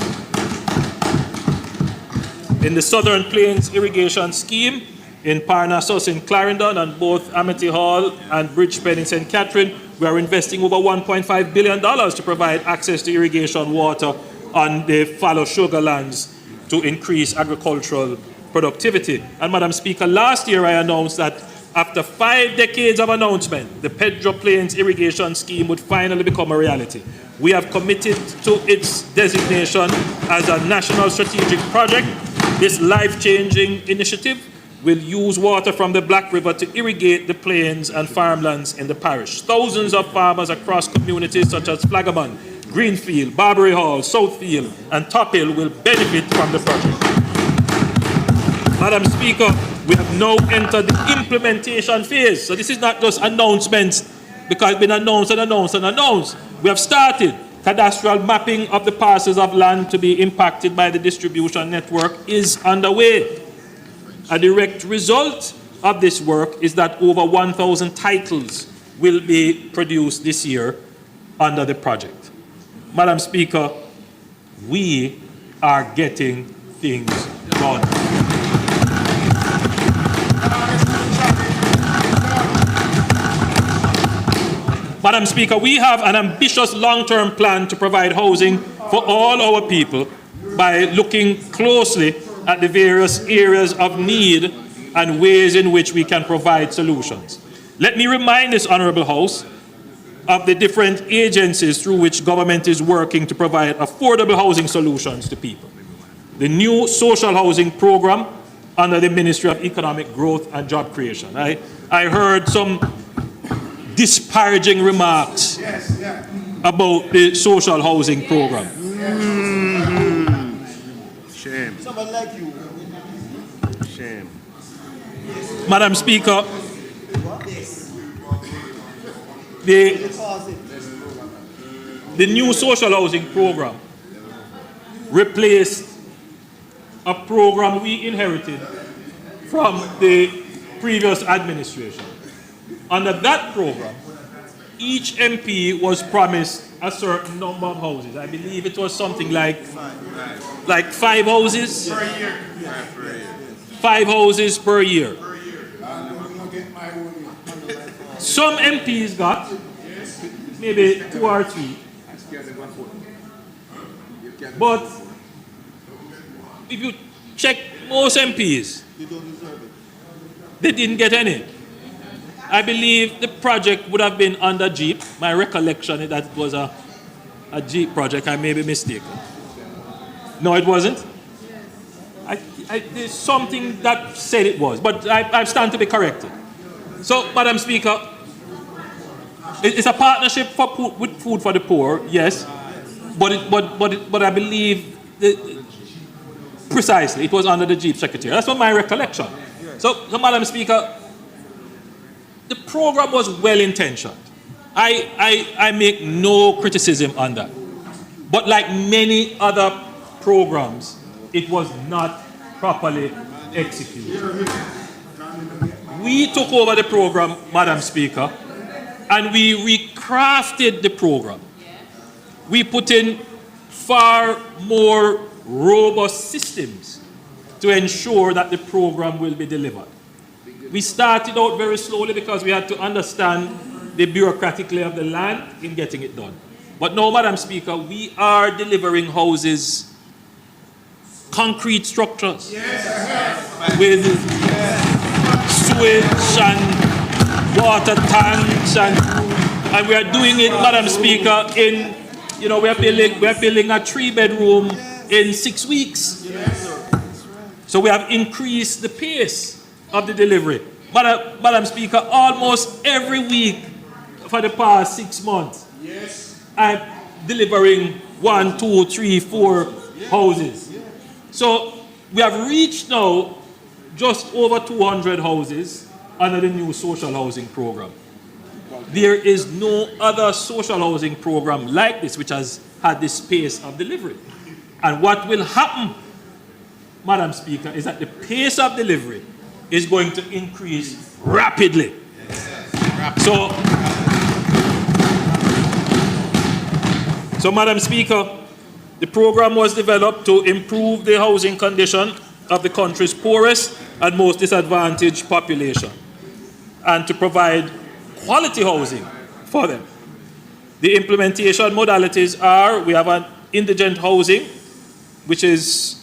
In the Southern Plains Irrigation Scheme, in Parnassus in Clarendon and both Amity Hall and Bridgepen in St. Catherine, we are investing over $1.5 billion to provide access to irrigation water on the fallow sugar lands to increase agricultural productivity. And Madam Speaker, last year I announced that after 5 decades of announcement, the Pedro Plains Irrigation Scheme would finally become a reality. We have committed to its designation as a national strategic project. This life-changing initiative will use water from the Black River to irrigate the plains and farmlands in the parish. Thousands of farmers across communities such as Flagaman, Greenfield, Barbary Hall, Southfield, and Top Hill will benefit from the project. Madam Speaker, we have now entered the implementation phase. So this is not just announcements because it's been announced and announced and announced. We have started. Cadastral mapping of the parcels of land to be impacted by the distribution network is underway. A direct result of this work is that over 1,000 titles will be produced this year under the project. Madam Speaker, we are getting things done. Madam Speaker, we have an ambitious long-term plan to provide housing for all our people by looking closely at the various areas of need and ways in which we can provide solutions. Let me remind this Honourable House of the different agencies through which government is working to provide affordable housing solutions to people. The new social housing program under the Ministry of Economic Growth and Job Creation. I heard some disparaging remarks about the social housing program. Shame. Someone like you. Shame. Madam Speaker, the new social housing program replaced a program we inherited from the previous administration. Under that program, each MP was promised a certain number of houses. I believe it was something like 5 houses? Per year. 5 houses per year. Some MPs got maybe 2 or 3. But if you check most MPs, they didn't get any. I believe the project would have been under Jeep. My recollection is that it was a Jeep project. I may be mistaken. No, it wasn't. There's something that said it was, but I stand to be corrected. So, Madam Speaker, it's a partnership with Food for the Poor, yes, but I believe precisely it was under the Jeep Secretary. That's what my recollection. So, Madam Speaker, the program was well intentioned. I make no criticism on that. But like many other programs, it was not properly executed. We took over the program, Madam Speaker, and we recrafted the program. We put in far more robust systems to ensure that the program will be delivered. We started out very slowly because we had to understand the bureaucratic lay of the land in getting it done. But now, Madam Speaker, we are delivering houses, concrete structures, with sewage and water tanks, and we are doing it, Madam Speaker, in, we are building a 3-bedroom in 6 weeks. So we have increased the pace of the delivery. Madam Speaker, almost every week for the past 6 months, I'm delivering 1, 2, 3, 4 houses. So we have reached now just over 200 houses under the new social housing program. There is no other social housing program like this which has had this pace of delivery. And what will happen, Madam Speaker, is that the pace of delivery is going to increase rapidly. So, Madam Speaker, the program was developed to improve the housing condition of the country's poorest and most disadvantaged population, and to provide quality housing for them. The implementation modalities are, we have an indigent housing, which is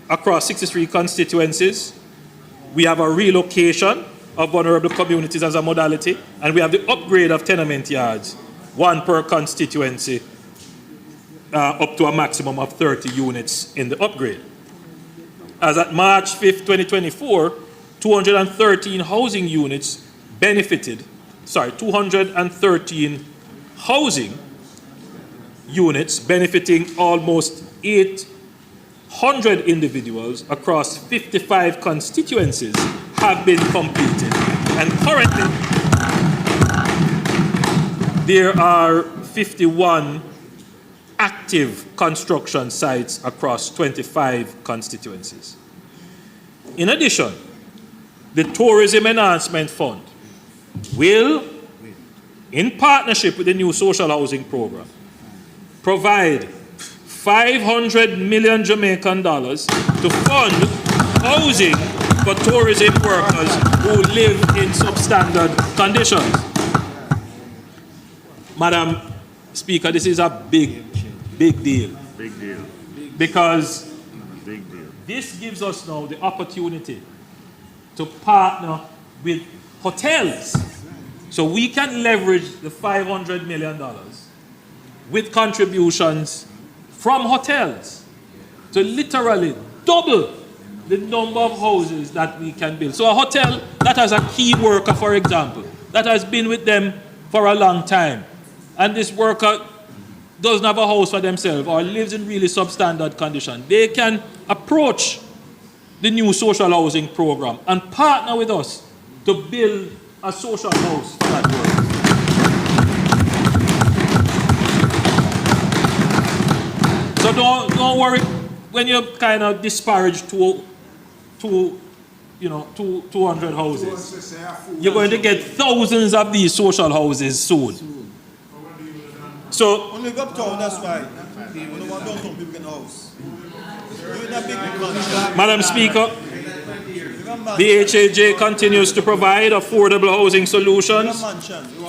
across 63 constituencies. We have a relocation of vulnerable communities as a modality, and we have the upgrade of tenement yards, 1 per constituency, up to a maximum of 30 units in the upgrade. As at March 5th, 2024, 213 housing units benefited, 213 housing units benefiting almost 800 individuals across 55 constituencies have been completed. And currently, there are 51 active construction sites across 25 constituencies. In addition, the Tourism Enhancement Fund will, in partnership with the new social housing program, provide 500 million Jamaican dollars to fund housing for tourism workers who live in substandard conditions. Madam Speaker, this is a big deal. Big deal. Because Big deal. this gives us now the opportunity to partner with hotels. So we can leverage the $500 million with contributions from hotels to literally double the number of houses that we can build. So a hotel that has a key worker, for example, that has been with them for a long time, and this worker doesn't have a house for themselves or lives in really substandard condition, they can approach the new social housing program and partner with us to build a social house for that worker. So don't worry when you kind of disparage 200 houses. You're going to get thousands of these social houses soon. So only go uptown, that's why. When you want downtown, people get a house. Madam Speaker, The HAJ continues to provide affordable housing solutions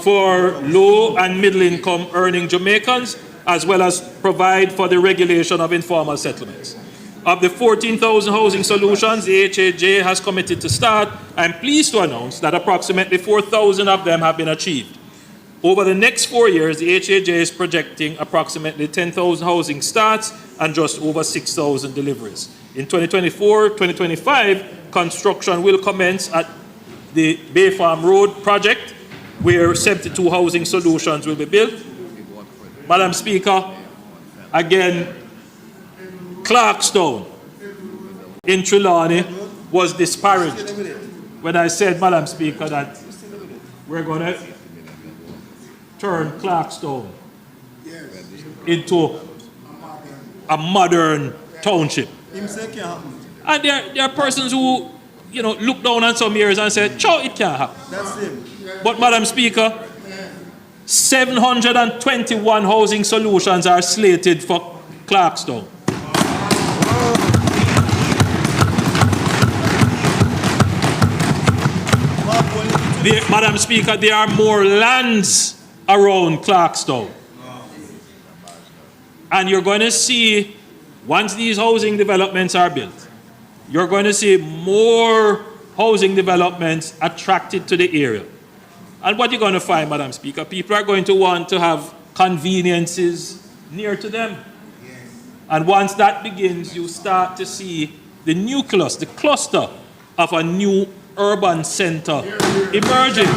for low and middle income earning Jamaicans, as well as provide for the regulation of informal settlements. Of the 14,000 housing solutions the HAJ has committed to start, I'm pleased to announce that approximately 4,000 of them have been achieved. Over the next 4 years, the HAJ is projecting approximately 10,000 housing starts and just over 6,000 deliveries. In 2024-2025, construction will commence at the Bay Farm Road project, where 72 housing solutions will be built. Madam Speaker, again, Clarkstown in Trelawney was disparaged when I said, Madam Speaker, that we're going to turn Clarkstown into a modern township. And there are persons who, look down on some years and say, "Chow, it can't happen." That's him. But Madam Speaker, 721 housing solutions are slated for Clarkstown. Madam Speaker, there are more lands around Clarkstown. And you're going to see, once these housing developments are built, you're going to see more housing developments attracted to the area. And what you're going to find, Madam Speaker, people are going to want to have conveniences near to them. And once that begins, you start to see the nucleus, the cluster of a new urban center emerging.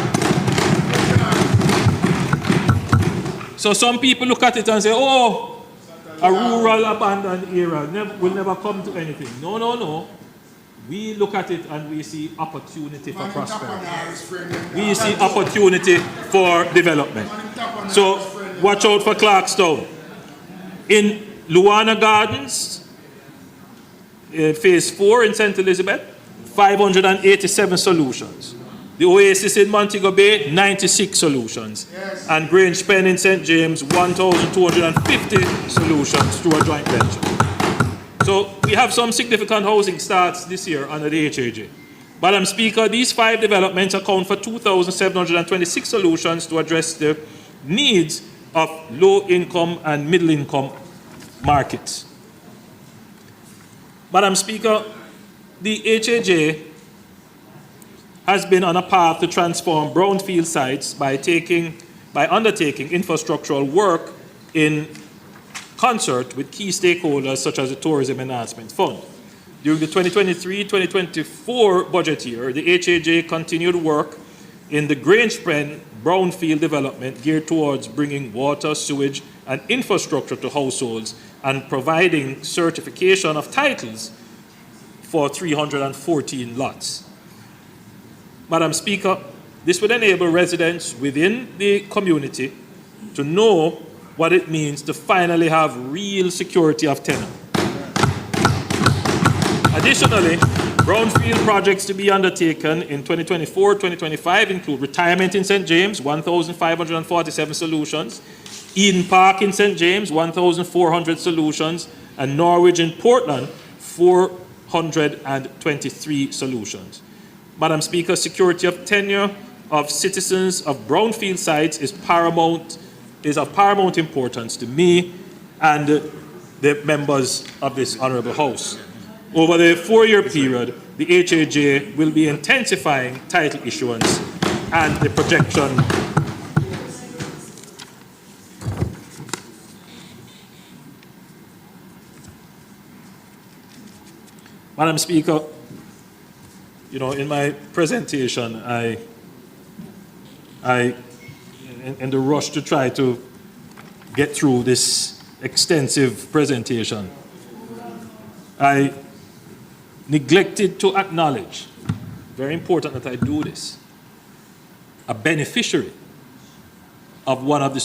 So some people look at it and say, "Oh, a rural abandoned area will never come to anything." No. We look at it and we see opportunity for prosperity. We see opportunity for development. So watch out for Clarkstown. In Luana Gardens, phase 4 in St. Elizabeth, 587 solutions. The Oasis in Montego Bay, 96 solutions. And Grange Pen in St. James, 1,250 solutions through a joint venture. So we have some significant housing starts this year under the HAJ. Madam Speaker, these 5 developments account for 2,726 solutions to address the needs of low-income and middle-income markets. Madam Speaker, the HAJ has been on a path to transform brownfield sites by undertaking infrastructural work in concert with key stakeholders such as the Tourism Enhancement Fund. During the 2023-2024 budget year, the HAJ continued work in the Grange Pen brownfield development geared towards bringing water, sewage, and infrastructure to households and providing certification of titles for 314 lots. Madam Speaker, this would enable residents within the community to know what it means to finally have real security of tenure. Additionally, brownfield projects to be undertaken in 2024-2025 include retirement in St. James, 1,547 solutions, Eden Park in St. James, 1,400 solutions, and Norwich in Portland, 423 solutions. Madam Speaker, security of tenure of citizens of brownfield sites is of paramount importance to me and the members of this Honourable House. Over the 4-year period, the HAJ will be intensifying title issuance and the projection Madam Speaker, in my presentation, in the rush to try to get through this extensive presentation, I neglected to acknowledge, very important that I do this, a beneficiary of one of the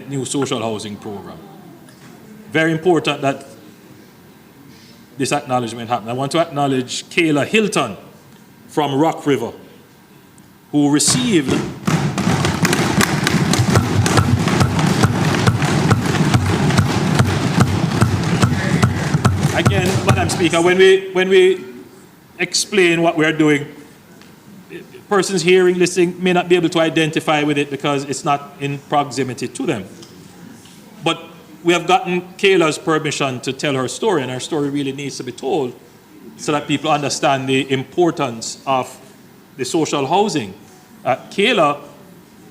new social housing program. Very important that this acknowledgement happened. I want to acknowledge Kayla Hilton from Rock River, who received again, Madam Speaker, when we explain what we're doing, persons hearing, listening, may not be able to identify with it because it's not in proximity to them. But we have gotten Kayla's permission to tell her story, and her story really needs to be told so that people understand the importance of the social housing. Kayla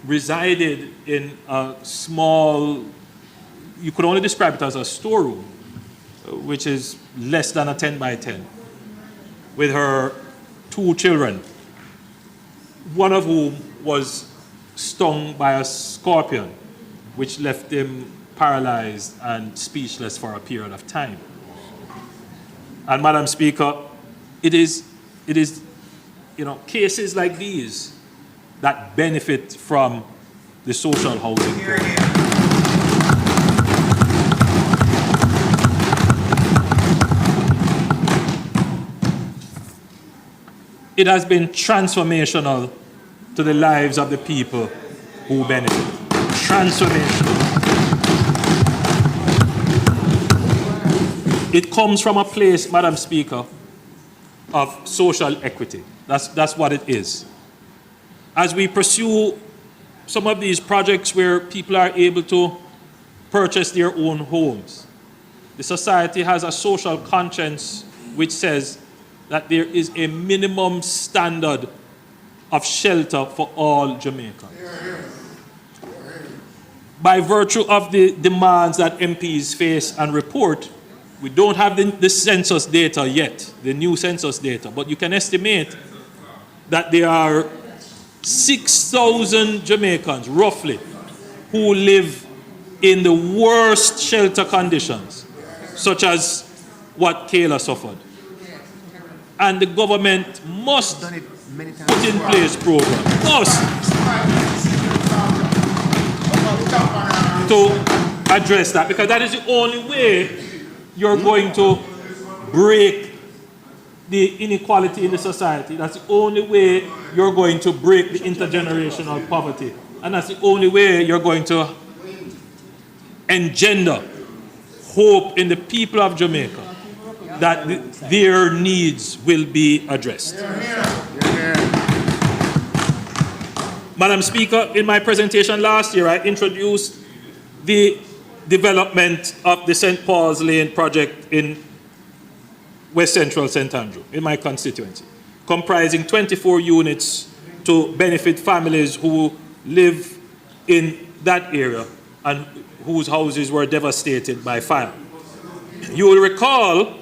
resided in a small, you could only describe it as a storeroom, which is less than a 10 by 10, with her 2 children, one of whom was stung by a scorpion, which left him paralyzed and speechless for a period of time. And Madam Speaker, it is cases like these that benefit from the social housing program. It has been transformational to the lives of the people who benefit. Transformational. It comes from a place, Madam Speaker, of social equity. That's what it is. As we pursue some of these projects where people are able to purchase their own homes, the society has a social conscience which says that there is a minimum standard of shelter for all Jamaicans. By virtue of the demands that MPs face and report, we don't have the census data yet, the new census data, but you can estimate that there are 6,000 Jamaicans, roughly, who live in the worst shelter conditions, such as what Kayla suffered. And the government must put in place programs, to address that, because that is the only way you're going to break the inequality in the society. That's the only way you're going to break the intergenerational poverty. And that's the only way you're going to engender hope in the people of Jamaica that their needs will be addressed. Madam Speaker, in my presentation last year, I introduced the development of the St. Paul's Lane project in West Central St. Andrew, in my constituency, comprising 24 units to benefit families who live in that area and whose houses were devastated by fire. You will recall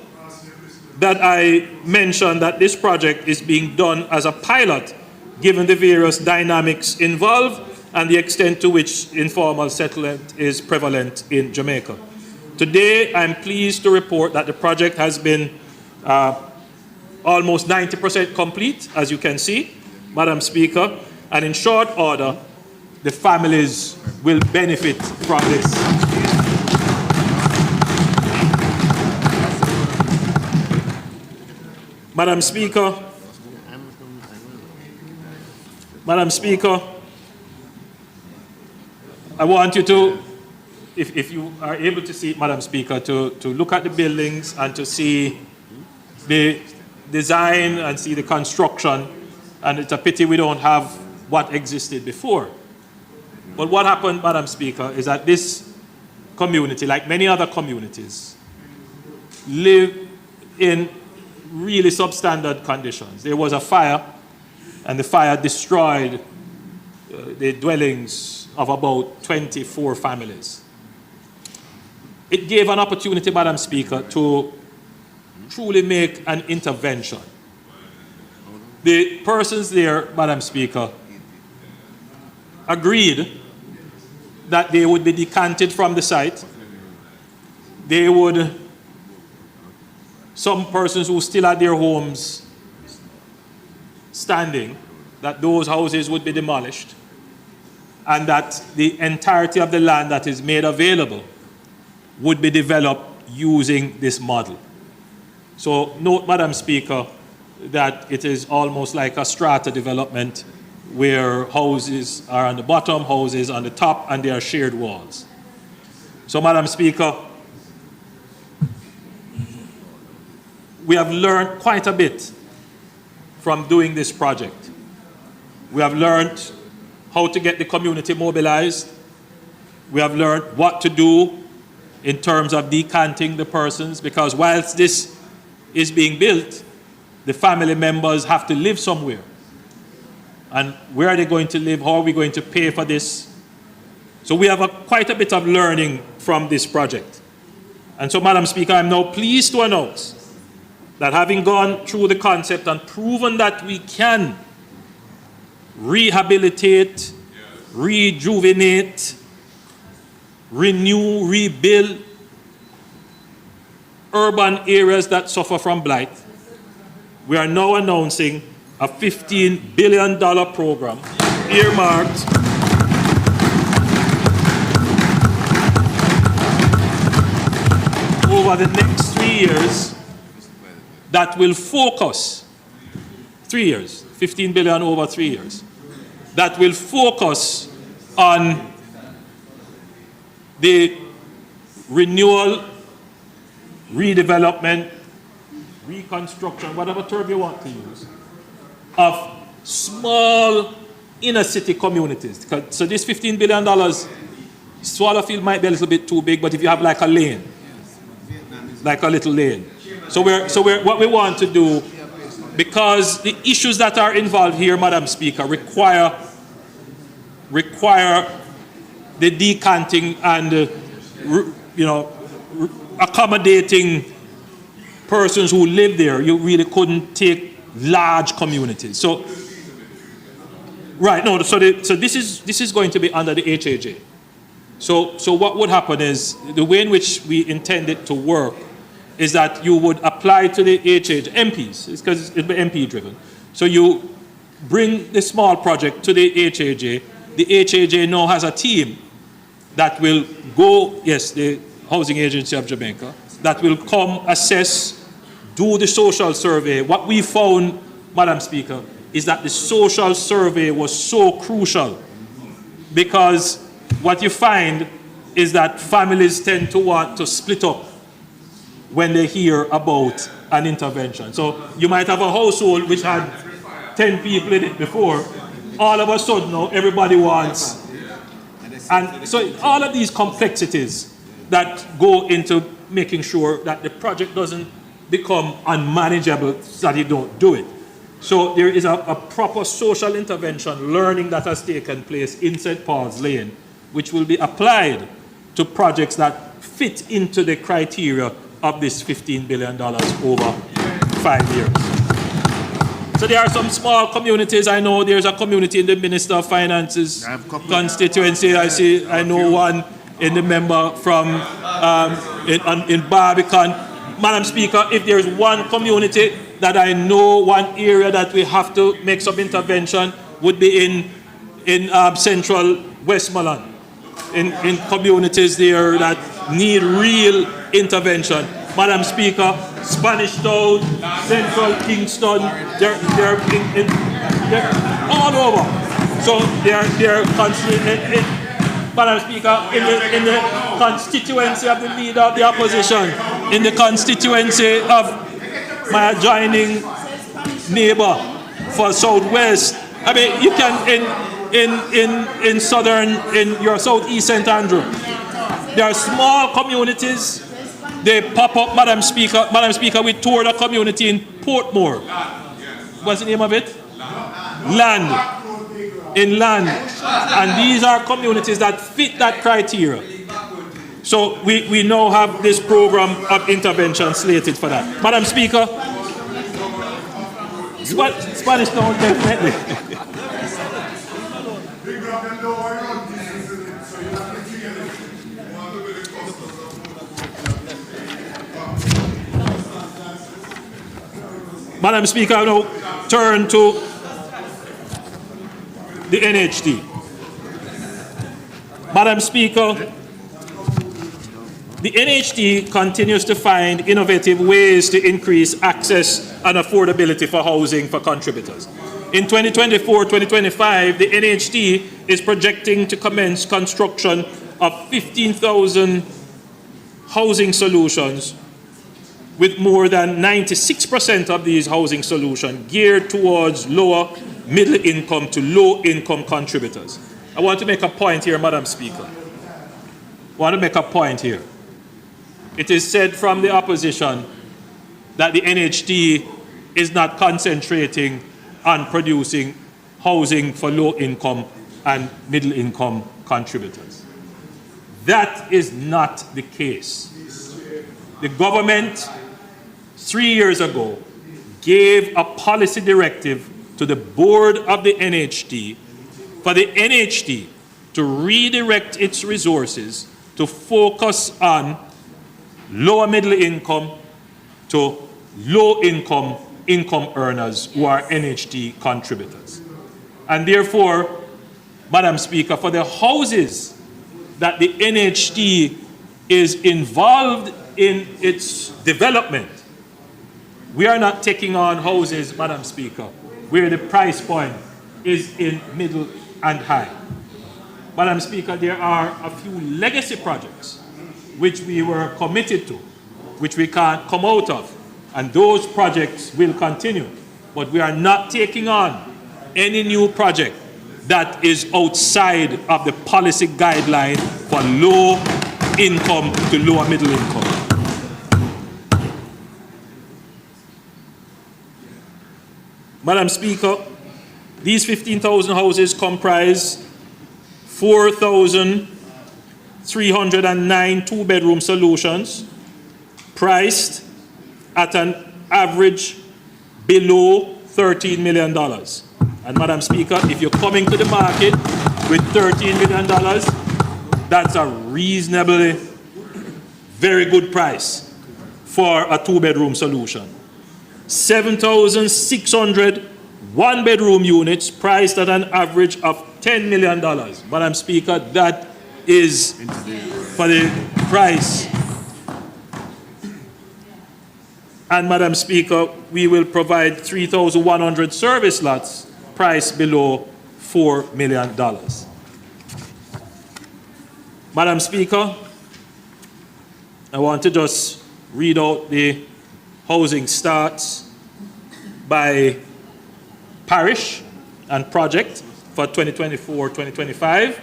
that I mentioned that this project is being done as a pilot, given the various dynamics involved and the extent to which informal settlement is prevalent in Jamaica. Today, I'm pleased to report that the project has been almost 90% complete, as you can see, Madam Speaker, and in short order, the families will benefit from this. Madam Speaker, I want you to, if you are able to see it, Madam Speaker, to look at the buildings and to see the design and see the construction. And it's a pity we don't have what existed before. But what happened, Madam Speaker, is that this community, like many other communities, live in really substandard conditions. There was a fire, and the fire destroyed the dwellings of about 24 families. It gave an opportunity, Madam Speaker, to truly make an intervention. The persons there, Madam Speaker, agreed that they would be decanted from the site. They would, some persons who still had their homes standing, that those houses would be demolished, and that the entirety of the land that is made available would be developed using this model. So note, Madam Speaker, that it is almost like a strata development where houses are on the bottom, houses on the top, and there are shared walls. So, Madam Speaker, we have learned quite a bit from doing this project. We have learned how to get the community mobilized. We have learned what to do in terms of decanting the persons, because whilst this is being built, the family members have to live somewhere. And where are they going to live? How are we going to pay for this? So we have quite a bit of learning from this project. And so, Madam Speaker, I'm now pleased to announce that having gone through the concept and proven that we can rehabilitate, rejuvenate, renew, rebuild urban areas that suffer from blight, we are now announcing a $15 billion program earmarked over the next 3 years that will focus, 3 years, 15 billion over 3 years, that will focus on the renewal, redevelopment, reconstruction, whatever term you want to use, of small inner city communities. So this $15 billion, Swallowfield might be a little bit too big, but if you have like a lane, like a little lane. So what we want to do, because the issues that are involved here, Madam Speaker, require the decanting and accommodating persons who live there. You really couldn't take large communities. So this is going to be under the HAJ. So what would happen is, the way in which we intend it to work is that you would apply to the HAJ, MPs, because it'll be MP driven. So you bring the small project to the HAJ. The HAJ now has a team that will go, yes, the Housing Agency of Jamaica, that will come assess, do the social survey. What we found, Madam Speaker, is that the social survey was so crucial, because what you find is that families tend to want to split up when they hear about an intervention. So you might have a household which had 10 people in it before. All of a sudden now everybody wants. And so all of these complexities that go into making sure that the project doesn't become unmanageable, so that you don't do it. So there is a proper social intervention learning that has taken place in St. Paul's Lane, which will be applied to projects that fit into the criteria of this $15 billion over 5 years. So there are some small communities. I know there's a community in the Minister of Finance's constituency. I know one in the member from in Barbican. Madam Speaker, if there's one community that I know, one area that we have to make some intervention, would be in central Westmoreland, in communities there that need real intervention. Madam Speaker, Spanish Town, Central Kingston, they're all over. So they're constantly, Madam Speaker, in the constituency of the leader of the opposition, in the constituency of my adjoining neighbor for Southwest. I mean, you can in southern, in your southeast St. Andrew, there are small communities. They pop up, Madam Speaker. Madam Speaker, we toured a community in Portmore. What's the name of it? Land. In Land. And these are communities that fit that criteria. So we now have this program of intervention slated for that. Madam Speaker, Spanish Town, definitely. Madam Speaker, I now turn to the NHD. Madam Speaker, the NHD continues to find innovative ways to increase access and affordability for housing for contributors. In 2024-2025, the NHD is projecting to commence construction of 15,000 housing solutions with more than 96% of these housing solutions geared towards lower middle income to low income contributors. I want to make a point here, Madam Speaker. I want to make a point here. It is said from the opposition that the NHT is not concentrating on producing housing for low income and middle income contributors. That is not the case. The government 3 years ago gave a policy directive to the board of the NHT for the NHT to redirect its resources to focus on lower middle income to low income earners who are NHT contributors. And therefore, Madam Speaker, for the houses that the NHT is involved in its development, we are not taking on houses, Madam Speaker, where the price point is in middle and high. Madam Speaker, there are a few legacy projects which we were committed to, which we can't come out of, and those projects will continue. But we are not taking on any new project that is outside of the policy guideline for low income to lower middle income. Madam Speaker, these 15,000 houses comprise 4,309 two-bedroom solutions priced at an average below $13 million. And Madam Speaker, if you're coming to the market with $13 million, that's a reasonably very good price for a two-bedroom solution. 7,600 one-bedroom units priced at an average of $10 million. Madam Speaker, that is for the price. And Madam Speaker, we will provide 3,100 service lots priced below $4 million. Madam Speaker, I want to just read out the housing starts by parish and project for 2024-2025.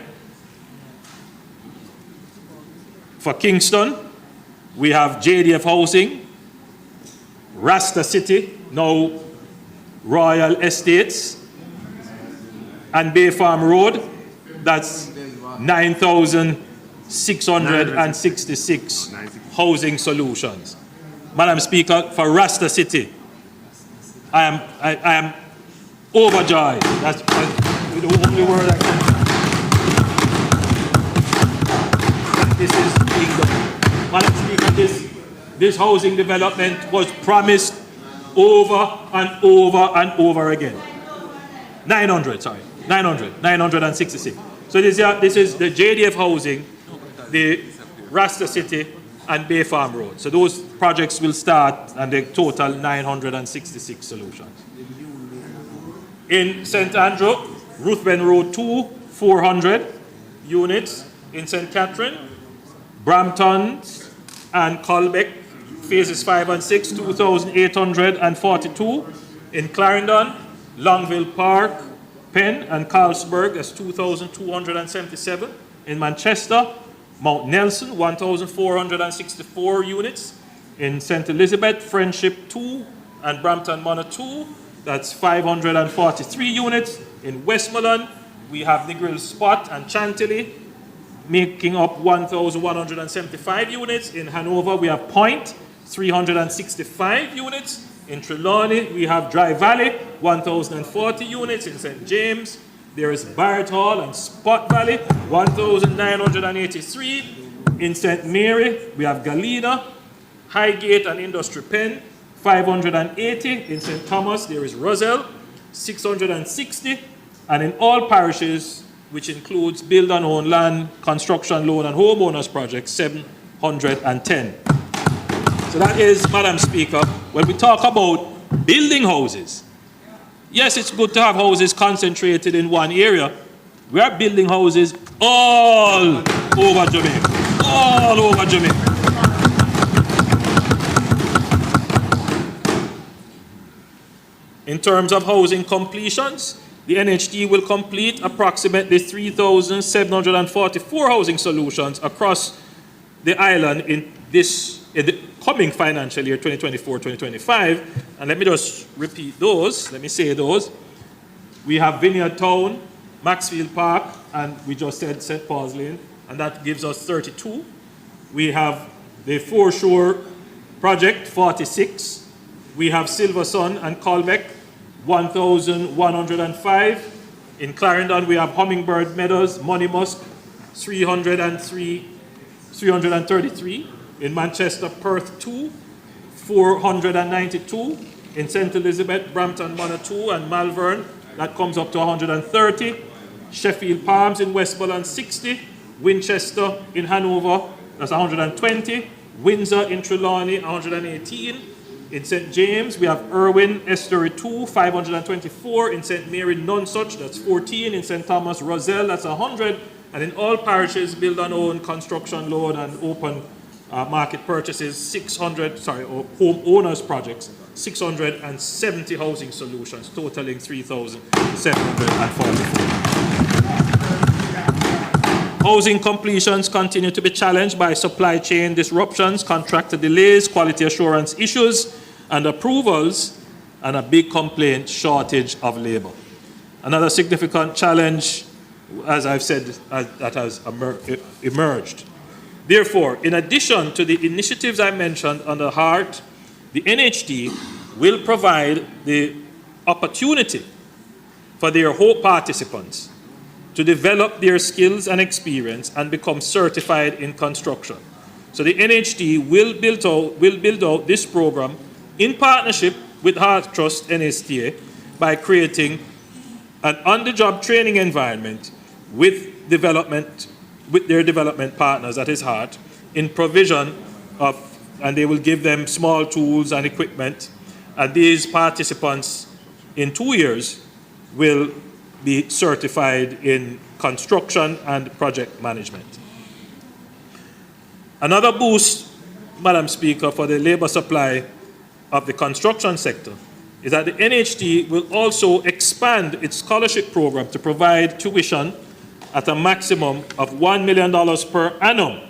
For Kingston, we have JDF Housing, Rasta City, now Royal Estates, and Bay Farm Road, that's 9,666 housing solutions. Madam Speaker, for Rasta City, I am overjoyed. That's the only word I can. This is being done. Madam Speaker, this housing development was promised over and over and over again. 966. So this is the JDF Housing, the Rasta City, and Bay Farm Road. So those projects will start and they total 966 solutions. In St. Andrew, Ruthven Road 2, 400 units. In St. Catherine, Brampton and Colbeck, phases 5 and 6, 2,842. In Clarendon, Longville Park, Penn and Carlsberg, that's 2,277. In Manchester, Mount Nelson, 1,464 units. In St. Elizabeth, Friendship 2 and Brampton Manor 2, that's 543 units. In Westmoreland, we have Negril Spot and Chantilly, making up 1,175 units. In Hanover, we have Point, 365 units. In Trelawney, we have Dry Valley, 1,040 units. In St. James, there is Barrett Hall and Spot Valley, 1,983. In St. Mary, we have Galena, Highgate and Industry Pen, 580. In St. Thomas, there is Roselle, 660. And in all parishes, which includes build and own land, construction loan and homeowners projects, 710. So that is, Madam Speaker, when we talk about building houses, yes, it's good to have houses concentrated in one area. We are building houses all over Jamaica. All over Jamaica. terms of housing completions, the NHD will complete approximately 3,744 housing solutions across the island in the coming financial year, 2024-2025. And let me just repeat those. Let me say those. We have Vineyard Town, Maxfield Park, and we just said St. Paul's Lane, and that gives us 32. We have the Foreshore Project, 46. We have Silver Sun and Colbeck, 1,105. In Clarendon, we have Hummingbird Meadows, Money Musk, 333. In Manchester, Perth 2, 492. In St. Elizabeth, Brampton 102, and Malvern, that comes up to 130. Sheffield Palms in Westmoreland 60. Winchester in Hanover, that's 120. Windsor in Trelawney, 118. In St. James, we have Irwin, Estuary 2, 524. In St. Mary, Nonsuch, that's 14. In St. Thomas, Roselle, that's 100. And in all parishes, build and own, construction loan, and open market purchases, 600, or home owners projects, 670 housing solutions, totaling 3,744. Housing completions continue to be challenged by supply chain disruptions, contractor delays, quality assurance issues, and approvals, and a big complaint, shortage of labor. Another significant challenge, as I've said, that has emerged. Therefore, in addition to the initiatives I mentioned under HEART, the NHD will provide the opportunity for their whole participants to develop their skills and experience and become certified in construction. So the NHD will build out this program in partnership with Heart Trust NSTA by creating an on-the-job training environment with their development partners, that is HEART, in provision of, and they will give them small tools and equipment, and these participants in 2 years will be certified in construction and project management. Another boost, Madam Speaker, for the labor supply of the construction sector is that the NHD will also expand its scholarship program to provide tuition at a maximum of $1 million per annum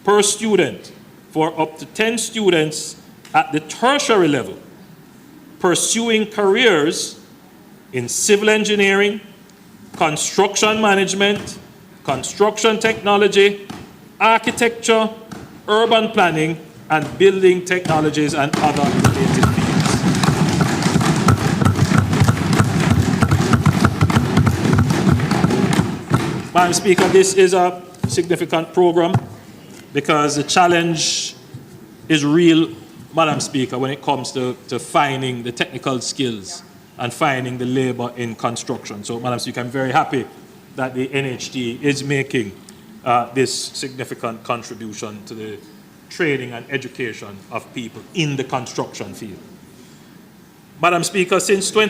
per student for up to 10 students at the tertiary level pursuing careers in civil engineering, construction management, construction technology, architecture, urban planning, and building technologies and other related fields. Madam Speaker, this is a significant program because the challenge is real, Madam Speaker, when it comes to finding the technical skills and finding the labor in construction. So, Madam Speaker, I'm very happy that the NHD is making this significant contribution to the training and education of people in the construction field. Madam Speaker, since the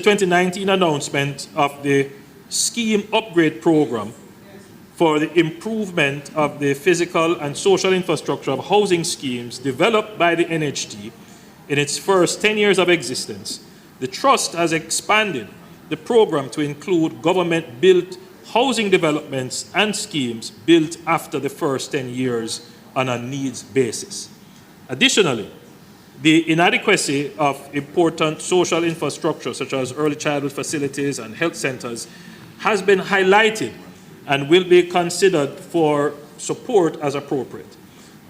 2019 announcement of the scheme upgrade program for the improvement of the physical and social infrastructure of housing schemes developed by the NHD in its first 10 years of existence, the Trust has expanded the program to include government-built housing developments and schemes built after the first 10 years on a needs basis. Additionally, the inadequacy of important social infrastructure, such as early childhood facilities and health centers, has been highlighted and will be considered for support as appropriate.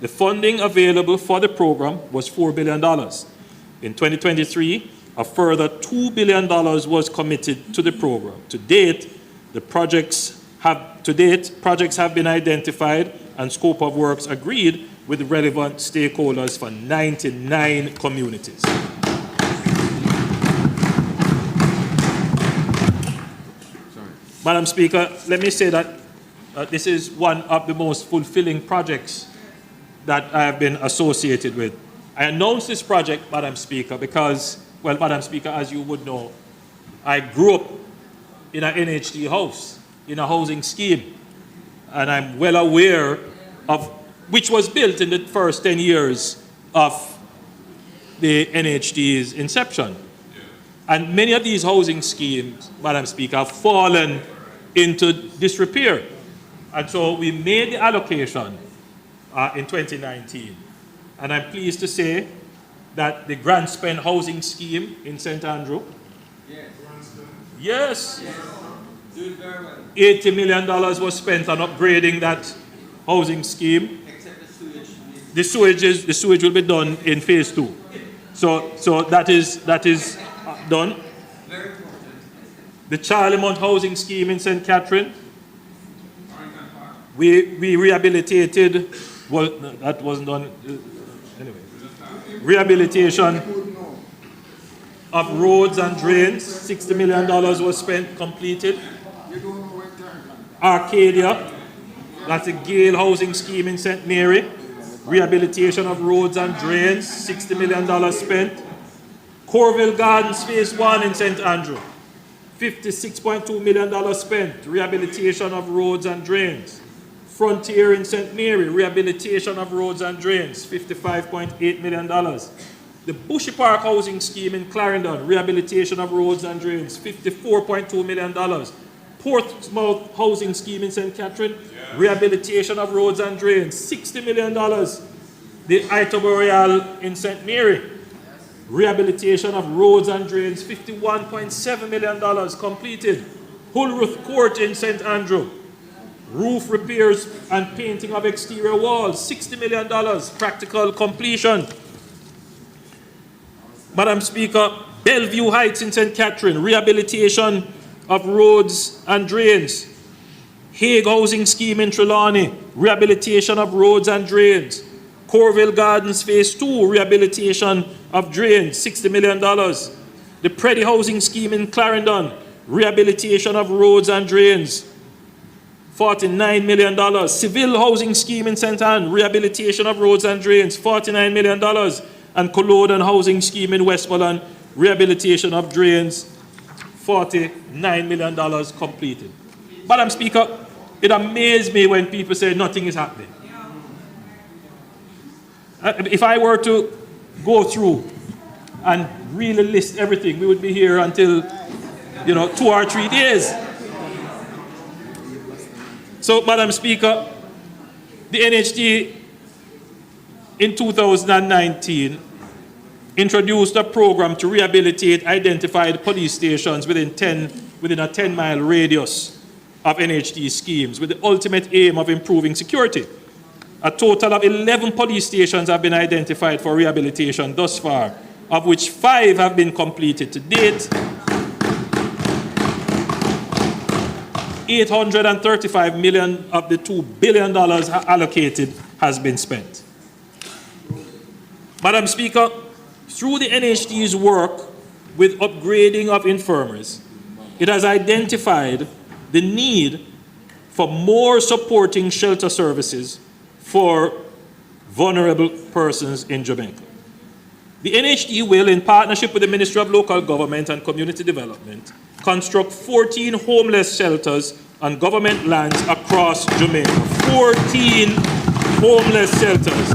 The funding available for the program was $4 billion. In 2023, a further $2 billion was committed to the program. To date, projects have been identified and scope of works agreed with relevant stakeholders for 99 communities. Madam Speaker, let me say that this is one of the most fulfilling projects that I have been associated with. I announced this project, Madam Speaker, because, well, Madam Speaker, as you would know, I grew up in an NHD house, in a housing scheme, and I'm well aware of which was built in the first 10 years of the NHD's inception. And many of these housing schemes, Madam Speaker, have fallen into disrepair. And so we made the allocation in 2019. And I'm pleased to say that the Grand Spend housing scheme in St. Andrew, yes, $80 million was spent on upgrading that housing scheme. The sewage will be done in phase 2. So that is done. The Charlie Mount housing scheme in St. Catherine, we rehabilitated, well, that wasn't done, anyway. Rehabilitation of roads and drains, $60 million was spent, completed. Arcadia, that's a Gale housing scheme in St. Mary. Rehabilitation of roads and drains, $60 million spent. Corville Gardens Phase 1 in St. Andrew, $56.2 million spent. Rehabilitation of roads and drains. Frontier in St. Mary, rehabilitation of roads and drains, $55.8 million. The Bushy Park housing scheme in Clarendon, rehabilitation of roads and drains, $54.2 million. Portsmouth housing scheme in St. Catherine, rehabilitation of roads and drains, $60 million. The Itobo Royal in St. Mary, rehabilitation of roads and drains, $51.7 million completed. Hulruth Court in St. Andrew, roof repairs and painting of exterior walls, $60 million, practical completion. Madam Speaker, Bellevue Heights in St. Catherine, rehabilitation of roads and drains. Hague Housing Scheme in Trelawney, rehabilitation of roads and drains. Corville Gardens Phase 2, rehabilitation of drains, $60 million. The Preddy Housing Scheme in Clarendon, rehabilitation of roads and drains, $49 million. Seville Housing Scheme in St. Anne, rehabilitation of roads and drains, $49 million. And Culloden Housing Scheme in Westmoreland, rehabilitation of drains, $49 million completed. Madam Speaker, it amazed me when people say nothing is happening. If I were to go through and really list everything, we would be here until, 2 or 3 days. So, Madam Speaker, the NHD in 2019 introduced a program to rehabilitate identified police stations within a 10-mile radius of NHD schemes, with the ultimate aim of improving security. A total of 11 police stations have been identified for rehabilitation thus far, of which 5 have been completed to date. $835 million of the $2 billion allocated has been spent. Madam Speaker, through the NHD's work with upgrading of infirmaries, it has identified the need for more supporting shelter services for vulnerable persons in Jamaica. The NHD will, in partnership with the Ministry of Local Government and Community Development, construct 14 homeless shelters on government lands across Jamaica. 14 homeless shelters.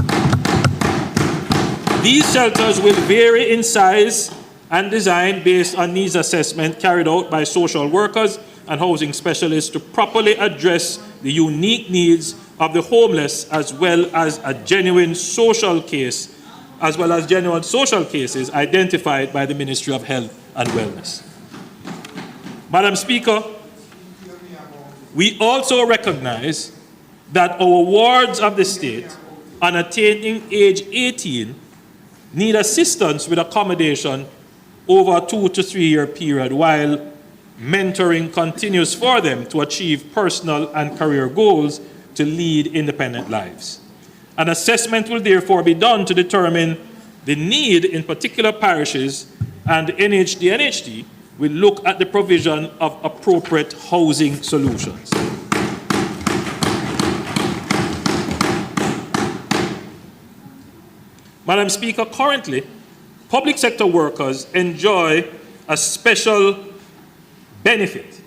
These shelters will vary in size and design based on needs assessment carried out by social workers and housing specialists to properly address the unique needs of the homeless, as well as genuine social cases identified by the Ministry of Health and Wellness. Madam Speaker, we also recognize that our wards of the state on attaining age 18 need assistance with accommodation over a 2 to 3 year period, while mentoring continues for them to achieve personal and career goals to lead independent lives. An assessment will therefore be done to determine the need in particular parishes, and NHD will look at the provision of appropriate housing solutions. Madam Speaker, currently, public sector workers enjoy a special benefit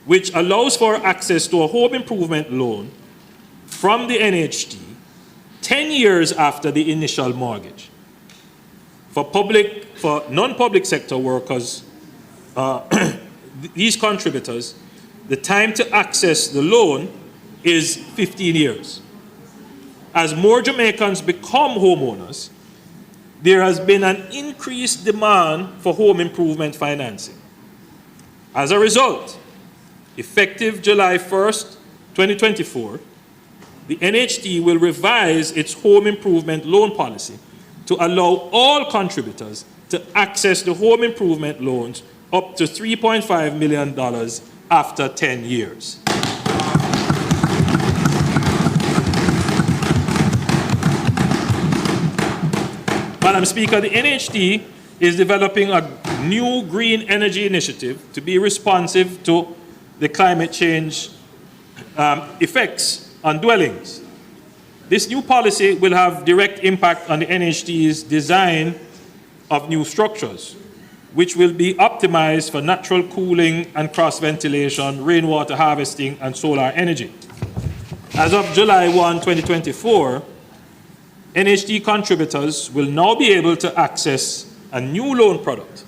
which allows for access to a home improvement loan from the NHD 10 years after the initial mortgage. For non-public sector workers, these contributors, the time to access the loan is 15 years. As more Jamaicans become homeowners, there has been an increased demand for home improvement financing. As a result, effective July 1st, 2024, the NHT will revise its home improvement loan policy to allow all contributors to access the home improvement loans up to $3.5 million after 10 years. Madam Speaker, the NHT is developing a new green energy initiative to be responsive to the climate change effects on dwellings. This new policy will have direct impact on the NHT's design of new structures, which will be optimized for natural cooling and cross-ventilation, rainwater harvesting, and solar energy. As of July 1, 2024, NHT contributors will now be able to access a new loan product,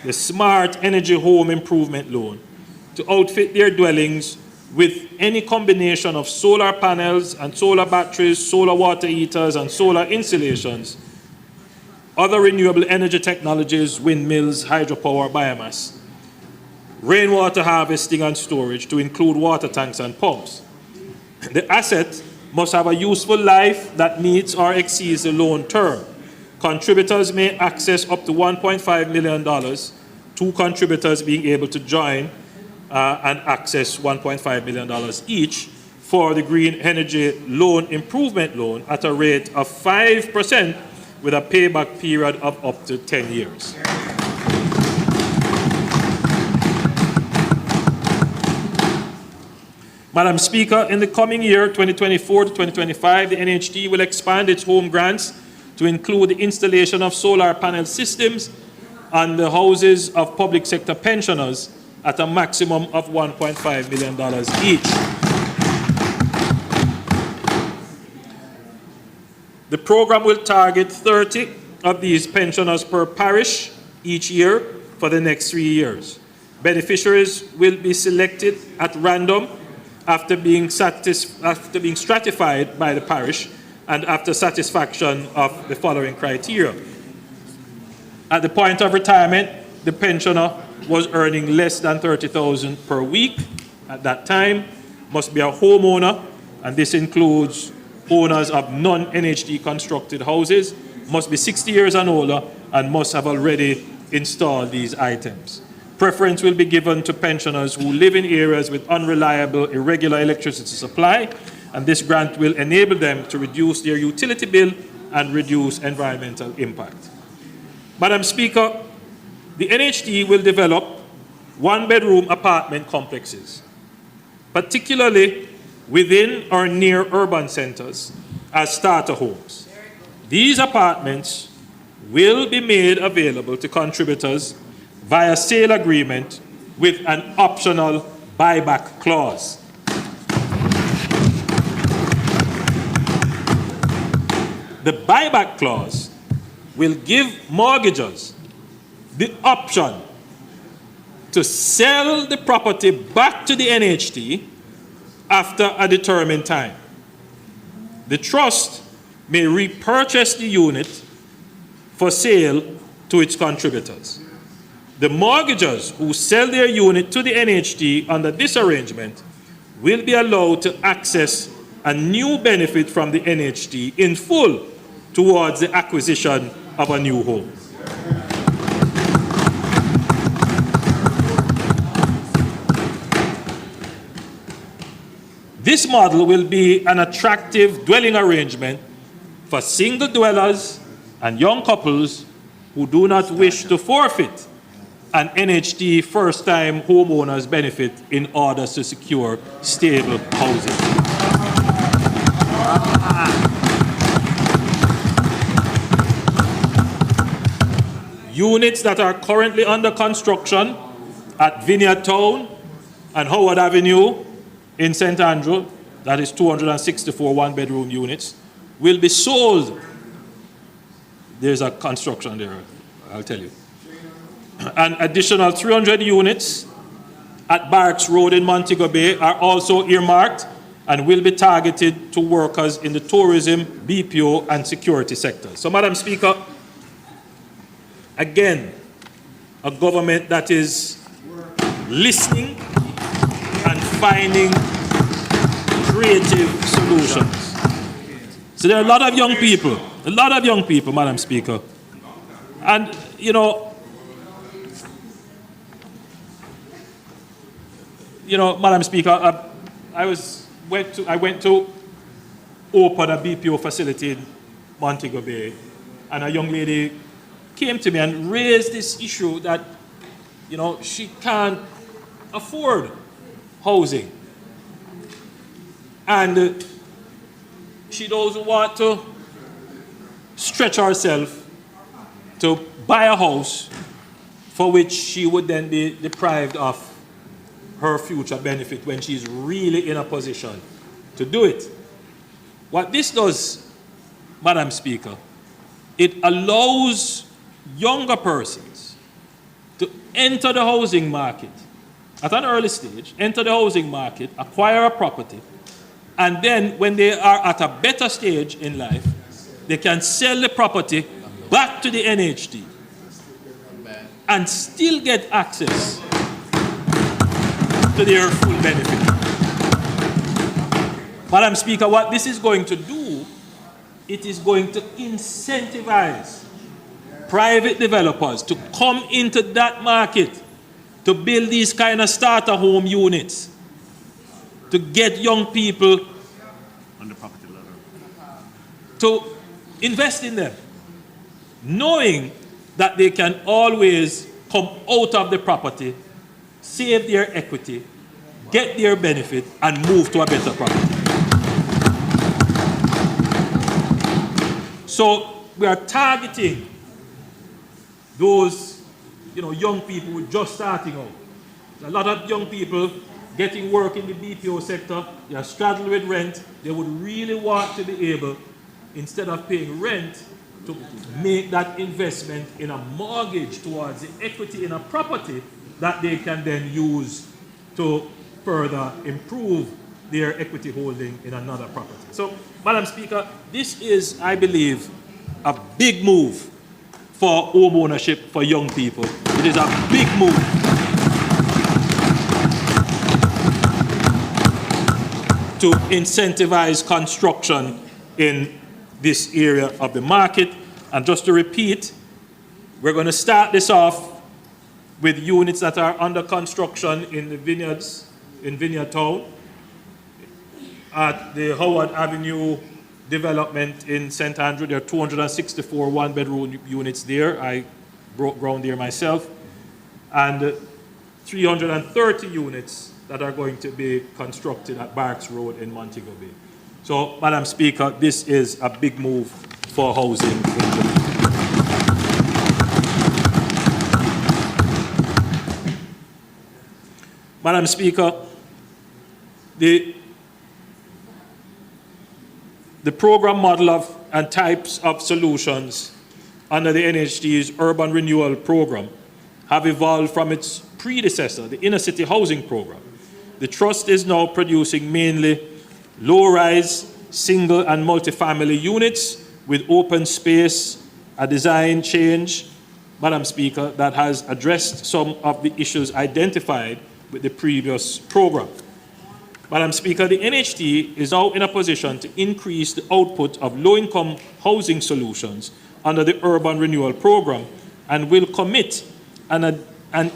the Smart Energy Home Improvement Loan, to outfit their dwellings with any combination of solar panels and solar batteries, solar water heaters, and solar insulations, other renewable energy technologies, windmills, hydropower, biomass, rainwater harvesting and storage to include water tanks and pumps. The asset must have a useful life that meets or exceeds the loan term. Contributors may access up to $1.5 million, two contributors being able to join and access $1.5 million each for the Green Energy Loan Improvement Loan at a rate of 5% with a payback period of up to 10 years. Madam Speaker, in the coming year, 2024 to 2025, the NHT will expand its home grants to include the installation of solar panel systems on the houses of public sector pensioners at a maximum of $1.5 million each. The program will target 30 of these pensioners per parish each year for the next 3 years. Beneficiaries will be selected at random after being stratified by the parish and after satisfaction of the following criteria. At the point of retirement, the pensioner was earning less than $30,000 per week at that time, must be a homeowner, and this includes owners of non-NHT constructed houses, must be 60 years and older, and must have already installed these items. Preference will be given to pensioners who live in areas with unreliable, irregular electricity supply, and this grant will enable them to reduce their utility bill and reduce environmental impact. Madam Speaker, the NHT will develop one-bedroom apartment complexes, particularly within or near urban centers, as starter homes. These apartments will be made available to contributors via sale agreement with an optional buyback clause. The buyback clause will give mortgagors the option to sell the property back to the NHT after a determined time. The trust may repurchase the unit for sale to its contributors. The mortgagors who sell their unit to the NHT under this arrangement will be allowed to access a new benefit from the NHT in full towards the acquisition of a new home. This model will be an attractive dwelling arrangement for single dwellers and young couples who do not wish to forfeit an NHT first-time homeowners benefit in order to secure stable housing. Units that are currently under construction at Vineyard Town and Howard Avenue in St. Andrew, that is 264 one-bedroom units, will be sold there's a construction there, I'll tell you. An additional 300 units at Barracks Road in Montego Bay are also earmarked and will be targeted to workers in the tourism, BPO, and security sectors. So, Madam Speaker, again, a government that is listening and finding creative solutions. So there are a lot of young people, Madam Speaker. And, Madam Speaker, I went to open a BPO facility in Montego Bay, and a young lady came to me and raised this issue that, she can't afford housing. And she doesn't want to stretch herself to buy a house for which she would then be deprived of her future benefit when she's really in a position to do it. What this does, Madam Speaker, it allows younger persons to enter the housing market at an early stage, enter the housing market, acquire a property, and then when they are at a better stage in life, they can sell the property back to the NHT and still get access to their full benefit. Madam Speaker, what this is going to do, it is going to incentivize private developers to come into that market to build these kind of starter home units, to get young people on the property level to invest in them, knowing that they can always come out of the property, save their equity, get their benefit, and move to a better property. So we are targeting those, young people who are just starting out. A lot of young people getting work in the BPO sector, they are straddled with rent. They would really want to be able, instead of paying rent, to make that investment in a mortgage towards the equity in a property that they can then use to further improve their equity holding in another property. So, Madam Speaker, this is, I believe, a big move for home ownership for young people. It is a big move. To incentivize construction in this area of the market. And just to repeat, we're going to start this off with units that are under construction in the vineyards, in Vineyard Town, at the Howard Avenue development in St. Andrew. There are 264 one-bedroom units there. I broke ground there myself. And 330 units that are going to be constructed at Barracks Road in Montego Bay. So, Madam Speaker, this is a big move for housing in Jamaica. Madam Speaker, the program model and types of solutions under the NHT's Urban Renewal Program have evolved from its predecessor, the Inner City Housing Program. The Trust is now producing mainly low-rise, single and multi-family units with open space, a design change, Madam Speaker, that has addressed some of the issues identified with the previous program. Madam Speaker, the NHT is now in a position to increase the output of low-income housing solutions under the Urban Renewal Program and will commit an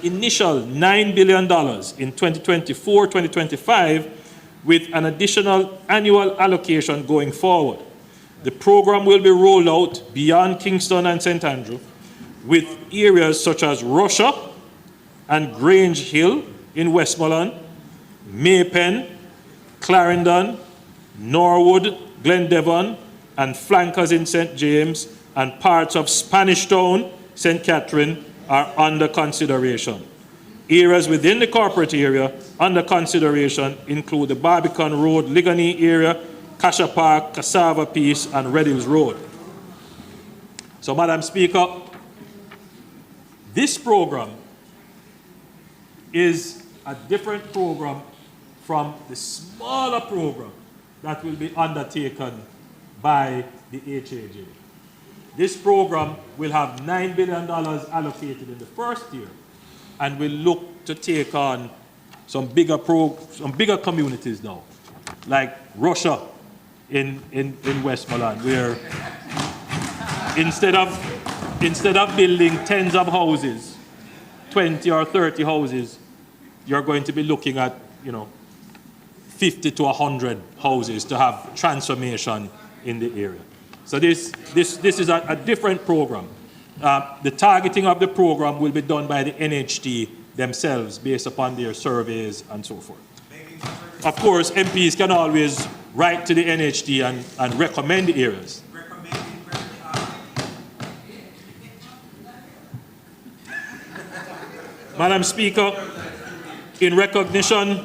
initial $9 billion in 2024-2025 with an additional annual allocation going forward. The program will be rolled out beyond Kingston and St. Andrew with areas such as Russia and Grange Hill in Westmoreland, Maypen, Clarendon, Norwood, Glendevon, and flankers in St. James, and parts of Spanish Town, St. Catherine, are under consideration. Areas within the corporate area under consideration include the Barbican Road, Ligony area, Kasha Park, Cassava Peace, and Red Hills Road. So, Madam Speaker, this program is a different program from the smaller program that will be undertaken by the HAJ. This program will have $9 billion allocated in the first year and will look to take on some bigger communities now, like Russia in Westmoreland, where instead of building tens of houses, 20 or 30 houses, you're going to be looking at 50 to 100 houses to have transformation in the area. So this is a different program. The targeting of the program will be done by the NHT themselves based upon their surveys and so forth. Of course, MPs can always write to the NHT and recommend the areas. Madam Speaker, in recognition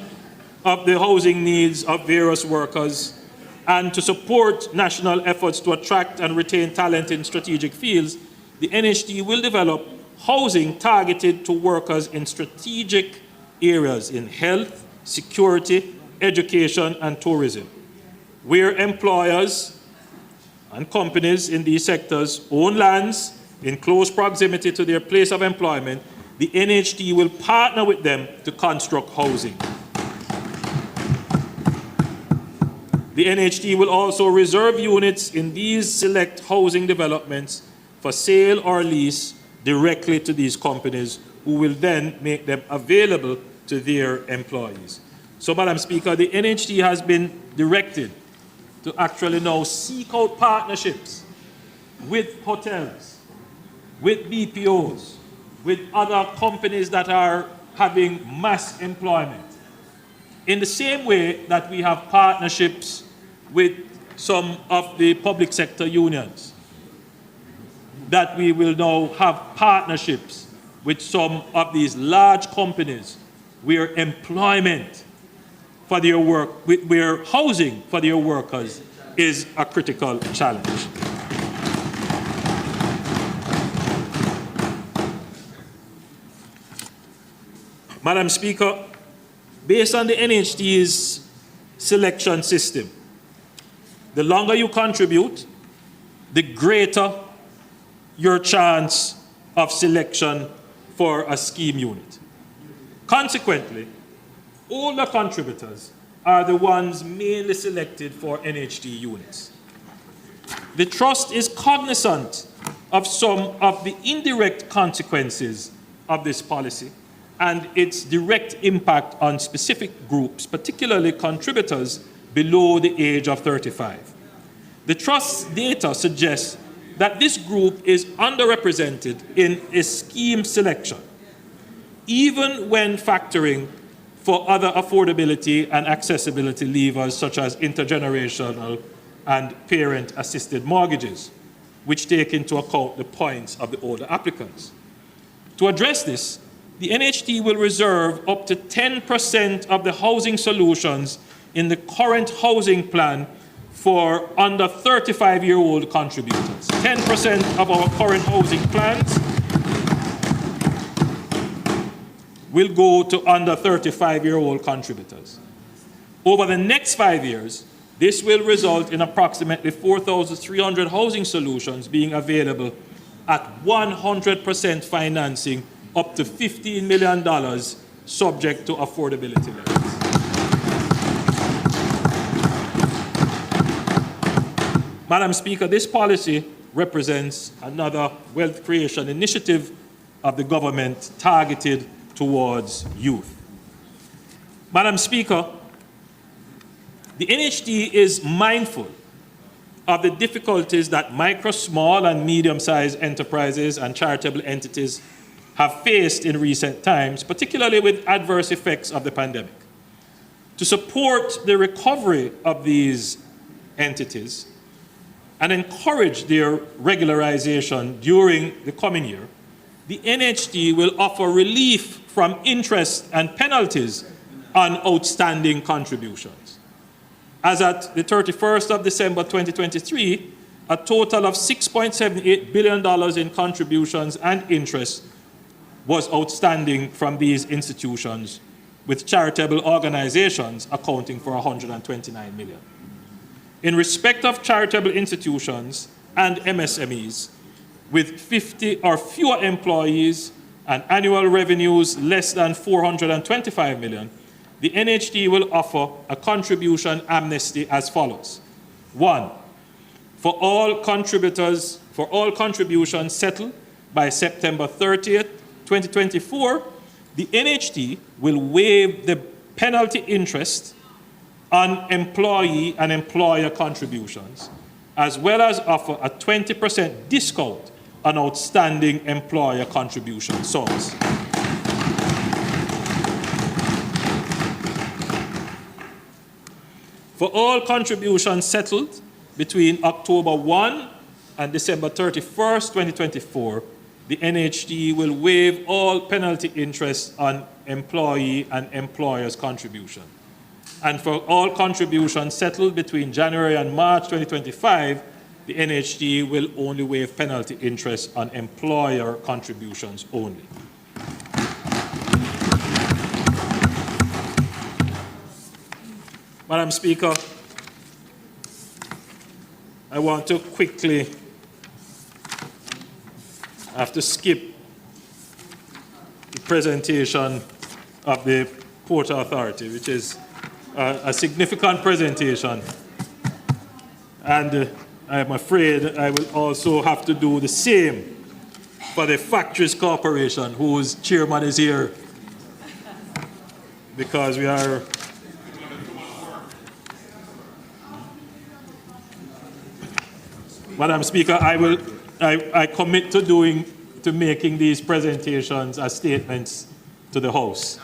of the housing needs of various workers and to support national efforts to attract and retain talent in strategic fields, the NHT will develop housing targeted to workers in strategic areas in health, security, education, and tourism, where employers and companies in these sectors own lands in close proximity to their place of employment. The NHT will partner with them to construct housing. The NHT will also reserve units in these select housing developments for sale or lease directly to these companies, who will then make them available to their employees. So, Madam Speaker, the NHT has been directed to actually now seek out partnerships with hotels, with BPOs, with other companies that are having mass employment. In the same way that we have partnerships with some of the public sector unions, that we will now have partnerships with some of these large companies where employment for their work, where housing for their workers is a critical challenge. Madam Speaker, based on the NHT's selection system, the longer you contribute, the greater your chance of selection for a scheme unit. Consequently, older contributors are the ones mainly selected for NHT units. The Trust is cognizant of some of the indirect consequences of this policy and its direct impact on specific groups, particularly contributors below the age of 35. The Trust's data suggests that this group is underrepresented in a scheme selection, even when factoring for other affordability and accessibility levers such as intergenerational and parent-assisted mortgages, which take into account the points of the older applicants. To address this, the NHT will reserve up to 10% of the housing solutions in the current housing plan for under 35-year-old contributors. 10% of our current housing plans will go to under 35-year-old contributors. Over the next 5 years, this will result in approximately 4,300 housing solutions being available at 100% financing up to $15 million, subject to affordability levels. Madam Speaker, this policy represents another wealth creation initiative of the government targeted towards youth. Madam Speaker, the NHT is mindful of the difficulties that micro, small, and medium-sized enterprises and charitable entities have faced in recent times, particularly with adverse effects of the pandemic. To support the recovery of these entities and encourage their regularization during the coming year, the NHT will offer relief from interest and penalties on outstanding contributions. As at the 31st of December 2023, a total of $6.78 billion in contributions and interest was outstanding from these institutions, with charitable organizations accounting for $129 million. In respect of charitable institutions and MSMEs with 50 or fewer employees and annual revenues less than $425 million, the NHD will offer a contribution amnesty as follows. 1. For all contributions settled by September 30th, 2024, the NHD will waive the penalty interest on employee and employer contributions, as well as offer a 20% discount on outstanding employer contribution sums. For all contributions settled between October 1 and December 31st, 2024, the NHD will waive all penalty interest on employee and employer's contribution. And for all contributions settled between January and March 2025, the NHD will only waive penalty interest on employer contributions only. Madam Speaker, I want to quickly, I have to skip the presentation of the Port Authority, which is a significant presentation. And I'm afraid I will also have to do the same for the Factories Corporation, whose chairman is here, because we are Madam Speaker, I commit to making these presentations as statements to the House,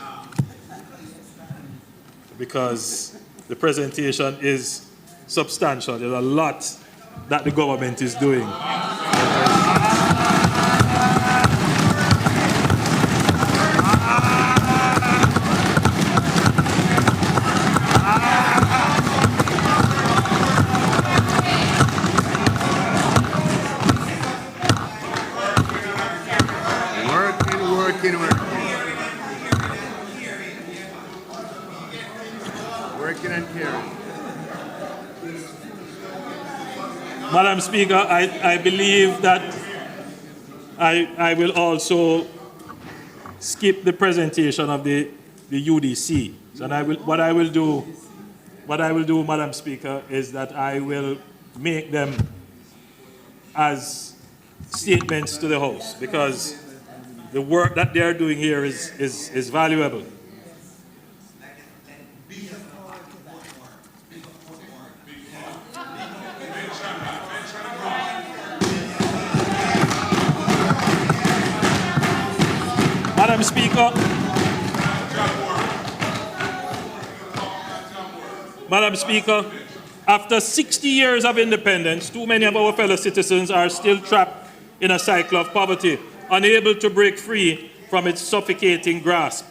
because the presentation is substantial. There's a lot that the government is doing. Madam Speaker, I believe that I will also skip the presentation of the UDC. And what I will do, Madam Speaker, is that I will make them as statements to the House, because the work that they are doing here is valuable. Madam Speaker, Madam Speaker, after 60 years of independence, too many of our fellow citizens are still trapped in a cycle of poverty, unable to break free from its suffocating grasp.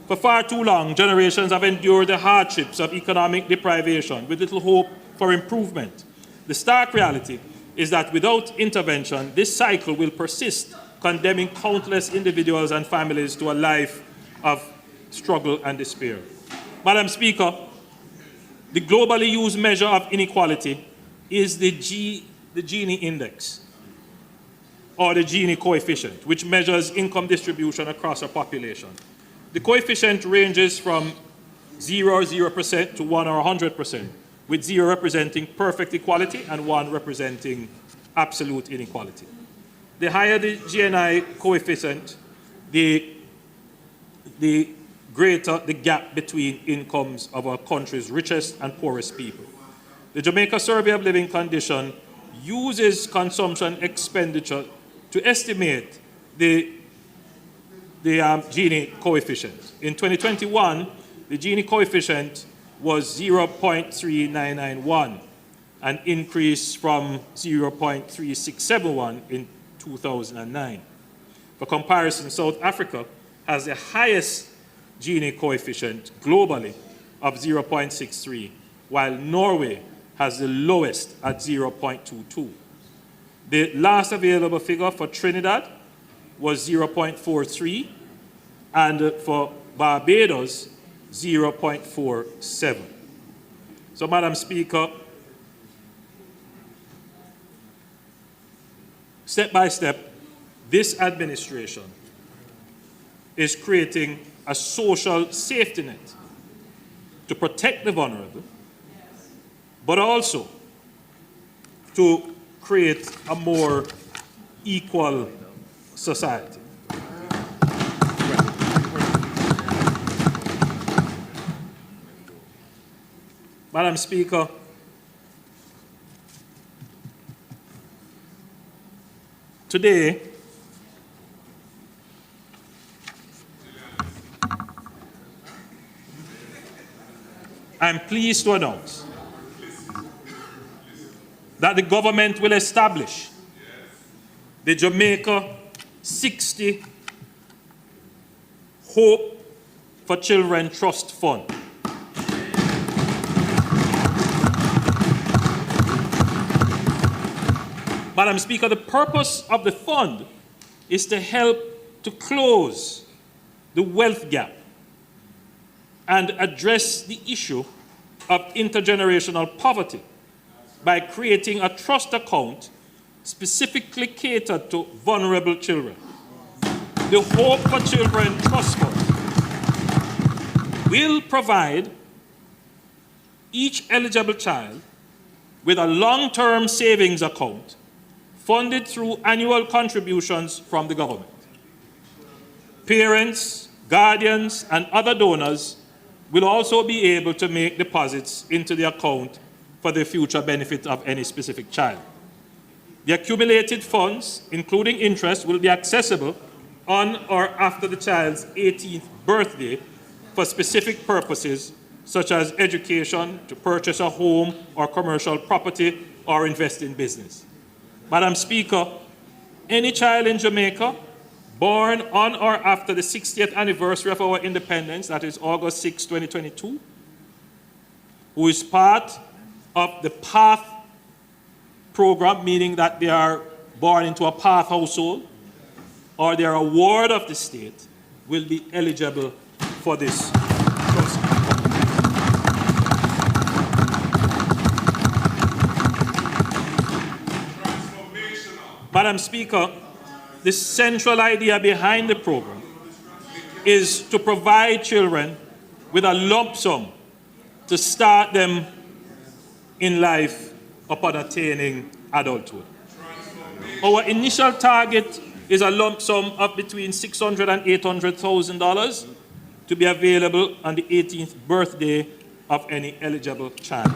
For far too long, generations have endured the hardships of economic deprivation with little hope for improvement. The stark reality is that without intervention, this cycle will persist, condemning countless individuals and families to a life of struggle and despair. Madam Speaker, the globally used measure of inequality is the Gini index, or the Gini coefficient, which measures income distribution across a population. The coefficient ranges from 0% to 1 or 100%, with 0 representing perfect equality and 1 representing absolute inequality. The higher the GNI coefficient, the greater the gap between incomes of our country's richest and poorest people. The Jamaica Survey of Living Condition uses consumption expenditure to estimate the Gini coefficient. In 2021, the Gini coefficient was 0.3991, an increase from 0.3671 in 2009. For comparison, South Africa has the highest Gini coefficient globally of 0.63, while Norway has the lowest at 0.22. The last available figure for Trinidad was 0.43, and for Barbados, 0.47. So, Madam Speaker, step by step, this administration is creating a social safety net to protect the vulnerable, but also to create a more equal society. Madam Speaker, today, I'm pleased to announce that the government will establish the Jamaica 60 Hope for Children Trust Fund. Madam Speaker, the purpose of the fund is to help to close the wealth gap and address the issue of intergenerational poverty by creating a trust account specifically catered to vulnerable children. The Hope for Children Trust Fund will provide each eligible child with a long-term savings account funded through annual contributions from the government. Parents, guardians, and other donors will also be able to make deposits into the account for the future benefit of any specific child. The accumulated funds, including interest, will be accessible on or after the child's 18th birthday for specific purposes such as education, to purchase a home or commercial property, or invest in business. Madam Speaker, any child in Jamaica born on or after the 60th anniversary of our independence, that is August 6, 2022, who is part of the PATH program, meaning that they are born into a PATH household, or they are a ward of the state, will be eligible for this trust. Madam Speaker, the central idea behind the program is to provide children with a lump sum to start them in life upon attaining adulthood. Our initial target is a lump sum of between $600,000 and $800,000 to be available on the 18th birthday of any eligible child.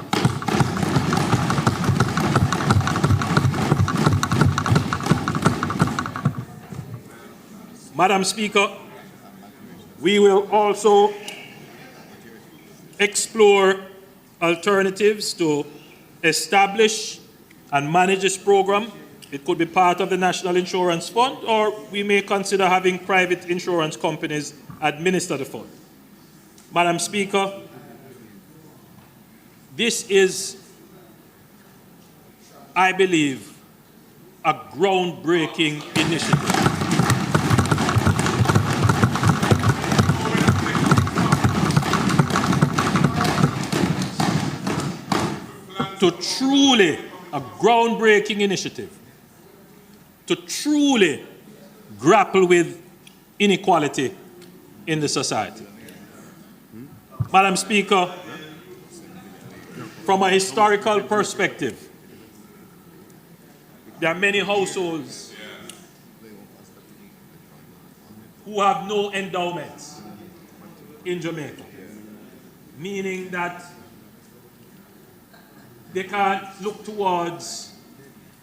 Madam Speaker, we will also explore alternatives to establish and manage this program. It could be part of the National Insurance Fund, or we may consider having private insurance companies administer the fund. Madam Speaker, this is, I believe, a groundbreaking initiative. To truly, a groundbreaking initiative, to truly grapple with inequality in the society. Madam Speaker, from a historical perspective, there are many households who have no endowments in Jamaica, meaning that they can't look towards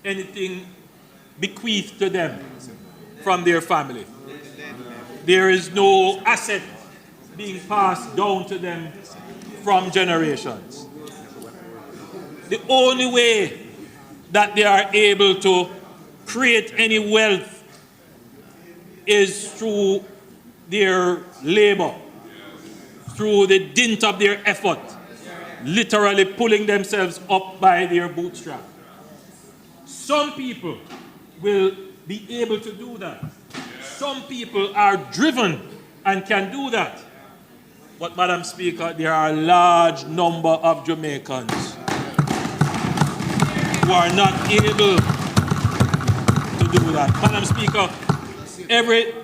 anything bequeathed to them from their family. There is no asset being passed down to them from generations. The only way that they are able to create any wealth is through their labor, through the dint of their effort, literally pulling themselves up by their bootstrap. Some people will be able to do that. Some people are driven and can do that. But, Madam Speaker, there are a large number of Jamaicans who are not able to do that. Madam Speaker, every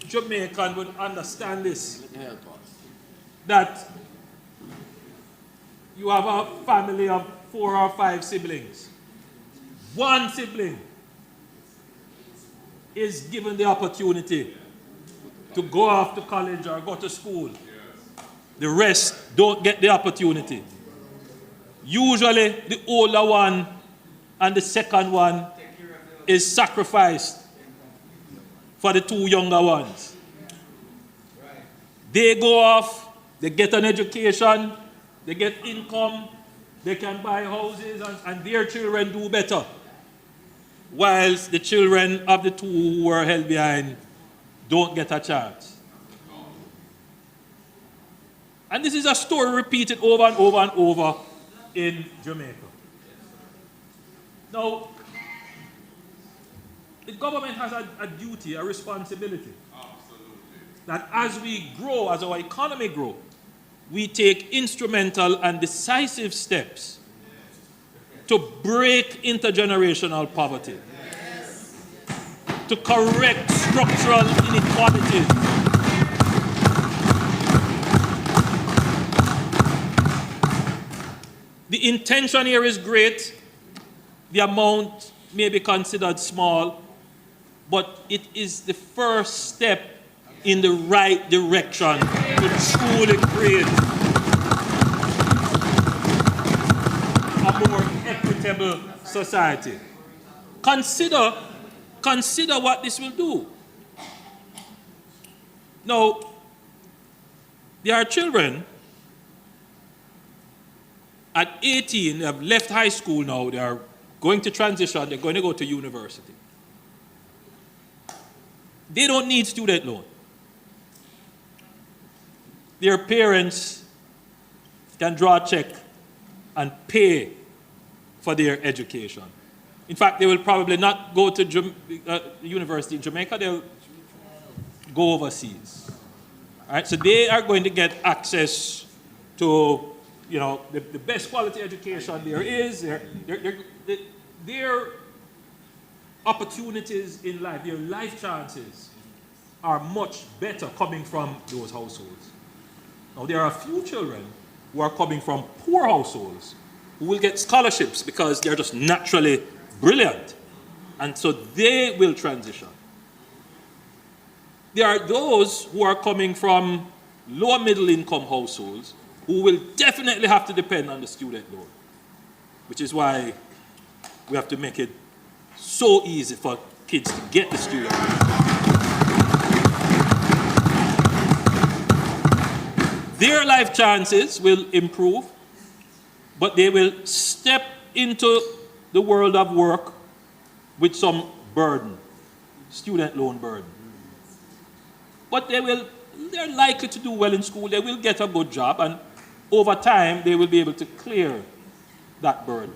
Jamaican would understand this, that you have a family of 4 or 5 siblings. One sibling is given the opportunity to go off to college or go to school. The rest don't get the opportunity. Usually the older one and the second one is sacrificed for the 2 younger ones. They go off, they get an education, they get income, they can buy houses, and their children do better. Whilst the children of the 2 who were held behind don't get a chance. And this is a story repeated over and over and over in Jamaica. Now, the government has a duty, a responsibility. That as we grow, as our economy grows, we take instrumental and decisive steps to break intergenerational poverty, to correct structural inequalities, the intention here is great. The amount may be considered small, but it is the first step in the right direction to truly create a more equitable society. Consider what this will do. Now, there are children at 18, they have left high school now, they are going to transition, they're going to go to university. They don't need student loan. Their parents can draw a check and pay for their education. In fact, they will probably not go to university in Jamaica, they'll go overseas. All right, so they are going to get access to the best quality education there is. Their opportunities in life, their life chances are much better coming from those households. Now, there are a few children who are coming from poor households who will get scholarships because they're just naturally brilliant. And so they will transition. There are those who are coming from lower middle income households who will definitely have to depend on the student loan, which is why we have to make it so easy for kids to get the student loan. Their life chances will improve, but they will step into the world of work with some burden, student loan burden. But they're likely to do well in school, they will get a good job, and over time they will be able to clear that burden.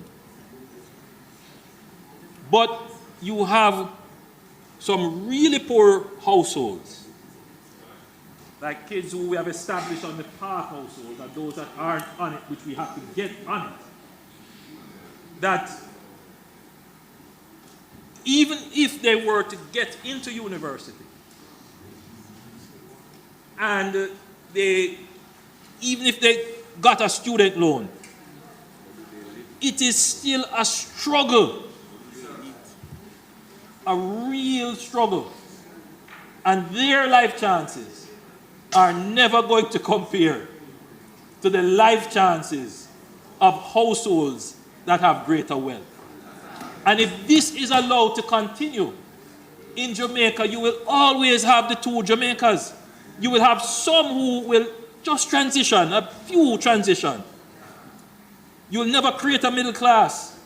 But you have some really poor households, like kids who we have established on the Park household, and those that aren't on it, which we have to get on it, that even if they were to get into university, and even if they got a student loan, it is still a struggle, a real struggle. And their life chances are never going to compare to the life chances of households that have greater wealth. And if this is allowed to continue, in Jamaica, you will always have the 2 Jamaicas. You will have some who will just transition, a few transition. You will never create a middle class,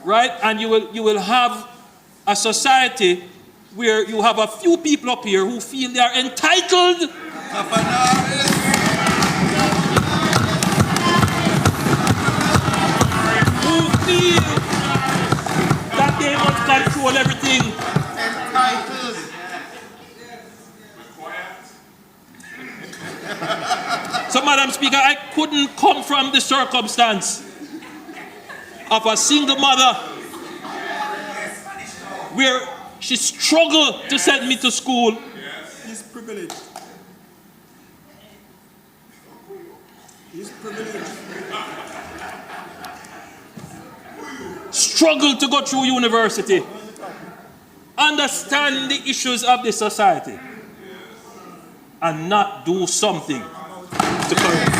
right? And you will have a society where you have a few people up here who feel they are entitled feel that they must control everything. So, Madam Speaker, I couldn't come from the circumstance of a single mother where she struggled to send me to school. He's privileged. He's privileged. Struggled to go through university. Understand the issues of the society. And not do something to correct.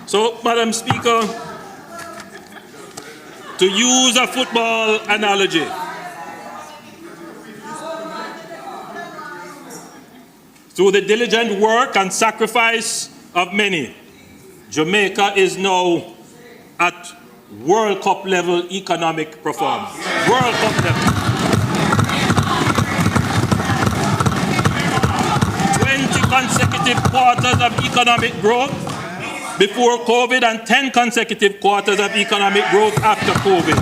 So, Madam Speaker, to use a football analogy, through the diligent work and sacrifice of many, Jamaica is now at World Cup level economic performance. World Cup level. 20 consecutive quarters of economic growth before COVID and 10 consecutive quarters of economic growth after COVID.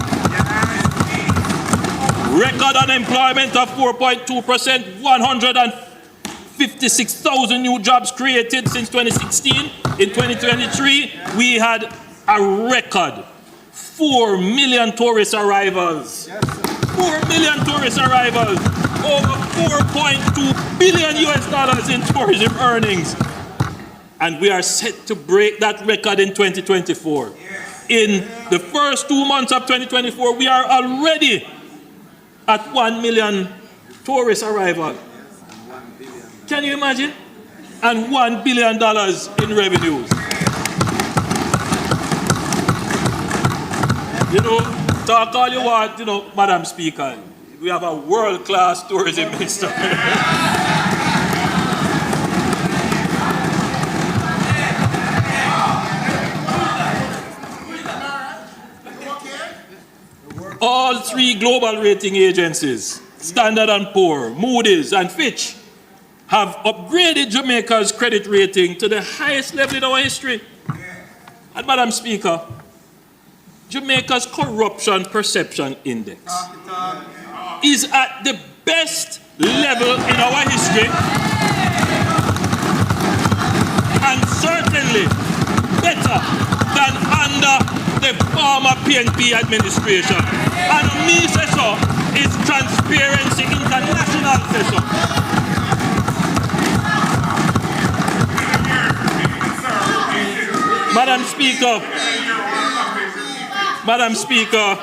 Record unemployment of 4.2%, 156,000 new jobs created since 2016. In 2023, we had a record 4 million tourist arrivals. 4 million tourist arrivals. Over $4.2 billion in tourism earnings. And we are set to break that record in 2024. In the first 2 months of 2024, we are already at 1 million tourist arrivals. Can you imagine? And $1 billion in revenues. You know, talk all you want, you know, Madam Speaker. We have a world-class tourism minister. All three global rating agencies, Standard & Poor's, Moody's, and Fitch, have upgraded Jamaica's credit rating to the highest level in our history. And Madam Speaker, Jamaica's corruption perception index is at the best level in our history, and certainly better than under the former PNP administration. And me say so is Transparency International say so. Madam Speaker,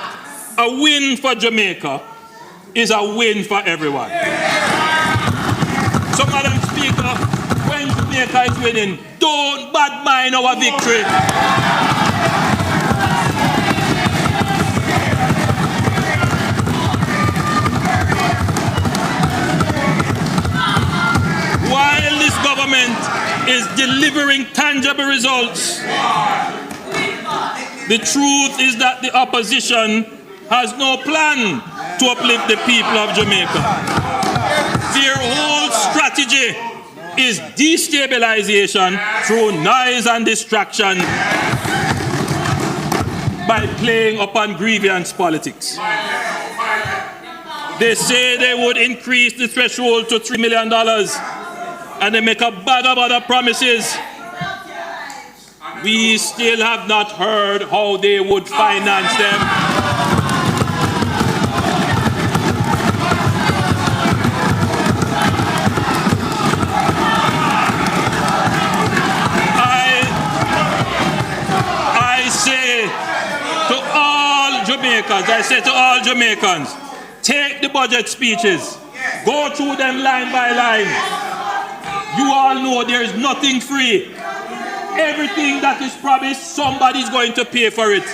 a win for Jamaica is a win for everyone. So, Madam Speaker, when Jamaica is winning, don't bad mind our victory. While this government is delivering tangible results, the truth is that the opposition has no plan to uplift the people of Jamaica. Their whole strategy is destabilization through noise and distraction by playing upon grievance politics. They say they would increase the threshold to $3 million, and they make a bag of other promises. We still have not heard how they would finance them. I say to all Jamaicans, take the budget speeches, go through them line by line. You all know there is nothing free. Everything that is promised, somebody's going to pay for it.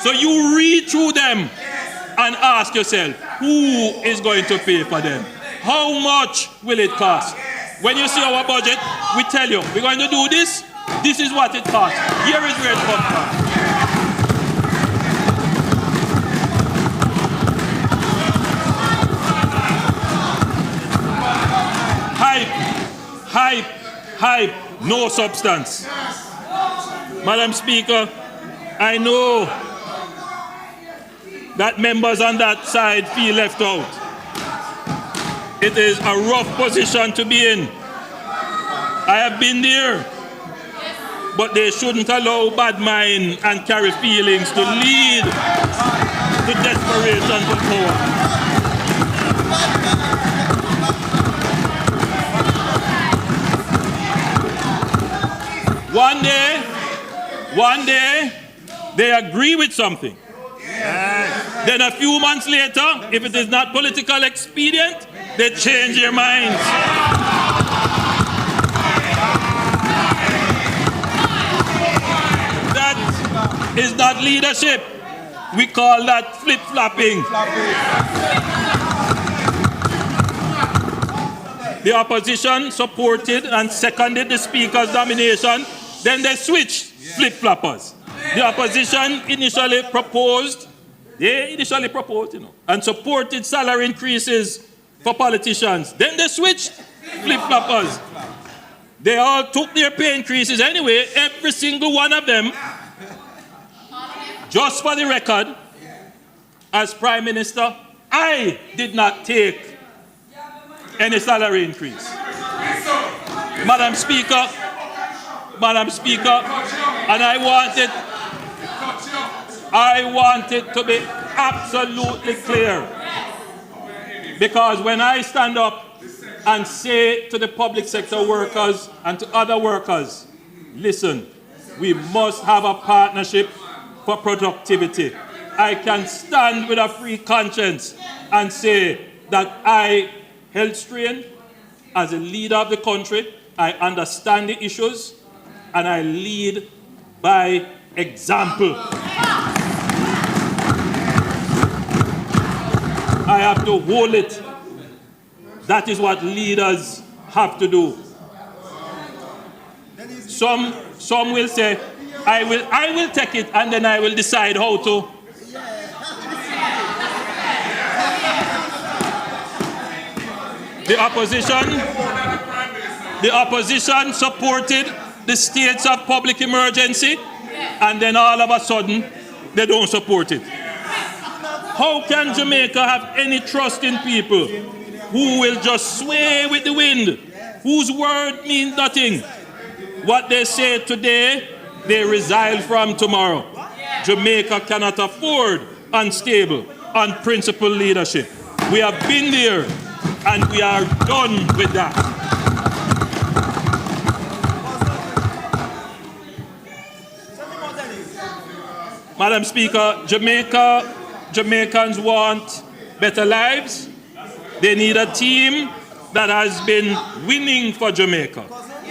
So you read through them and ask yourself, who is going to pay for them? How much will it cost? When you see our budget, we tell you, we're going to do this. This is what it costs. Here is where it comes from. Hype, no substance. Madam Speaker, I know that members on that side feel left out. It is a rough position to be in. I have been there, but they shouldn't allow bad mind and carry feelings to lead to desperation for power. One day, they agree with something. Then a few months later, if it is not political expedient, they change their minds. That is not leadership. We call that flip-flopping. The opposition supported and seconded the Speaker's nomination. Then they switched flip-floppers. The opposition initially proposed, and supported salary increases for politicians. Then they switched flip-floppers. They all took their pay increases anyway, every single one of them. Just for the record, as Prime Minister, I did not take any salary increase. Madam Speaker, and I want it to be absolutely clear. Because when I stand up and say to the public sector workers and to other workers, listen, we must have a partnership for productivity. I can stand with a free conscience and say that I held strain as a leader of the country. I understand the issues and I lead by example. I have to hold it. That is what leaders have to do. Some will say, I will take it and then I will decide how to. The opposition supported the states of public emergency, and then all of a sudden, they don't support it. How can Jamaica have any trust in people who will just sway with the wind, whose word means nothing? What they say today, they resile from tomorrow. Jamaica cannot afford unstable, unprincipled leadership. We have been there, and we are done with that. Madam Speaker, Jamaicans want better lives. They need a team that has been winning for Jamaica.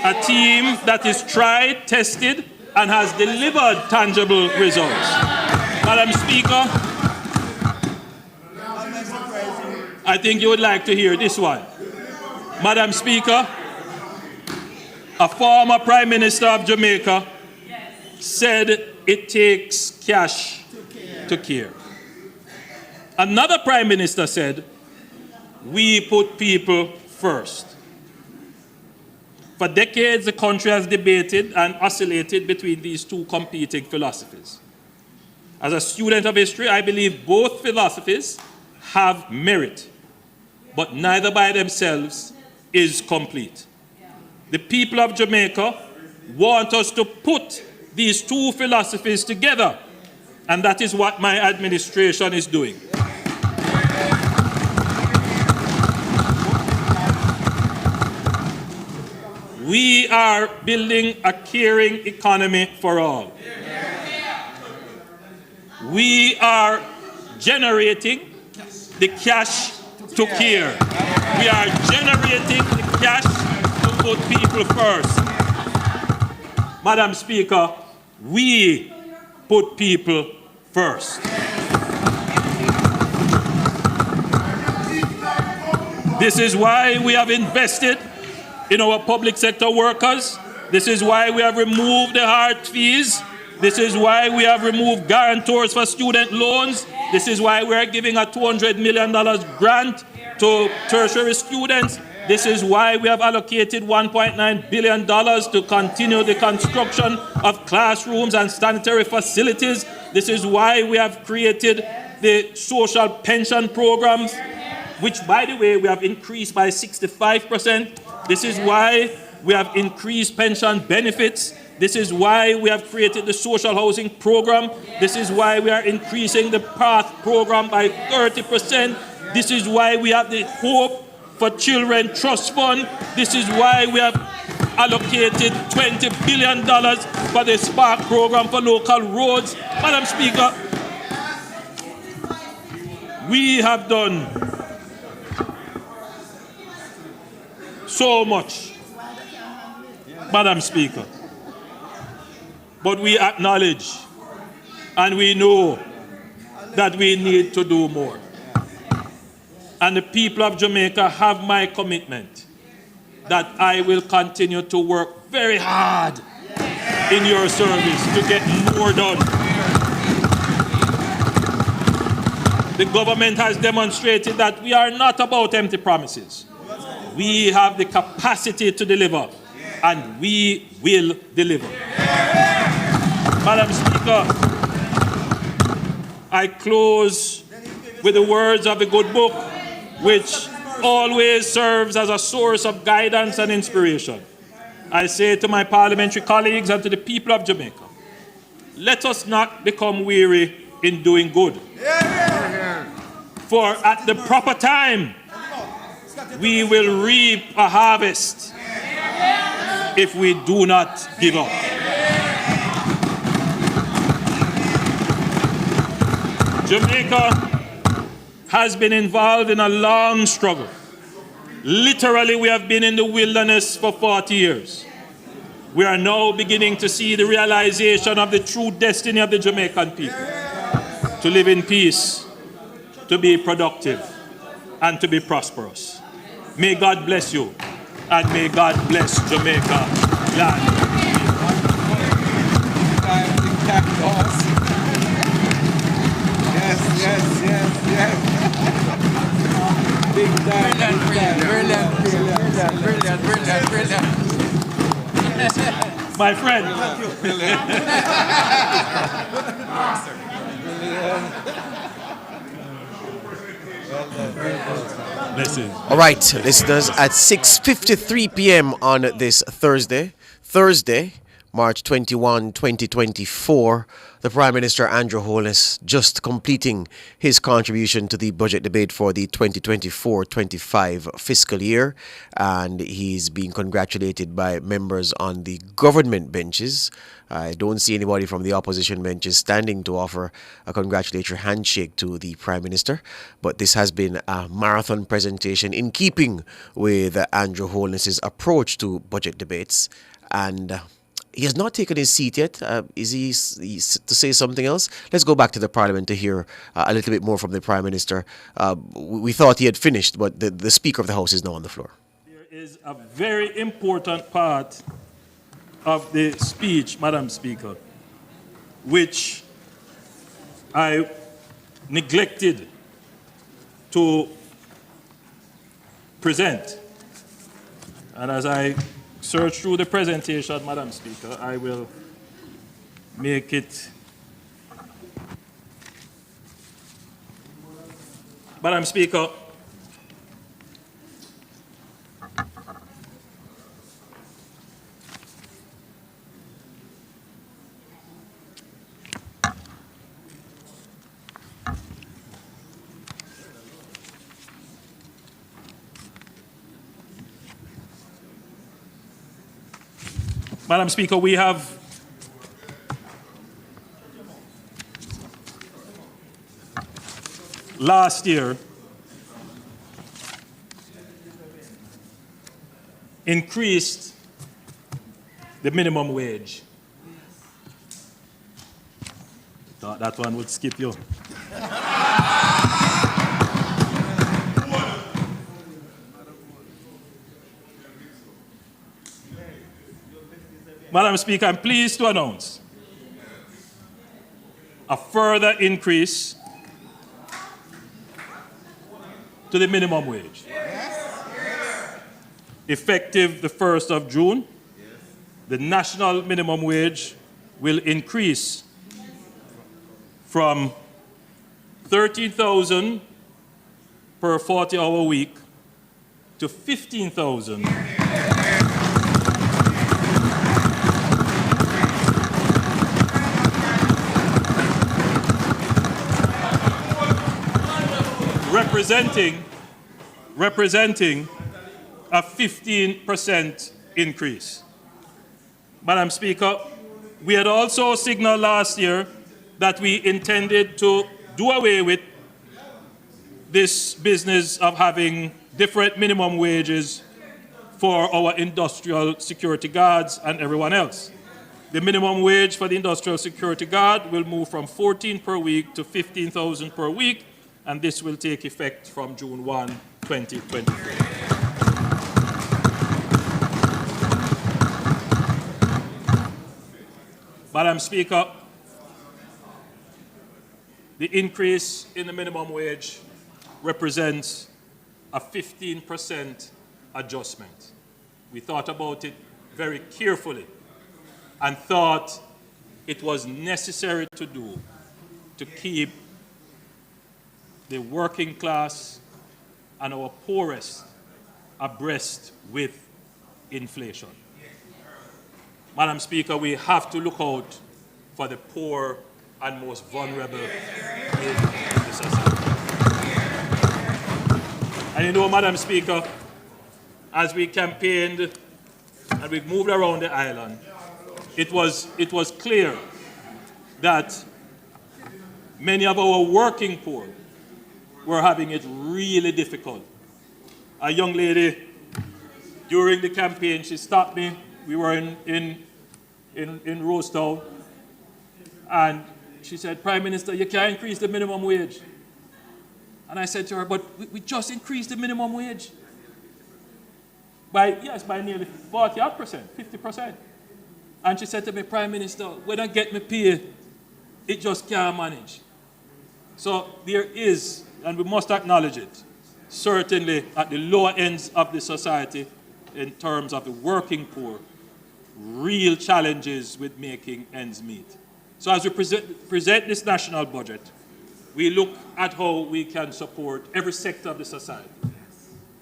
A team that is tried, tested, and has delivered tangible results. Madam Speaker, I think you would like to hear this one. Madam Speaker, a former Prime Minister of Jamaica said it takes cash to care. Another Prime Minister said, we put people first. For decades, the country has debated and oscillated between these two competing philosophies. As a student of history, I believe both philosophies have merit, but neither by themselves is complete. The people of Jamaica want us to put these two philosophies together, and that is what my administration is doing. We are building a caring economy for all. We are generating the cash to care. We are generating the cash to put people first. Madam Speaker, we put people first. This is why we have invested in our public sector workers. This is why we have removed the hard fees. This is why we have removed guarantors for student loans. This is why we are giving a $200 million grant to tertiary students. This is why we have allocated $1.9 billion to continue the construction of classrooms and sanitary facilities. This is why we have created the social pension programs, which, by the way, we have increased by 65%. This is why we have increased pension benefits. This is why we have created the social housing program. This is why we are increasing the PATH program by 30%. This is why we have the Hope for Children Trust Fund. This is why we have allocated $20 billion for the Spark program for local roads. Madam Speaker, we have done so much, Madam Speaker. But we acknowledge and we know that we need to do more. And the people of Jamaica have my commitment that I will continue to work very hard in your service to get more done. The government has demonstrated that we are not about empty promises. We have the capacity to deliver, and we will deliver. Madam Speaker, I close with the words of the good book, which always serves as a source of guidance and inspiration. I say to my parliamentary colleagues and to the people of Jamaica, let us not become weary in doing good. For at the proper time, we will reap a harvest if we do not give up. Jamaica has been involved in a long struggle. Literally, we have been in the wilderness for 40 years. We are now beginning to see the realization of the true destiny of the Jamaican people, to live in peace, to be productive, and to be prosperous. May God bless you, and may God bless Jamaica land. Yes. Big time. Brilliant. My friend. Listen. All right, listeners, at 6:53 p.m. on this Thursday, March 21, 2024, the Prime Minister Andrew Holness just completing his contribution to the budget debate for the 2024-25 fiscal year, and he's being congratulated by members on the government benches. I don't see anybody from the opposition benches standing to offer a congratulatory handshake to the Prime Minister, but this has been a marathon presentation in keeping with Andrew Holness's approach to budget debates, and he has not taken his seat yet. Is he to say something else? Let's go back to the Parliament to hear a little bit more from the Prime Minister. We thought he had finished, but the Speaker of the House is now on the floor. There is a very important part of the speech, Madam Speaker, which I neglected to present. And as I search through the presentation, Madam Speaker, I will make it. Madam Speaker, we have last year increased the minimum wage. Thought that one would skip you. Madam Speaker, I'm pleased to announce a further increase to the minimum wage. Effective the 1st of June, the national minimum wage will increase from 13,000 per 40-hour week to 15,000 representing a 15% increase. Madam Speaker, we had also signaled last year that we intended to do away with this business of having different minimum wages for our industrial security guards and everyone else. The minimum wage for the industrial security guard will move from 14 per week to 15,000 per week, and this will take effect from June 1, 2024. Madam Speaker, the increase in the minimum wage represents a 15% adjustment. We thought about it very carefully and thought it was necessary to do to keep the working class and our poorest abreast with inflation. Madam Speaker, we have to look out for the poor and most vulnerable in the society. And you know, Madam Speaker, as we campaigned and we moved around the island, it was clear that many of our working poor were having it really difficult. A young lady during the campaign, she stopped me. We were in Rosetown, and she said, "Prime Minister, you can't increase the minimum wage." And I said to her, "But we just increased the minimum wage by nearly 40%, 50%. And she said to me, "Prime Minister, when I get my pay, it just can't manage." So there is, and we must acknowledge it, certainly at the lower ends of the society, in terms of the working poor, real challenges with making ends meet. So as we present this national budget, we look at how we can support every sector of the society.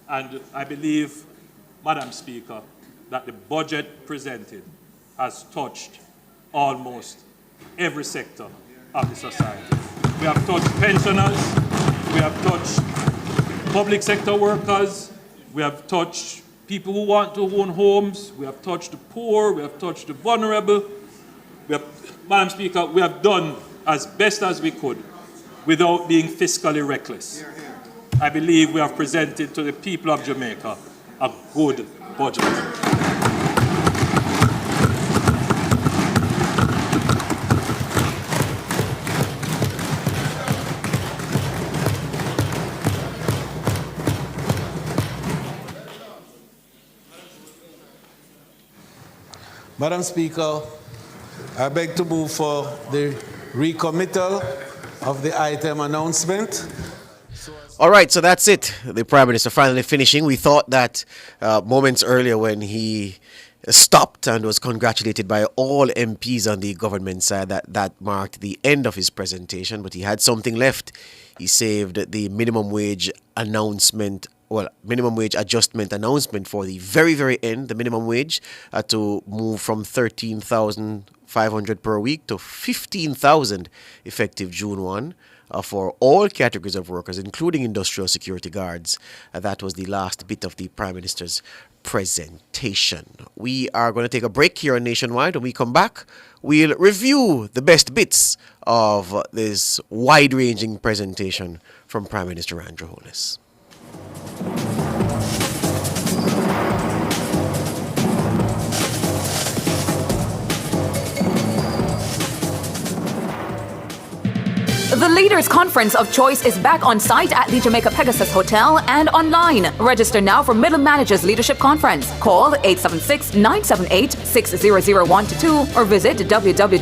And I believe, Madam Speaker, that the budget presented has touched almost every sector of the society. We have touched pensioners, we have touched public sector workers, we have touched people who want to own homes, we have touched the poor, we have touched the vulnerable. Madam Speaker, we have done as best as we could without being fiscally reckless. I believe we have presented to the people of Jamaica a good budget. Madam Speaker, I beg to move for the recommittal of the item announcement. All right, so that's it. The Prime Minister finally finishing. We thought that moments earlier when he stopped and was congratulated by all MPs on the government side that marked the end of his presentation, but he had something left. He saved the minimum wage adjustment announcement for the very, very end, the minimum wage to move from 13,500 per week to 15,000 effective June 1 for all categories of workers, including industrial security guards. That was the last bit of the Prime Minister's presentation. We are going to take a break here on Nationwide. When we come back, we'll review the best bits of this wide-ranging presentation from Prime Minister Andrew Holness. The Leaders Conference of Choice is back on site at the Jamaica Pegasus Hotel and online. Register now for Middle Managers Leadership Conference. Call 876-978-6001-2 or visit www